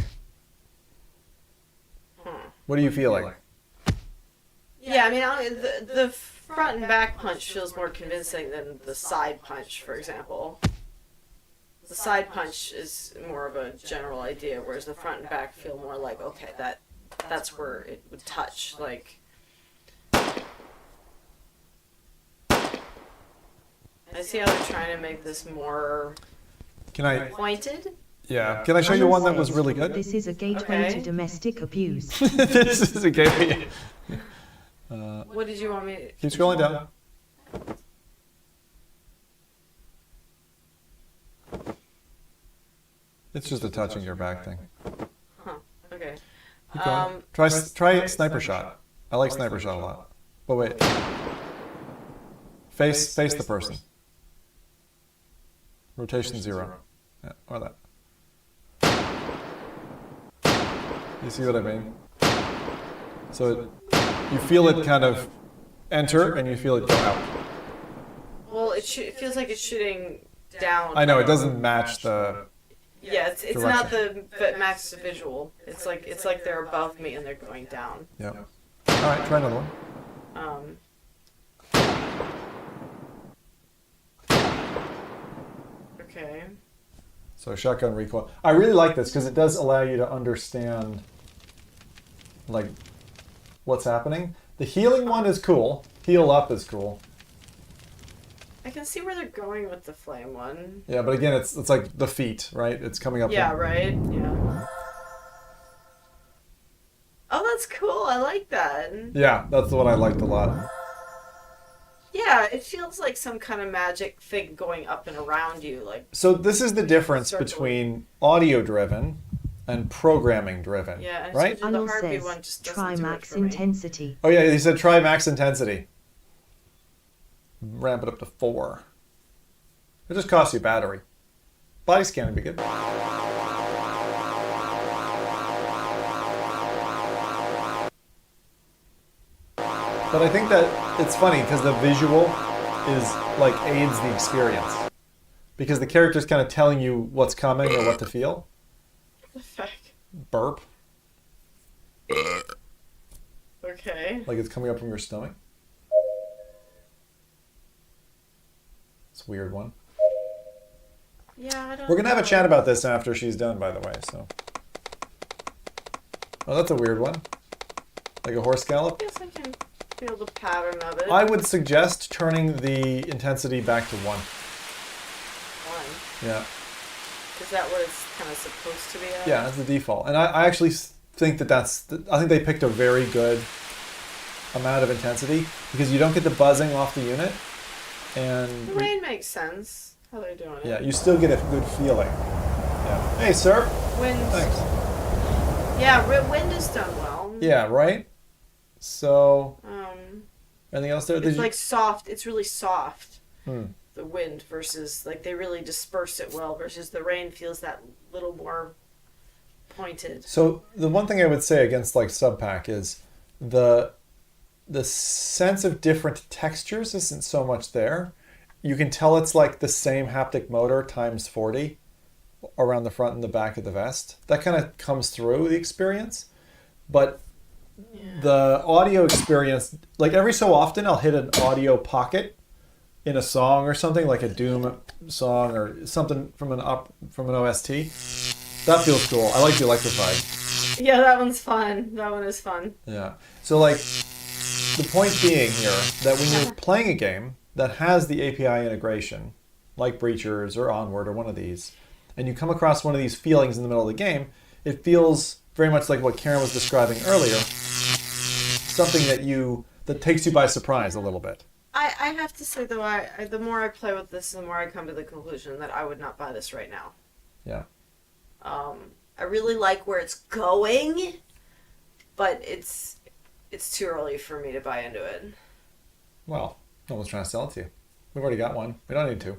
What are you feeling? Yeah, I mean, the front and back punch feels more convincing than the side punch, for example. The side punch is more of a general idea, whereas the front and back feel more like, okay, that's where it would touch, like. I see how they're trying to make this more Can I? pointed. Yeah. Can I show you one that was really good? This is a gateway to domestic abuse. This is a gateway. What did you want me to... Keep scrolling down. It's just a touching your back thing. Huh, okay. Keep going. Try sniper shot. I like sniper shot a lot. But wait. Face the person. Rotation 0. Yeah, or that. You see what I mean? So you feel it kind of enter and you feel it go out. Well, it feels like it's shooting down. I know, it doesn't match the... Yeah, it's not the max visual. It's like they're above me and they're going down. Yeah. All right, try another one. Okay. So shotgun recoil. I really like this because it does allow you to understand like what's happening. The healing one is cool. Heal up is cool. I can see where they're going with the flame one. Yeah, but again, it's like the feet, right? It's coming up. Yeah, right? Yeah. Oh, that's cool. I like that. Yeah, that's the one I liked a lot. Yeah, it feels like some kind of magic thing going up and around you. Like. So this is the difference between audio-driven and programming-driven, Yeah, and right? so the heartbeat one just doesn't try do it max for me. intensity. Oh yeah, he said try max intensity. Ramp it up to 4. It just costs you battery. Body scan would be good. But I think that it's funny because the visual is like aids the experience because the character's kind of telling you what's coming or what to feel. The fuck? Burp. Okay. Like it's coming up from your stomach. It's a weird one. Yeah, I don't We're gonna have a know. chat about this after she's done, by the way. So. Oh, that's a weird one. Like a horse gallop. I guess I can feel the pattern of it. I would suggest turning the intensity back to 1. 1. Yeah. Is that what it's kind of supposed to be at? Yeah, that's the default. And I actually think that I think they picked a very good amount of intensity because you don't get the buzzing off the unit. And The rain makes sense. How they're doing it. yeah, you still get a good feeling. Yeah. Hey, sir. Wind. Thanks. Yeah, wind is done well. Yeah, right? So, Um, anything else there? it's like soft. It's really soft. Hmm. The wind versus like they really disperse it well versus the rain feels that little more pointed. So the one thing I would say against like Subpack is the sense of different textures isn't so much there. You can tell it's like the same haptic motor times 40 around the front and the back of the vest. That kind of comes through the experience. But the audio experience, like every so often I'll hit an audio pocket in a song or something, like a Doom song or something from an OST. That feels cool. I like the electrified. Yeah, that one's fun. That one is fun. Yeah. So like the point being here that when you're playing a game that has the API integration, like Breachers or Onward or one of these, and you come across one of these feelings in the middle of the game, it feels very much like what Karen was describing earlier. Something that takes you by surprise a little bit. I have to say though, the more I play with this, the more I come to the conclusion that I would not buy this right now. Yeah. I really like where it's going, but it's too early for me to buy into it. Well, no one's trying to sell it to you. We've already got one. We don't need to.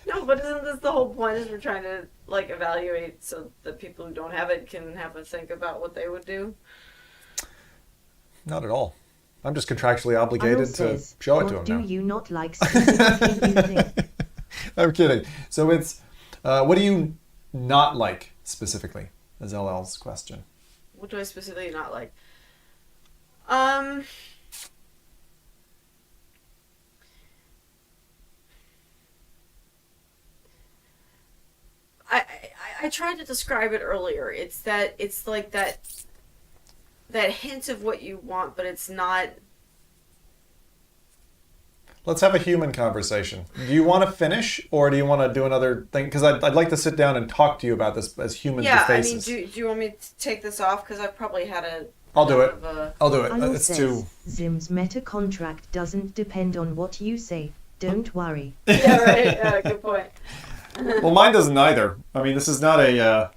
No, but isn't this the whole point? Is we're trying to like evaluate so that people who don't have it can have a think about what they would do. Not at all. I'm just contractually obligated to show it to What him do now. you not like specifically you think? I'm kidding. So it's, what do you not like specifically? Is LL's question. What do I specifically not like? I tried to describe it earlier. It's like that hint of what you want, but it's not. Let's have a human conversation. Do you want to finish, or do you want to do another thing? Because I'd like to sit down and talk to you about this as humans with faces. Do you want me to take this off? Because I've probably had a. I'll do it. I'll do it. Ilo It's says, too. Zim's meta contract doesn't depend on what you say. Don't worry. Yeah, right. Yeah, good point. Well, mine doesn't either. I mean, this is not a.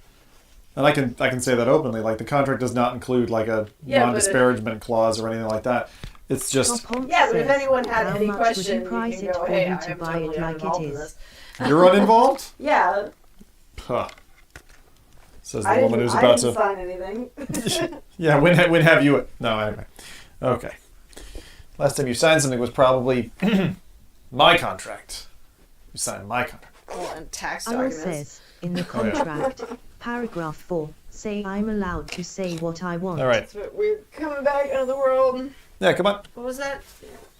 And I can say that openly. Like the contract does not include like a non-disparagement clause or anything like that. It's just. Yeah, but if anyone had How any much questions, would you you price can it go, for hey, you I'm to buy totally it like uninvolved it in is? this. You're uninvolved? Yeah. Huh. Says the woman who's about to. I didn't sign anything. Yeah, when have you? No, anyway. Okay. Last time you signed something was probably my contract. You signed my contract. Well, and tax Ilo documents. says, in the contract, paragraph 4, say I'm allowed to say what I want. All right. We're coming back into the world. Yeah, come on. What was that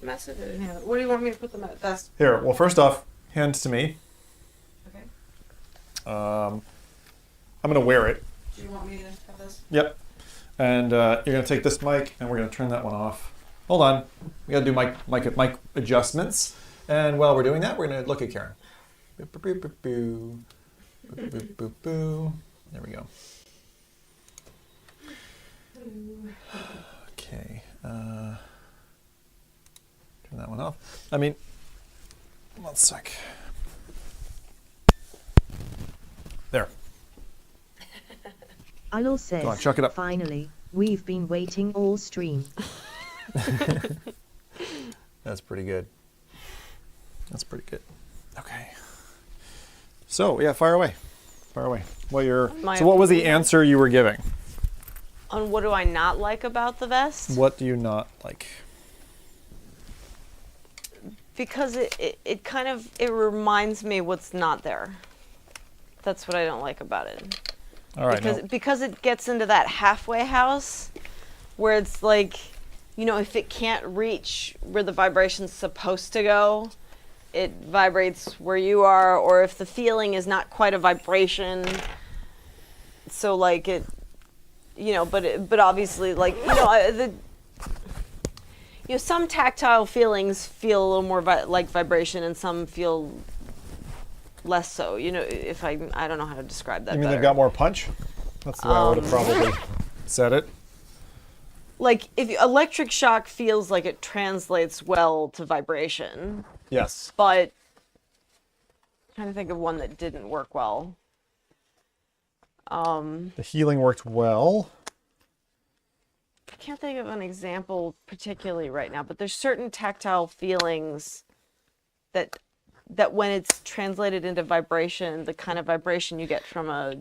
message? I didn't have it. What do you want me to put them at? That's Here, well, first off, hand to me. okay. I'm going to wear it. Do you want me to have this? Yep. And you're going to take this mic, and we're going to turn that one off. Hold on. We got to do mic adjustments. And while we're doing that, we're going to look at Karen. Boop. There we go. Okay. Turn that one off. I mean, one sec. There. Ilo says, Go on, chuck it up. finally, we've been waiting all stream. That's pretty good. That's pretty good. Okay. So, yeah, fire away. Fire away. So what was the answer you were giving? On what do I not like about the vest? What do you not like? Because it kind of, it reminds me what's not there. That's what I don't like about it. All right. Because it gets into that halfway house where it's like, you know, if it can't reach where the vibration's supposed to go, it vibrates where you are, or if the feeling is not quite a vibration, so like it, you know, but obviously, like, you know, some tactile feelings feel a little more like vibration, and some feel less so. You know, if I don't know how to describe that. You mean better. they've got more punch? That's the way I would have probably said it. Like, if electric shock feels like it translates well to vibration. Yes. But I'm trying to think of one that didn't work well. The healing worked well. I can't think of an example particularly right now, but there's certain tactile feelings that when it's translated into vibration, the kind of vibration you get from a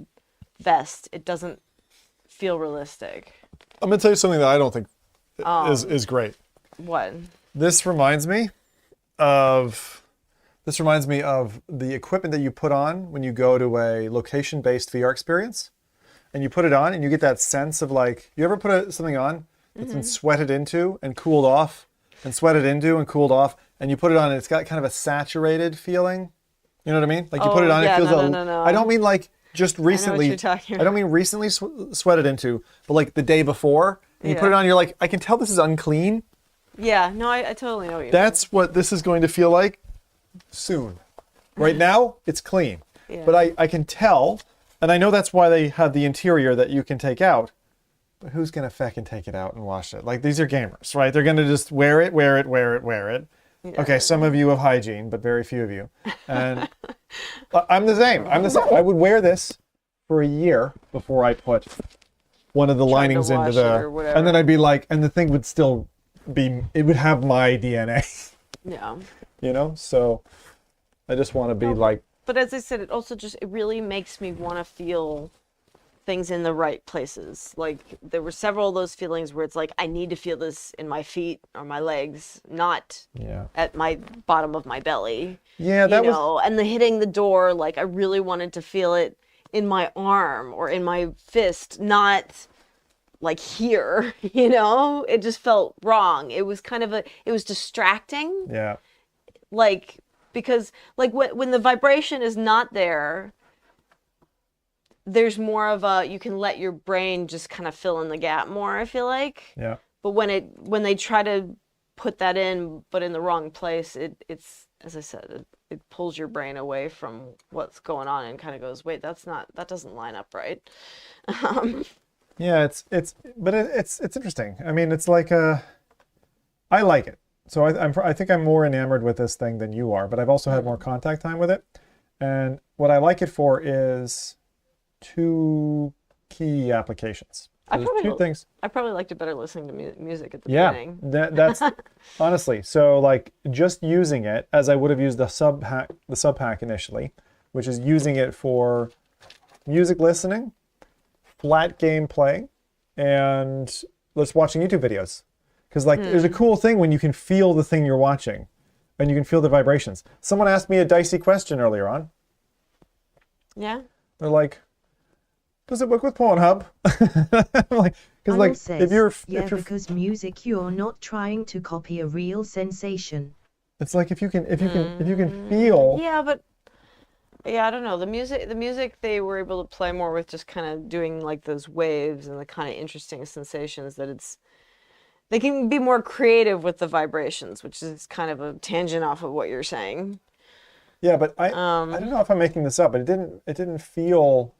vest, it doesn't feel realistic. I'm going to tell you something that I don't think is great. What? This reminds me of the equipment that you put on when you go to a location-based VR experience. And you put it on and you get that sense of, like, you ever put something on that's been sweated into and cooled off and sweated into and cooled off, and you put it on and it's got kind of a saturated feeling? You know what I mean? Like, you put it on, yeah, it feels no. I don't mean like just recently. I know what you're talking about. I don't mean recently sweated into, but like the day before. And you put it on, you're like, I can tell this is unclean. Yeah, no, I totally know what you That's what this is going to feel like soon. Right now, it's clean. Yeah. But I can tell, and I know that's why they have the interior that you can take out. But who's going to feckin' take it out and wash it? Like, these are gamers, right? They're going to just wear it. Yeah. Okay, some of you have hygiene, but very few of you. And I'm the same. I would wear this for a year before I put one of the linings into the, and then I'd be like, and the thing would still be, it would have my DNA. Yeah. You know, so I just want to be like. But as I said, it also just, it really makes me want to feel things in the right places. Like, there were several of those feelings where it's like, I need to feel this in my feet or my legs, not at my bottom of my belly. Yeah, that you know, and the hitting the door, like, I really wanted to feel it in my arm or in my fist, not like here, you know? It just felt wrong. It was kind of it was distracting. Yeah. Like, because like when the vibration is not there, there's more of a, you can let your brain just kind of fill in the gap more, I feel like. Yeah. But when they try to put that in, but in the wrong place, it's, as I said, it pulls your brain away from what's going on and kind of goes, wait, that doesn't line up right. Yeah, it's interesting. I mean, it's like I like it. So I think I'm more enamored with this thing than you are, but I've also had more contact time with it. And what I like it for is two key applications. Two things. I probably liked it better listening to music at the beginning. Yeah, that's honestly. So like just using it as I would have used the sub pack initially, which is using it for music listening, flat game playing, and just watching YouTube videos. Because like there's a cool thing when you can feel the thing you're watching, and you can feel the vibrations. Someone asked me a dicey question earlier on. Yeah. They're like, does it work with Pornhub? Like, because like if you're because music, you're not trying to copy a real sensation. It's like if you can feel. Yeah, but yeah, I don't know. The music they were able to play more with, just kind of doing like those waves and the kind of interesting sensations that they can be more creative with the vibrations, which is kind of a tangent off of what you're saying. Yeah, but I don't know if I'm making this up, but it didn't feel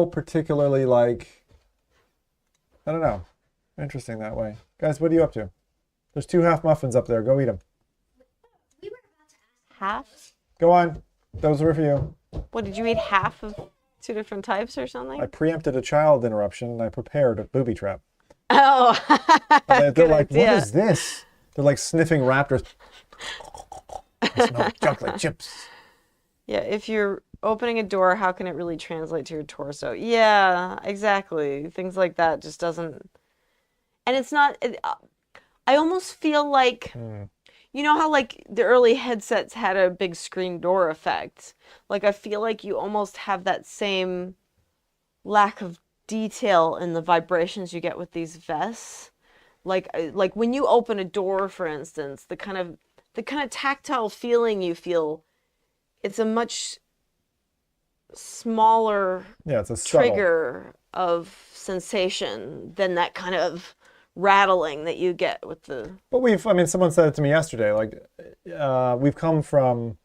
particularly like, I don't know, interesting that way. Guys, what are you up to? There's 2 half muffins up there. Go eat them. Half? Go on. Those were for you. What, did you eat half of 2 different types or something? I preempted a child interruption and I prepared a booby trap. Oh, they're like, what is this? They're like sniffing raptors. I smell chocolate chips. Yeah, if you're opening a door, how can it really translate to your torso? Yeah, exactly. Things like that just doesn't. And it's not. I almost feel like You know how like the early headsets had a big screen door effect? Like I feel like you almost have that same lack of detail in the vibrations you get with these vests. Like when you open a door, for instance, the kind of tactile feeling you feel, it's a much smaller it's a subtle trigger of sensation than that kind of rattling that you get with the... But someone said it to me yesterday, like, we've come from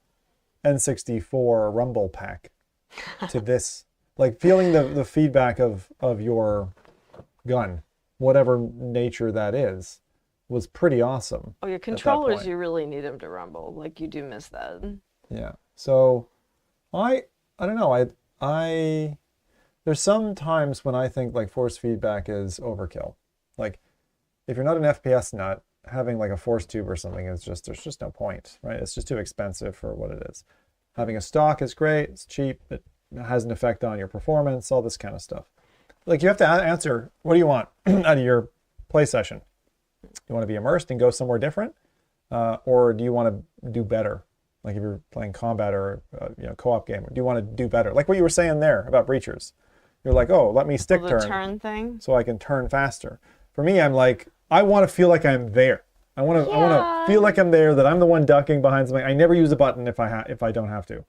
N64 Rumble Pack to this, like, feeling the feedback of your gun, whatever nature that is, was pretty awesome. Oh, your controllers, you really need them to rumble. Like, you do miss that. Yeah. So, I don't know, there's some times when I think, like, force feedback is overkill. Like, if you're not an FPS nut, having like a force tube or something is just, there's just no point, right? It's just too expensive for what it is. Having a stock is great, it's cheap, it has an effect on your performance, all this kind of stuff. Like you have to answer, what do you want out of your play session? You want to be immersed and go somewhere different? Or do you want to do better? Like if you're playing combat or co-op game, do you want to do better? Like what you were saying there about breachers. You're like, oh, let me stick turn thing, so I can turn faster. For me, I'm like, I want to feel like I'm there. I want to feel like I'm there, that I'm the one ducking behind something. I never use a button if I don't have to.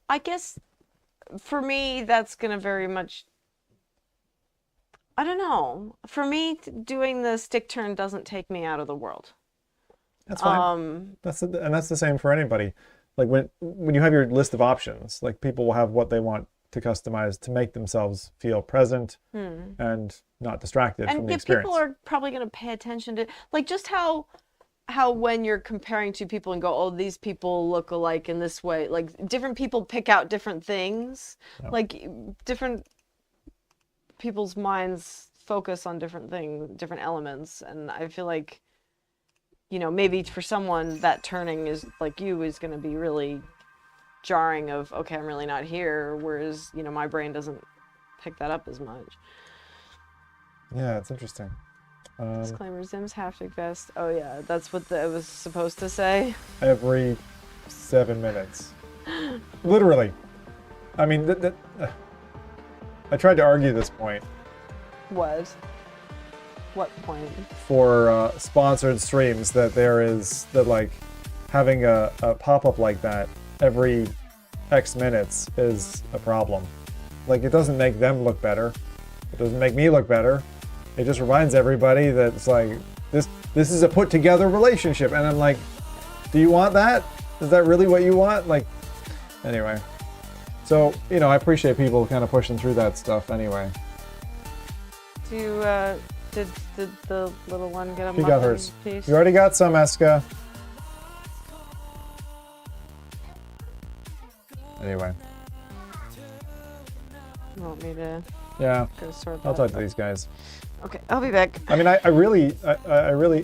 I guess for me, that's going to very much, I don't know. For me, doing the stick turn doesn't take me out of the world. That's fine. That's the same for anybody. Like when you have your list of options, like people will have what they want to customize to make themselves feel present and not distracted from the experience. And people are probably going to pay attention to, like, just how when you're comparing two people and go, oh, these people look alike in this way, like different people pick out different things. Yep. Like different people's minds focus on different things, different elements, and I feel like, maybe for someone that turning is like you is going to be really jarring of, okay, I'm really not here, whereas my brain doesn't pick that up as much. Yeah, it's interesting. Disclaimer, Zim's haptic vest. Oh yeah, that's what it was supposed to say. Every 7 minutes. Literally. I mean, I tried to argue this point. What point? For sponsored streams, that like having a pop-up like that every X minutes is a problem. Like, it doesn't make them look better. It doesn't make me look better. It just reminds everybody that it's like, this is a put-together relationship. And I'm like, do you want that? Is that really what you want? Like, anyway. So, I appreciate people kind of pushing through that stuff anyway. Did the little one get a muffin? She got hers. Piece? You already got some, Eska. Anyway. You want me to go sort that? I'll talk to these guys. Okay, I'll be back. I mean, I really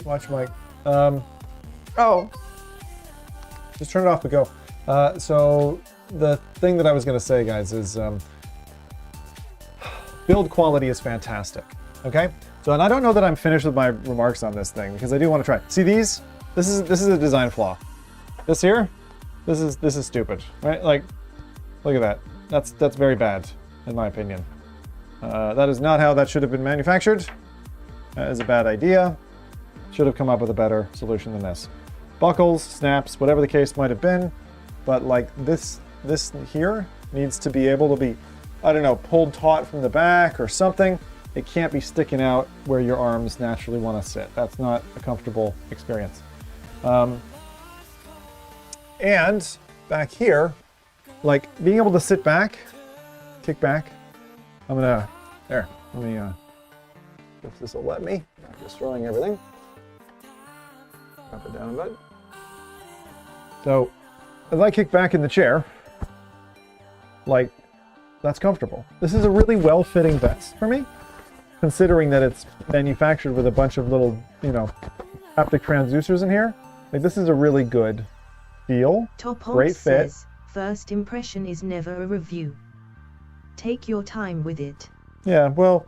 watch my. Oh. Just turn it off, but go. So the thing that I was going to say, guys, is build quality is fantastic. Okay. So, and I don't know that I'm finished with my remarks on this thing because I do want to try. See these? This is a design flaw. This here, this is stupid, right? Like, look at that. That's very bad, in my opinion. That is not how that should have been manufactured. That is a bad idea. Should have come up with a better solution than this. Buckles, snaps, whatever the case might have been, but like this here needs to be able to be, I don't know, pulled taut from the back or something. It can't be sticking out where your arms naturally want to sit. That's not a comfortable experience. And back here, like being able to sit back, kick back. Let me, if this will let me, not destroying everything. Drop it down a bit. So, as I kick back in the chair, like, that's comfortable. This is a really well-fitting vest for me, considering that it's manufactured with a bunch of little, haptic transducers in here. Like, this is a really good feel, great fit. Says, first impression is never a review. Take your time with it. Yeah, well,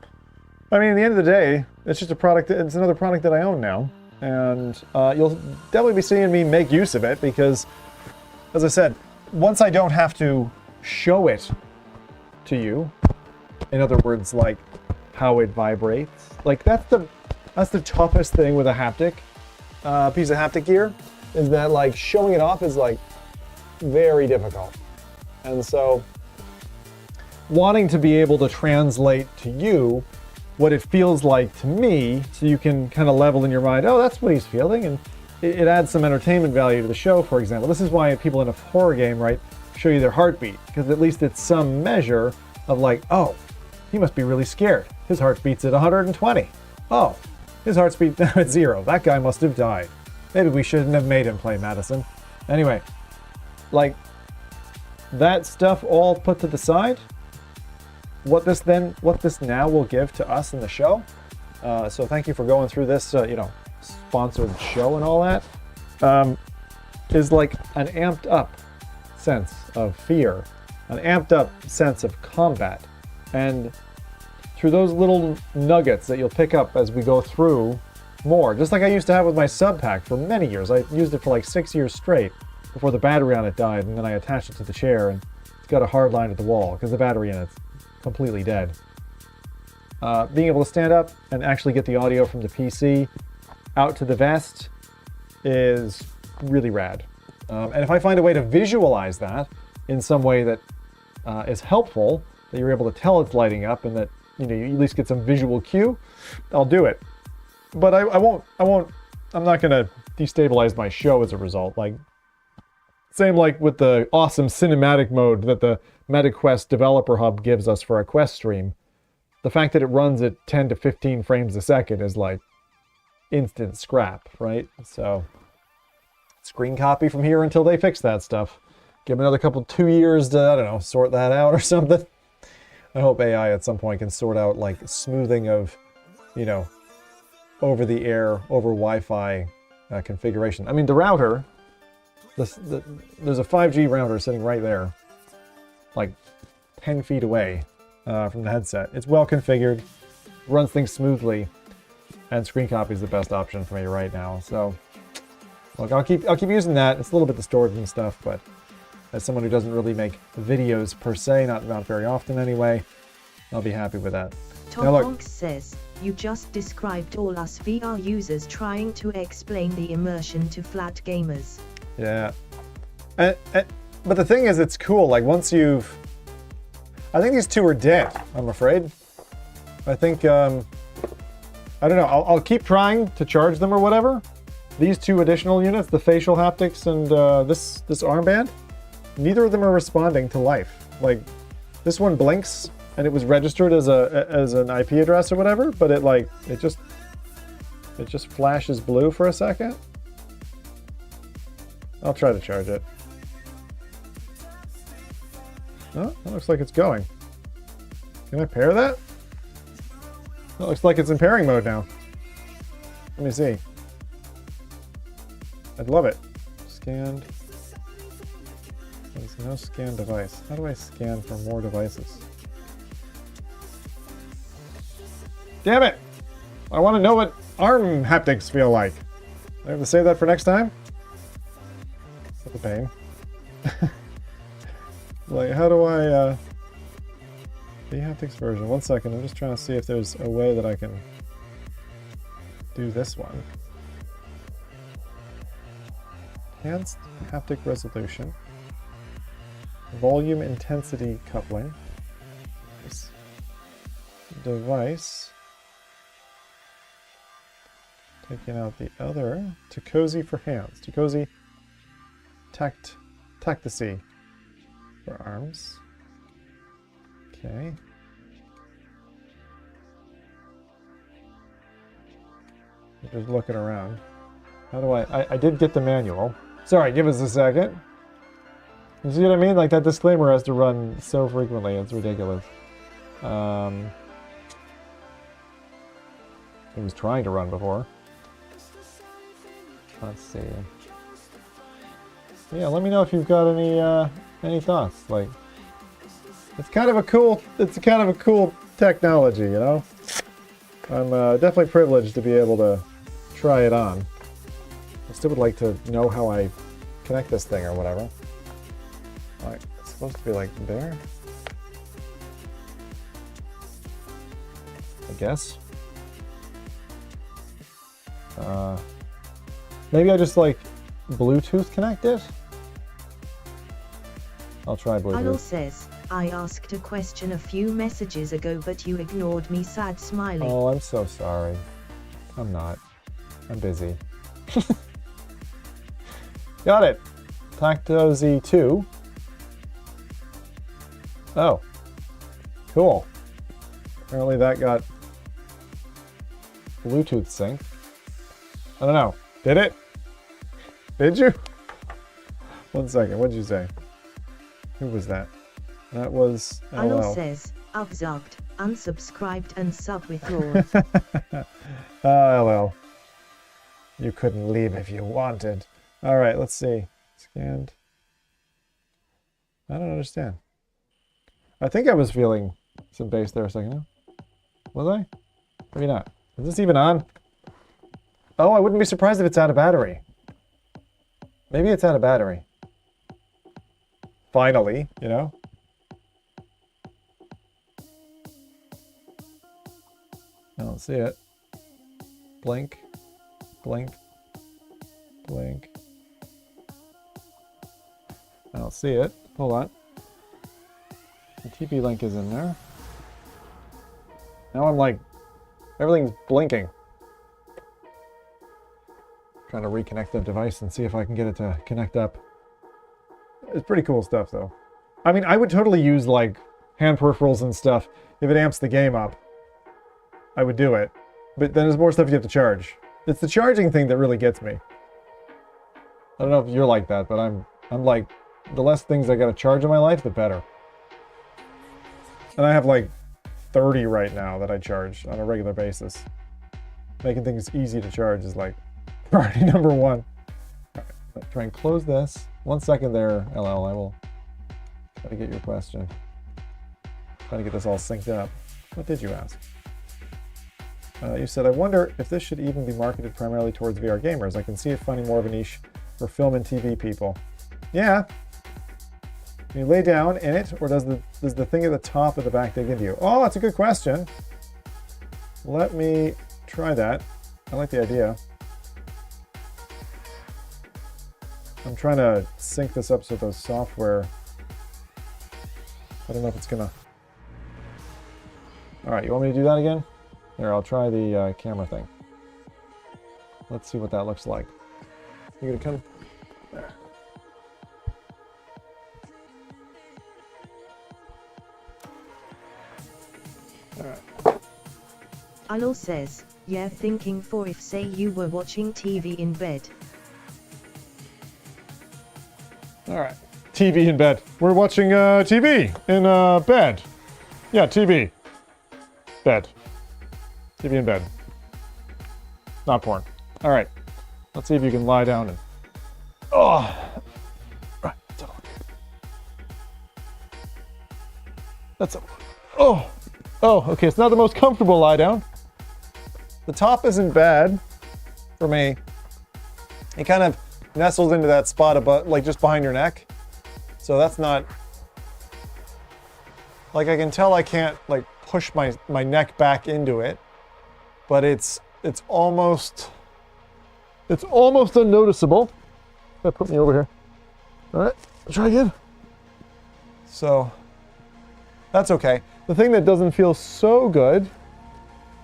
I mean, at the end of the day, it's just a product. It's another product that I own now. And you'll definitely be seeing me make use of it because, as I said, once I don't have to show it to you, in other words, like how it vibrates, like that's the toughest thing with a haptic piece of haptic gear, is that like showing it off is like very difficult. And so wanting to be able to translate to you what it feels like to me, so you can kind of level in your mind, oh, that's what he's feeling, and it adds some entertainment value to the show, for example. This is why people in a horror game, right, show you their heartbeat, because at least it's some measure of like, oh, he must be really scared. His heart beats at 120. Oh, his heart's beat now at 0. That guy must have died. Maybe we shouldn't have made him play Madison. Anyway, like, that stuff all put to the side, what this now will give to us in the show. So thank you for going through this, sponsored show and all that. Is like an amped up sense of fear, an amped up sense of combat, and through those little nuggets that you'll pick up as we go through more, just like I used to have with my sub pack for many years. I used it for like 6 years straight before the battery on it died, and then I attached it to the chair, and it's got a hard line at the wall because the battery in it's completely dead. Being able to stand up and actually get the audio from the PC out to the vest is really rad. And if I find a way to visualize that in some way that is helpful, that you're able to tell it's lighting up and that you at least get some visual cue, I'll do it. But I'm not gonna destabilize my show as a result. Like, same like with the awesome cinematic mode that the MetaQuest Developer Hub gives us for our Quest stream. The fact that it runs at 10 to 15 frames a second is like instant scrap, right? So, screen copy from here until they fix that stuff. Give them another 2 years to, I don't know, sort that out or something. I hope AI at some point can sort out like smoothing of, over the air, over Wi-Fi configuration. I mean, the router, there's a 5G router sitting right there, like 10 feet away from the headset. It's well configured, runs things smoothly, and screen copy is the best option for me right now. So, look, I'll keep using that. It's a little bit distorted and stuff, but as someone who doesn't really make videos per se, not very often anyway, I'll be happy with that. Tom Honks says, you just described all us VR users trying to explain the immersion to flat gamers. Yeah. But the thing is, it's cool. Like, once you've... I think these two are dead, I'm afraid. I think, I don't know, I'll keep trying to charge them or whatever. These two additional units, the facial haptics and this armband, neither of them are responding to life. Like, this one blinks and it was registered as an IP address or whatever, but it just flashes blue for a second. I'll try to charge it. Oh, that looks like it's going. Can I pair that? That looks like it's in pairing mode now. Let me see. I'd love it. Scanned. There's no scan device. How do I scan for more devices? Damn it! I want to know what arm haptics feel like. I have to save that for next time? That's a pain. Like, how do I, bHaptics version? 1 second, I'm just trying to see if there's a way that I can do this one. Enhanced haptic resolution. Volume intensity coupling. This device. Taking out the other. Tacozy for hands. Tacozy Tactsuit for arms. Okay. I'm just looking around. How do I did get the manual. Sorry, give us a second. You see what I mean? Like, that disclaimer has to run so frequently, it's ridiculous. It was trying to run before. Let's see. Yeah, let me know if you've got any thoughts. Like, it's kind of a cool technology, you know? I'm definitely privileged to be able to try it on. I still would like to know how I connect this thing or whatever. Alright, it's supposed to be like there. I guess. Maybe I just like Bluetooth connect it? I'll try Bluetooth. Idol says, I asked a question a few messages ago but you ignored me, sad smiley. Oh, I'm so sorry. I'm not. I'm busy. Got it. Tactsuit Z2. Oh. Cool. Apparently that got Bluetooth sync. I don't know. Did it? Did you? 1 second. What did you say? Who was that? That was Idol LL. says, Upzugged, unsubscribed and sub withdrawn. LL. You couldn't leave if you wanted. All right, let's see. Scanned. I don't understand. I think I was feeling some bass there a second ago. Was I? Maybe not. Is this even on? Oh, I wouldn't be surprised if it's out of battery. Maybe it's out of battery. Finally, you know? I don't see it. Blink. Blink. Blink. I don't see it. Hold on. The TP link is in there. Now I'm like, everything's blinking. Trying to reconnect the device and see if I can get it to connect up. It's pretty cool stuff though. I mean, I would totally use like hand peripherals and stuff if it amps the game up. I would do it. But then there's more stuff you have to charge. It's the charging thing that really gets me. I don't know if you're like that, but I'm like, the less things I gotta charge in my life, the better. And I have like 30 right now that I charge on a regular basis. Making things easy to charge is like priority number one. All right, let's try and close this. 1 second there, LL. I will try to get your question. Trying to get this all synced up. What did you ask? You said, I wonder if this should even be marketed primarily towards VR gamers. I can see it finding more of a niche for film and TV people. Yeah. Can you lay down in it, or does the thing at the top of the back dig into you? Oh, that's a good question. Let me try that. I like the idea. I'm trying to sync this up so those software... I don't know if it's gonna... Alright, you want me to do that again? Here, I'll try the camera thing. Let's see what that looks like. You gonna come? There. Alright. Idol says, yeah, thinking for if say you were watching TV in bed. Alright. TV in bed. We're watching TV in bed. Yeah, TV. Bed. TV in bed. Not porn. Alright. Let's see if you can lie down and... Oh! Right. That's a... Oh! Oh, okay, it's not the most comfortable lie down. The top isn't bad for me. It kind of nestles into that spot about, like, just behind your neck. So that's not... Like, I can tell I can't, like, push my neck back into it. But it's almost unnoticeable. That put me over here. All right, try again. So that's okay. The thing that doesn't feel so good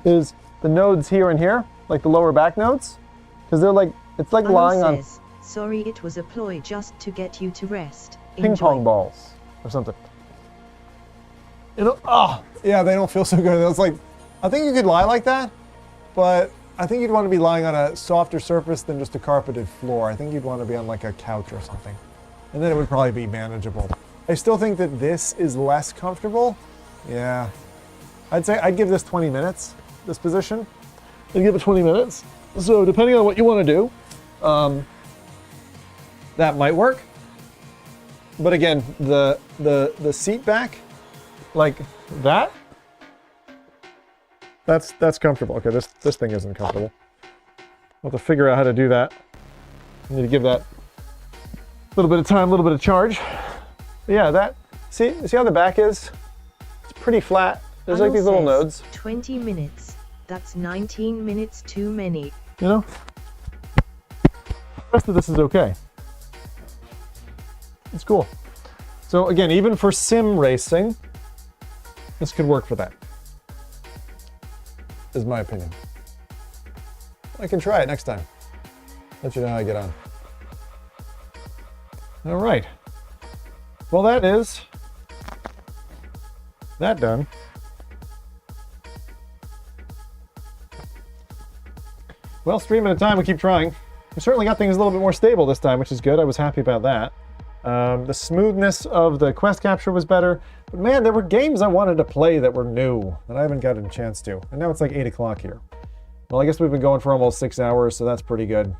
is the nodes here and here, like the lower back nodes, because they're like, it's like Idol lying on says, sorry, it was a ploy just to get you to rest. ping pong balls or something. You know, oh, yeah, they don't feel so good. It's like, I think you could lie like that, but I think you'd want to be lying on a softer surface than just a carpeted floor. I think you'd want to be on like a couch or something. And then it would probably be manageable. I still think that this is less comfortable. Yeah. I'd say I'd give this 20 minutes, this position. I'd give it 20 minutes. So depending on what you want to do, that might work. But again, the seat back, like that, that's comfortable. Okay, this thing isn't comfortable. We'll have to figure out how to do that. I need to give that a little bit of time, a little bit of charge. But yeah, that, see how the back is? It's pretty flat. There's like these little nodes. 20 minutes. That's 19 minutes too many. You know? The rest of this is okay. It's cool. So again, even for sim racing, this could work for that. Is my opinion. I can try it next time. Let you know how I get on. All right. Well, that is that done. Well, stream at a time, we keep trying. We certainly got things a little bit more stable this time, which is good. I was happy about that. The smoothness of the quest capture was better. But man, there were games I wanted to play that were new that I haven't gotten a chance to. And now it's like 8 o'clock here. Well, I guess we've been going for almost 6 hours, so that's pretty good.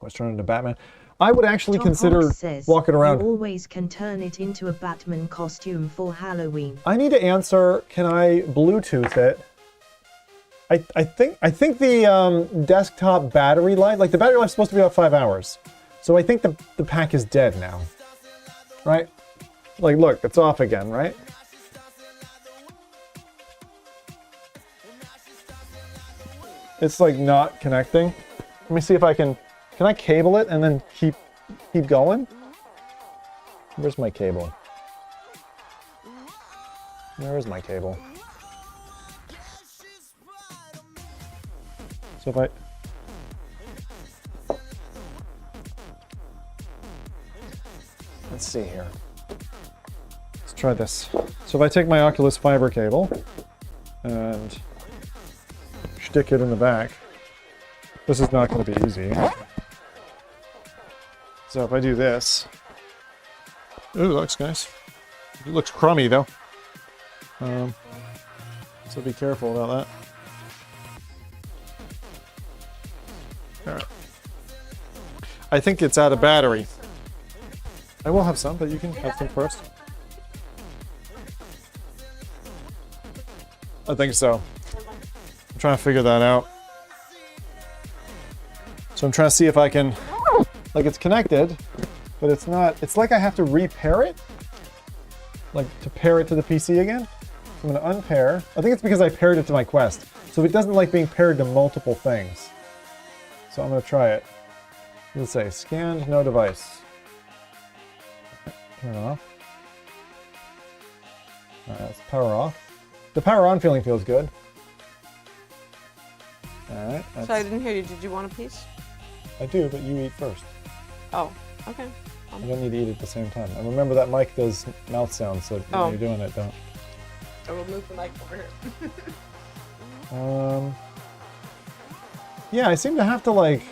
Let's turn into Batman. I would actually consider walking around. You always can turn it into a Batman costume for Halloween. I need to answer, can I Bluetooth it? I think the desktop battery life, like the battery life's supposed to be about 5 hours. So I think the pack is dead now. Right? Like, look, it's off again, right? It's like not connecting. Let me see if I can I cable it and then keep going? Where's my cable? Where is my cable? So if let's see here. Let's try this. So if I take my Oculus fiber cable and stick it in the back, this is not going to be easy. So if I do this, ooh, looks nice. It looks crummy though. So be careful about that. All right. I think it's out of battery. I will have some, but you can have some first. I think so. I'm trying to figure that out. So I'm trying to see if I can, like it's connected, but it's not, it's like I have to repair it. Like to pair it to the PC again. So I'm gonna unpair. I think it's because I paired it to my Quest. So it doesn't like being paired to multiple things. So I'm gonna try it. Let's say scanned, no device. Turn it off. Alright, let's power off. The power on feeling feels good. Alright. So I didn't hear you. Did you want a piece? I do, but you eat first. Oh, okay. I don't need to eat at the same time. And remember that mic does mouth sounds, so when you're doing it, don't. I will move the mic over here. Yeah, I seem to have to like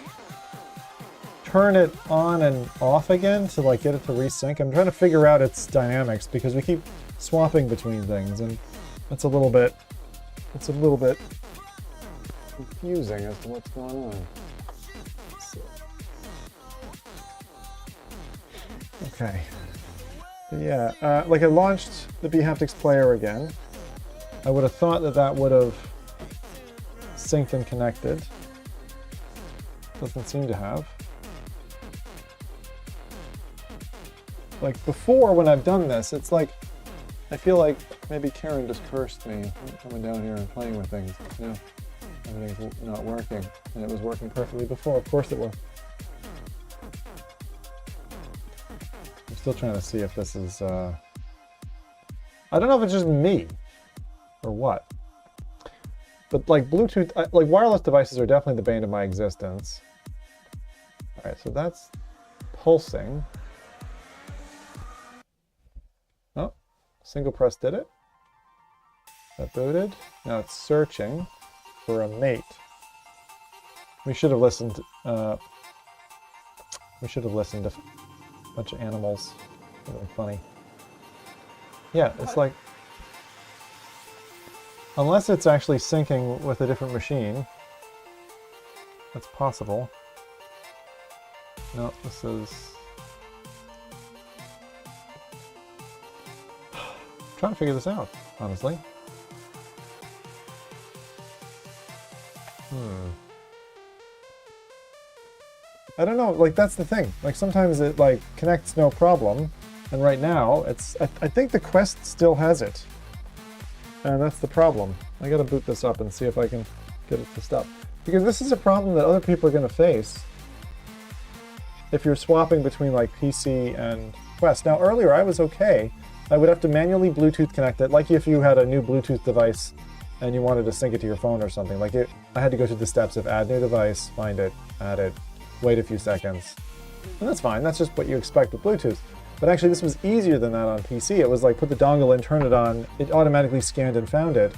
turn it on and off again to like get it to resync. I'm trying to figure out its dynamics because we keep swapping between things and it's a little bit confusing as to what's going on. Okay. Yeah, like I launched the bHaptics player again. I would have thought that would have synced and connected. Doesn't seem to have. Like before when I've done this, it's like, I feel like maybe Karen just cursed me coming down here and playing with things. No, everything's not working. And it was working perfectly before, of course it will. I'm still trying to see if this is, I don't know if it's just me or what. But like Bluetooth, like wireless devices are definitely the bane of my existence. All right, so that's pulsing. Oh, single press did it. That booted. Now it's searching for a mate. We should have listened. We should have listened to a bunch of animals. Really funny. Yeah, it's like, unless it's actually syncing with a different machine, that's possible. No, this is... I'm trying to figure this out, honestly. I don't know, like that's the thing. Like sometimes it like connects no problem, and right now it's I think the Quest still has it. And that's the problem. I gotta boot this up and see if I can get it to stop. Because this is a problem that other people are gonna face if you're swapping between like PC and Quest. Now earlier I was okay. I would have to manually Bluetooth connect it, like if you had a new Bluetooth device and you wanted to sync it to your phone or something. Like I had to go through the steps of add new device, find it, add it, wait a few seconds. And that's fine, that's just what you expect with Bluetooth. But actually this was easier than that on PC. It was like put the dongle in, turn it on, it automatically scanned and found it.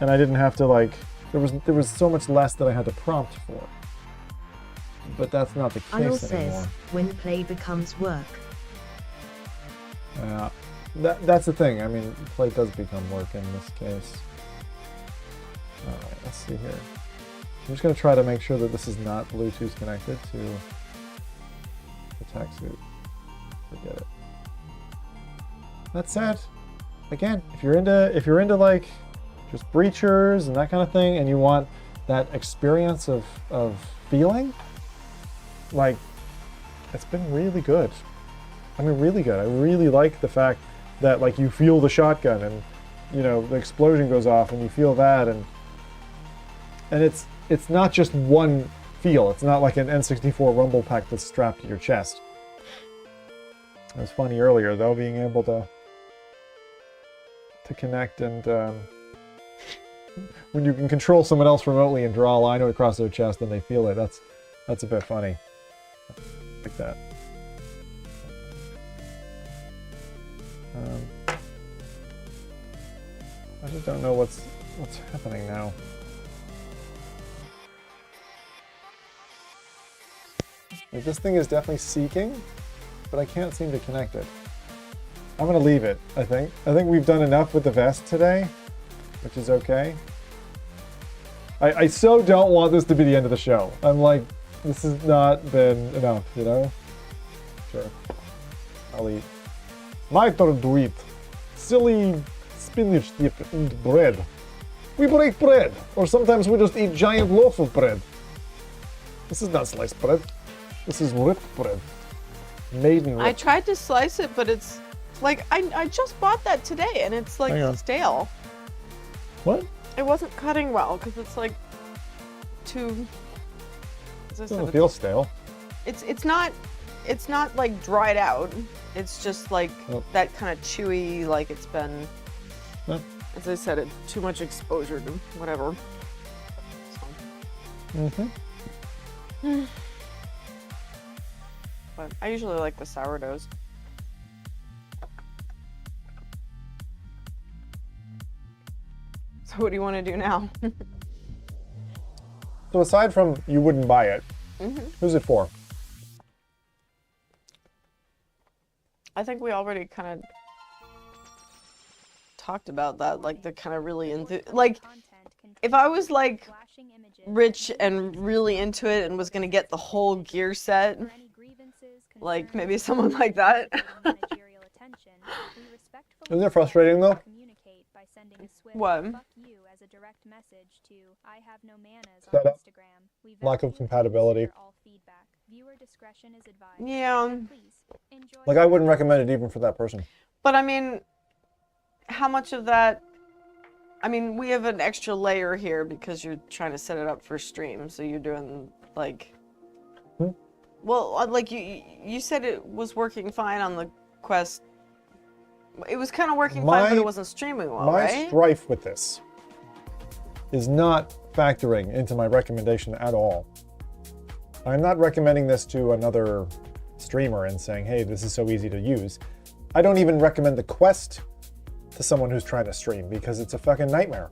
And I didn't have to like, there was so much less that I had to prompt for. But that's not the case Arnold anymore. says, when play becomes work. That's the thing. I mean, play does become work in this case. Alright, let's see here. I'm just going to try to make sure that this is not Bluetooth connected to the Tactsuit. Forget it. That said, again, if you're into like just breachers and that kind of thing, and you want that experience of feeling, like, it's been really good. I mean, really good. I really like the fact that like you feel the shotgun and you know the explosion goes off and you feel that, and it's not just one feel. It's not like an N64 rumble pack that's strapped to your chest. It was funny earlier though, being able to connect and when you can control someone else remotely and draw a line across their chest and they feel it. That's a bit funny. Like that. I just don't know what's happening now. Like this thing is definitely seeking, but I can't seem to connect it. I'm gonna leave it, I think. I think we've done enough with the vest today, which is okay. I so don't want this to be the end of the show. I'm like, this has not been enough, you know? Sure. I'll eat. My turn to eat. Silly spinach dip and bread. We break bread, or sometimes we just eat giant loaf of bread. This is not sliced bread. This is ripped bread. Made in I tried to slice it, but it's like I just bought that today, and it's like stale. What? It wasn't cutting well because it's like too. As I It said, doesn't feel stale. It's not like dried out. It's just like that kind of chewy, like it's been. As I said, too much exposure to whatever. So. But I usually like the sourdoughs. So what do you want to do now? So aside from you wouldn't buy it, who's it for? I think we already kind of talked about that, like the kind of really into, like if I was like rich and really into it and was gonna get the whole gear set, like maybe someone like that. Isn't it frustrating though? What? Setup. Lack of compatibility. Yeah. Like I wouldn't recommend it even for that person. But I mean, how much of that? I mean, we have an extra layer here because you're trying to set it up for stream, so you're doing like. Well, like you said it was working fine on the Quest. It was kind of working fine, but it wasn't streaming well, right? My strife with this is not factoring into my recommendation at all. I'm not recommending this to another streamer and saying, hey, this is so easy to use. I don't even recommend the Quest to someone who's trying to stream because it's a fucking nightmare.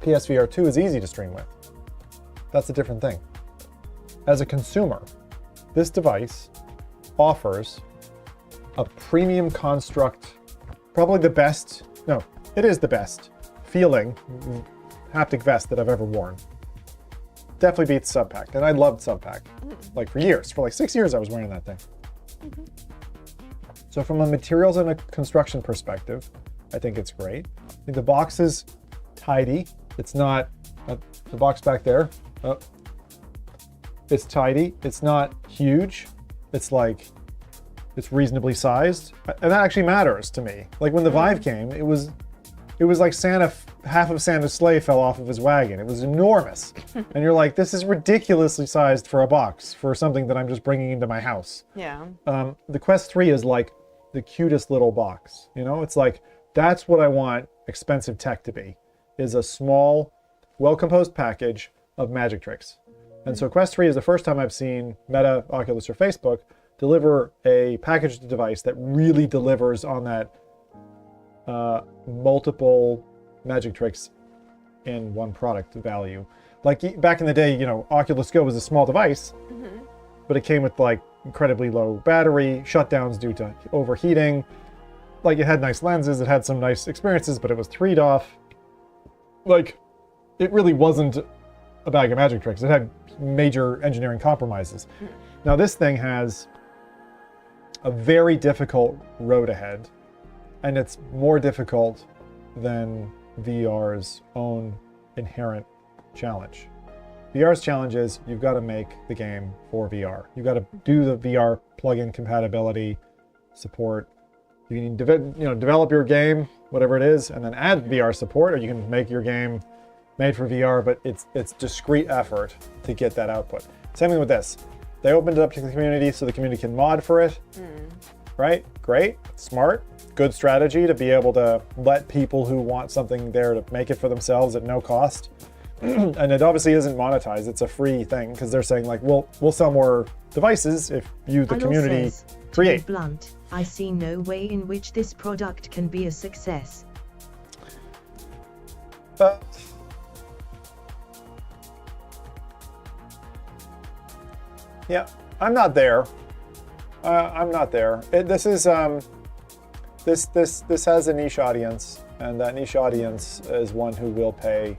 PSVR 2 is easy to stream with. That's a different thing. As a consumer, this device offers a premium construct, probably the best, no, it is the best feeling haptic vest that I've ever worn. Definitely beats Subpack, and I loved Subpack. Like for years, for like 6 years I was wearing that thing. So from a materials and a construction perspective, I think it's great. I think the box is tidy. It's not, the box back there, It's tidy. It's not huge. It's like, it's reasonably sized. And that actually matters to me. Like when the Vive came, it was like half of Santa's sleigh fell off of his wagon. It was enormous. And you're like, this is ridiculously sized for a box, for something that I'm just bringing into my house. Yeah. The Quest 3 is like the cutest little box. You know, it's like, that's what I want expensive tech to be, is a small, well-composed package of magic tricks. And so Quest 3 is the first time I've seen Meta, Oculus, or Facebook deliver a packaged device that really delivers on that multiple magic tricks in one product value. Like back in the day, you know, Oculus Go was a small device, but it came with like incredibly low battery, shutdowns due to overheating. Like it had nice lenses, it had some nice experiences, but it was 3'd off. Like, it really wasn't a bag of magic tricks. It had major engineering compromises. Now this thing has a very difficult road ahead, and it's more difficult than VR's own inherent challenge. VR's challenge is you've got to make the game for VR. You've got to do the VR plugin compatibility support. You can develop your game, whatever it is, and then add VR support, or you can make your game made for VR, but it's discrete effort to get that output. Same thing with this. They opened it up to the community so the community can mod for it. Right? Great. Smart. Good strategy to be able to let people who want something there to make it for themselves at no cost. And it obviously isn't monetized. It's a free thing because they're saying like, we'll sell more devices if you, the community, create. To be blunt, I see no way in which this product can be a success. Yeah, I'm not there. I'm not there. This has a niche audience, and that niche audience is one who will pay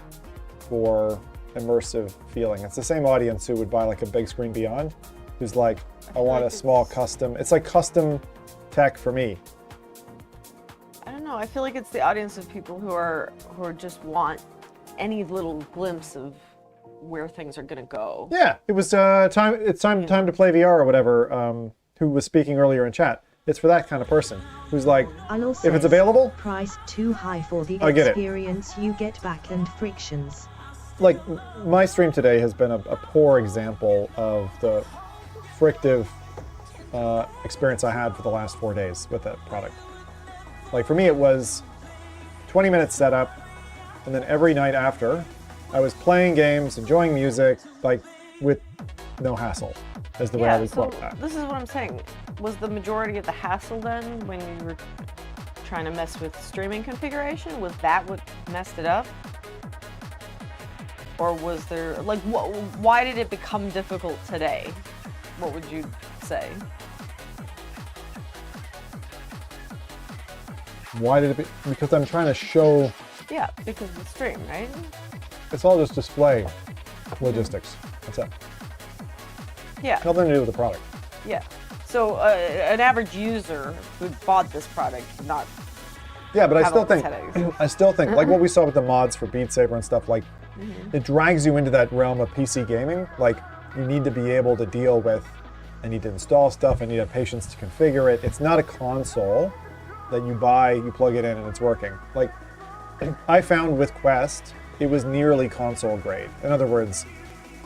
for immersive feeling. It's the same audience who would buy like a big screen Beyond, who's like, I want a small custom. It's like custom tech for me. I don't know. I feel like it's the audience of people who are just want any little glimpse of where things are gonna go. Yeah, it was time. It's time to play VR or whatever. Who was speaking earlier in chat? It's for that kind of person who's like, if it's available, price too high for the I get experience you get back and frictions. Like my stream today has been a poor example of the frictive experience I had for the last 4 days with that product. Like for me, it was 20 minutes setup, and then every night after, I was playing games, enjoying music, like with no hassle, is the way I would quote that. This is what I'm saying. Was the majority of the hassle then when you were trying to mess with streaming configuration? Was that what messed it up? Or was there, like, why did it become difficult today? What would you say? Why did it be? Because I'm trying to show. Yeah, because of the stream, right? It's all just display logistics. That's it. Yeah. Nothing to do with the product. Yeah. So an average user who bought this product would not. Yeah, but I have still all these think headaches. I still think like what we saw with the mods for Beat Saber and stuff, like it drags you into that realm of PC gaming. Like you need to be able to deal with, I need to install stuff, I need to have patience to configure it. It's not a console that you buy, you plug it in, and it's working. Like I found with Quest, it was nearly console grade. In other words,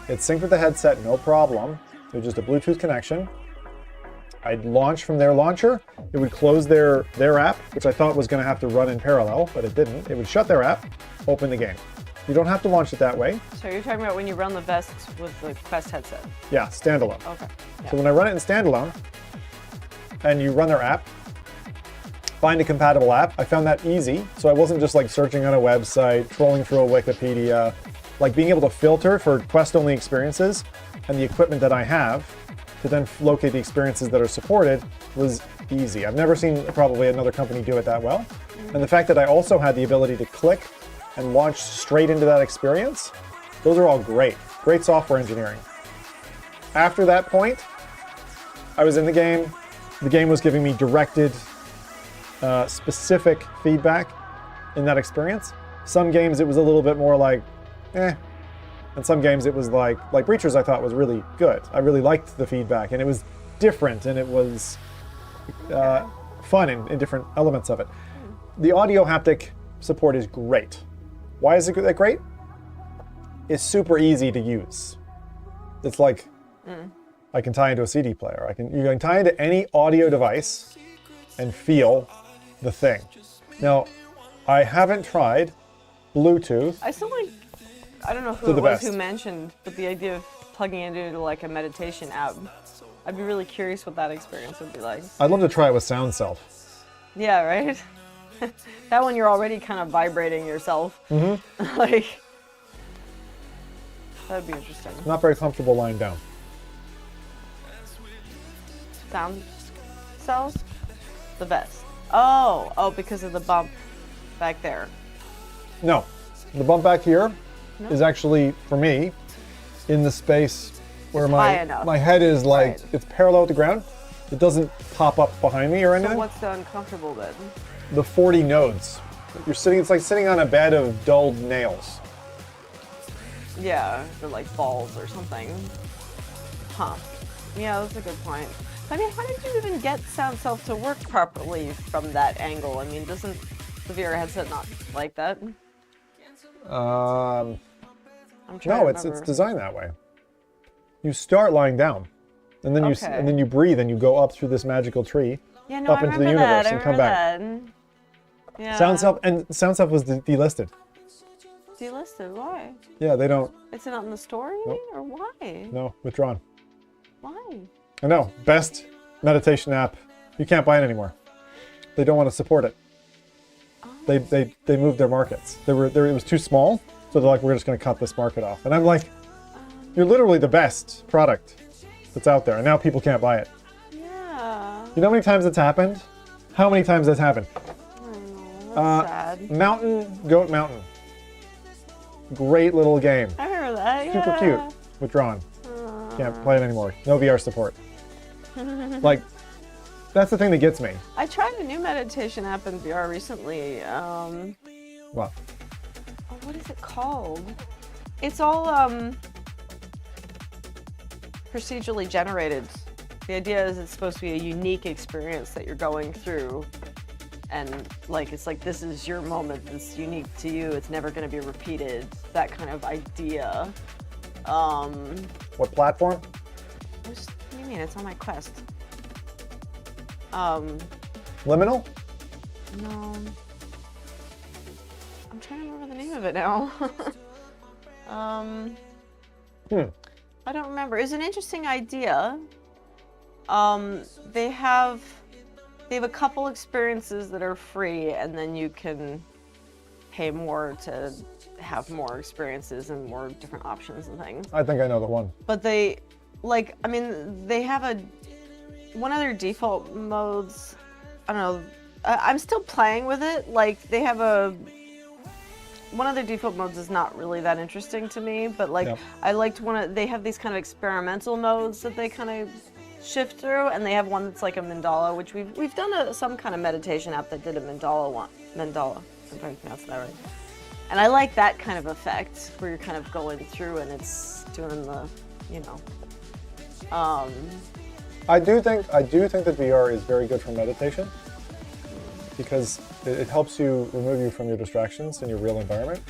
it's synced with the headset, no problem. It was just a Bluetooth connection. I'd launch from their launcher. It would close their app, which I thought was going to have to run in parallel, but it didn't. It would shut their app, open the game. You don't have to launch it that way. So you're talking about when you run the Vest with the Quest headset? Yeah, standalone. Okay. Yeah. So when I run it in standalone, and you run their app, find a compatible app. I found that easy, so I wasn't just like searching on a website, trolling through a Wikipedia, like being able to filter for Quest-only experiences and the equipment that I have to then locate the experiences that are supported was easy. I've never seen probably another company do it that well. And the fact that I also had the ability to click and launch straight into that experience, those are all great. Great software engineering. After that point, I was in the game. The game was giving me directed, specific feedback in that experience. Some games it was a little bit more like, And some games it was like Breachers I thought was really good. I really liked the feedback, and it was different, and it was fun in different elements of it. The audio haptic support is great. Why is it that great? It's super easy to use. It's like I can tie into a CD player. You can tie into any audio device and feel the thing. Now, I haven't tried Bluetooth. I still like, I don't know who To it the was best. who mentioned, but the idea of plugging it into like a meditation app, I'd be really curious what that experience would be like. I'd love to try it with Sound Self. Yeah, right? That one you're already kind of vibrating yourself. Mm-hmm. Like, that'd be interesting. Not very comfortable lying down. Sound cells? The best. Oh, because of the bump back there. No, the bump back here No? is actually, for me, in the space where It's high enough. my head is like, it's parallel with the ground. It doesn't pop up behind me or anything. So what's the uncomfortable bit? The 40 nodes. It's like sitting on a bed of dulled nails. Yeah, they're like balls or something. Huh. Yeah, that's a good point. I mean, how did you even get Sound Self to work properly from that angle? I mean, doesn't the VR headset not like that? I'm trying No, to it's remember. designed that way. You start lying down, and then Okay. you breathe, and you go up through this magical tree, Yeah, no, up I into the remember universe, that. and come back. Yeah. Sound Self was delisted. Delisted. Why? Yeah, they don't. It's not in the store, you Nope. mean? Or why? No, withdrawn. Why? I know. Best meditation app. You can't buy it anymore. They don't want to support it. They moved their markets. It was too small, so they're like, we're just going to cut this market off. And I'm like, you're literally the best product that's out there, and now people can't buy it. Yeah. You know how many times it's happened? How many times that's happened? That's sad. Goat Mountain. Great little game. I remember that. Yeah. Super cute. Withdrawn. Can't play it anymore. No VR support. Like, that's the thing that gets me. I tried a new meditation app in VR recently. What? Oh, what is it called? It's all procedurally generated. The idea is it's supposed to be a unique experience that you're going through. And like, it's like, this is your moment, it's unique to you, it's never gonna be repeated, that kind of idea. What platform? What do you mean? It's on my Quest. Liminal? No. I'm trying to remember the name of it now. I don't remember. It's an interesting idea. They have a couple experiences that are free, and then you can pay more to have more experiences and more different options and things. I think I know the one. But they, like, I mean, they have one of their default modes, I don't know, I'm still playing with it. Like, they have one of their default modes is not really that interesting to me, but like, Yep. I liked they have these kind of experimental modes that they kind of shift through, and they have one that's like a mandala, which we've done some kind of meditation app that did a mandala one. Mandala, I'm trying to pronounce that right. And I like that kind of effect where you're kind of going through and it's doing the, you know. I do think that VR is very good for meditation because it helps you remove you from your distractions in your real environment.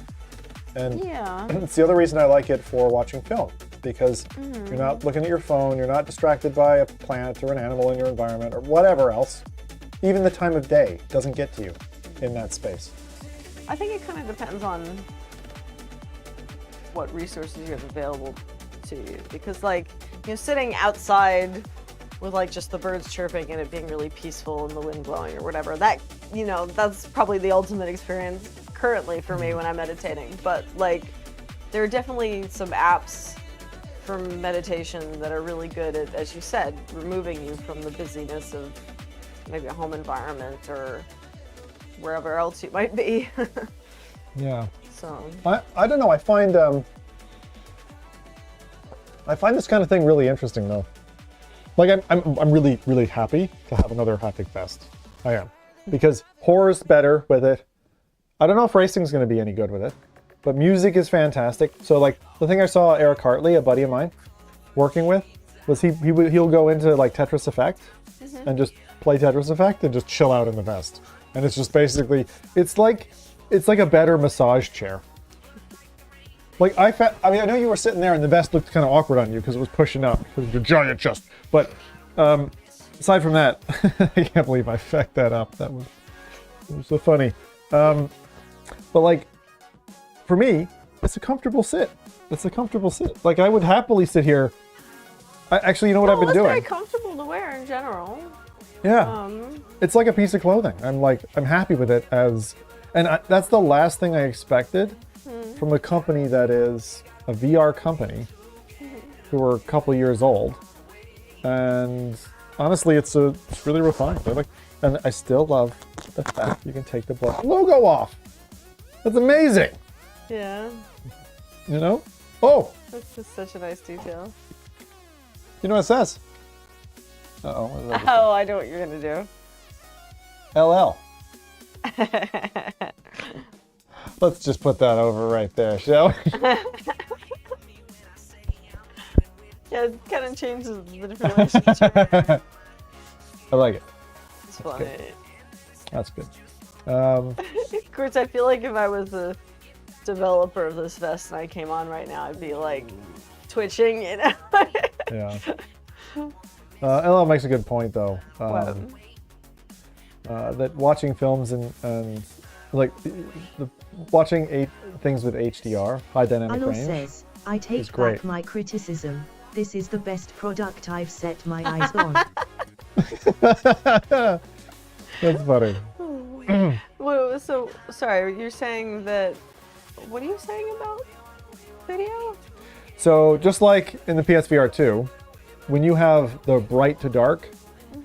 And Yeah. it's the other reason I like it for watching film because you're not looking at your phone, you're not distracted by a plant or an animal in your environment or whatever else. Even the time of day doesn't get to you in that space. I think it kind of depends on what resources you have available to you. Because, like, you know, sitting outside with, like, just the birds chirping and it being really peaceful and the wind blowing or whatever, that, you know, that's probably the ultimate experience currently for me when I'm meditating. But, like, there are definitely some apps for meditation that are really good at, as you said, removing you from the busyness of maybe a home environment or wherever else you might be. Yeah. So I don't know. I find this kind of thing really interesting though. Like I'm really happy to have another Haptic Fest. I am, because horror's better with it. I don't know if racing's going to be any good with it. but music is fantastic. So like the thing I saw Eric Hartley, a buddy of mine, working with, was he'll go into like Tetris Effect and just play Tetris Effect and just chill out in the vest. And it's just basically, it's like a better massage chair. Like I mean, I know you were sitting there and the vest looked kind of awkward on you because it was pushing up because of your giant chest. But aside from that, I can't believe I fecked that up. It was so funny. But like, for me, it's a comfortable sit. Like I would happily sit here. Actually, you know what I've been doing? It's very comfortable to wear in general. Yeah. It's like a piece of clothing. I'm happy with it that's the last thing I expected from a company that is a VR company who are a couple years old. And honestly, it's really refined. And I still love the fact you can take the black logo off. That's amazing. Yeah. You know? Oh! That's just such a nice detail. You know what it says? Uh-oh. What does that Oh, I know what you're gonna do. LL. Let's just put that over right there, shall we? Yeah, it kind of changes the different relationship. I like it. It's funny. That's good. Of course, I feel like if I was the developer of this vest and I came on right now, I'd be like twitching, you know? Yeah. LL makes a good point though. That watching films and like watching things with HDR, high dynamic Arnold range, says, I take is great. back my criticism. This is the best product I've set my eyes on. That's funny. Well, so, sorry, you're saying that... What are you saying about video? So just like in the PSVR 2, when you have the bright to dark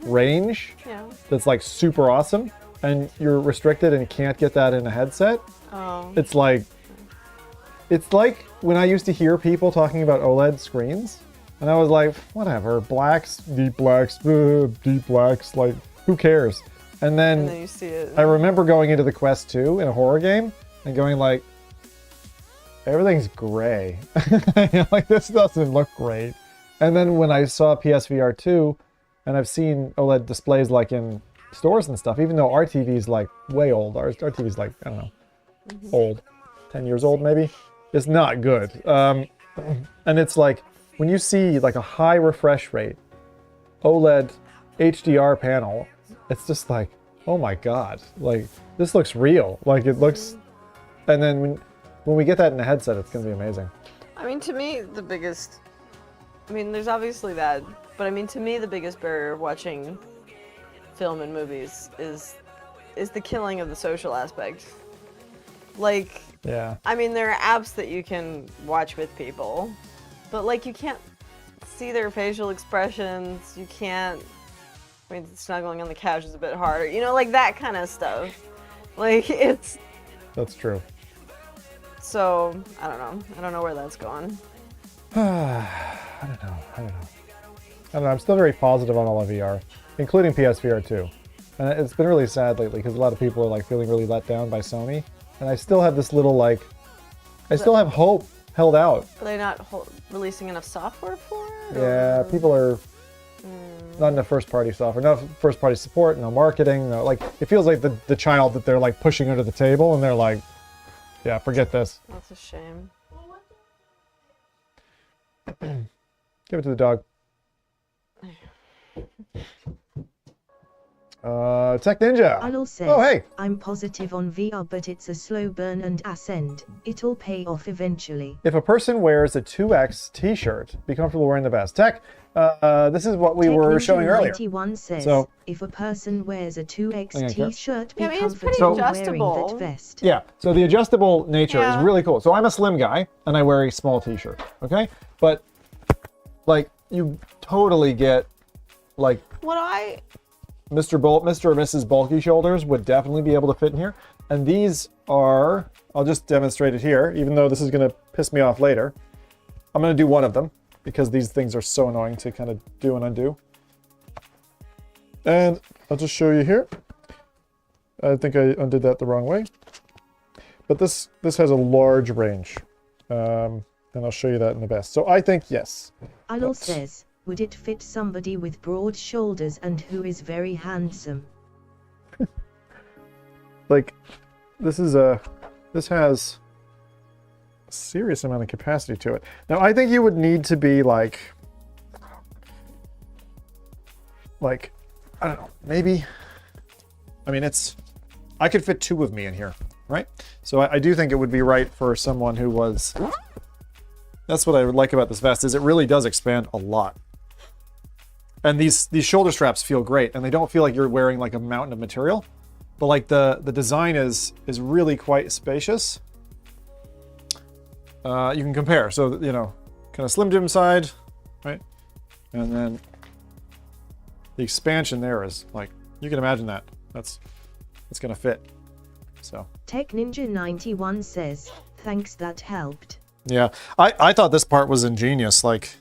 range, that's like super awesome, and you're restricted and can't get that in a headset, it's like when I used to hear people talking about OLED screens, and I was like, whatever, blacks, deep blacks, like, who cares? And then you see it. I remember going into the Quest 2 in a horror game and going like, everything's gray. Like, this doesn't look great. And then when I saw PSVR 2, and I've seen OLED displays like in stores and stuff, even though our TV's like way old, our TV's like, I don't know, old, 10 years old maybe, it's not good. And it's like, when you see like a high refresh rate OLED HDR panel, it's just like, oh my God, like this looks real. Like it looks, and then when we get that in a headset, it's gonna be amazing. I mean, to me, the biggest... I mean, there's obviously that, but I mean, to me, the biggest barrier of watching film and movies is the killing of the social aspect. Like, yeah. I mean, there are apps that you can watch with people, but like, you can't see their facial expressions, you can't... I mean, snuggling on the couch is a bit harder, you know, like that kind of stuff. Like, it's... That's true. So, I don't know where that's going. I don't know. I'm still very positive on all of VR, including PSVR 2. And it's been really sad lately because a lot of people are like feeling really let down by Sony. And I still have this little like, I still have hope held out. Are they not releasing enough software for it? Yeah, people are not enough first-party software, enough first-party support, no marketing, no, like, it feels like the child that they're like pushing under the table and they're like, yeah, forget this. That's a shame. Give it to the dog. Tech Ninja. Arnold says, oh, hey. I'm positive on VR, but it's a slow burn and ascend. It'll pay off eventually. If a person wears a 2X t-shirt, be comfortable wearing the vest. Tech, this is what we were showing earlier. 91 says, so, if a person wears a 2X t-shirt, be I mean, it's pretty comfortable adjustable. wearing that vest. Yeah, so the adjustable nature is really cool. So I'm a slim guy, and I wear a small t-shirt, okay? But, like, you totally get, like... Mr. or Mrs. Bulky Shoulders would definitely be able to fit in here. And these are, I'll just demonstrate it here, even though this is going to piss me off later. I'm going to do one of them, because these things are so annoying to kind of do and undo. And I'll just show you here. I think I undid that the wrong way. but this has a large range. And I'll show you that in the vest. So I think yes. Idol says, would it fit somebody with broad shoulders and who is very handsome? Like, this has a serious amount of capacity to it. Now, I think you would need to be like, I don't know, maybe, I mean, I could fit 2 of me in here, right? So I do think it would be right for someone who was, that's what I like about this vest, is it really does expand a lot. And these shoulder straps feel great, and they don't feel like you're wearing like a mountain of material, but like the design is really quite spacious. You can compare, so, you know, kind of Slim Jim side, right? And then the expansion there is like, you can imagine that. It's gonna fit, so. Tech Ninja 91 says, thanks, that helped. Yeah, I thought this part was ingenious, like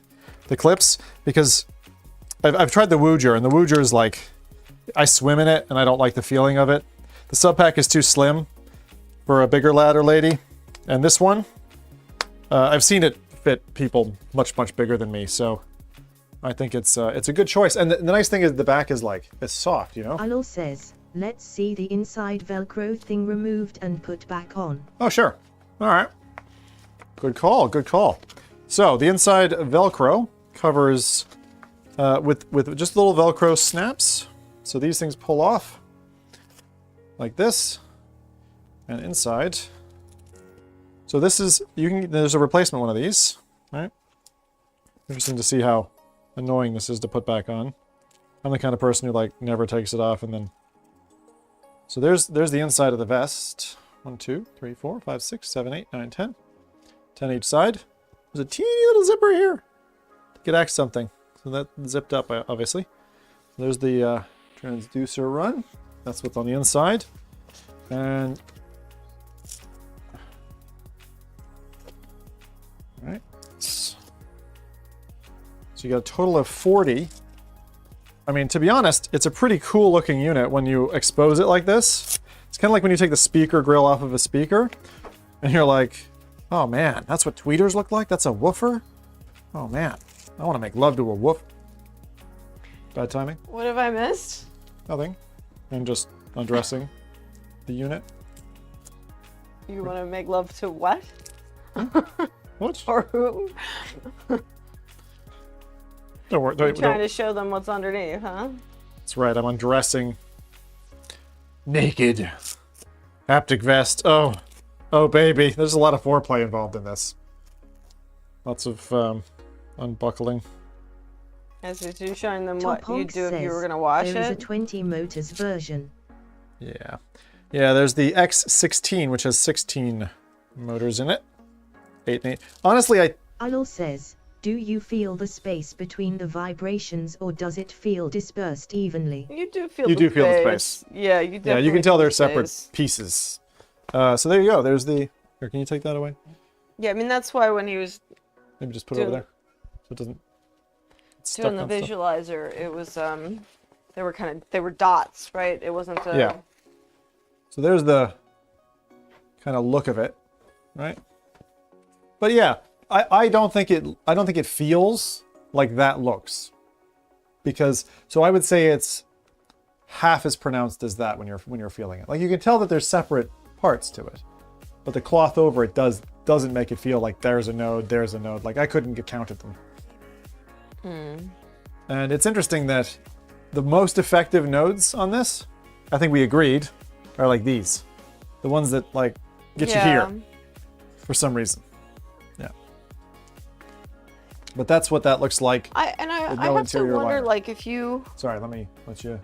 the clips, because I've tried the Wooger, and the Wooger is like, I swim in it, and I don't like the feeling of it. The sub pack is too slim for a bigger lad or lady, and this one, I've seen it fit people much bigger than me, so I think it's a good choice. And the nice thing is the back is like, it's soft, you know? Idol says, let's see the inside Velcro thing removed and put back on. Oh, sure. All right. Good call, good call. So the inside Velcro covers with just little Velcro snaps. So these things pull off like this, and inside. So this is, there's a replacement one of these, right? Interesting to see how annoying this is to put back on. I'm the kind of person who like never takes it off and then. So there's the inside of the vest. 1, 2, 3, 4, 5, 6, 7, 8, 9, 10. 10 each side. There's a teeny little zipper here to get at something. So that zipped up, obviously. There's the transducer run. That's what's on the inside. And all right. So you got a total of 40. I mean, to be honest, it's a pretty cool looking unit when you expose it like this. It's kind of like when you take the speaker grill off of a speaker and you're like, oh man, that's what tweeters look like? That's a woofer? Oh man, I want to make love to a woof. Bad timing? What have I missed? Nothing. I'm just undressing the unit. You want to make love to what? What? Or who? Don't worry. You're trying to show them what's underneath, huh? That's right, I'm undressing. Naked. Haptic vest. Oh. Oh, baby. There's a lot of foreplay involved in this. Lots of unbuckling. As if you're showing them what Top you'd do if you were says going to wash it. There is a 20 motors version. Yeah. Yeah, there's the X16, which has 16 motors in it. 8 and 8. Honestly, Idol says, do you feel the space between the vibrations or does it feel dispersed evenly? You do feel the space. Yeah, you definitely Yeah, you can tell feel they're the separate space. pieces. So there you go. There's the... Here, can you take that away? Yeah, I mean, that's why when he was Maybe just put it over there. So it doesn't... It's doing the stuck on stuff. visualizer, it was, they were dots, right? It wasn't a... Yeah. So there's the kind of look of it, right? But yeah, I don't think it feels like that looks. Because so I would say it's half as pronounced as that when you're feeling it. Like you can tell that there's separate parts to it. But the cloth over it doesn't make it feel like there's a node. Like I couldn't get counted them. And it's interesting that the most effective nodes on this, I think we agreed, are like these. The ones that like get you here for some reason. Yeah. But that's what that looks like. I have to wonder, liner. like, if you... Sorry, let me let you...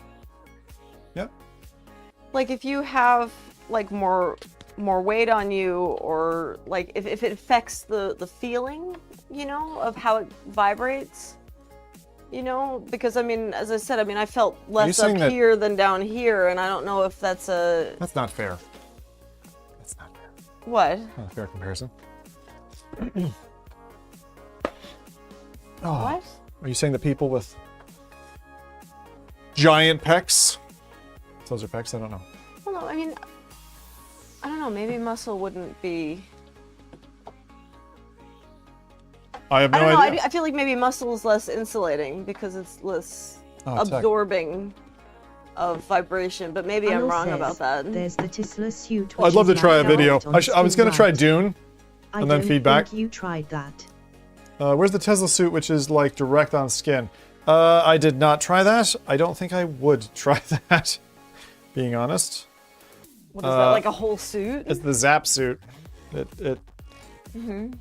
Yep. Like, if you have, like, more weight on you, or, like, if it affects the feeling, you know, of how it vibrates, you know? Because, I mean, as I said, I mean, I felt less up here than down here, and I don't know if that's a... That's not fair. That's not fair. What? Not a fair comparison. What? Are you saying that people with giant pecs? Those are pecs? I don't know. Well, no, I mean, I don't know, maybe muscle wouldn't be... I have no I don't know, idea. I feel like maybe muscle is less insulating because it's less Oh, tech. absorbing of vibration, but maybe I'm Arnold wrong says, about that. There's the Tesla suit. I'd love to try a video. I was going to try Dune I and then don't feedback. think you tried that. Where's the Tesla suit, which is like direct on skin? I did not try that. I don't think I would try that, being honest. What is that, like a whole suit? It's the Zap suit. Mm-hmm.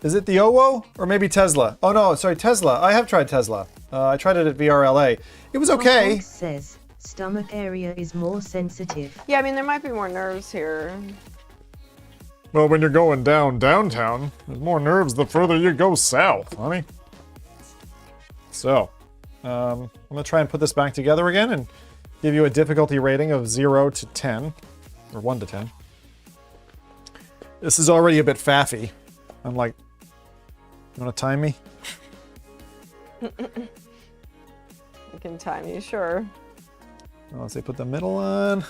Is it the OWO or maybe Tesla? Oh no, sorry, Tesla. I have tried Tesla. I tried it at VRLA. It was okay. Fox says stomach area is more sensitive. Yeah, I mean, there might be more nerves here. Well, when you're going downtown, there's more nerves the further you go south, honey. So, I'm gonna try and put this back together again and give you a difficulty rating of 0 to 10, or 1 to 10. This is already a bit faffy. I'm like, you wanna time me? I can time you, sure. Well, let's say put the middle on.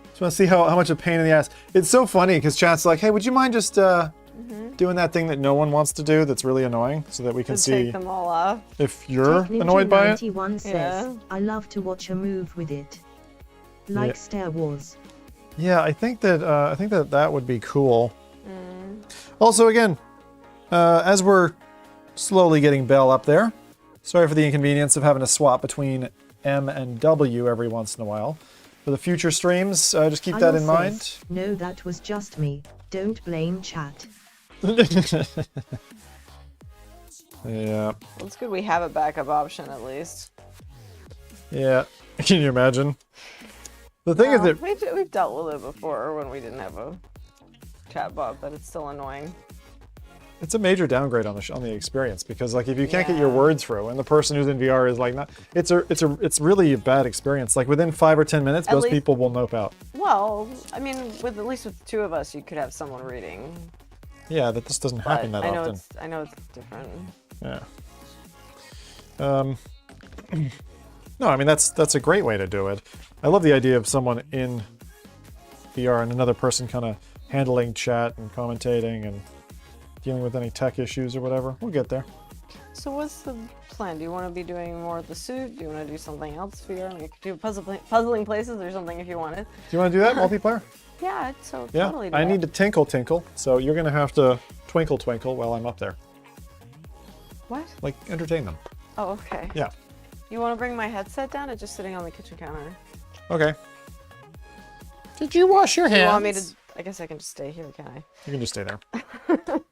Just want to see how much a pain in the ass. It's so funny because chat's like, hey, would you mind just doing that thing that no one wants to do that's really annoying so that we can see take them all off. if you're annoyed by it? Ninja91 says, I love to watch a move with it. Like Yeah. Star Wars. Yeah, I think that would be cool. Also, again, as we're slowly getting Belle up there, sorry for the inconvenience of having to swap between M and W every once in a while. For the future streams, just keep that in mind. Says, no, that was just me. Don't blame chat. Yeah. Well, it's good we have a backup option at least. Yeah. Can you imagine? The thing is that we've dealt with it before when we didn't have a chatbot, but it's still annoying. it's a major downgrade on the experience because like if you can't get your words through and the person who's in VR is like not, it's really a bad experience. Like within 5 or 10 minutes, most people will nope out. Well, I mean, at least with 2 of us, you could have someone reading. Yeah, that just doesn't happen that often. I know it's different. Yeah. No, I mean that's a great way to do it. I love the idea of someone in VR and another person kind of handling chat and commentating and dealing with any tech issues or whatever. We'll get there. So what's the plan? Do you want to be doing more of the suit? Do you want to do something else VR? Like do puzzling places or something if you wanted. Do you want to do that multiplayer? Yeah, so Yeah, totally do I that. need to tinkle, so you're gonna have to twinkle while I'm up there. What? Like entertain them. Oh, okay. Yeah. You want to bring my headset down? It's just sitting on the kitchen counter. Okay. Did you wash your Do you want me hands? to? I guess I can just stay here, can I? You can just stay there.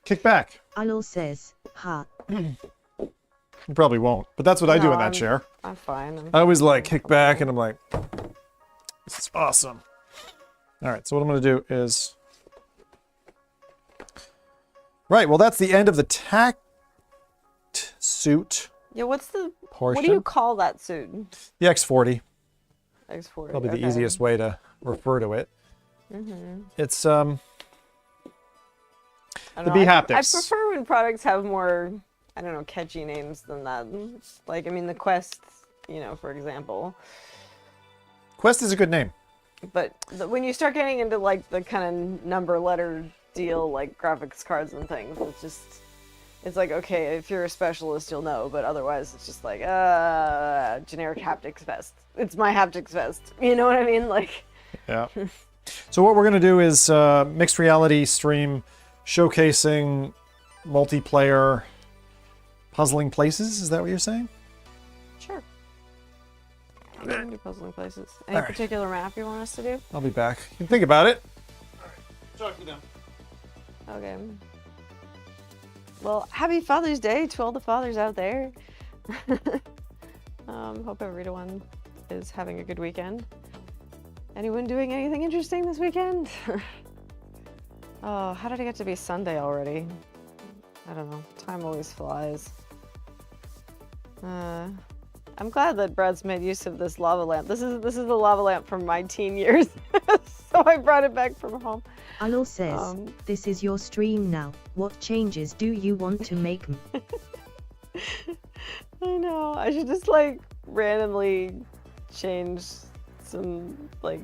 Kick back. Alol says, ha. You probably won't, but that's what I do No, in that chair. I'm fine. I always like kick back and I'm like, this is awesome. All right, so what I'm gonna do is, right, well that's the end of the Tactsuit. Yeah, what do Portion. you call that suit? The X40. X40. Probably the okay. easiest way to refer to it. Mm-hmm. It's I the don't know, bHaptics. I prefer when products have more, I don't know, catchy names than that. Like, I mean, the Quest, you know, for example. Quest is a good name. But when you start getting into like the kind of number letter deal, like graphics cards and things, it's just, it's like, okay, if you're a specialist, you'll know, but otherwise it's just like, generic haptics vest. It's my haptics vest. You know what I mean? Like. Yeah. So what we're gonna do is mixed reality stream showcasing multiplayer puzzling places. Is that what you're saying? Sure. We can do puzzling places. Any All right. particular map you want us to do? I'll be back. You can think about it. Talk to them. Okay. Well, happy Father's Day to all the fathers out there. Hope everyone is having a good weekend. Anyone doing anything interesting this weekend? Oh, how did it get to be Sunday already? I don't know. Time always flies. I'm glad that Brad's made use of this lava lamp. This is the lava lamp from my teen years, so I brought it back from home. Alol says, this is your stream now. What changes do you want to make? I know. I should just like randomly change some like.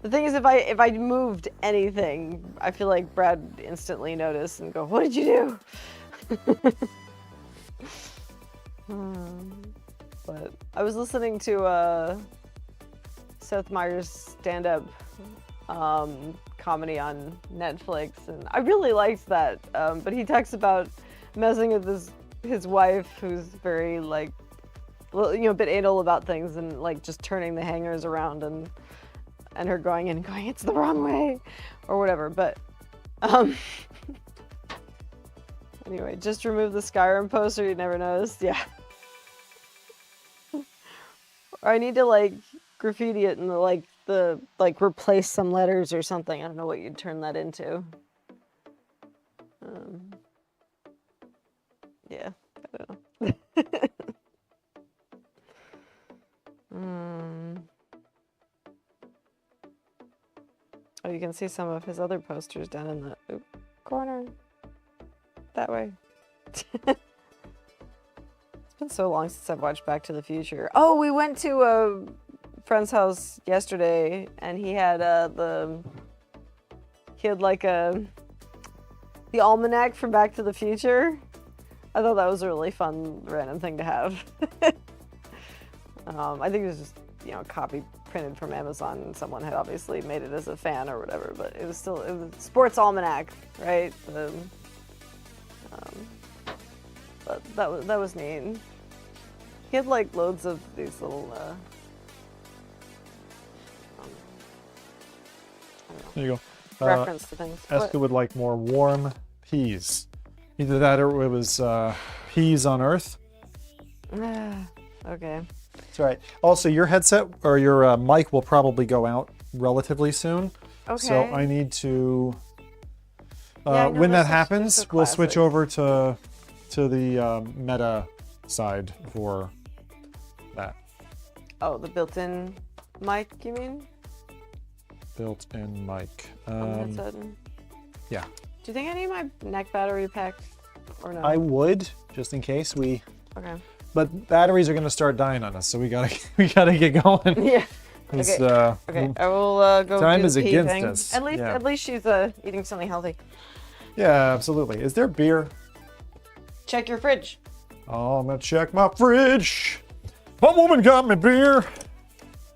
The thing is, if I moved anything, I feel like Brad would instantly notice and go, "What did you do?" But I was listening to Seth Meyers' stand-up comedy on Netflix, and I really liked that. But he talks about messing with his wife, who's very like, well, you know, a bit anal about things, and like just turning the hangers around and her going in and going, "It's the wrong way," or whatever. But anyway, just remove the Skyrim poster you never noticed. Yeah. Or I need to like graffiti it and like replace some letters or something. I don't know what you'd turn that into. Yeah, I don't know. Oh, you can see some of his other posters down in the corner. That way. It's been so long since I've watched Back to the Future. Oh, we went to a friend's house yesterday, and he had the almanac from Back to the Future. I thought that was a really fun random thing to have. I think it was just, you know, copy printed from Amazon, and someone had obviously made it as a fan or whatever, but it was sports almanac, right? But that was neat. He had like loads of these little There you go. reference to things. Eska would like more warm peas. Either that or it was peas on Earth. Okay. That's right. Also, your headset or your mic will probably go out relatively soon. Okay. So I need to. Yeah, when that those are happens, we'll switch classics. over to the Meta side for that. Oh, the built-in mic, you mean? Built-in mic. On the headset? Yeah. Do you think I need my neck battery pack or no? I would, just in case we. Okay. But batteries are going to start dying on us, so we gotta get going. Yeah. It's, Okay. Okay. I will go. time do is the pee against thing. us. At least she's eating something healthy. Yeah, absolutely. Is there beer? Check your fridge. Oh, I'm gonna check my fridge. My woman got me beer.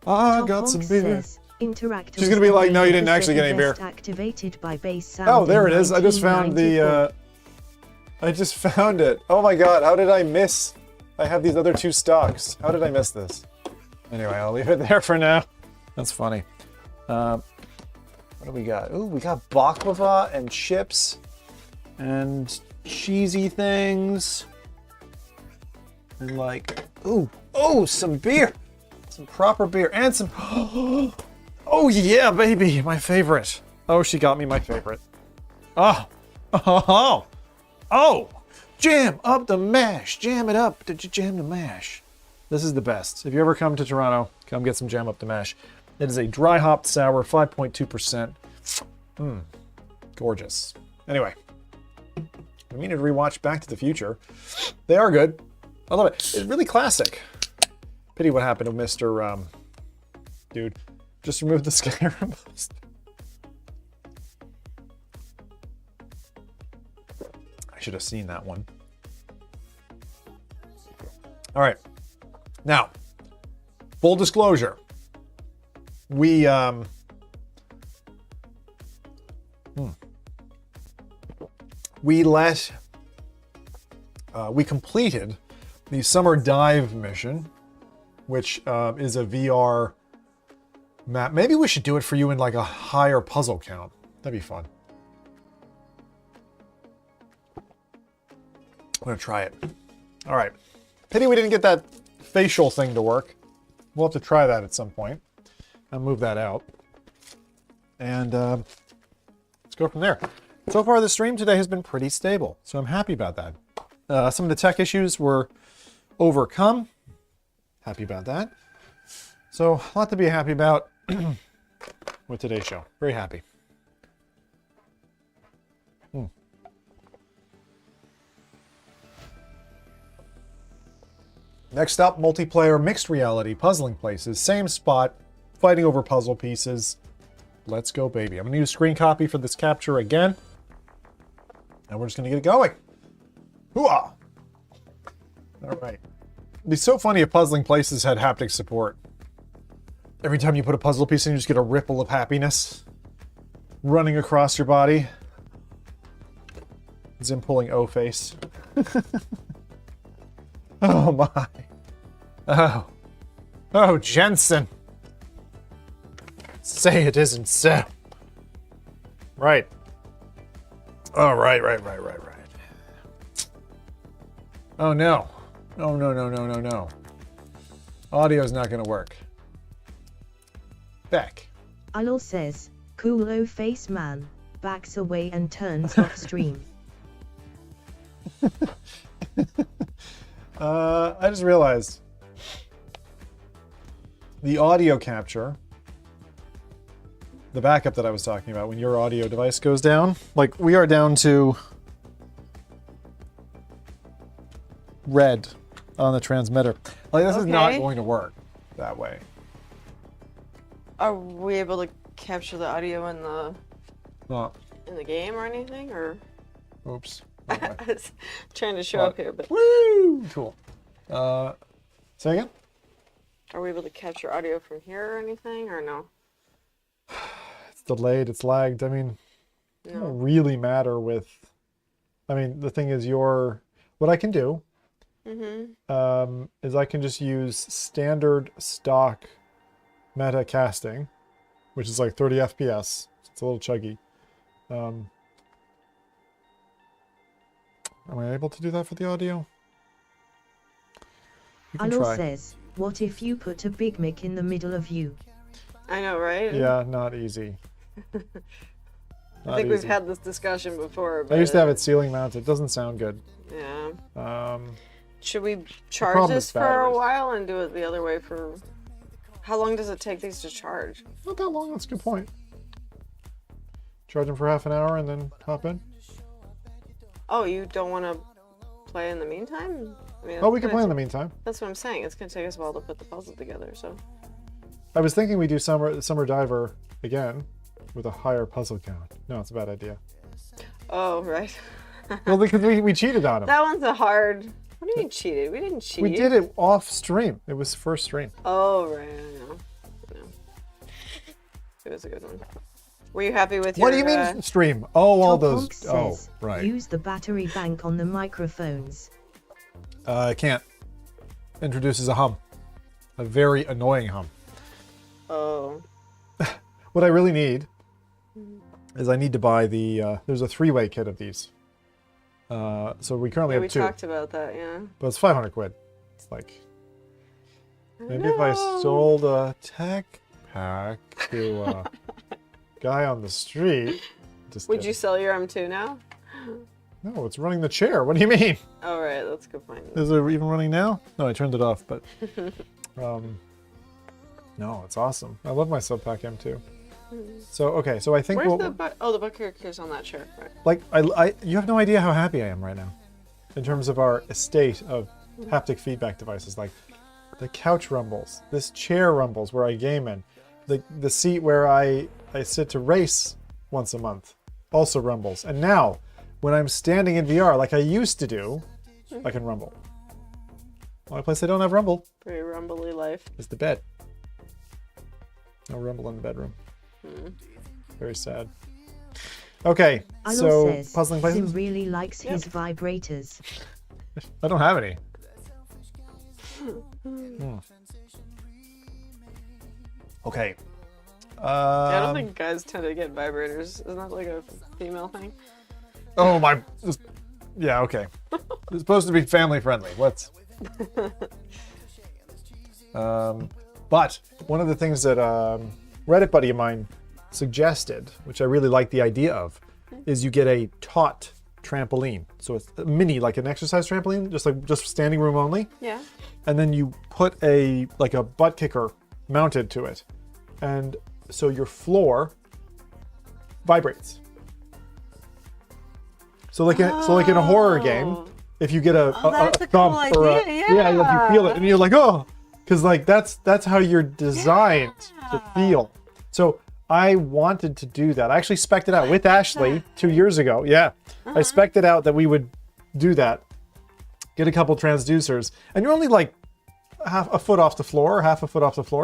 I got some beer. Interact. She's gonna be like, no, you didn't actually get any beer. Activated by bass sound. Oh, there it is. I just found the. I just found it. Oh my God! How did I miss? I have these other two stocks. How did I miss this? Anyway, I'll leave it there for now. That's funny. What do we got? Ooh, we got baklava and chips and cheesy things. And like, oh, some beer. Some proper beer and some, oh yeah, baby, my favorite. Oh, she got me my favorite. Oh, jam up the mash. Jam it up. Did you jam the mash? This is the best. If you ever come to Toronto, come get some jam up the mash. It is a dry hopped sour, 5.2%. Gorgeous. Anyway, I mean to rewatch Back to the Future. They are good. I love it. It's really classic. Pity what happened to Mr. Dude. Just remove the Skyrim post. I should have seen that one. All right. Now, full disclosure. We we completed the summer dive mission, which is a VR map. Maybe we should do it for you in like a higher puzzle count. That'd be fun. I'm gonna try it. All right. Pity we didn't get that facial thing to work. We'll have to try that at some point. I'll move that out. And let's go from there. So far, the stream today has been pretty stable, so I'm happy about that. Some of the tech issues were overcome. Happy about that. So, a lot to be happy about with today's show. Very happy. Next up, multiplayer mixed reality puzzling places. Same spot, fighting over puzzle pieces. Let's go, baby. I'm going to use screen copy for this capture again. And we're just going to get it going. Hooah! All right. It'd be so funny if Puzzling Places had haptic support. Every time you put a puzzle piece in, you just get a ripple of happiness running across your body. Zim pulling O face. Oh my. Oh. Oh, Jensen. Say it isn't so. Right. Oh, right. Oh no. Oh no. Audio's not gonna work. Back. Alol says, cool face man, backs away and turns off stream. I just realized the audio capture, the backup that I was talking about, when your audio device goes down, like we are down to red on the transmitter. Like this is not going to work that way. Are we able to capture the audio in the No. in the game or anything, or? Oops. I was trying to show up here, but. Woo! Cool. Say again? Are we able to capture audio from here or anything, or no? It's delayed, it's lagged. I mean, it doesn't really matter with... I mean, the thing is what I can do is I can just use standard stock meta casting, which is like 30 FPS. It's a little chuggy. Am I able to do that for the audio? You can Alol try. says, what if you put a Big Mic in the middle of you? I know, right? Yeah, not easy. I think we've had this discussion before. But I used to have it ceiling mounted. It doesn't sound good. Yeah. Should we charge problem this is for a batteries. while and do it the other way for... How long does it take these to charge? Not that long, that's a good point. Charge them for half an hour and then hop in. Oh, you don't want to play in the meantime? I mean, Oh, we can play in the meantime. That's what I'm saying. It's going to take us a while to put the puzzle together, so... I was thinking we do Summer Diver again with a higher puzzle count. No, it's a bad idea. Oh, right. Well, because we cheated on him. That one's a hard... What do you mean cheated? We didn't cheat. We did it off stream. It was first stream. Oh, right. I know. It was a good one. Were you happy with your... What do you mean stream? Oh, all Top those... Honk Oh, says, right. use the battery bank on the microphones. I can't. Introduces a hum. A very annoying hum. Oh. What I really need is I need to buy the... there's a 3-way kit of these. So we currently have 2. We talked about that, yeah. But it's 500 quid. It's like... Maybe if I sold a tech pack to a guy on the street... Would you sell your M2 now? No, it's running the chair. What do you mean? Oh, right. That's a good point. Is it even running now? No, I turned it off, but... no, it's awesome. I love my Subpack M2. So, okay, so I think Where's the book? Oh, the book is on that chair. Right. Like, you have no idea how happy I am right now in terms of our estate of haptic feedback devices. Like, the couch rumbles, this chair rumbles where I game in, the seat where I sit to race once a month also rumbles. And now, when I'm standing in VR like I used to do, I can rumble. The only place I don't have rumble Very rumbly life. is the bed. No rumble in the bedroom. Very sad. Okay, Alol so says, Puzzling Places? Sim really likes his vibrators. I don't have any. Okay. I don't think guys tend to get vibrators. Isn't that like a female thing? Oh my... Yeah, okay. It's supposed to be family friendly. Let's... But one of the things that Reddit buddy of mine suggested, which I really like the idea of, is you get a taut trampoline. So it's a mini, like an exercise trampoline, just standing room only. Yeah. And then you put a butt kicker mounted to it, and so your floor vibrates. So like in a horror game, if you get a thump or a you feel it and you're like, oh, because like that's how you're designed to feel. So I wanted to do that. I actually spec'd it out with Ashley 2 years ago. Yeah, I spec'd it out that we would do that. Get a couple transducers, and you're only like half a foot off the floor,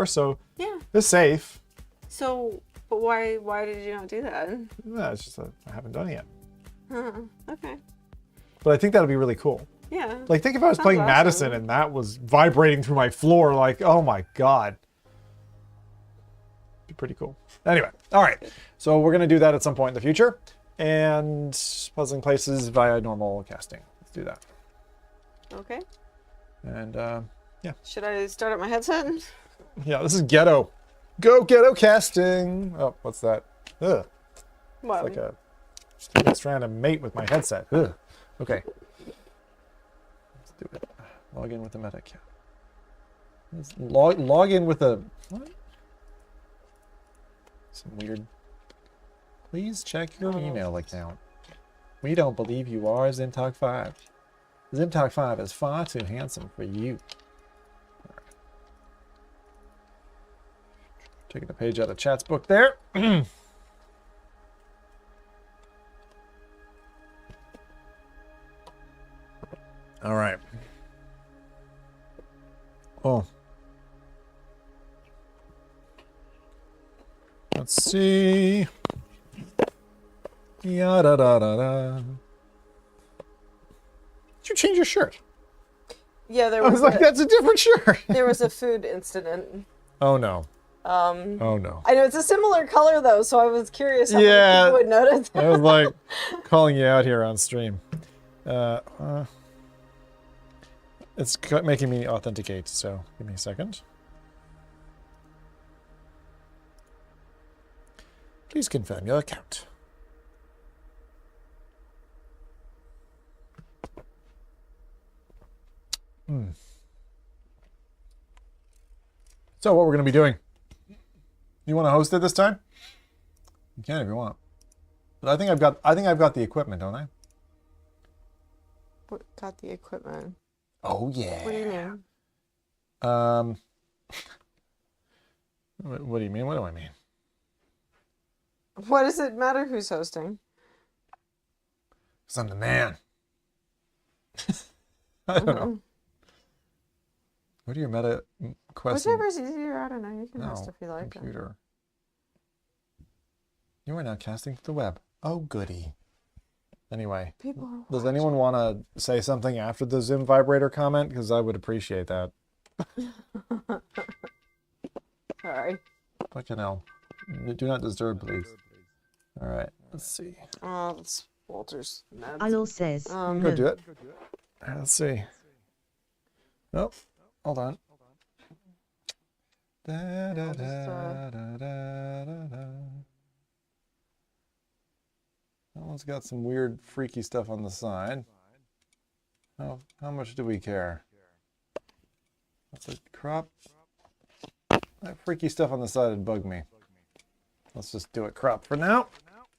so Yeah. it's safe. So, but why did you not do that? Yeah, it's just that I haven't done it yet. Huh. Okay. But I think that'd be really cool. Yeah. Like, think if I was Sounds playing awesome. Madison and that was vibrating through my floor, like, oh my god. Be pretty cool. Anyway, all right. So we're gonna do that at some point in the future, and puzzling places via normal casting. Let's do that. Okay. And yeah. Should I start up my headset? Yeah, this is ghetto. Go ghetto casting. Oh, what's that? Ugh. What? It's like it's trying to mate with my headset. Ugh. Okay. Let's do it. Log in with the meta account. Let's log in with a what? Some weird. Please check your email account. We don't believe you are Zimtalk 5. Zimtalk 5 is far too handsome for you. Right. Taking a page out of chat's book there. All right. Oh. Let's see. Yeah, da da da da. Did you change your shirt? Yeah, there I was. was like, that's a different shirt. There was a food incident. Oh no. Oh no. I know it's a similar color though, so I was curious how many Yeah. people would notice. I was like calling you out here on stream. It's making me authenticate, so give me a second. Please confirm your account. So what we're going to be doing? You want to host it this time? You can if you want. But I think I've got the equipment, don't I? What got the equipment? Oh yeah. What do you mean? What do you mean? What do I mean? What does it matter who's hosting? 'Cause I'm the man. I don't know. What are your meta questions? Whichever's easier, I don't know. You can No, host if you like. computer. You are now casting to the web. Oh, goody. Anyway, People are does anyone want to say something after the Zim vibrator comment? Because I would appreciate that. Sorry. Fucking hell. Do not disturb, please. All right, let's see. Oh, that's Walter's meds. Alol says. Go do it. Let's see. Oh, hold on. Da, da, da, da, da, da. That one's got some weird, freaky stuff on the side. How much do we care? That's a crop. That freaky stuff on the side would bug me. Let's just do it crop for now.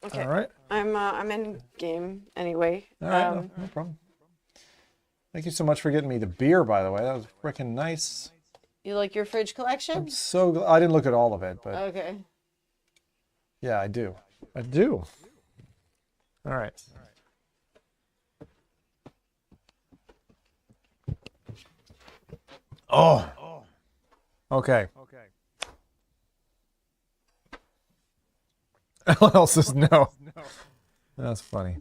Okay. All right. I'm in game anyway. All right, no problem. Thank you so much for getting me the beer, by the way. That was freaking nice. You like your fridge collection? I'm so glad. I didn't look at all of it, but Okay. yeah, I do. I do. All right. Oh. Okay. LL says no. That's funny.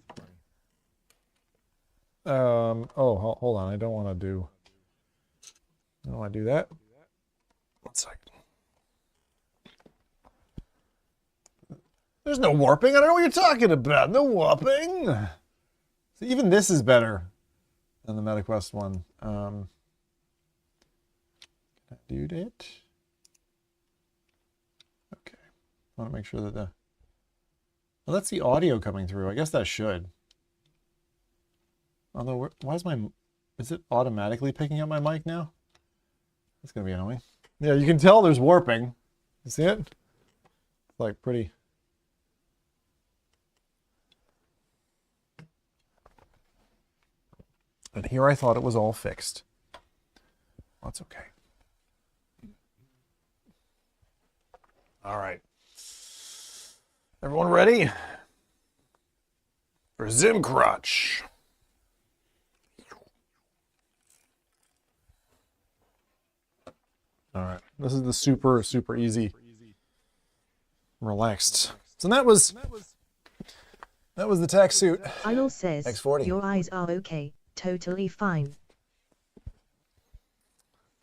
Oh, hold on. I don't want to do that. One second. There's no warping. I don't know what you're talking about. No warping. So even this is better than the MetaQuest one. Can I do that? Okay. I want to make sure that the... Well, that's the audio coming through. I guess that should. Although, why is my... Is it automatically picking up my mic now? That's going to be annoying. Yeah, you can tell there's warping. You see it? It's like pretty... And here I thought it was all fixed. That's okay. All right. Everyone ready? For Zim Crotch. Alright, this is the super, super easy, relaxed. So that was the Tactsuit Arnold says, X40. your eyes are okay, totally fine.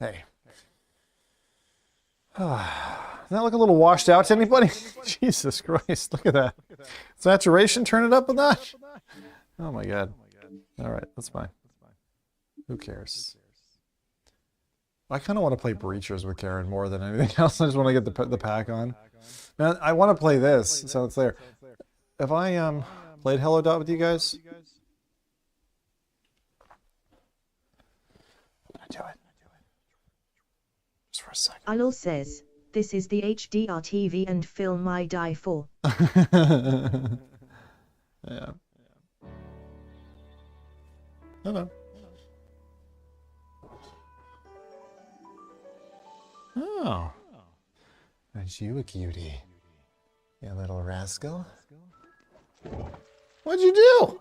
Hey. Does that look a little washed out to anybody? Jesus Christ, look at that. Saturation, turn it up a notch. Oh my god. Alright, that's fine. Who cares? I kind of want to play Breachers with Karen more than anything else. I just want to get the pack on. Man, I want to play this, so it's there. If I played Hello Dot with you guys, I do it. Just for a second. Arnold says, this is the HDR TV and film I die for. Yeah. Hello. Oh. Aren't you a cutie? You little rascal. What'd you do?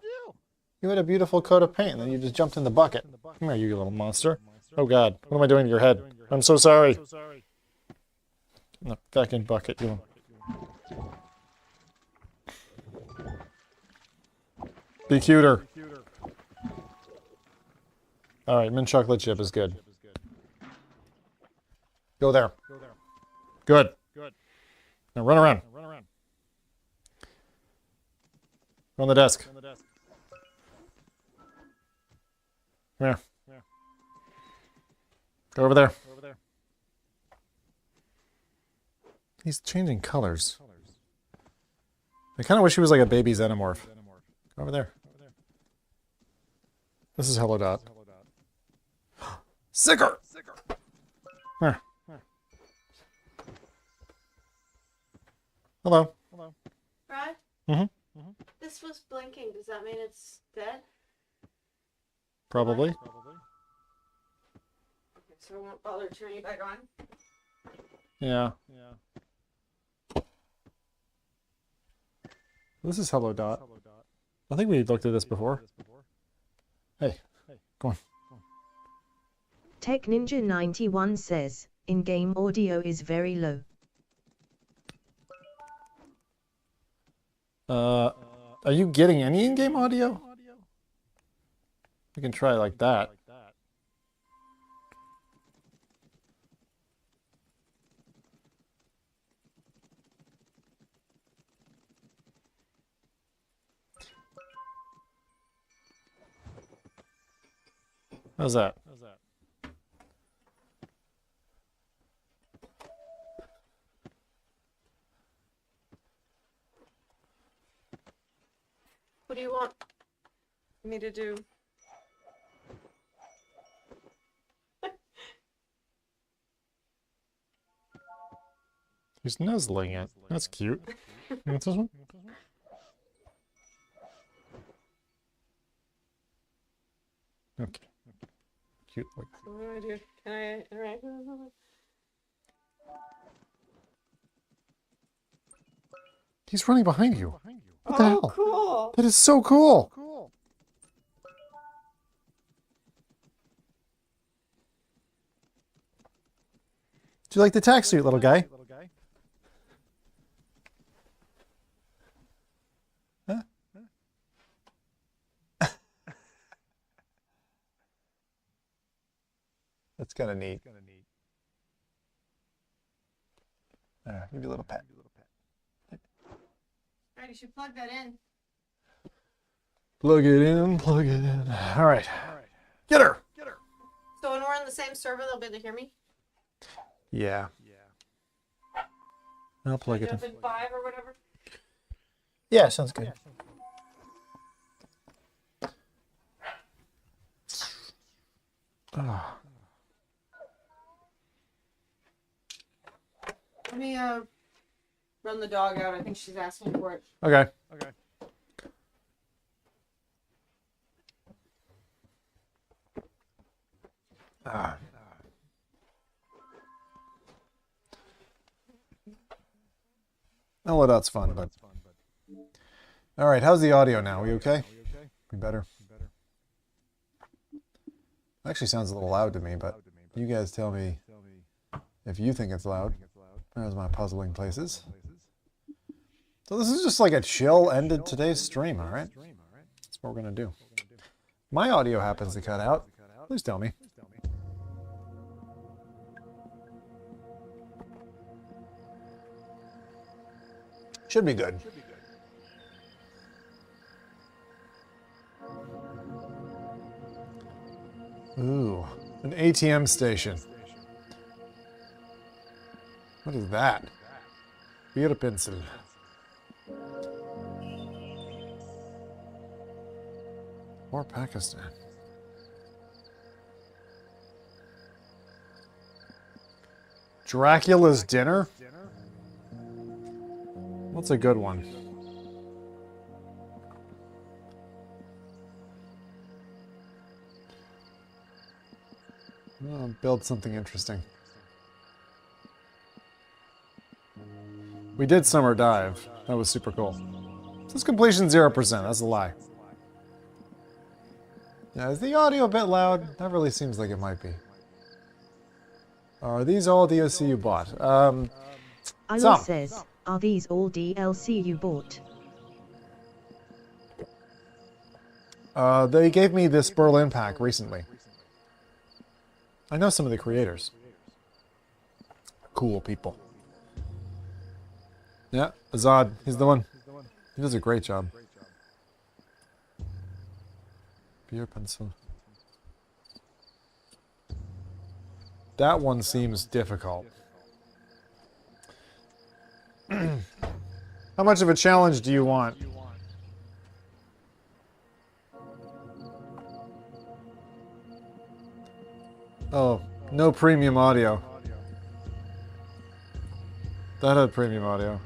You had a beautiful coat of paint and then you just jumped in the bucket. Come here, you little monster. Oh god, what am I doing to your head? I'm so sorry. In the fucking bucket, you. Be cuter. Alright, mint chocolate chip is good. Go there. Good. Now run around. Go on the desk. Come here. Go over there. He's changing colors. I kind of wish he was like a baby xenomorph. Go over there. This is Hello Dot. Sicker! Here. Hello. Brad? Mm-hmm. This was blinking. Does that mean it's dead? Probably. Okay, so I won't bother turning it back on. Yeah. This is Hello Dot. I think we looked at this before. Hey, go on. Tech Ninja 91 says, in-game audio is very low. Are you getting any in-game audio? We can try like that. How's that? What do you want me to do? He's nuzzling it. That's cute. What's this one? Okay. Cute. So what do I do? Can I interact with him? He's running behind you. What the hell? Cool. That is so cool. Do you like the Tactsuit, little guy? Huh? That's kind of neat. Give you a little pet. Alright, you should plug that in. Plug it in, plug it in. All right. Get her. So when we're on the same server, they'll be able to hear me? Yeah. I'll plug it in. Jump in 5 or whatever? Yeah, sounds good. Ah. Let me run the dog out. I think she's asking for it. Okay. Ah. Oh, well, that's fun, but All right, how's the audio now? We okay? We better? Actually sounds a little loud to me, but you guys tell me if you think it's loud. There's my puzzling places. So this is just like a chill end to today's stream, all right? That's what we're going to do. My audio happens to cut out. Please tell me. Should be good. Ooh, an ATM station. What is that? Beer pencil. Or Pakistan. Dracula's dinner? What's a good one? I'll build something interesting. We did Summer Dive. That was super cool. Says completion 0%. That's a lie. Yeah, is the audio a bit loud? That really seems like it might be. Are these all DLC you bought? Ilo says, are these all DLC you bought? They gave me this Berlin pack recently. I know some of the creators. Cool people. Yeah, Azad, he's the one. He does a great job. Beer pencil. That one seems difficult. How much of a challenge do you want? Oh, no premium audio. That had premium audio.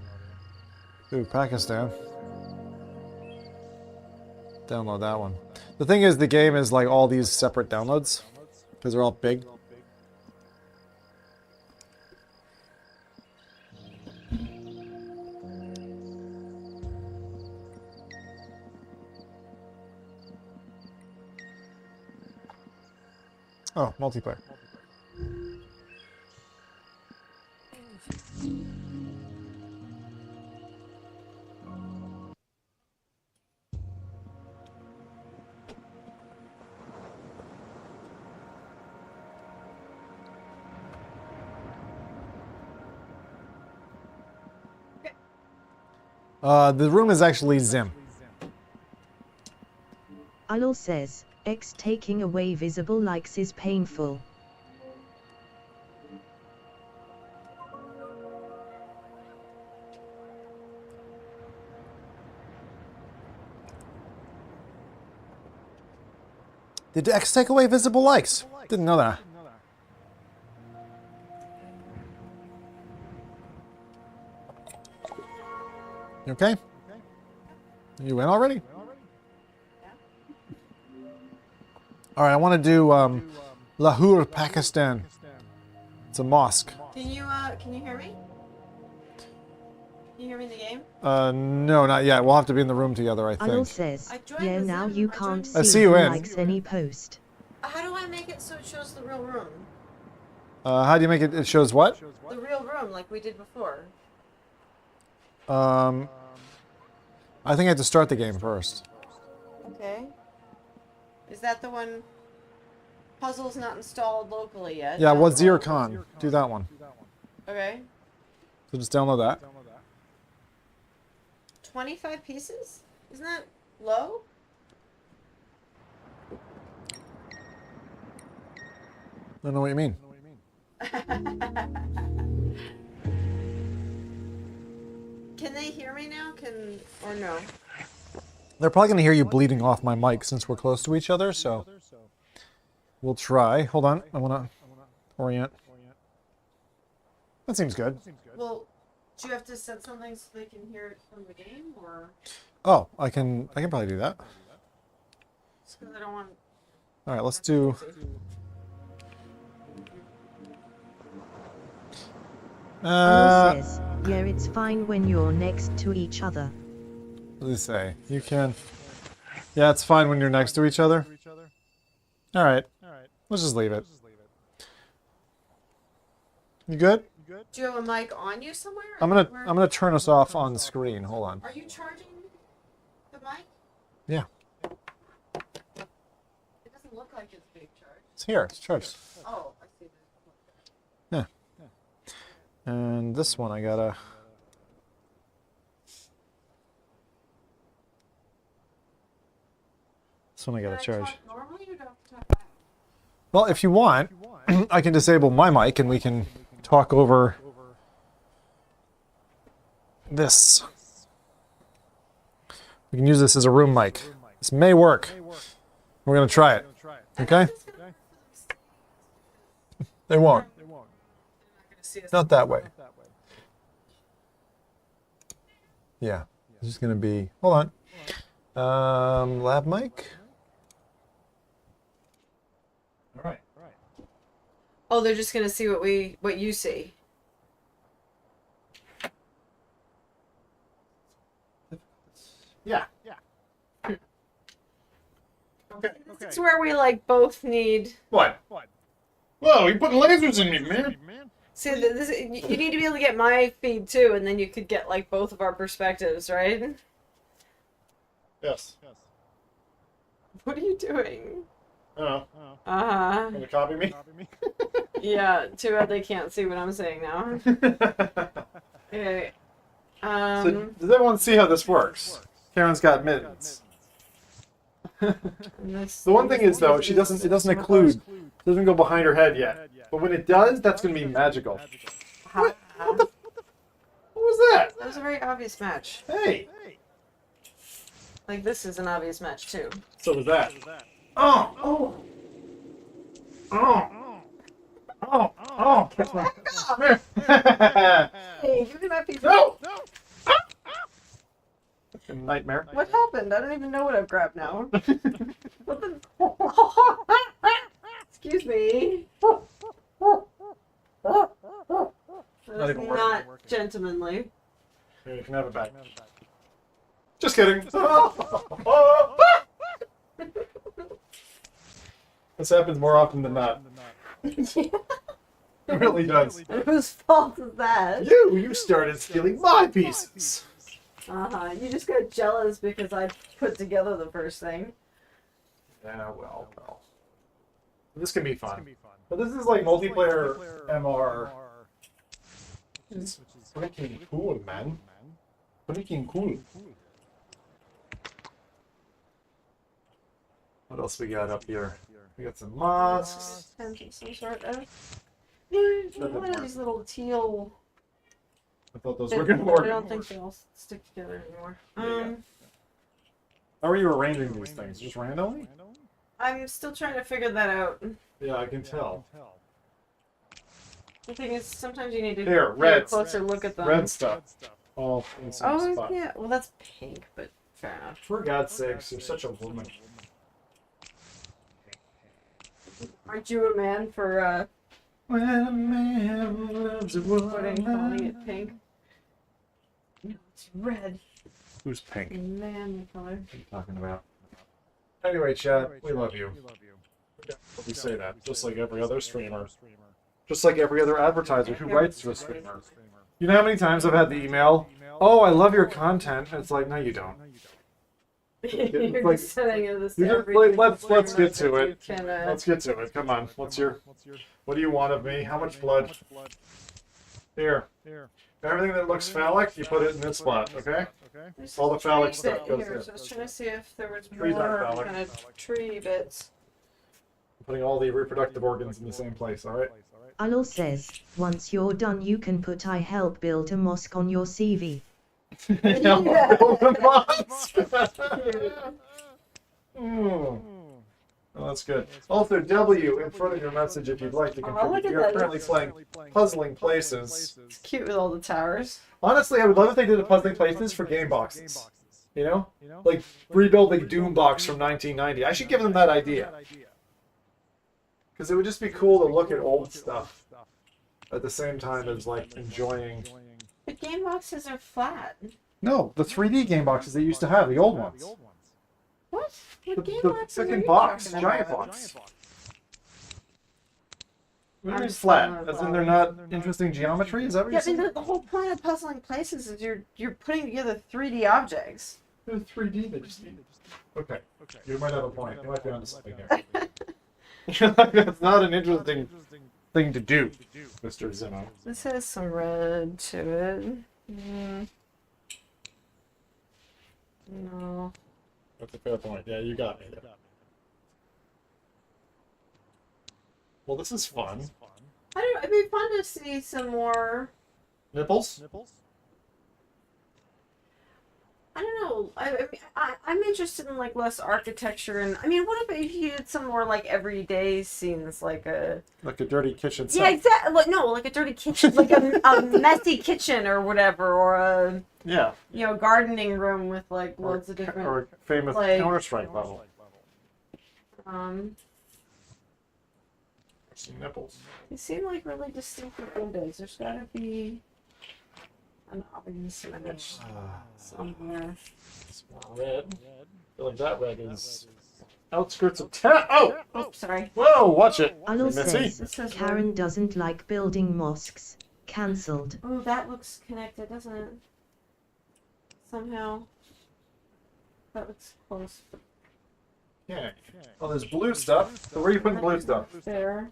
Ooh, Pakistan. Download that one. The thing is, the game is like all these separate downloads, because they're all big. Oh, multiplayer. The room is actually Zim. Ilo says, X taking away visible likes is painful. Did X take away visible likes? Didn't know that. You okay? You in already? Alright, I want to do Lahore, Pakistan. It's a mosque. Can you hear me? Can you hear me in the game? No, not yet. We'll have to be in the room together, I think. Ilo says, yeah, now you can't I see see you who in. likes any post. How do I make it so it shows the real room? How do you make it? It shows what? The real room, like we did before. I think I have to start the game first. Okay. Is that the one? Puzzle's not installed locally yet. Yeah, Wazir Khan. Do that one. Okay. So just download that. 25 pieces? Isn't that low? I don't know what you mean. Can they hear me now? Or no? They're probably going to hear you bleeding off my mic since we're close to each other, so we'll try. Hold on. I want to orient. That seems good. Well, do you have to set something so they can hear it from the game, or? Oh, I can probably do that. Because I don't want. All right, let's do. Ilo says, yeah, it's fine when you're next to each other. What do they say? You can... Yeah, it's fine when you're next to each other. Alright. Let's just leave it. You good? Do you have a mic on you somewhere? I'm gonna turn us off on the screen. Hold on. Are you charging the mic? Yeah. It doesn't look like it's being charged. It's here. It's charged. Oh, I see. Yeah. And this one I gotta... This one I gotta charge. Well, if you want, I can disable my mic and we can talk over this. We can use this as a room mic. This may work. We're gonna try it. Okay? They won't. Not that way. Yeah. It's just gonna be... Hold on. Lab mic. All right. Oh, they're just gonna see what you see. Yeah. This is where we like both need. What? Whoa, you putting lasers in me, man. See, you need to be able to get my feed too, and then you could get like both of our perspectives, right? Yes. What are you doing? Oh. Uh-huh. Can you copy me? Yeah, too bad they can't see what I'm saying now. Okay. So, does everyone see how this works? Karen's got mittens. The one thing is, though, it doesn't go behind her head yet. But when it does, that's going to be magical. What was that? That was a very obvious match. Hey! Like, this is an obvious match, too. So was that. Oh! Oh! Oh! Oh! Oh! Come here! Hey, give me that piece. No! Nightmare. What happened? I don't even know what I've grabbed now. What the... Excuse me. That's even not working. gentlemanly. Here, you can have it back. Just kidding. This happens more often than not. It really does. And whose fault is that? You started stealing my pieces. Uh-huh. You just got jealous because I put together the first thing. Yeah, well. This can be fun. But this is like multiplayer MR. It's freaking cool, man. Freaking cool. What else we got up here? We got some mosques. Some sort of... What are these little teal... I thought those were going to work. I don't think they'll stick together anymore. How are you arranging these things? Just randomly? I'm still trying to figure that out. Yeah, I can tell. The thing is, sometimes you need to Here, take red. a closer look at them. Red stuff. All in the same spot. Yeah. Well, that's pink, but fair enough. For God's sakes, you're such a woman. Aren't you a man for, When a man loves a woman. calling it pink? No, it's red. Who's pink? Man color. What are you talking about? Anyway, chat, we love you. We say that, just like every other streamer. Just like every other advertiser who writes to a streamer. You know how many times I've had the email, "Oh, I love your content." It's like, no, you don't. You're like, just sending it this You're every just like, let's get to it. Can, Let's get to it. Come on. What do you want of me? How much blood? Here. Everything that looks phallic, you put it in this spot, okay? All the phallic stuff goes here, in. so I was trying to see if there was Trees aren't more phallic. kind of tree bits. I'm putting all the reproductive organs in the same place, alright? Alol says, once you're done you can put I help build a mosque on your CV. Oh, that's good. Also, W in front of your message if you'd like to look contribute. at You're that. currently playing Puzzling Places. It's cute with all the towers. Honestly, I would love if they did a Puzzling Places for game boxes. You know? Like, rebuilding Doom Box from 1990. I should give them that idea. Because it would just be cool to look at old stuff at the same time as, like, enjoying... The game boxes are flat. No, the 3D game boxes they used to have, the old ones. What? What game The boxes are freaking you box, talking giant about? box. What do you mean flat? As in they're not interesting geometry? Is that what Yeah, you're I mean, saying? the whole point of puzzling places is you're putting together 3D objects. They're 3D, they just need. Okay, you might have a point. You might be onto something here. That's not an interesting thing to do, Mr. Zimmo. This has some red to it. No. That's a fair point. Yeah, you got me there. Well, this is fun. I don't know. It'd be fun to see some more. Nipples? I don't know. I'm interested in like less architecture and I mean, what if you did some more like everyday scenes, like a dirty kitchen. yeah, exactly. Like, no, like a dirty kitchen, like a messy kitchen or whatever, or a gardening room with like loads of different or a famous like, Counter-Strike level. Um, Some nipples. they seem like really distinctive windows. There's gotta be an obvious image somewhere. It's more red. I feel like that red is outskirts of town. Oh! Oops, sorry. Whoa, watch it. Allo Missy. says, Karen doesn't like building mosques. Cancelled. Oh, that looks connected, doesn't it? Somehow. That looks close. Yeah. Oh, there's blue stuff. So where are you putting blue stuff? There.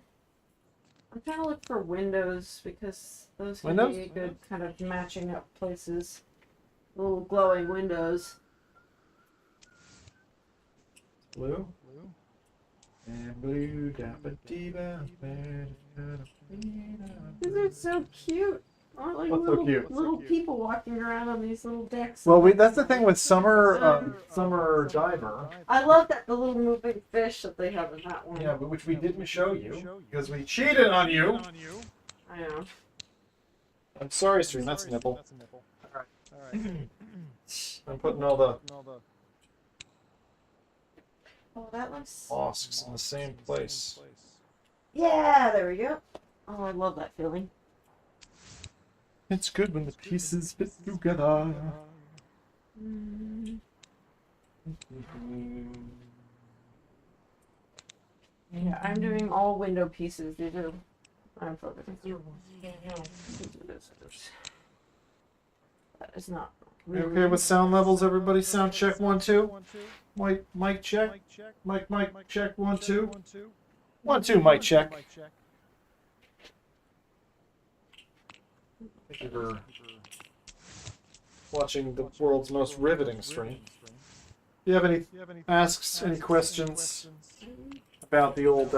I'm trying to look for windows because those can Windows? be a good kind of matching up places. Little glowing windows. Blue. And blue. These are so cute. Aren't like What's so little, cute? little people walking around on these little decks. Well, that's the thing with Summer Diver. I love that the little moving fish that they have in that one. Yeah, but which we didn't show you because we cheated on you. I know. I'm sorry, stream. That's a nipple. I'm putting all the Oh, that looks. mosques in the same place. Yeah, there we go. Oh, I love that feeling. It's good when the pieces fit together. Yeah, I'm doing all window pieces. These are. I'm focusing. That is not. You okay with sound levels, everybody? Sound check 1 2. Mic check. Mic check 1 2. 1 2 mic check. Thank you for watching the world's most riveting stream. Do you have any asks, any questions about the old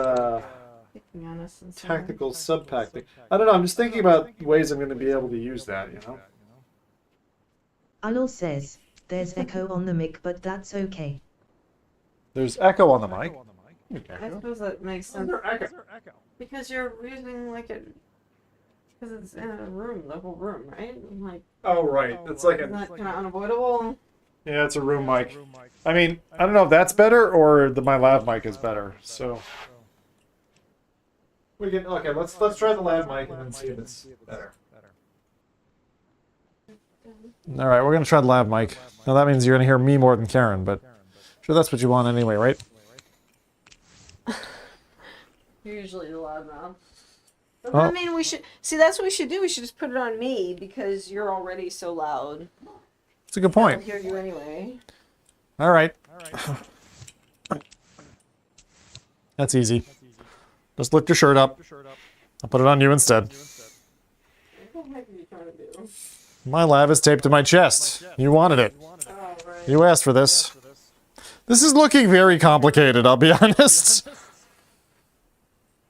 tactical subpack thing? I don't know. I'm just thinking about ways I'm going to be able to use that. You know. Allo says, there's echo on the mic, but that's okay. There's echo on the mic. I suppose that makes sense. Because you're using like it. Because it's in a room, the whole room, right? Like. Oh right, it's like Isn't that kind of unavoidable? Yeah, it's a room mic. I mean, I don't know if that's better or my lav mic is better. So we can let's try the lav mic and then see if it's better. All right, we're gonna try the lav mic. Now that means you're gonna hear me more than Karen, but sure that's what you want anyway, right? You're usually the loudmouth. But Oh. I mean, we should see. That's what we should do. We should just put it on me because you're already so loud. That's a good point. I'll hear you anyway. All right. That's easy. Just lift your shirt up. I'll put it on you instead. What the heck are you trying to do? My lav is taped to my chest. You wanted it. You asked for this. This is looking very complicated, I'll be honest.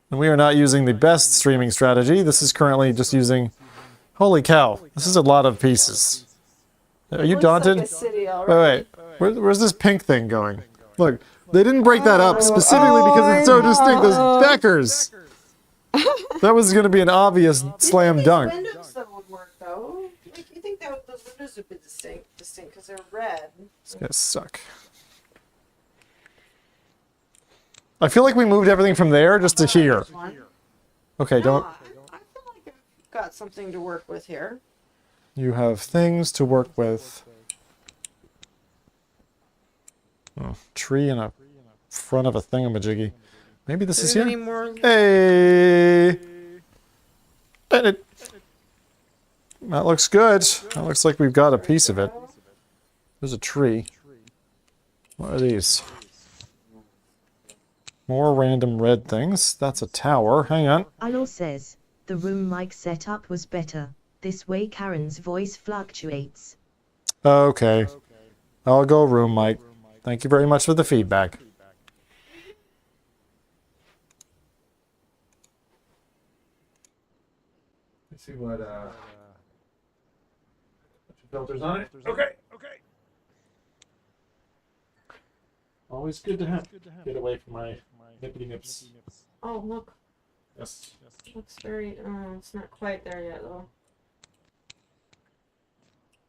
And we are not using the best streaming strategy. This is currently just using... Holy cow, this is a lot of pieces. Are you daunted? Like a city Wait. Where's this pink thing going? Look, they didn't break that up specifically because it's so distinct. Those deckers! That was going to be an obvious slam dunk. Windows that would work though. Like, you think that those windows would be distinct because they're red. It's gonna suck. I feel like we moved everything from there just to here. Okay, don't... I feel like I've got something to work with here. You have things to work with. Oh, tree in a front of a thingamajiggy. Maybe this is There's here? any more? Hey! That looks good. That looks like we've got a piece of it. There's a tree. What are these? More random red things. That's a tower. Hang on. Arnold says, the room mic setup was better. This way Karen's voice fluctuates. Okay. I'll go room, Mike. Thank you very much for the feedback. Let's see what filters on it. Okay. Always good to have. Get away from my nippity nips. Oh, look. Yes. Looks very, it's not quite there yet, though.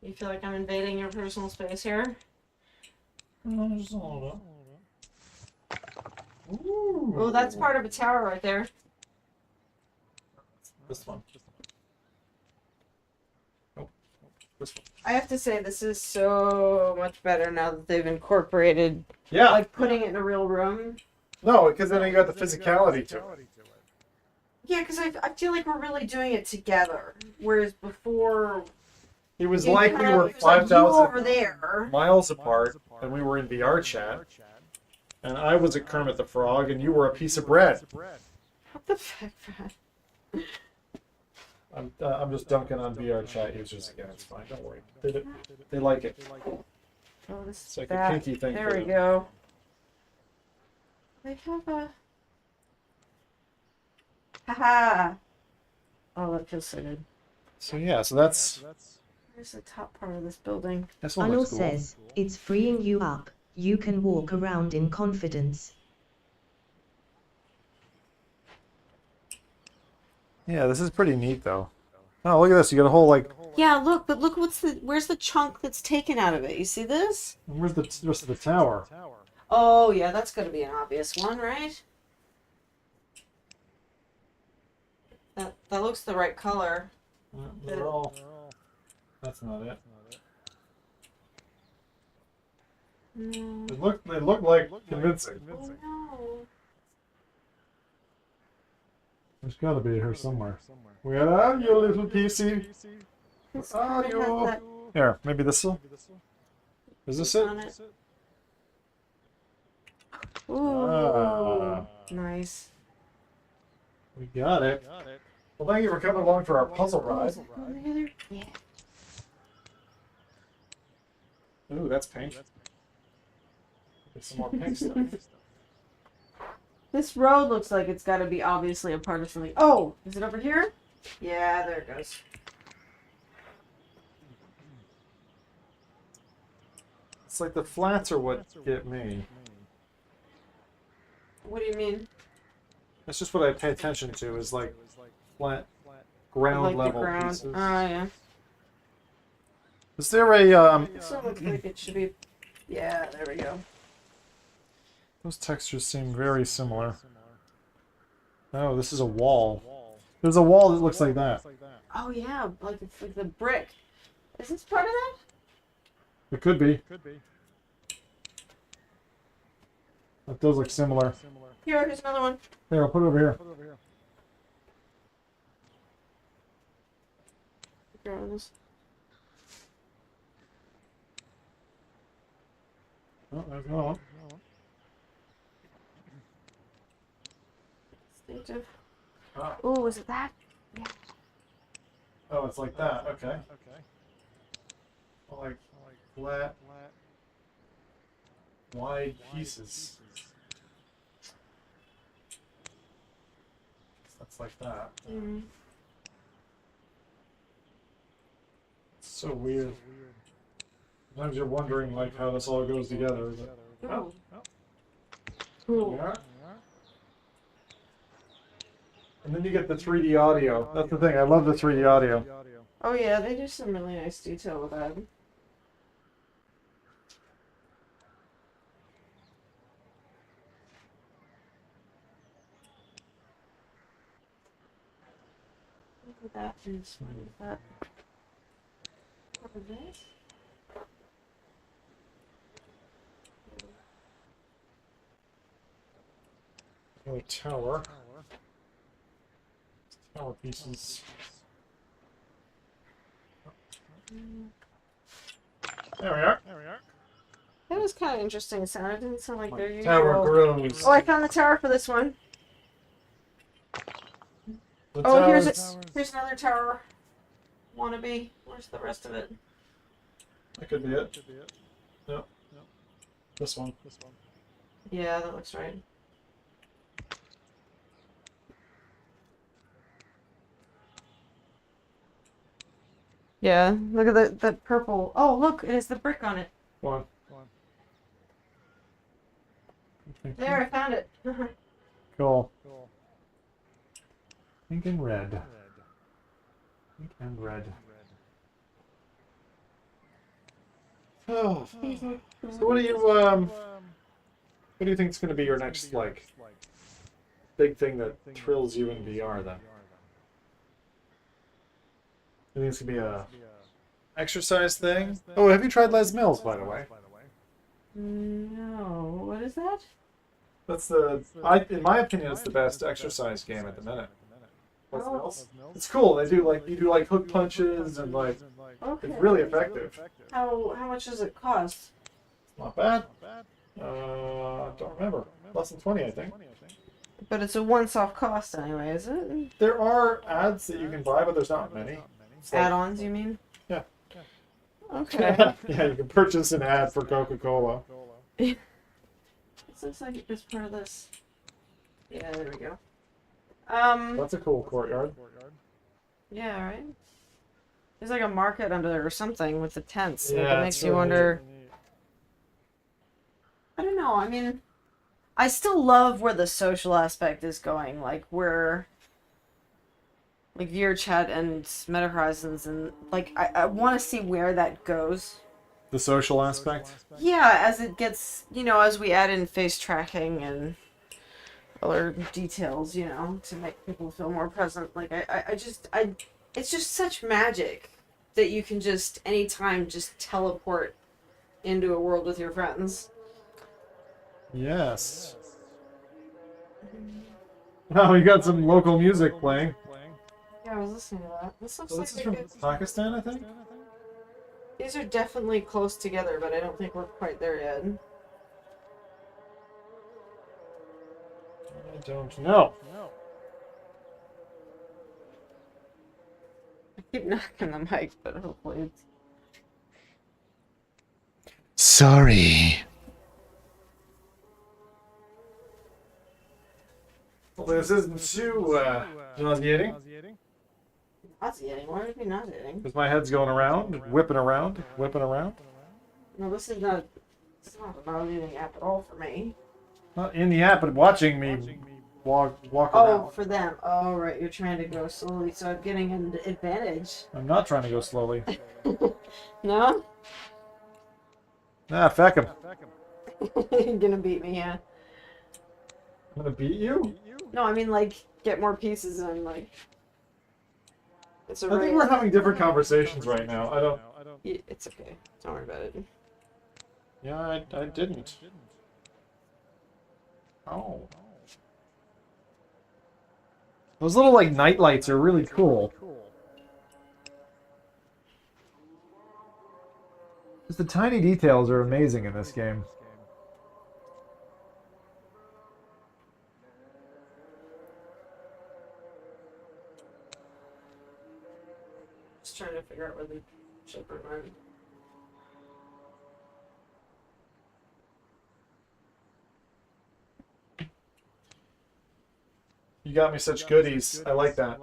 You feel like I'm invading your personal space here? Just a little bit. Oh, that's part of a tower right there. This one. Nope. This one. I have to say, this is so much better now that they've incorporated, Yeah. like, putting it in a real room. No, because then you got the physicality to it. Yeah, because I feel like we're really doing it together, whereas before... It was it like kind we of- were it's like you 5,000 over there. miles apart, and we were in VR chat, and I was a Kermit the Frog, and you were a piece of bread. What the fuck, Brad? I'm just dunking on VR chat users again. It's fine. Don't worry. They like it. Oh, this It's like that. a kinky thing. There for we them. go. They have a... Haha! Oh, that feels so good. So yeah, so that's... Where's the top part of this building? This one Arnold looks cool. says, it's freeing you up. You can walk around in confidence. Yeah, this is pretty neat though. Oh, look at this. You got a whole like... Yeah, look, but look where's the chunk that's taken out of it? You see this? Where's the rest of the tower? Oh, yeah, that's gonna be an obvious one, right? That looks the right color. They're all... That's not it. No. They look like convincing. Oh, no. There's got to be here somewhere. Where are you, little PC? Where are you? Here, maybe this will. Is this it? Ooh, nice. We got it. Well, thank you for coming along for our puzzle ride. Yeah. Ooh, that's pink. There's some more pink stuff. This road looks like it's got to be obviously a part of something. Oh, is it over here? Yeah, there it goes. It's like the flats are what get me. What do you mean? That's just what I pay attention to, is like flat ground Like level the ground. pieces. Oh, yeah. Is there a This one looks like it should be. Yeah, there we go. Those textures seem very similar. Oh, this is a wall. There's a wall that looks like that. Oh yeah, like it's like the brick. Is this part of that? It could be. That does look similar. Here's another one. Here, I'll put it over here. Grab this. Oh, there's another one. Distinctive. Ah. Oh, is it that? Yeah. Oh, it's like that. Okay. Like flat, wide pieces. That's like that. Mm. It's so weird. Sometimes you're wondering like how this all goes together. But, Oh. Cool. Yeah. And then you get the 3D audio. That's the thing. I love the 3D audio. Oh yeah, they do some really nice detail with that. Look at that and smile with that. What is this? Another tower. Tower pieces. There we are. That was kind of interesting sound. It didn't sound like their usual. Tower grows. Oh, I found the tower for this one. The Oh, towers- here's another tower. Wannabe. Where's the rest of it? That could be it. Yep. This one. Yeah, that looks right. Yeah, look at that purple. Oh, look, it has the brick on it. One. There, I found it. Cool. Pink and red. Pink and red. Oh. So what do you think is going to be your next, like, big thing that thrills you in VR, then? You think it's going to be a exercise thing? Oh, have you tried Les Mills, by the way? No, what is that? That's in my opinion, it's the best exercise game at the minute. Les Mills. It's cool. They do like, you do like hook punches and like, Okay. it's really effective. How much does it cost? Not bad. Don't remember. Less than 20, I think. But it's a once-off cost anyway, is it? There are ads that you can buy, but there's not many. It's like- Add-ons, you mean? Yeah. Okay. Yeah, you can purchase an ad for Coca-Cola. This looks like it's part of this. Yeah, there we go. That's a cool courtyard. Yeah, right? There's like a market under there or something with the tents. Like, Yeah, it makes it's you really wonder. I don't know. I mean, I still love where the social aspect is going. Like where, like VRChat and Meta Horizons, and like I want to see where that goes. The social aspect? Yeah, as it gets, as we add in face tracking and other details, to make people feel more present. Like it's just such magic that you can just anytime just teleport into a world with your friends. Yes. Oh, you got some local music playing. Yeah, I was listening to that. This looks So like this is from Pakistan, I think? these are definitely close together, but I don't think we're quite there yet. I don't know. I keep knocking the mic, but hopefully it's... Sorry. Well, this isn't too nauseating. Nauseating? Why would it be nauseating? Because my head's going around, whipping around, whipping around. No, this is not a nauseating app at all for me. Not in the app, but watching me walk Oh, around. for them. Oh, right. You're trying to go slowly, so I'm getting an advantage. I'm not trying to go slowly. No? Ah, feck him. You're gonna beat me, yeah. I'm gonna beat you? No, I mean, like, get more pieces and, like... It's a I think race. we're having different conversations right now. I don't... Yeah, it's okay. Don't worry about it. Yeah, I didn't. Oh. Those little, like, night lights are really cool. Just the tiny details are amazing in this game. Just trying to figure out where the shipper went. You got me such goodies. I like that.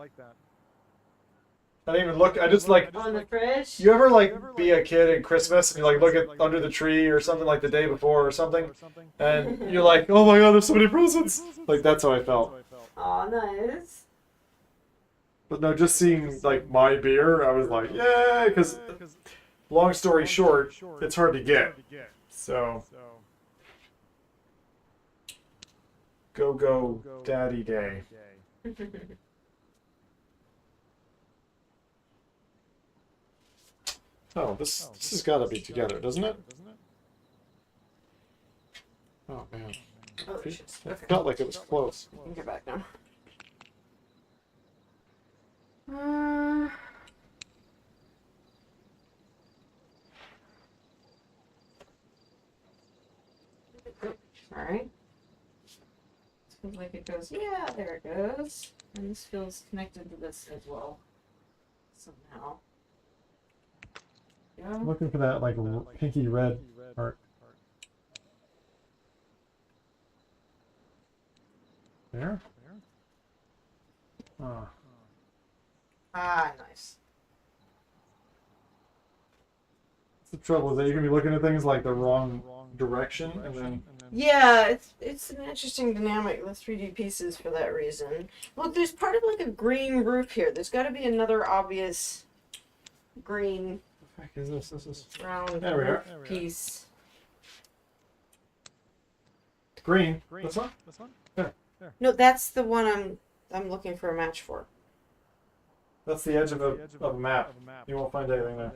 I didn't even look. I just like. On the fridge? You ever like be a kid at Christmas and you like look at under the tree or something like the day before or something, and you're like, oh my god, there's so many presents. Like that's how I felt. Aw, nice. But no, just seeing like my beer, I was like, yeah, because long story short, it's hard to get. So go daddy day. Oh, this has got to be together, doesn't it? Oh man. Oh, there she is. It Okay. felt like it was close. You can get back now. Alright. This feels like it goes, yeah, there it goes. And this feels connected to this as well. Somehow. Yeah. I'm looking for that like pinky red part. There? Oh. Ah, nice. The trouble is that you can be looking at things like the wrong direction and then Yeah, it's an interesting dynamic, the 3D pieces, for that reason. Look, there's part of like a green roof here. There's got to be another obvious green what the heck is this? This is round there we are. piece. Green. This one? There. No, that's the one I'm looking for a match for. That's the edge of a map. You won't find anything there.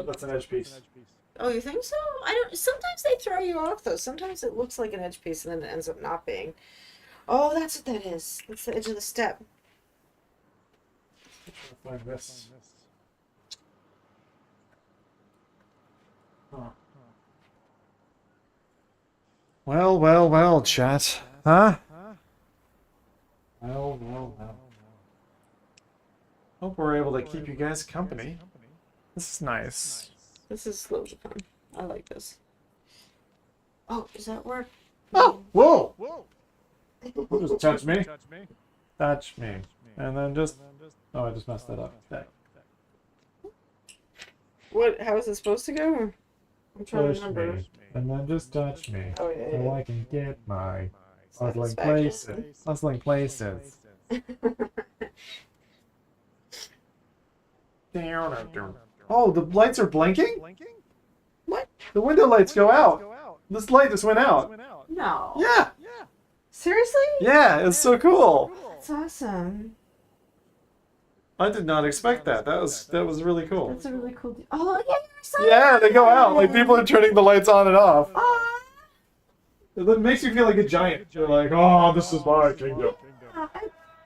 That's an edge piece. Oh, you think so? I don't. Sometimes they throw you off though. Sometimes it looks like an edge piece and then it ends up not being. Oh, that's what that is. That's the edge of the step. Find this. Huh. Well, well, well, chat. Huh? Well, well, well. Hope we're able to keep you guys company. This is nice. This is loads of fun. I like this. Oh, does that work? Oh! Whoa! Just touch me. Touch me. And then just... Oh, I just messed that up. Dang. What? How is it supposed to go? I'm trying Touch to remember. me. And then just touch me. Oh, yeah, So yeah. I can get my puzzling Satisfaction. places. Puzzling places. Oh, the lights are blinking? What? The window lights go out. This light just went out. No. Yeah. Seriously? Yeah, it's so cool. That's awesome. I did not expect that. That was really cool. That's a really cool. Oh yeah, I saw Yeah, they go out. Like people are turning the lights on and off. Aw. It makes you feel like a giant. You're like, oh, this is my kingdom. I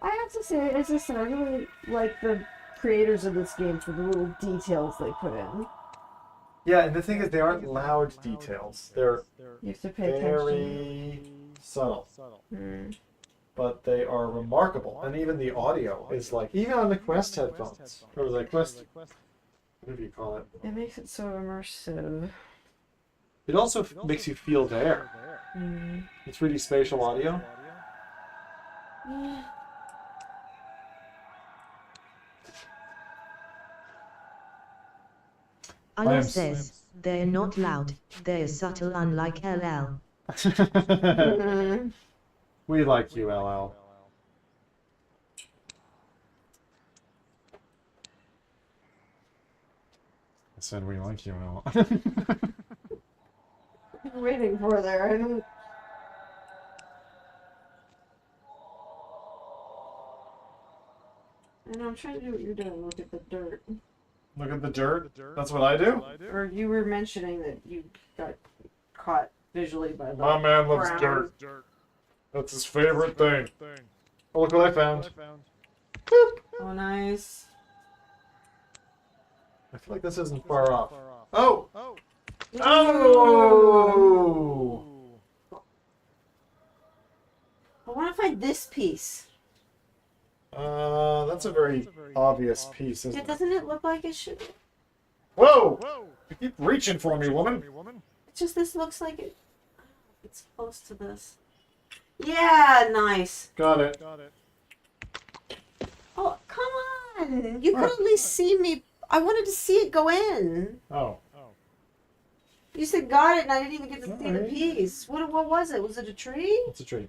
have to say, as I said, I really like the creators of this game for the little details they put in. Yeah, and the thing is, they aren't loud details. They're You have to pay very subtle. But they are remarkable. And even the audio is like, even on the Quest headphones, or the Quest, whatever you call it. It makes it so immersive. It also makes you feel there. It's really spatial audio. Yeah. Allah says, they're not loud, they're subtle unlike LL. We like you, LL. I said we like you, LL. I'm waiting for there. I don't. I know, I'm trying to do what you're doing. Look at the dirt. Look at the dirt? That's what I do? Or you were mentioning that you got caught visually by the My man loves brown. dirt. That's his favorite thing. Oh, look what I found. Oh, nice. I feel like this isn't far off. Oh! Oh! I want to find this piece. That's a very obvious piece, isn't Yeah, it? doesn't it look like it should? Whoa! You keep reaching for me, woman. It's just this looks like it. It's close to this. Yeah, nice. Got it. Oh, come on! You could at least see me. I wanted to see it go in. Oh. You said got it, and I didn't even get to see the piece. What was it? Was it a tree? It's a tree.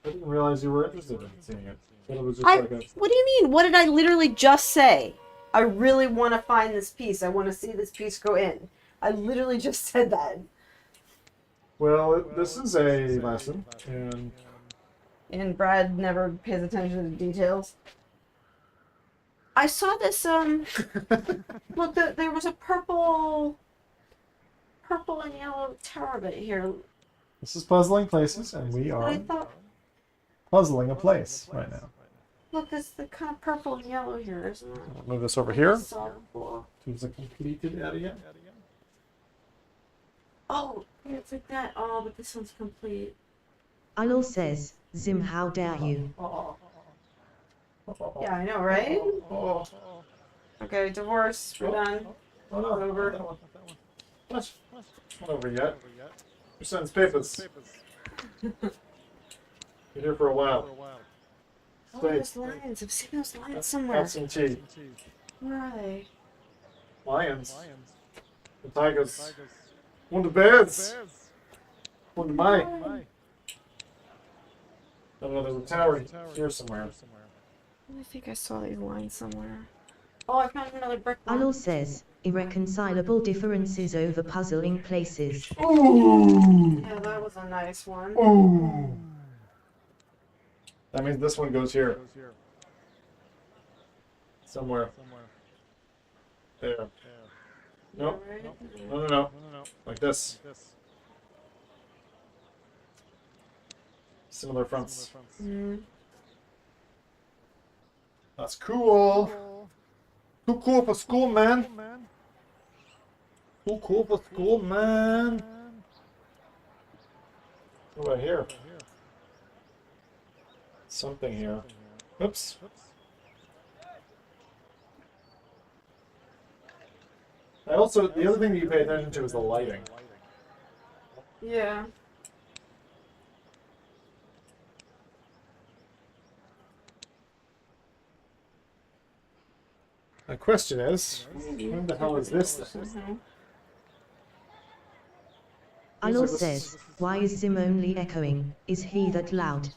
I didn't realize you were interested in seeing it. I thought it was just like a... What do you mean? What did I literally just say? I really want to find this piece. I want to see this piece go in. I literally just said that. Well, this is a lesson, And Brad never pays attention to details. I saw this, look, there was a purple purple and yellow tower bit here. This is puzzling places, and we I are thought, puzzling a place right now. look, it's the kind of purple and yellow here, isn't it? I'll move this over here Solid block. to the completed area. Oh, yeah, it's like that. Oh, but this one's complete. Ilul says, Zim, how dare you? Yeah, I know, right? Okay, divorce. We're done. Oh, no. Over. What? Not over yet. Your son's papers. You're here for a while. Oh, those lions. I've seen those lions somewhere. Have some tea. Where are they? Lions. The tigers. One of the bears. One of my. I don't know, there's a tower here somewhere. I think I saw these lines somewhere. Oh, I found another brick one. Ilul says, irreconcilable differences over puzzling places. Ooh! Yeah, that was a nice one. Ooh! That means this one goes here. Somewhere. There. Nope. No. Like this. Similar fronts. That's cool. Too cool for school, man. Too cool for school, man. What about here? Something here. Oops. The other thing that you pay attention to is the lighting. Yeah. The question is, when the hell is this thing? Ilul says, why is Zim only echoing? Is he that loud?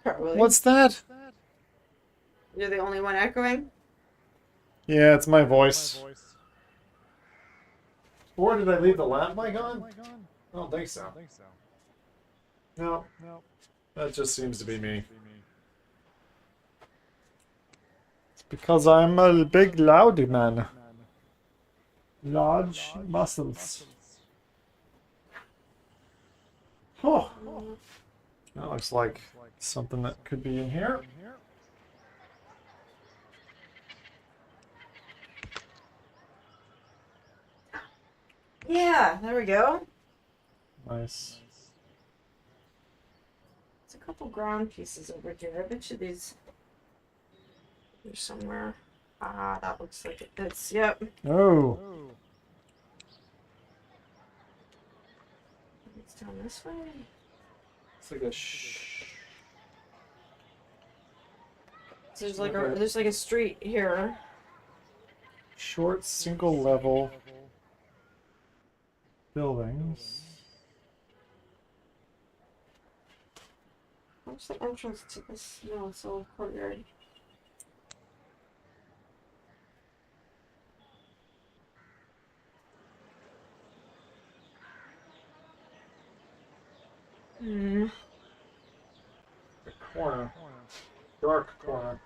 Probably. What's that? You're the only one echoing? Yeah, it's my voice. Or did I leave the lamp mic on? I don't think so. No. That just seems to be me. It's because I'm a big loud man. Large muscles. Oh. That looks like something that could be in here. Yeah, there we go. Nice. There's a couple ground pieces over here. I bet you these are somewhere. Ah, that looks like it fits. Yep. Oh. It's down this way. It's like a So there's like a street here. short single level buildings. Where's the entrance to this? No, it's all courtyard. The corner. Dark corner.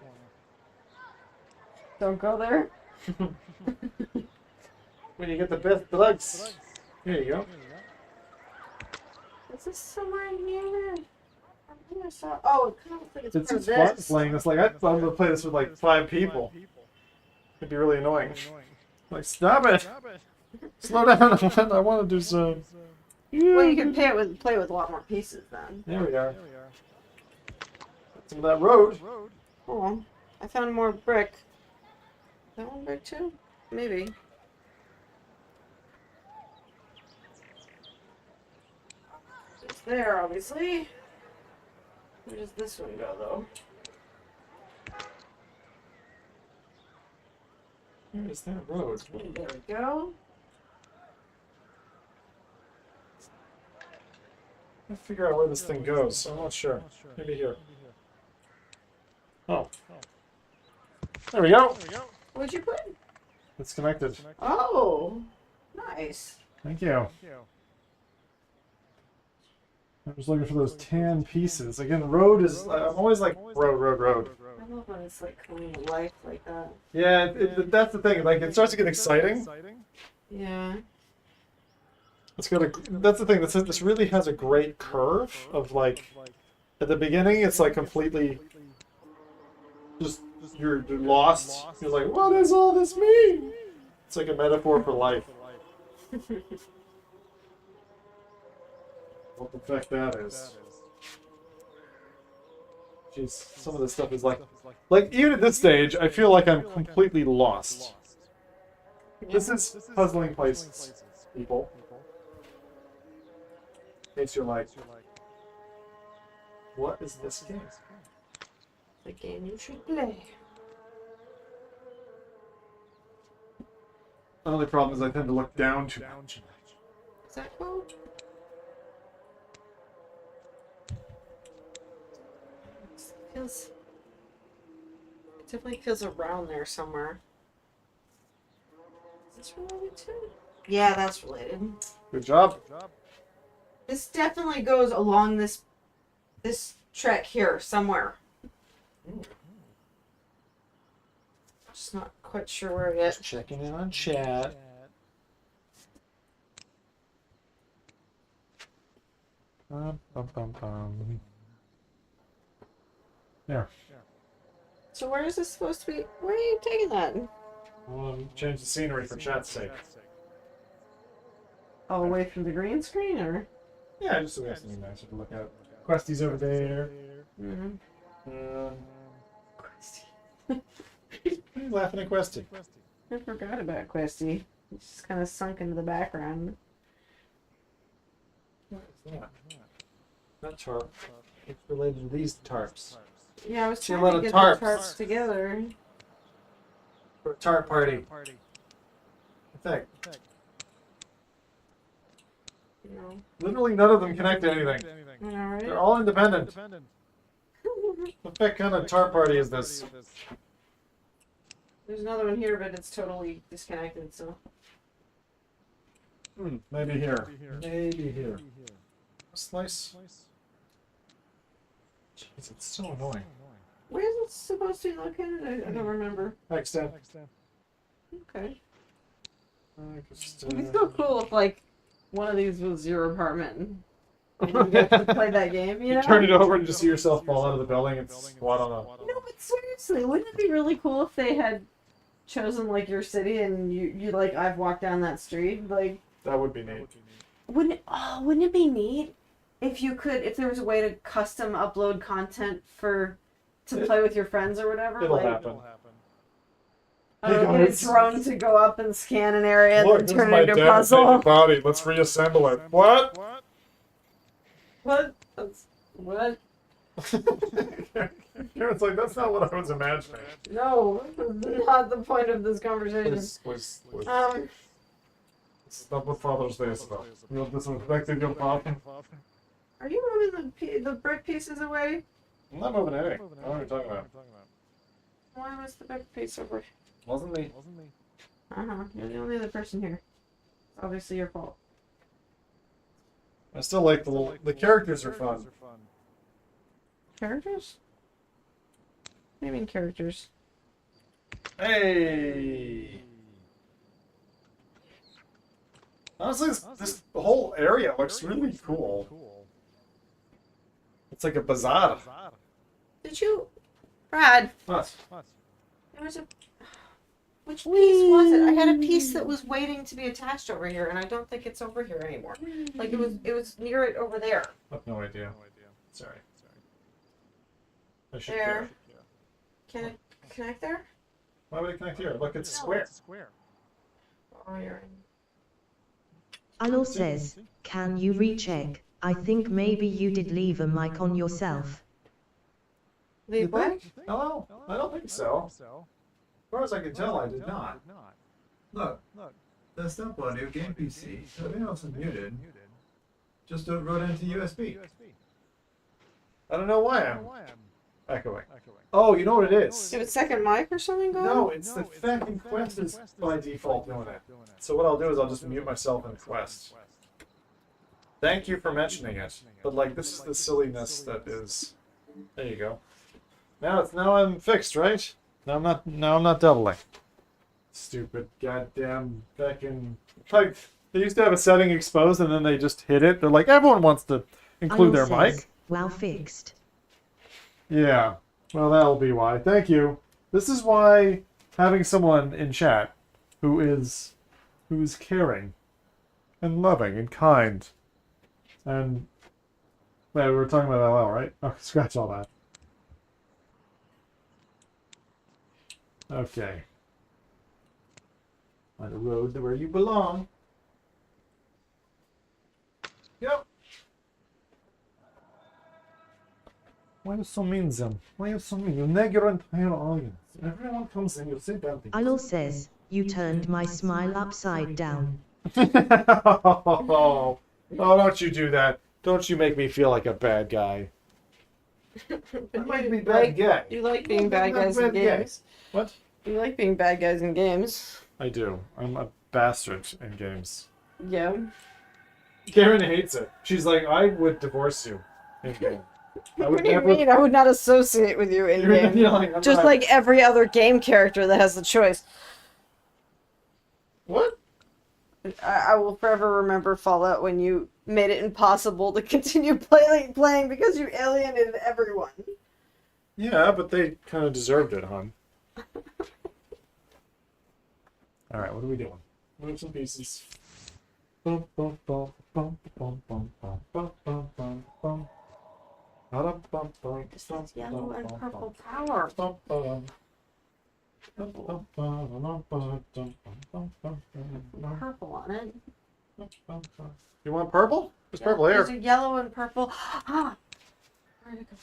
Don't go there. When you get the best bugs. Here you go. Is this somewhere in here? I think I saw. Oh, it kind of looks like it's It's for fun this. playing this. Like, I'm going to play this with like 5 people. It'd be really annoying. Like, stop it! Slow down. I want to do some. Well, you can play with a lot more pieces then. There we are. Some of that road. Hold on. I found more brick. That one brick too? Maybe. It's there, obviously. Where does this one go, though? Where is that road? There we go. I figure out where this thing goes. I'm not sure. Maybe here. Oh. There we go. What'd you put? It's connected. Oh, nice. Thank you. I was looking for those tan pieces. Again, road is... I'm always like, road. I love when it's like coming to life like that. Yeah, that's the thing. Like, it starts to get exciting. Yeah. It's got a. That's the thing. This really has a great curve of like, at the beginning it's like completely. Just you're lost. You're like, what does all this mean? It's like a metaphor for life. What the fuck that is? Jeez, some of this stuff is like even at this stage, I feel like I'm completely lost. This is puzzling places, people. In case you're like, what is this game? The game you should play. The only problem is I tend to look down too much. Is that cool? It definitely feels around there somewhere. Is this related to? Yeah, that's related. Good job. This definitely goes along this track here somewhere. Just not quite sure where yet. Just checking in on chat. There. So where is this supposed to be? Where are you taking that? Change the scenery for chat's sake. Oh, away from the green screen, or? Yeah, just so we have something nicer to look at. Questy's over there. Questy. Who's laughing at Questy? I forgot about Questy. He's just kind of sunk into the background. What is that? That tarp. It's related to these tarps. Yeah, I was See a trying lot to of get tarps. the tarps together. For a tarp party. I think. No. Literally none of them connect to anything. Alright. They're all independent. What the kind of tarp party is this? There's another one here, but it's totally disconnected, so. Maybe here. Maybe here. Slice. Jeez, it's so annoying. Where is it supposed to be located? I don't remember. Extend. Okay. Just, It'd be so cool if, like, one of these was your apartment. And you get to play that game, you know? turn it over and just see yourself fall out of the building and squat on a... No, but seriously, wouldn't it be really cool if they had chosen, like, your city and you like, I've walked down that street? Like... That would be neat. Wouldn't it be neat if there was a way to custom upload content to play with your friends or whatever? It'll like, happen. Get a drone to go up and scan an area and then turn it into a dad's puzzle. naked body. Let's reassemble it. What? What? What? Karen's like, that's not what I was imagining. No, that's not the point of this conversation. This is not what Father's Day is about. You have disrespected your father. Are you moving the brick pieces away? I'm not moving anything. I don't know what you're talking about. Why was the brick piece over? Wasn't me. You're the only other person here. It's obviously your fault. I still like the characters are fun. Characters? What do you mean characters? Hey! Honestly, this whole area looks really cool. It's like a bazaar. Did you... Brad. What? There was a... Which piece was it? I had a piece that was waiting to be attached over here, and I don't think it's over here anymore. Like, it was near it over there. I have no idea. Sorry. I should There. care. Can it connect there? Why would it connect here? Look, it's square. Oh, you're in. Anil says, can you recheck? I think maybe you did leave a mic on yourself. Leave what? Hello? I don't think so. As far as I can tell, I did not. Look, desktop audio game PC. Everything else is muted. Just wrote into USB. I don't know why I'm echoing. Oh, you know what it is? You have a second mic or something going? No, it's the fucking Quest is by default doing it. So what I'll do is I'll just mute myself in Quest. Thank you for mentioning it. But like, this is the silliness that is. There you go. Now I'm fixed, right? Now I'm not doubling. Stupid goddamn fucking like They used to have a setting exposed and then they just hid it. They're like, everyone wants to include their mic. Well fixed. Yeah, well, that'll be why. Thank you. This is why having someone in chat who's caring and loving and kind and wait, we were talking about LL, right? Oh, scratch all that. Okay. On the road to where you belong. Yep. Why are you so mean, Zim? Why are you so mean? You nag your entire audience. Everyone comes in, you say bad things. Idol says, you turned my smile upside down. Oh, don't you do that. Don't you make me feel like a bad guy. That might be bad guy. You like being bad guys in games. What? You like being bad guys in games. I do. I'm a bastard in games. Yeah. Karen hates it. She's like, I would divorce you in game. I would What do you mean? I would not associate with you in game. Just like every other game character that has the choice. What? I will forever remember Fallout when you made it impossible to continue playing because you alienated everyone. Yeah, but they kind of deserved it, hon. Alright, what are we doing? Move some pieces. Bum, bum, bum, bum, bum, bum, bum, bum, bum, bum, bum. This is yellow and purple power. Purple on it. You want purple? There's purple here. There's a yellow and purple. Ah! Where'd it go?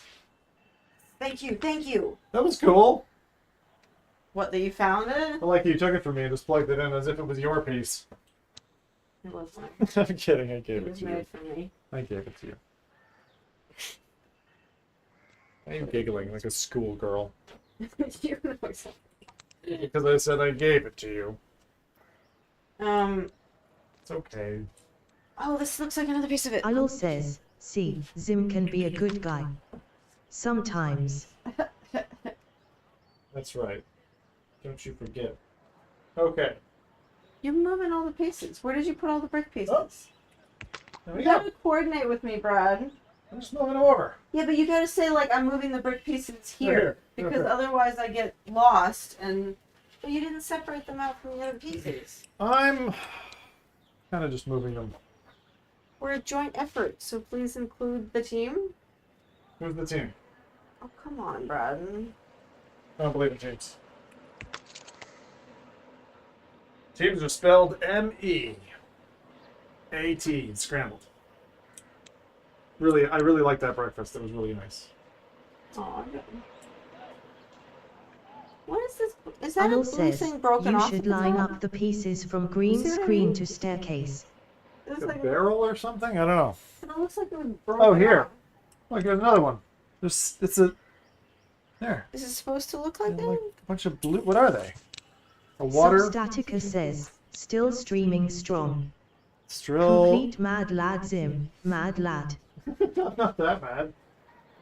Thank you, thank you. That was cool. What, that you found it? I like you took it from me and just plugged it in as if it was your piece. It wasn't. I'm kidding, I gave It it was to you. made for me. I gave it to you. Why are you giggling like a schoolgirl? You know exactly. Because I said I gave it to you. It's okay. Oh, this looks like another piece of it. Idol says, see, Zim can be a good guy. Sometimes. That's right. Don't you forget. Okay. You're moving all the pieces. Where did you put all the brick pieces? Oh. There we You go. gotta coordinate with me, Brad. I'm just moving over. Yeah, but you gotta say, like, I'm moving the brick pieces here. Here. Because Okay. otherwise I get lost and... But you didn't separate them out from the other pieces. I'm kind of just moving them. We're a joint effort, so please include the team. Who's the team? Oh, come on, Brad. I don't believe in teams. Teams are spelled M-E-A-T, scrambled. Really, I really liked that breakfast. It was really nice. Oh, what is this? Is that Idol a blue says, thing broken you off? should the line top? up the pieces from green See what I screen mean? to staircase. It's A like barrel or something? I don't know. it looks like it was broken Oh, here. off. Look, there's another one. It's a... There. Is it supposed to look like that? Like a bunch of blue... What are they? A water... Substatica says, still streaming strong. Strill... Complete mad lad Zim, mad lad. I'm not that bad.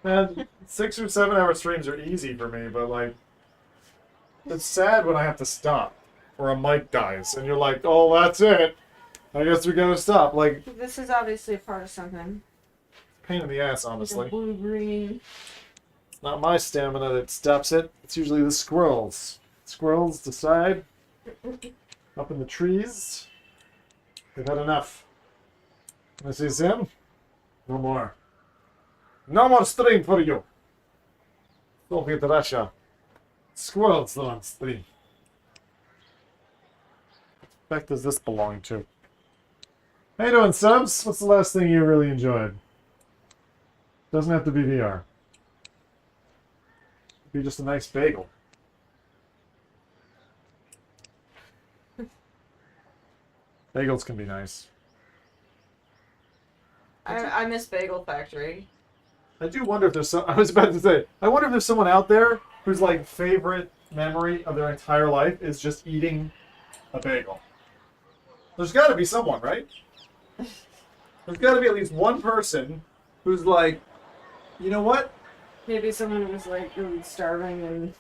Man, 6 or 7 hour streams are easy for me, but like... It's sad when I have to stop. Or a mic dies, and you're like, oh, that's it. I guess we gotta stop. Like, This is obviously a part of something. pain in the ass, honestly. Blue green. It's not my stamina that stops it. It's usually the squirrels. Squirrels decide, up in the trees, they've had enough. And I say, Zim, no more. No more stream for you. Soviet Russia. Squirrels are on stream. What the heck does this belong to? How you doing, subs? What's the last thing you really enjoyed? Doesn't have to be VR. Be just a nice bagel. Bagels can be nice. I miss Bagel Factory. I do wonder if there's some... I was about to say, I wonder if there's someone out there whose, like, favorite memory of their entire life is just eating a bagel. There's got to be someone, right? There's got to be at least one person who's like, you know what? Maybe someone was like really starving and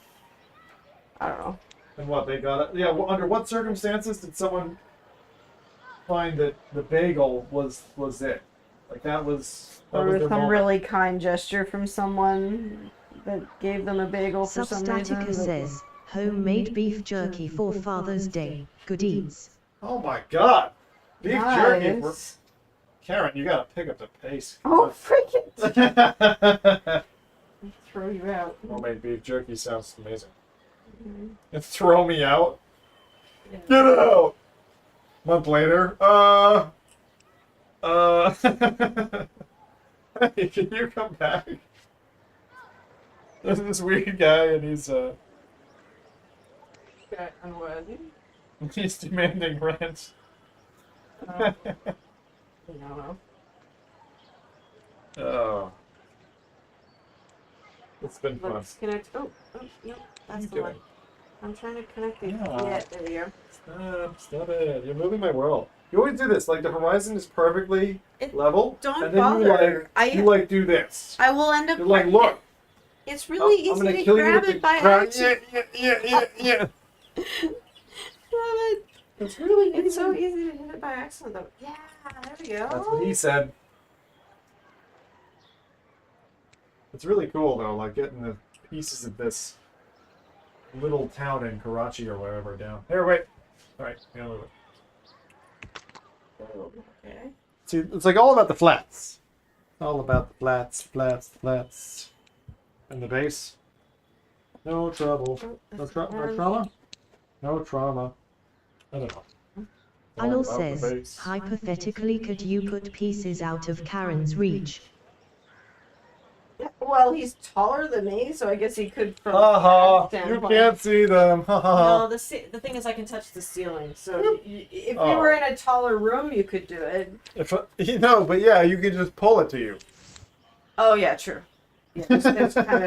I don't know. And what, they got it? Yeah, well, under what circumstances did someone find that the bagel was it. Like that was Or their some moment. really kind gesture from someone that gave them a bagel for some reason. Substatica says, homemade beef jerky for Father's Day. Good eats. Oh my god! Beef jerky for... Nice. Karen, you gotta pick up the pace. Oh, freaking! Throw you out. Homemade beef jerky sounds amazing. And throw me out? Yeah. Get out! Month later, hey, can you come back? There's this weird guy and he's Unworthy? he's demanding rent. No. Oh. It's been fun. Let's connect. Oh, no, that's the one. I'm trying to connect it. Yeah. Yeah, there we go. Stop it. You're moving my world. You always do this. Like, the horizon is perfectly level. Don't and then bother. you do this. I will end up. You're like, look. It's really I'm easy gonna to kill you grab with it the by crown. accident. Yeah. It's really easy. It's so easy to hit it by accident, though. Yeah, there we go. That's what he said. It's really cool, though, like getting the pieces of this little town in Karachi or wherever down. Here, wait. All right, move it. Okay. See, it's like all about the flats. All about the flats. And the bass. No trouble. No trauma? No trauma. I don't know. Anil says, hypothetically, could you put pieces out of Karen's reach? Well, he's taller than me, so I guess he could from You standpoint. can't see them. No, the thing is I can touch the ceiling, so if you were in a taller room, you could do it. But yeah, you can just pull it to you. Oh, yeah, true. Yeah, there's kind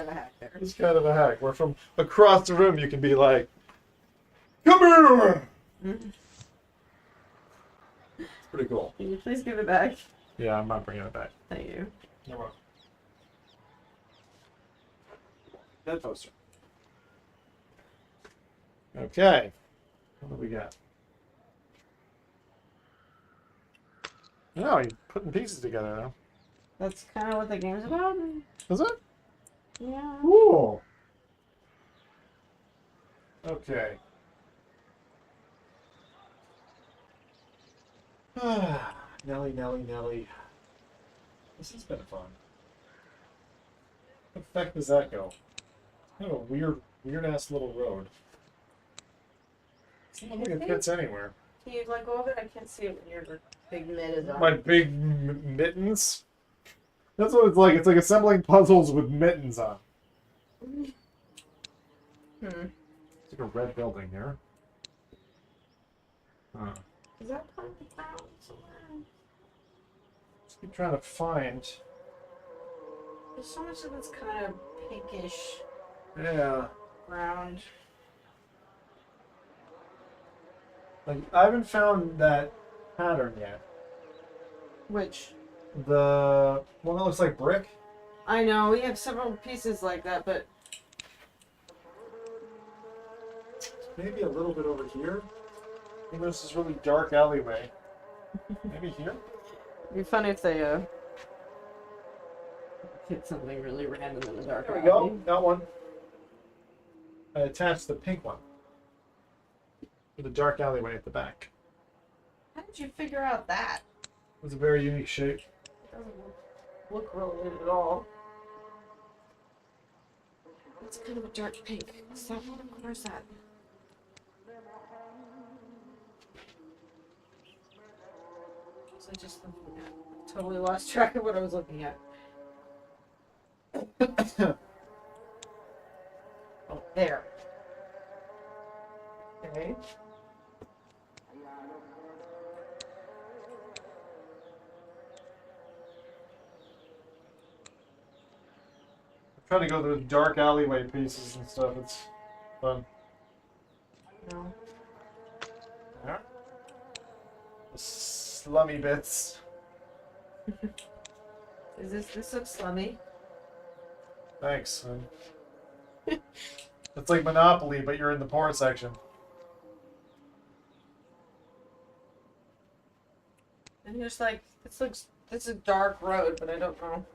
of a hack there. It's kind of a hack. Where from across the room you can be like, come here! It's pretty cool. Can you please give it back? Yeah, I'm not bringing it back. Thank you. You're welcome. That poster. Okay. What do we got? No, you're putting pieces together now. That's kind of what the game's about. Is it? Yeah. Cool. Okay. Nelly. This has been fun. What the heck does that go? Kind of a weird ass little road. It doesn't look like it fits anywhere. Can you let go of it? I can't see it when your big mitt is on. My big mittens? That's what it's like. It's like assembling puzzles with mittens on. It's like a red building here. Huh. Is that part of the ground somewhere? Just keep trying to find. There's so much of it's kind of pinkish. Yeah. Round. Like, I haven't found that pattern yet. Which? The one that looks like brick? I know, we have several pieces like that, but... Maybe a little bit over here. I think there's this really dark alleyway. Maybe here? It'd be funny if they, hit something really random in the dark. There we go. Got one. I attached the pink one. With the dark alleyway at the back. How did you figure out that? It was a very unique shape. It doesn't look related at all. It's kind of a dark pink. Is that one? Where's that? So I just totally lost track of what I was looking at. Oh, there. Okay. Trying to go through dark alleyway pieces and stuff. It's fun. No. Yeah. The slummy bits. This looks slummy. Thanks. It's like Monopoly, but you're in the poor section. And you're just like, this is a dark road, but I don't know.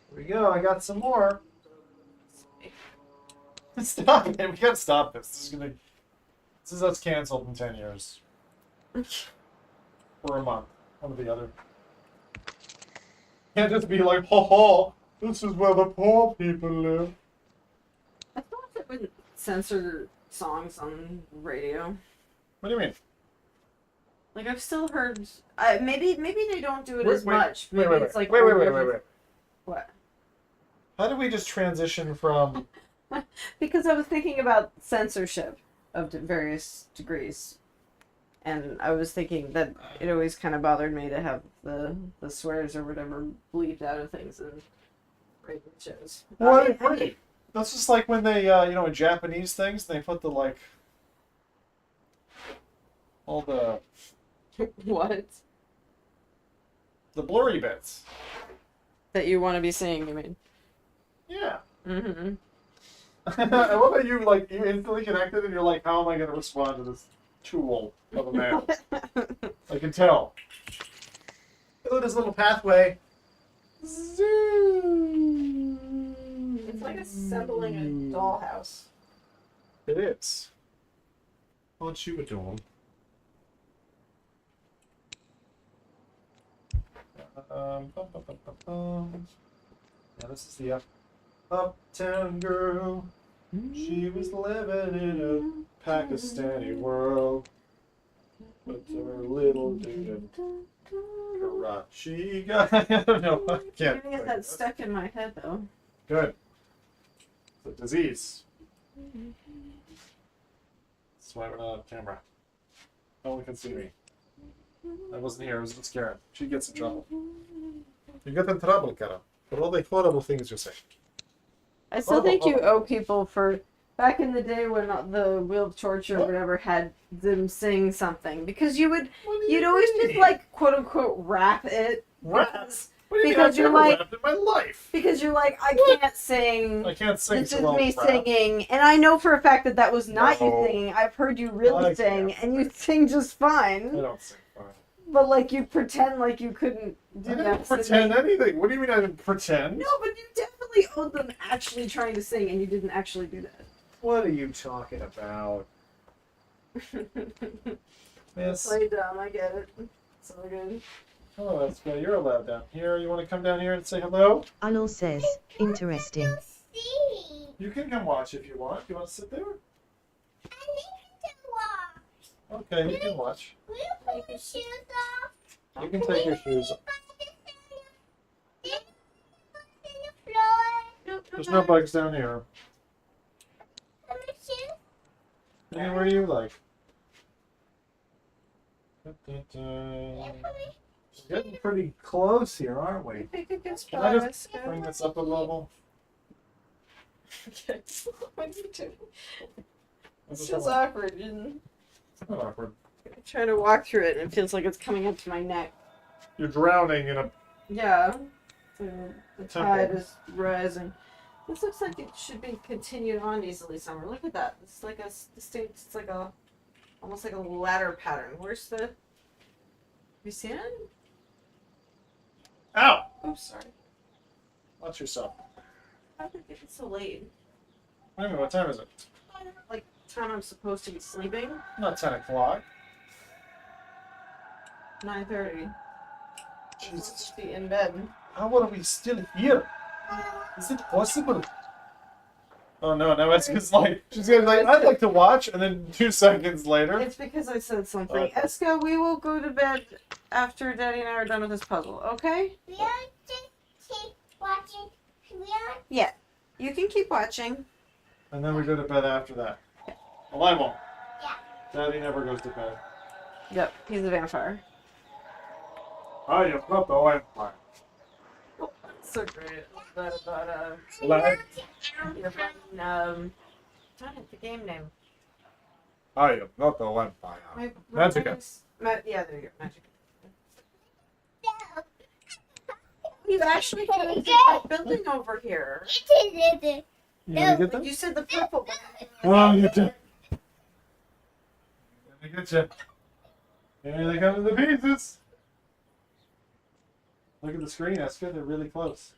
Here we go. I got some more. Stop it. We gotta stop this. This is us canceled in 10 years. Or a month. One or the other. Can't just be like, ha ha, this is where the poor people live. I thought it would censor songs on radio. What do you mean? Like, I've still heard... maybe they don't do it Wait, as wait, much. wait, Maybe wait, it's like... wait. What? How did we just transition from... Because I was thinking about censorship of various degrees. And I was thinking that it always kind of bothered me to have the swears or whatever bleeped out of things in radio shows. What? That's just like when they, in Japanese things, they put the, like... all the... What? The blurry bits. That you want to be seeing, you mean? Yeah. Mm-hmm. I love how you instantly connected and you're like, how am I going to respond to this tool of a man? I can tell. Look at this little pathway. Zoom. It's like assembling a dollhouse. It is. Why don't you do them? Yeah, this is the uptown girl. She was living in a Pakistani world. But her little dude Karachi guy. I don't know. I can't. I'm gonna get that stuck in my head though. Good. It's a disease. That's why we're not on camera. No one can see me. I wasn't here. I was with Karen. She gets in trouble. You get in trouble, Karen, for all the horrible things you say. I still think you owe people for back in the day when the Wheel of Torture or whatever had them sing something, because you'd always just like quote unquote rap it. Rap? What do you Because mean? you're I've never like, rapped in my life. Because you're like, I can't sing. I can't sing. This so is well me rap. singing, and I know for a fact that that was not No. you singing. I've heard you really I sing, can't and you sing just fine. I don't sing fine. But like you pretend like you couldn't do I that. didn't pretend anything. What do you mean I didn't pretend? No, but you definitely owed them actually trying to sing, and you didn't actually do that. What are you talking about? Miss. Play dumb, I get it. It's all good. Oh, that's good. You're allowed down here. You want to come down here and say hello? Anil says, interesting. You can come watch if you want. You want to sit there? Okay, you can watch. You can take your shoes off. There's no bugs down here. Anywhere you like. We're getting pretty close here, aren't we? Can I just bring this up a level? What are you doing? It's just awkward. It's not awkward. I'm trying to walk through it, and it feels like it's coming up to my neck. You're drowning in a... Yeah. The tide Temple. is rising. This looks like it should be continued on easily somewhere. Look at that. It's like a distinct, it's like a, almost like a ladder pattern. Where's the, have you seen it? Ow! Oh, sorry. Watch yourself. How did it get so late? Wait a minute, what time is it? Like, time I'm supposed to be sleeping? Not 10 o'clock. 9:30. Jesus. Be in bed. How are we still here? Is it possible? Oh no, no, it's because like, she's gonna be like, I'd like to watch, and then 2 seconds later. It's because I said something. Okay. Eska, we will go to bed after Daddy and I are done with this puzzle, okay? We are just keep watching. Yeah. You can keep watching. And then we go to bed after that. Well, I won't. Daddy never goes to bed. Yep, he's a vampire. I am not the vampire. So great. But Like, your friend, trying to the game name. I am not the vampire. Magica. Yeah, there you go. Magic. We've actually finished that building over here. You wanna get them? You said the purple one. Oh, you did. I get you. Here they come to the pieces. Look at the screen, Eska. They're really close.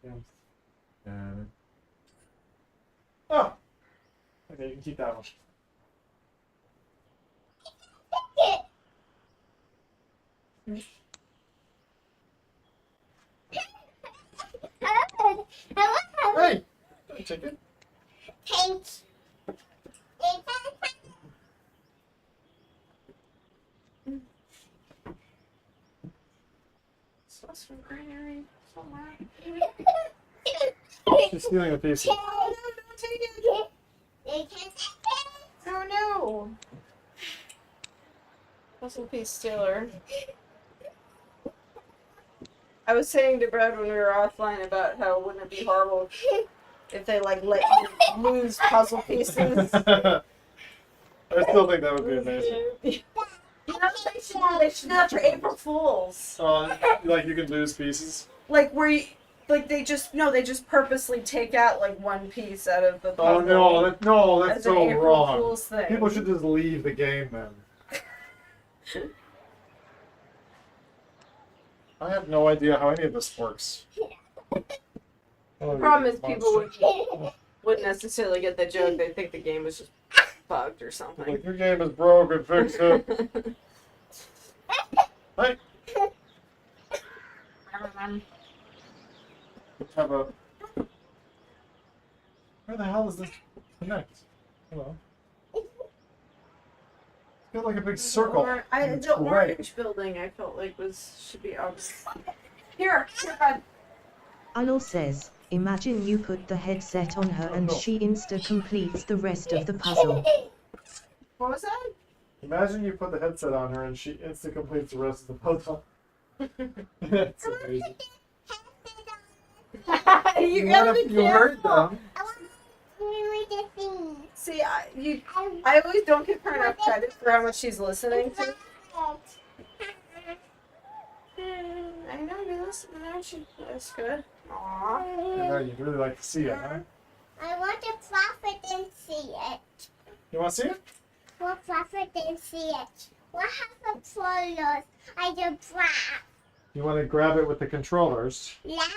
Yeah. Oh! Okay, you can keep that one. Hey! Take it. Thanks. Sauce from Granary somewhere. She's stealing a piece. Oh no, don't take it! Oh no! Puzzle piece stealer. I was saying to Brad when we were offline about how wouldn't it be horrible if they like let you lose puzzle pieces. I still think that would be amazing. You know, they should do that for April Fools. Like you can lose pieces. Like where you, like they just purposely take out like one piece out of the puzzle. Oh no, that's as an so April wrong. Fool's thing. People should just leave the game then. I have no idea how any of this works. The problem is people wouldn't necessarily get the joke. They think the game was just bugged or something. Like, your game is broken, fix it. Hey! Let's have a... Where the hell does this connect? Hello? It's got like a big circle. The orange building I felt like should be obvious. Here, bud. Anil says, imagine you put the headset on her and she insta-completes the rest of the puzzle. What was that? Imagine you put the headset on her and she insta-completes the rest of the puzzle. That's amazing. You heard them. See, I always don't give her enough credit for how much she's listening to. I know you're listening, aren't you? That's good. Aww. Yeah, you'd really like to see it, huh? I want to profit and see it. You want to see it? What profit and see it? What have the photos? I just grab. You want to grab it with the controllers? Yeah.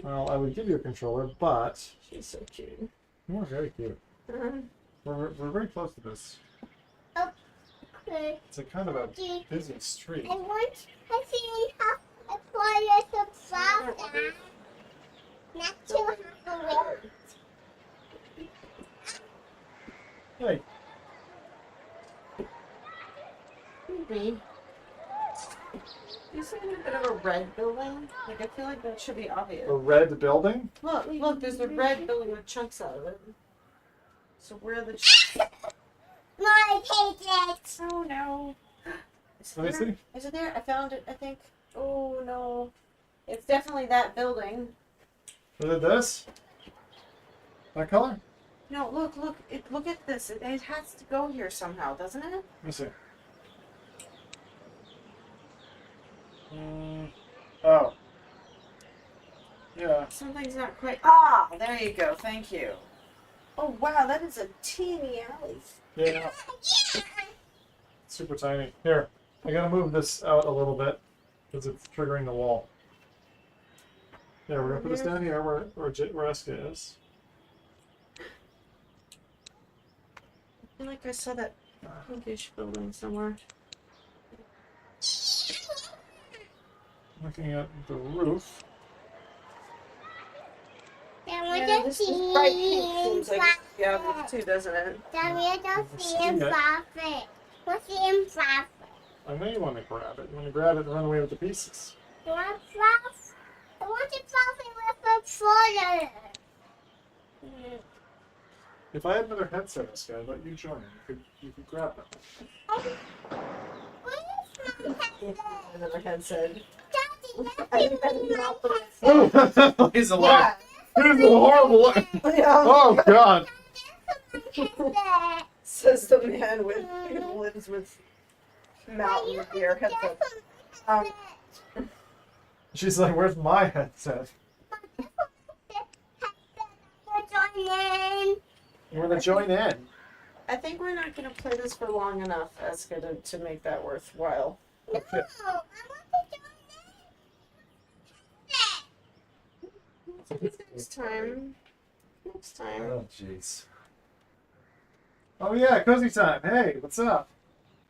Well, I would give you a controller, but... She's so cute. You are very cute. We're very close to this. Okay. It's a kind of a busy street. I want to see how the photos of profit. Not to have a wait. Hey. Maybe. You see a bit of a red building? Like, I feel like that should be obvious. A red building? Look, there's a red building with chunks out of it. So where are the My pages! Oh no. Let me see. Is it there? I found it, I think. Oh no. It's definitely that building. Is it this? That color? No, look, look at this. It has to go here somehow, doesn't it? Let me see. Oh. Yeah. Something's not quite. Ah, there you go. Thank you. Oh wow, that is a teeny alley. Yeah. Super tiny. Here, I gotta move this out a little bit because it's triggering the wall. Yeah, we're gonna put this down here where Eska is. I feel like I saw that pinkish building somewhere. Looking at the roof. This bright pink seems like this too, doesn't it? What's the profit? I know you want to grab it. You want to grab it and run away with the pieces. I want to profit with the photo. If I had another headset, Eska, I'd let you join. You could grab them. Another headset. He's alive. He's a horrible. Oh God. Says the man who lives with mountain deer headset. She's like, "Where's my headset?" You want to join in? I think we're not gonna play this for long enough, Eska, to make that worthwhile. Okay. Next time. Next time. Oh, jeez. Oh, yeah, cozy time. Hey, what's up?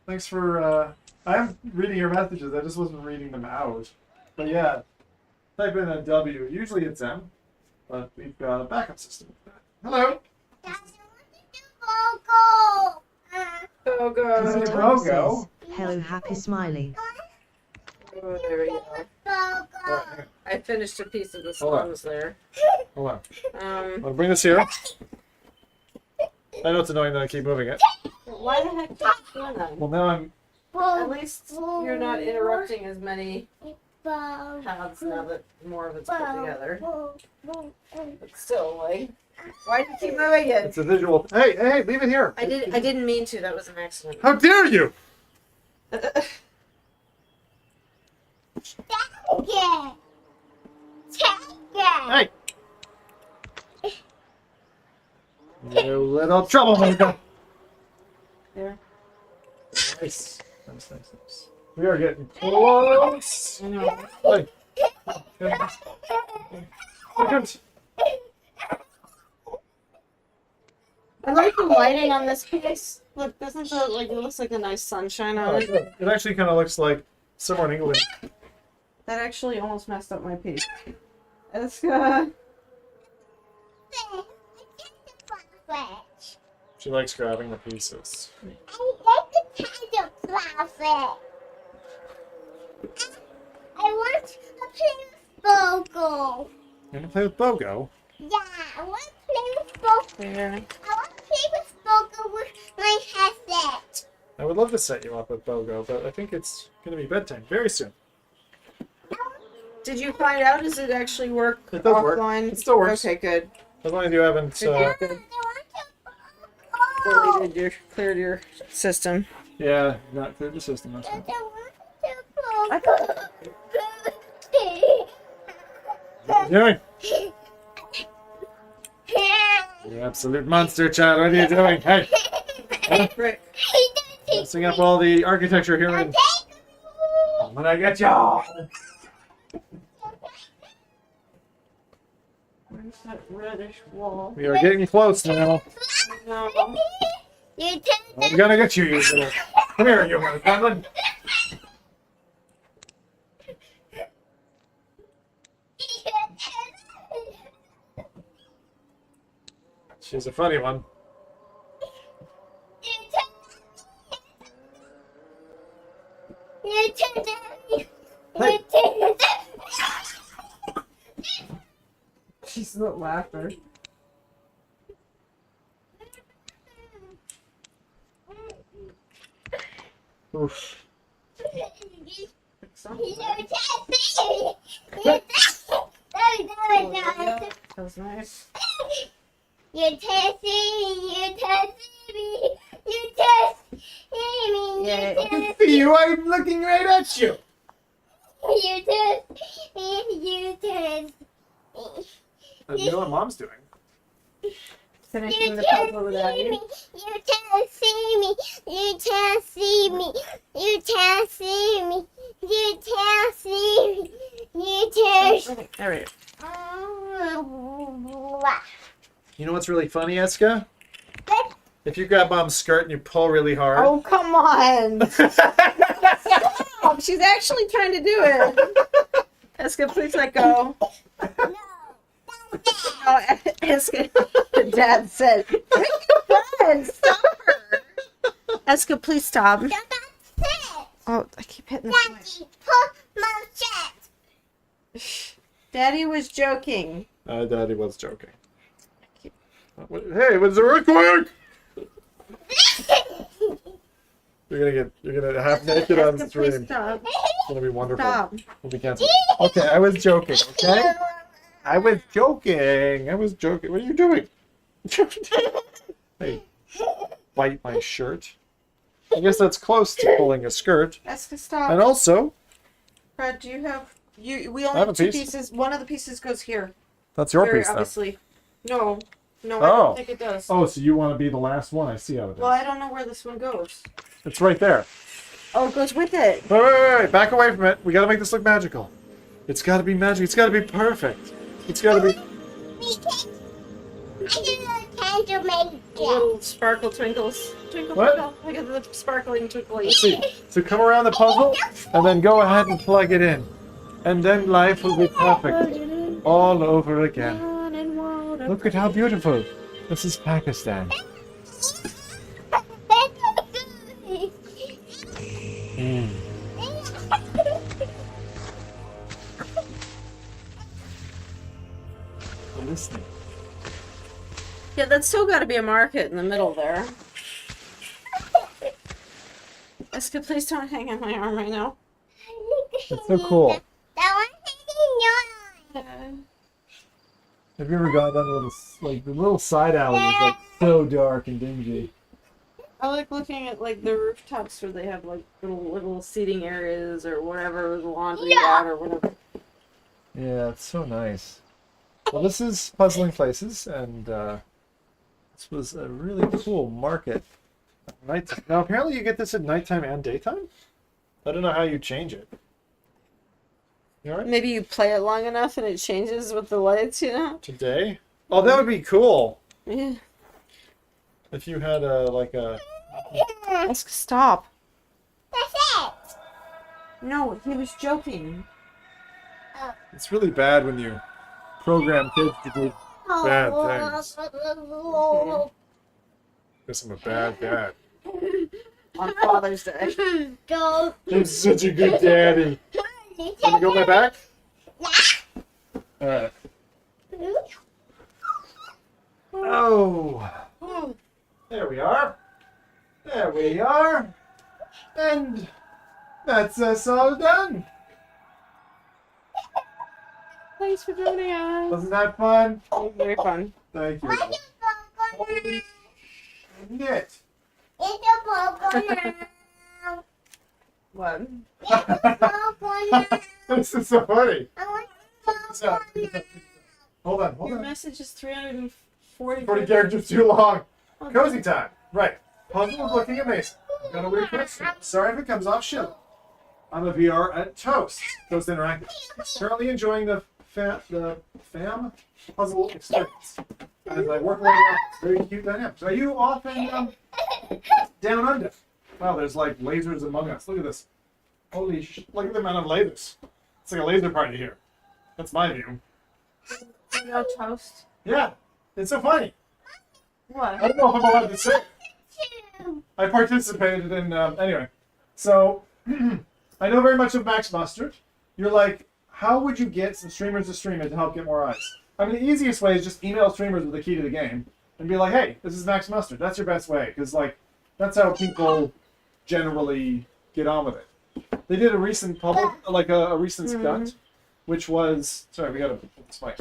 Thanks for, I am reading your messages. I just wasn't reading them out. But yeah, type in a W. Usually it's M, but we've got a backup system. Hello. Bogo. Bogo. Hello, happy smiley. Oh, there we go. I finished a piece of the scones there. Hold on. I'll bring this here. I know it's annoying that I keep moving it. Why the heck did you do that? Well, now I'm... At least you're not interrupting as many paths now that more of it's put together. But still, like, why do you keep moving it? It's a visual... Hey, hey, leave it here. I didn't mean to. That was an accident. How dare you! Hey! You little troublemaker. There. Nice. Nice, nice, nice. We are getting close. I know. Hey. Second. I like the lighting on this piece. Look, doesn't it like it looks like a nice sunshine on it? It actually kind of looks like somewhere in England. That actually almost messed up my piece. It's She likes grabbing the pieces. I want to play with Bogo. You want to play with Bogo? Yeah, I want to play with Bogo. Yeah. I want to play with Bogo with my headset. I would love to set you up with Bogo, but I think it's going to be bedtime very soon. Did you find out? Does it actually work It does work. offline? It still works. Okay, good. As long as you haven't... Cleared your system. Yeah, not cleared the system. That's fine. What are you doing? You absolute monster, child. What are you doing? Hey! Right. Messing up all the architecture here. I'm gonna get you! Where's that reddish wall? We are getting close now. No. I'm gonna get you, you little... Come here, you little gremlin. She's a funny one. She's not laughing. Oof. That was nice. You testing me, you testing me, you testing me, Yeah. you testing See you, I'm looking right at you. you test me, you test me. You know what Mom's doing? Finishing the puzzle without you. You can't see me. You can't see me. You can't see me. You can't see me. You can't. All right. You know what's really funny, Eska? If you grab Mom's skirt and you pull really hard. Oh, come on. Stop. She's actually trying to do it. Eska, please let go. No, Eska, Dad said, stop her. Eska, please stop. Oh, I keep hitting the mic. Pull my shirt. Daddy was joking. Daddy was joking. Hey, what's the earthquake? You're gonna half naked on Eska, stream. please stop. It's gonna be wonderful. Stop. We'll be canceled. Okay, I was joking. Okay, I was joking. I was joking. What are you doing? Hey, bite my shirt. I guess that's close to pulling a skirt. Eska, stop. And also, Brad, do you have we I only have have a two piece. pieces. One of the pieces goes here. that's your Very piece, though. obviously. No, No, I don't think it does. Oh, so you want to be the last one? I see how it is. Well, I don't know where this one goes. It's right there. Oh, it goes with it. Wait. Back away from it. We got to make this look magical. It's got to be magic. It's got to be perfect. It's got to be... Little sparkle twinkles. Twinkle, What? twinkle. I got the sparkling twinkly. Let's see. So come around the puzzle, and then go ahead and plug it in. And then life will be perfect. All over again. Look at how beautiful. This is Pakistan. Mm. I'm listening. Yeah, that's still got to be a market in the middle there. Eska, please don't hang on my arm right now. It's so cool. Have you ever gone down the little side alley is like so dark and dingy. I like looking at like the rooftops where they have like little seating areas or whatever, the laundry out or whatever. Yeah, it's so nice. Well, this is Puzzling Places, and this was a really cool market. Now, apparently you get this at nighttime and daytime? I don't know how you change it. You all right? Maybe you play it long enough and it changes with the lights, you know? Today? Oh, that would be cool. Yeah. If you had a Eska, stop. No, he was joking. It's really bad when you program kids to do bad things. Guess I'm a bad dad. On Father's Day. I'm such a good daddy. Can you go my back? Alright. Oh. There we are. There we are. And that's us all done. Thanks for joining us. Wasn't that fun? Very fun. Thank you. Holy shit. What? This is so funny. Hold on. Your message is 340 40 characters too long. Cozy time. Right. Puzzle is looking amazing. Got a weird question. Sorry if it comes off shit. I'm a VR at Toast Interactive. Currently enjoying the fam puzzle experience. As I work around very cute dynamics. Are you often down under? Wow, there's like lasers among us. Look at this. Holy shit. Look at the amount of lasers. It's like a laser party here. That's my view. No Toast. Yeah. It's so funny. What? I don't know if I'm allowed to say. I participated in, anyway. So, I know very much of Max Mustard. You're like, how would you get some streamers to stream it to help get more eyes? I mean, the easiest way is just email streamers with the key to the game and be like, hey, this is Max Mustard. That's your best way, because, like, that's how people generally get on with it. They did a recent a recent stunt, which was, sorry, we gotta put this mic.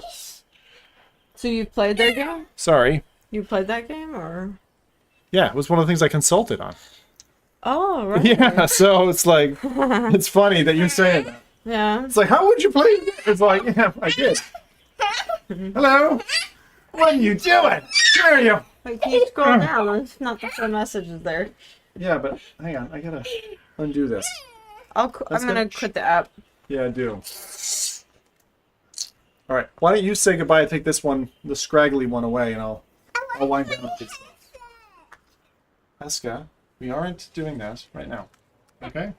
So you played their game? Sorry. You played that game, or? Yeah, it was one of the things I consulted on. Oh, right. Yeah, so it's like, it's funny that you're saying that. Yeah. It's like, how would you play it? It's like, yeah, I did. Hello? What are you doing? Where are you? Wait, can you scroll down? There's not the full messages there. Yeah, but hang on, I gotta undo this. I'm gonna quit the app. Yeah, do. All right, why don't you say goodbye and take this one, the scraggly one, away, and I'll wind down with this. Eska, we aren't doing that right now. Okay?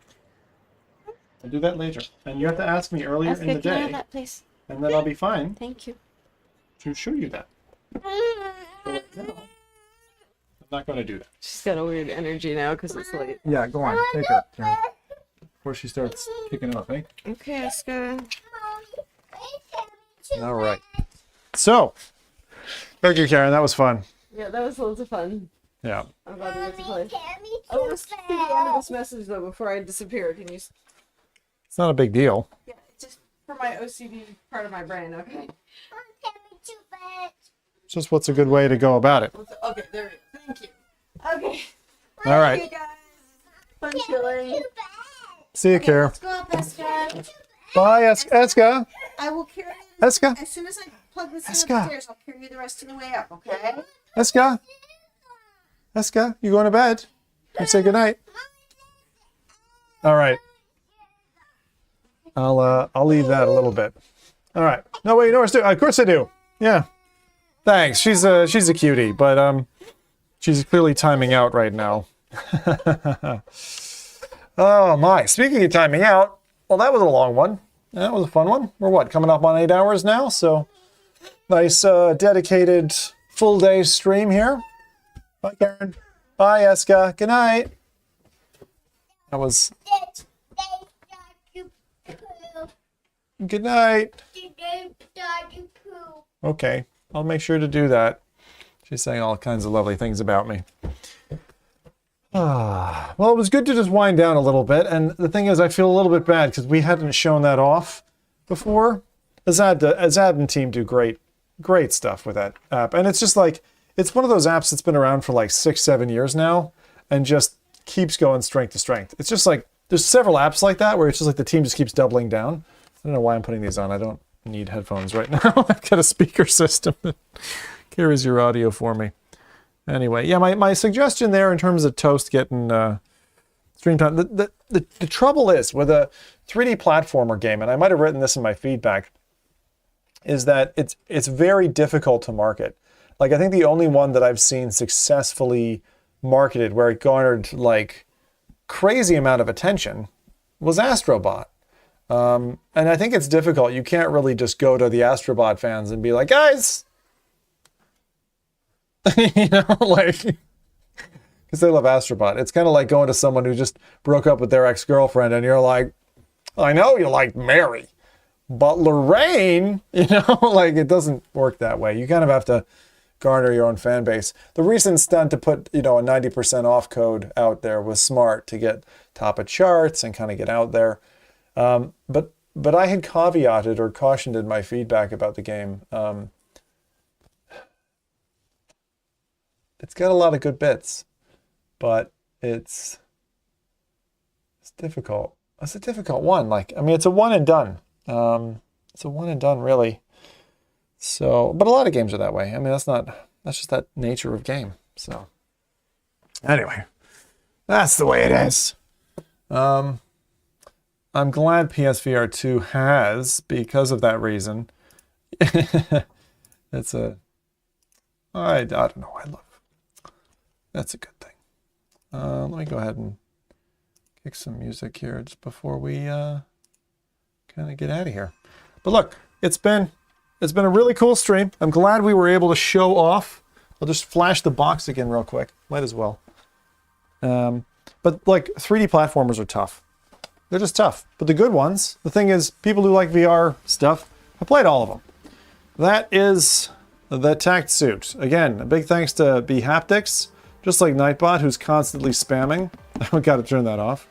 I'll do that later. And you have to ask me earlier in the Can I day, have that, please? and then I'll be fine Thank you. to show you that. But no, I'm not going to do that. She's got a weird energy now because it's late. Yeah, go on. Take her turn. Before she starts kicking off, eh? Okay, Eska. All right. So, thank you, Karen. That was fun. Yeah, that was loads of fun. Yeah. I'm glad we got to play. I want to see the end of this message though before I disappear. Can you? It's not a big deal. Yeah, just for my OCD part of my brain. Okay. Just what's a good way to go about it. Okay, there we go. Thank you. Okay. All right. You guys. Fun chilling. See you, Karen. Let's go up, Eska. Bye, Eska. I will carry it Eska. as soon as I plug this in Eska. upstairs. I'll carry you the rest of the way up, okay? Eska. Eska, you going to bed? You say goodnight. All right. I'll leave that a little bit. All right. No, wait, no, of course I do. Yeah. Thanks. She's a cutie, but she's clearly timing out right now. Oh my. Speaking of timing out, well, that was a long one. That was a fun one. We're what, coming up on 8 hours now? So nice dedicated full day stream here. Bye, Karen. Bye, Eska. Good night. That was. Good night. Okay, I'll make sure to do that. She's saying all kinds of lovely things about me. Well, it was good to just wind down a little bit, and the thing is, I feel a little bit bad because we hadn't shown that off before. Azad and team do great stuff with that app, and it's just like, it's one of those apps that's been around for like 6-7 years now, and just keeps going strength to strength. It's just like, there's several apps like that where it's just like the team just keeps doubling down. I don't know why I'm putting these on. I don't need headphones right now. I've got a speaker system that carries your audio for me. Anyway, yeah, my suggestion there in terms of Toast getting stream time, the trouble is with a 3D platformer game, and I might have written this in my feedback, is that it's very difficult to market. Like, I think the only one that I've seen successfully marketed where it garnered like crazy amount of attention was Astrobot. And I think it's difficult. You can't really just go to the Astrobot fans and be like, guys, you know, like, because they love Astrobot. It's kind of like going to someone who just broke up with their ex-girlfriend and you're like, I know you like Mary, but Lorraine, you know, like, it doesn't work that way. You kind of have to garner your own fan base. The recent stunt to put, you know, a 90% off code out there was smart to get top of charts and kind of get out there. But I had caveated or cautioned in my feedback about the game. It's got a lot of good bits, but it's difficult. It's a difficult one. Like, I mean, it's a one and done. It's a one and done, really. So, but a lot of games are that way. I mean, that's just that nature of game. So, anyway, that's the way it is. I'm glad PSVR 2 has, because of that reason. It's a, I don't know, that's a good thing. Let me go ahead and kick some music here just before we kind of get out of here. But look, it's been a really cool stream. I'm glad we were able to show off. I'll just flash the box again real quick. Might as well. But like, 3D platformers are tough. They're just tough. But the good ones, the thing is, people who like VR stuff, have played all of them. That is the Tactsuit. Again, a big thanks to bHaptics, just like Nightbot, who's constantly spamming. I've got to turn that off.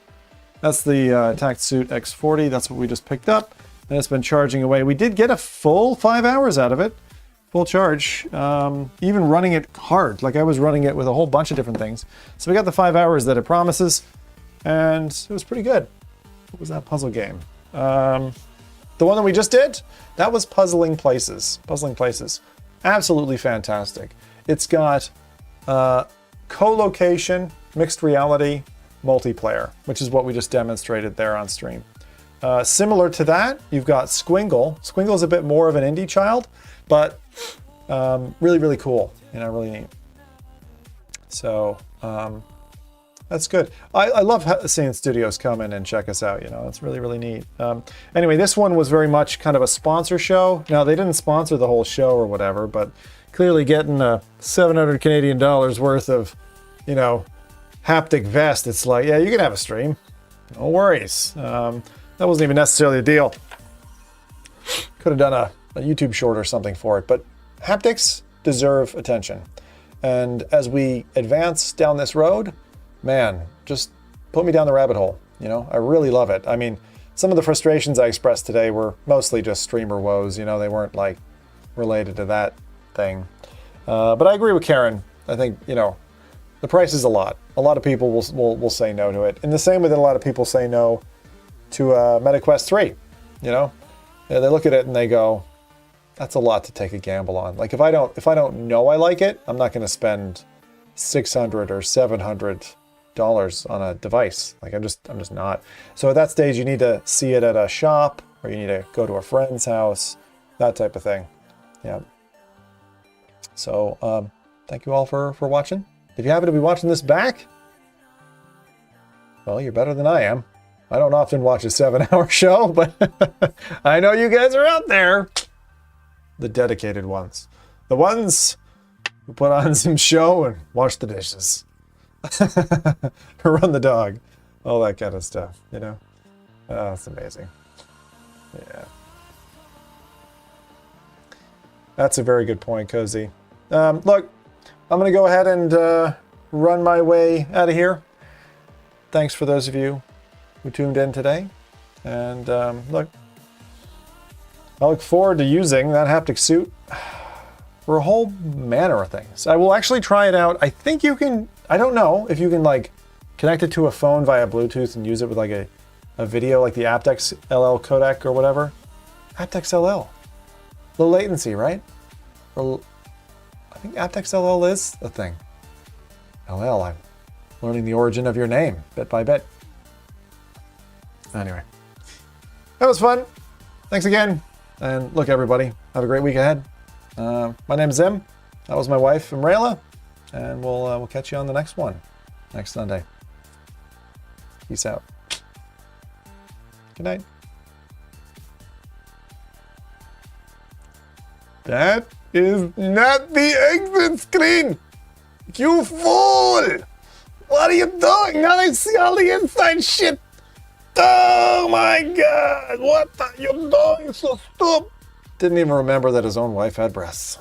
That's the Tactsuit X40. That's what we just picked up. And it's been charging away. We did get a full 5 hours out of it. Full charge. Even running it hard. Like, I was running it with a whole bunch of different things. So we got the 5 hours that it promises. And it was pretty good. What was that puzzle game? The one that we just did? That was Puzzling Places. Puzzling Places. Absolutely fantastic. It's got co-location, mixed reality, multiplayer, which is what we just demonstrated there on stream. Similar to that, you've got Squingle. Squingle's a bit more of an indie child, but really, really cool. You know, really neat. So, that's good. I love seeing studios come in and check us out, you know, it's really, really neat. Anyway, this one was very much kind of a sponsor show. Now, they didn't sponsor the whole show or whatever, but clearly getting a 700 Canadian dollars worth of, you know, haptic vest, it's like, yeah, you can have a stream. No worries. That wasn't even necessarily a deal. Could have done a YouTube short or something for it, but haptics deserve attention. And as we advance down this road, man, just put me down the rabbit hole. You know, I really love it. I mean, some of the frustrations I expressed today were mostly just streamer woes. You know, they weren't like related to that thing. But I agree with Karen. I think, you know, the price is a lot. A lot of people will say no to it. In the same way that a lot of people say no to MetaQuest 3. You know, they look at it and they go, that's a lot to take a gamble on. Like if I don't know I like it, I'm not going to spend $600 or $700 on a device. Like I'm just not. So at that stage, you need to see it at a shop, or you need to go to a friend's house, that type of thing. Yeah. So thank you all for watching. If you happen to be watching this back, well, you're better than I am. I don't often watch a 7-hour show, but I know you guys are out there. The dedicated ones. The ones who put on some show and wash the dishes. Run the dog. All that kind of stuff, you know? Oh, that's amazing. Yeah. That's a very good point, Cozy. Look, I'm going to go ahead and run my way out of here. Thanks for those of you who tuned in today. And look, I look forward to using that haptic suit for a whole manner of things. I will actually try it out. I think you can, I don't know if you can like connect it to a phone via Bluetooth and use it with like a video like the haptics LL codec or whatever. haptics LL. Low latency, right? Or, I think haptics LL is a thing. LL, I'm learning the origin of your name bit by bit. Anyway, that was fun. Thanks again. And look, everybody, have a great week ahead. My name's Zim. That was my wife, Imrayla. And we'll catch you on the next one next Sunday. Peace out. Good night. That is not the exit screen! You fool! What are you doing? Now I see all the inside shit! Oh my god! What are you doing? So stupid! Didn't even remember that his own wife had breasts.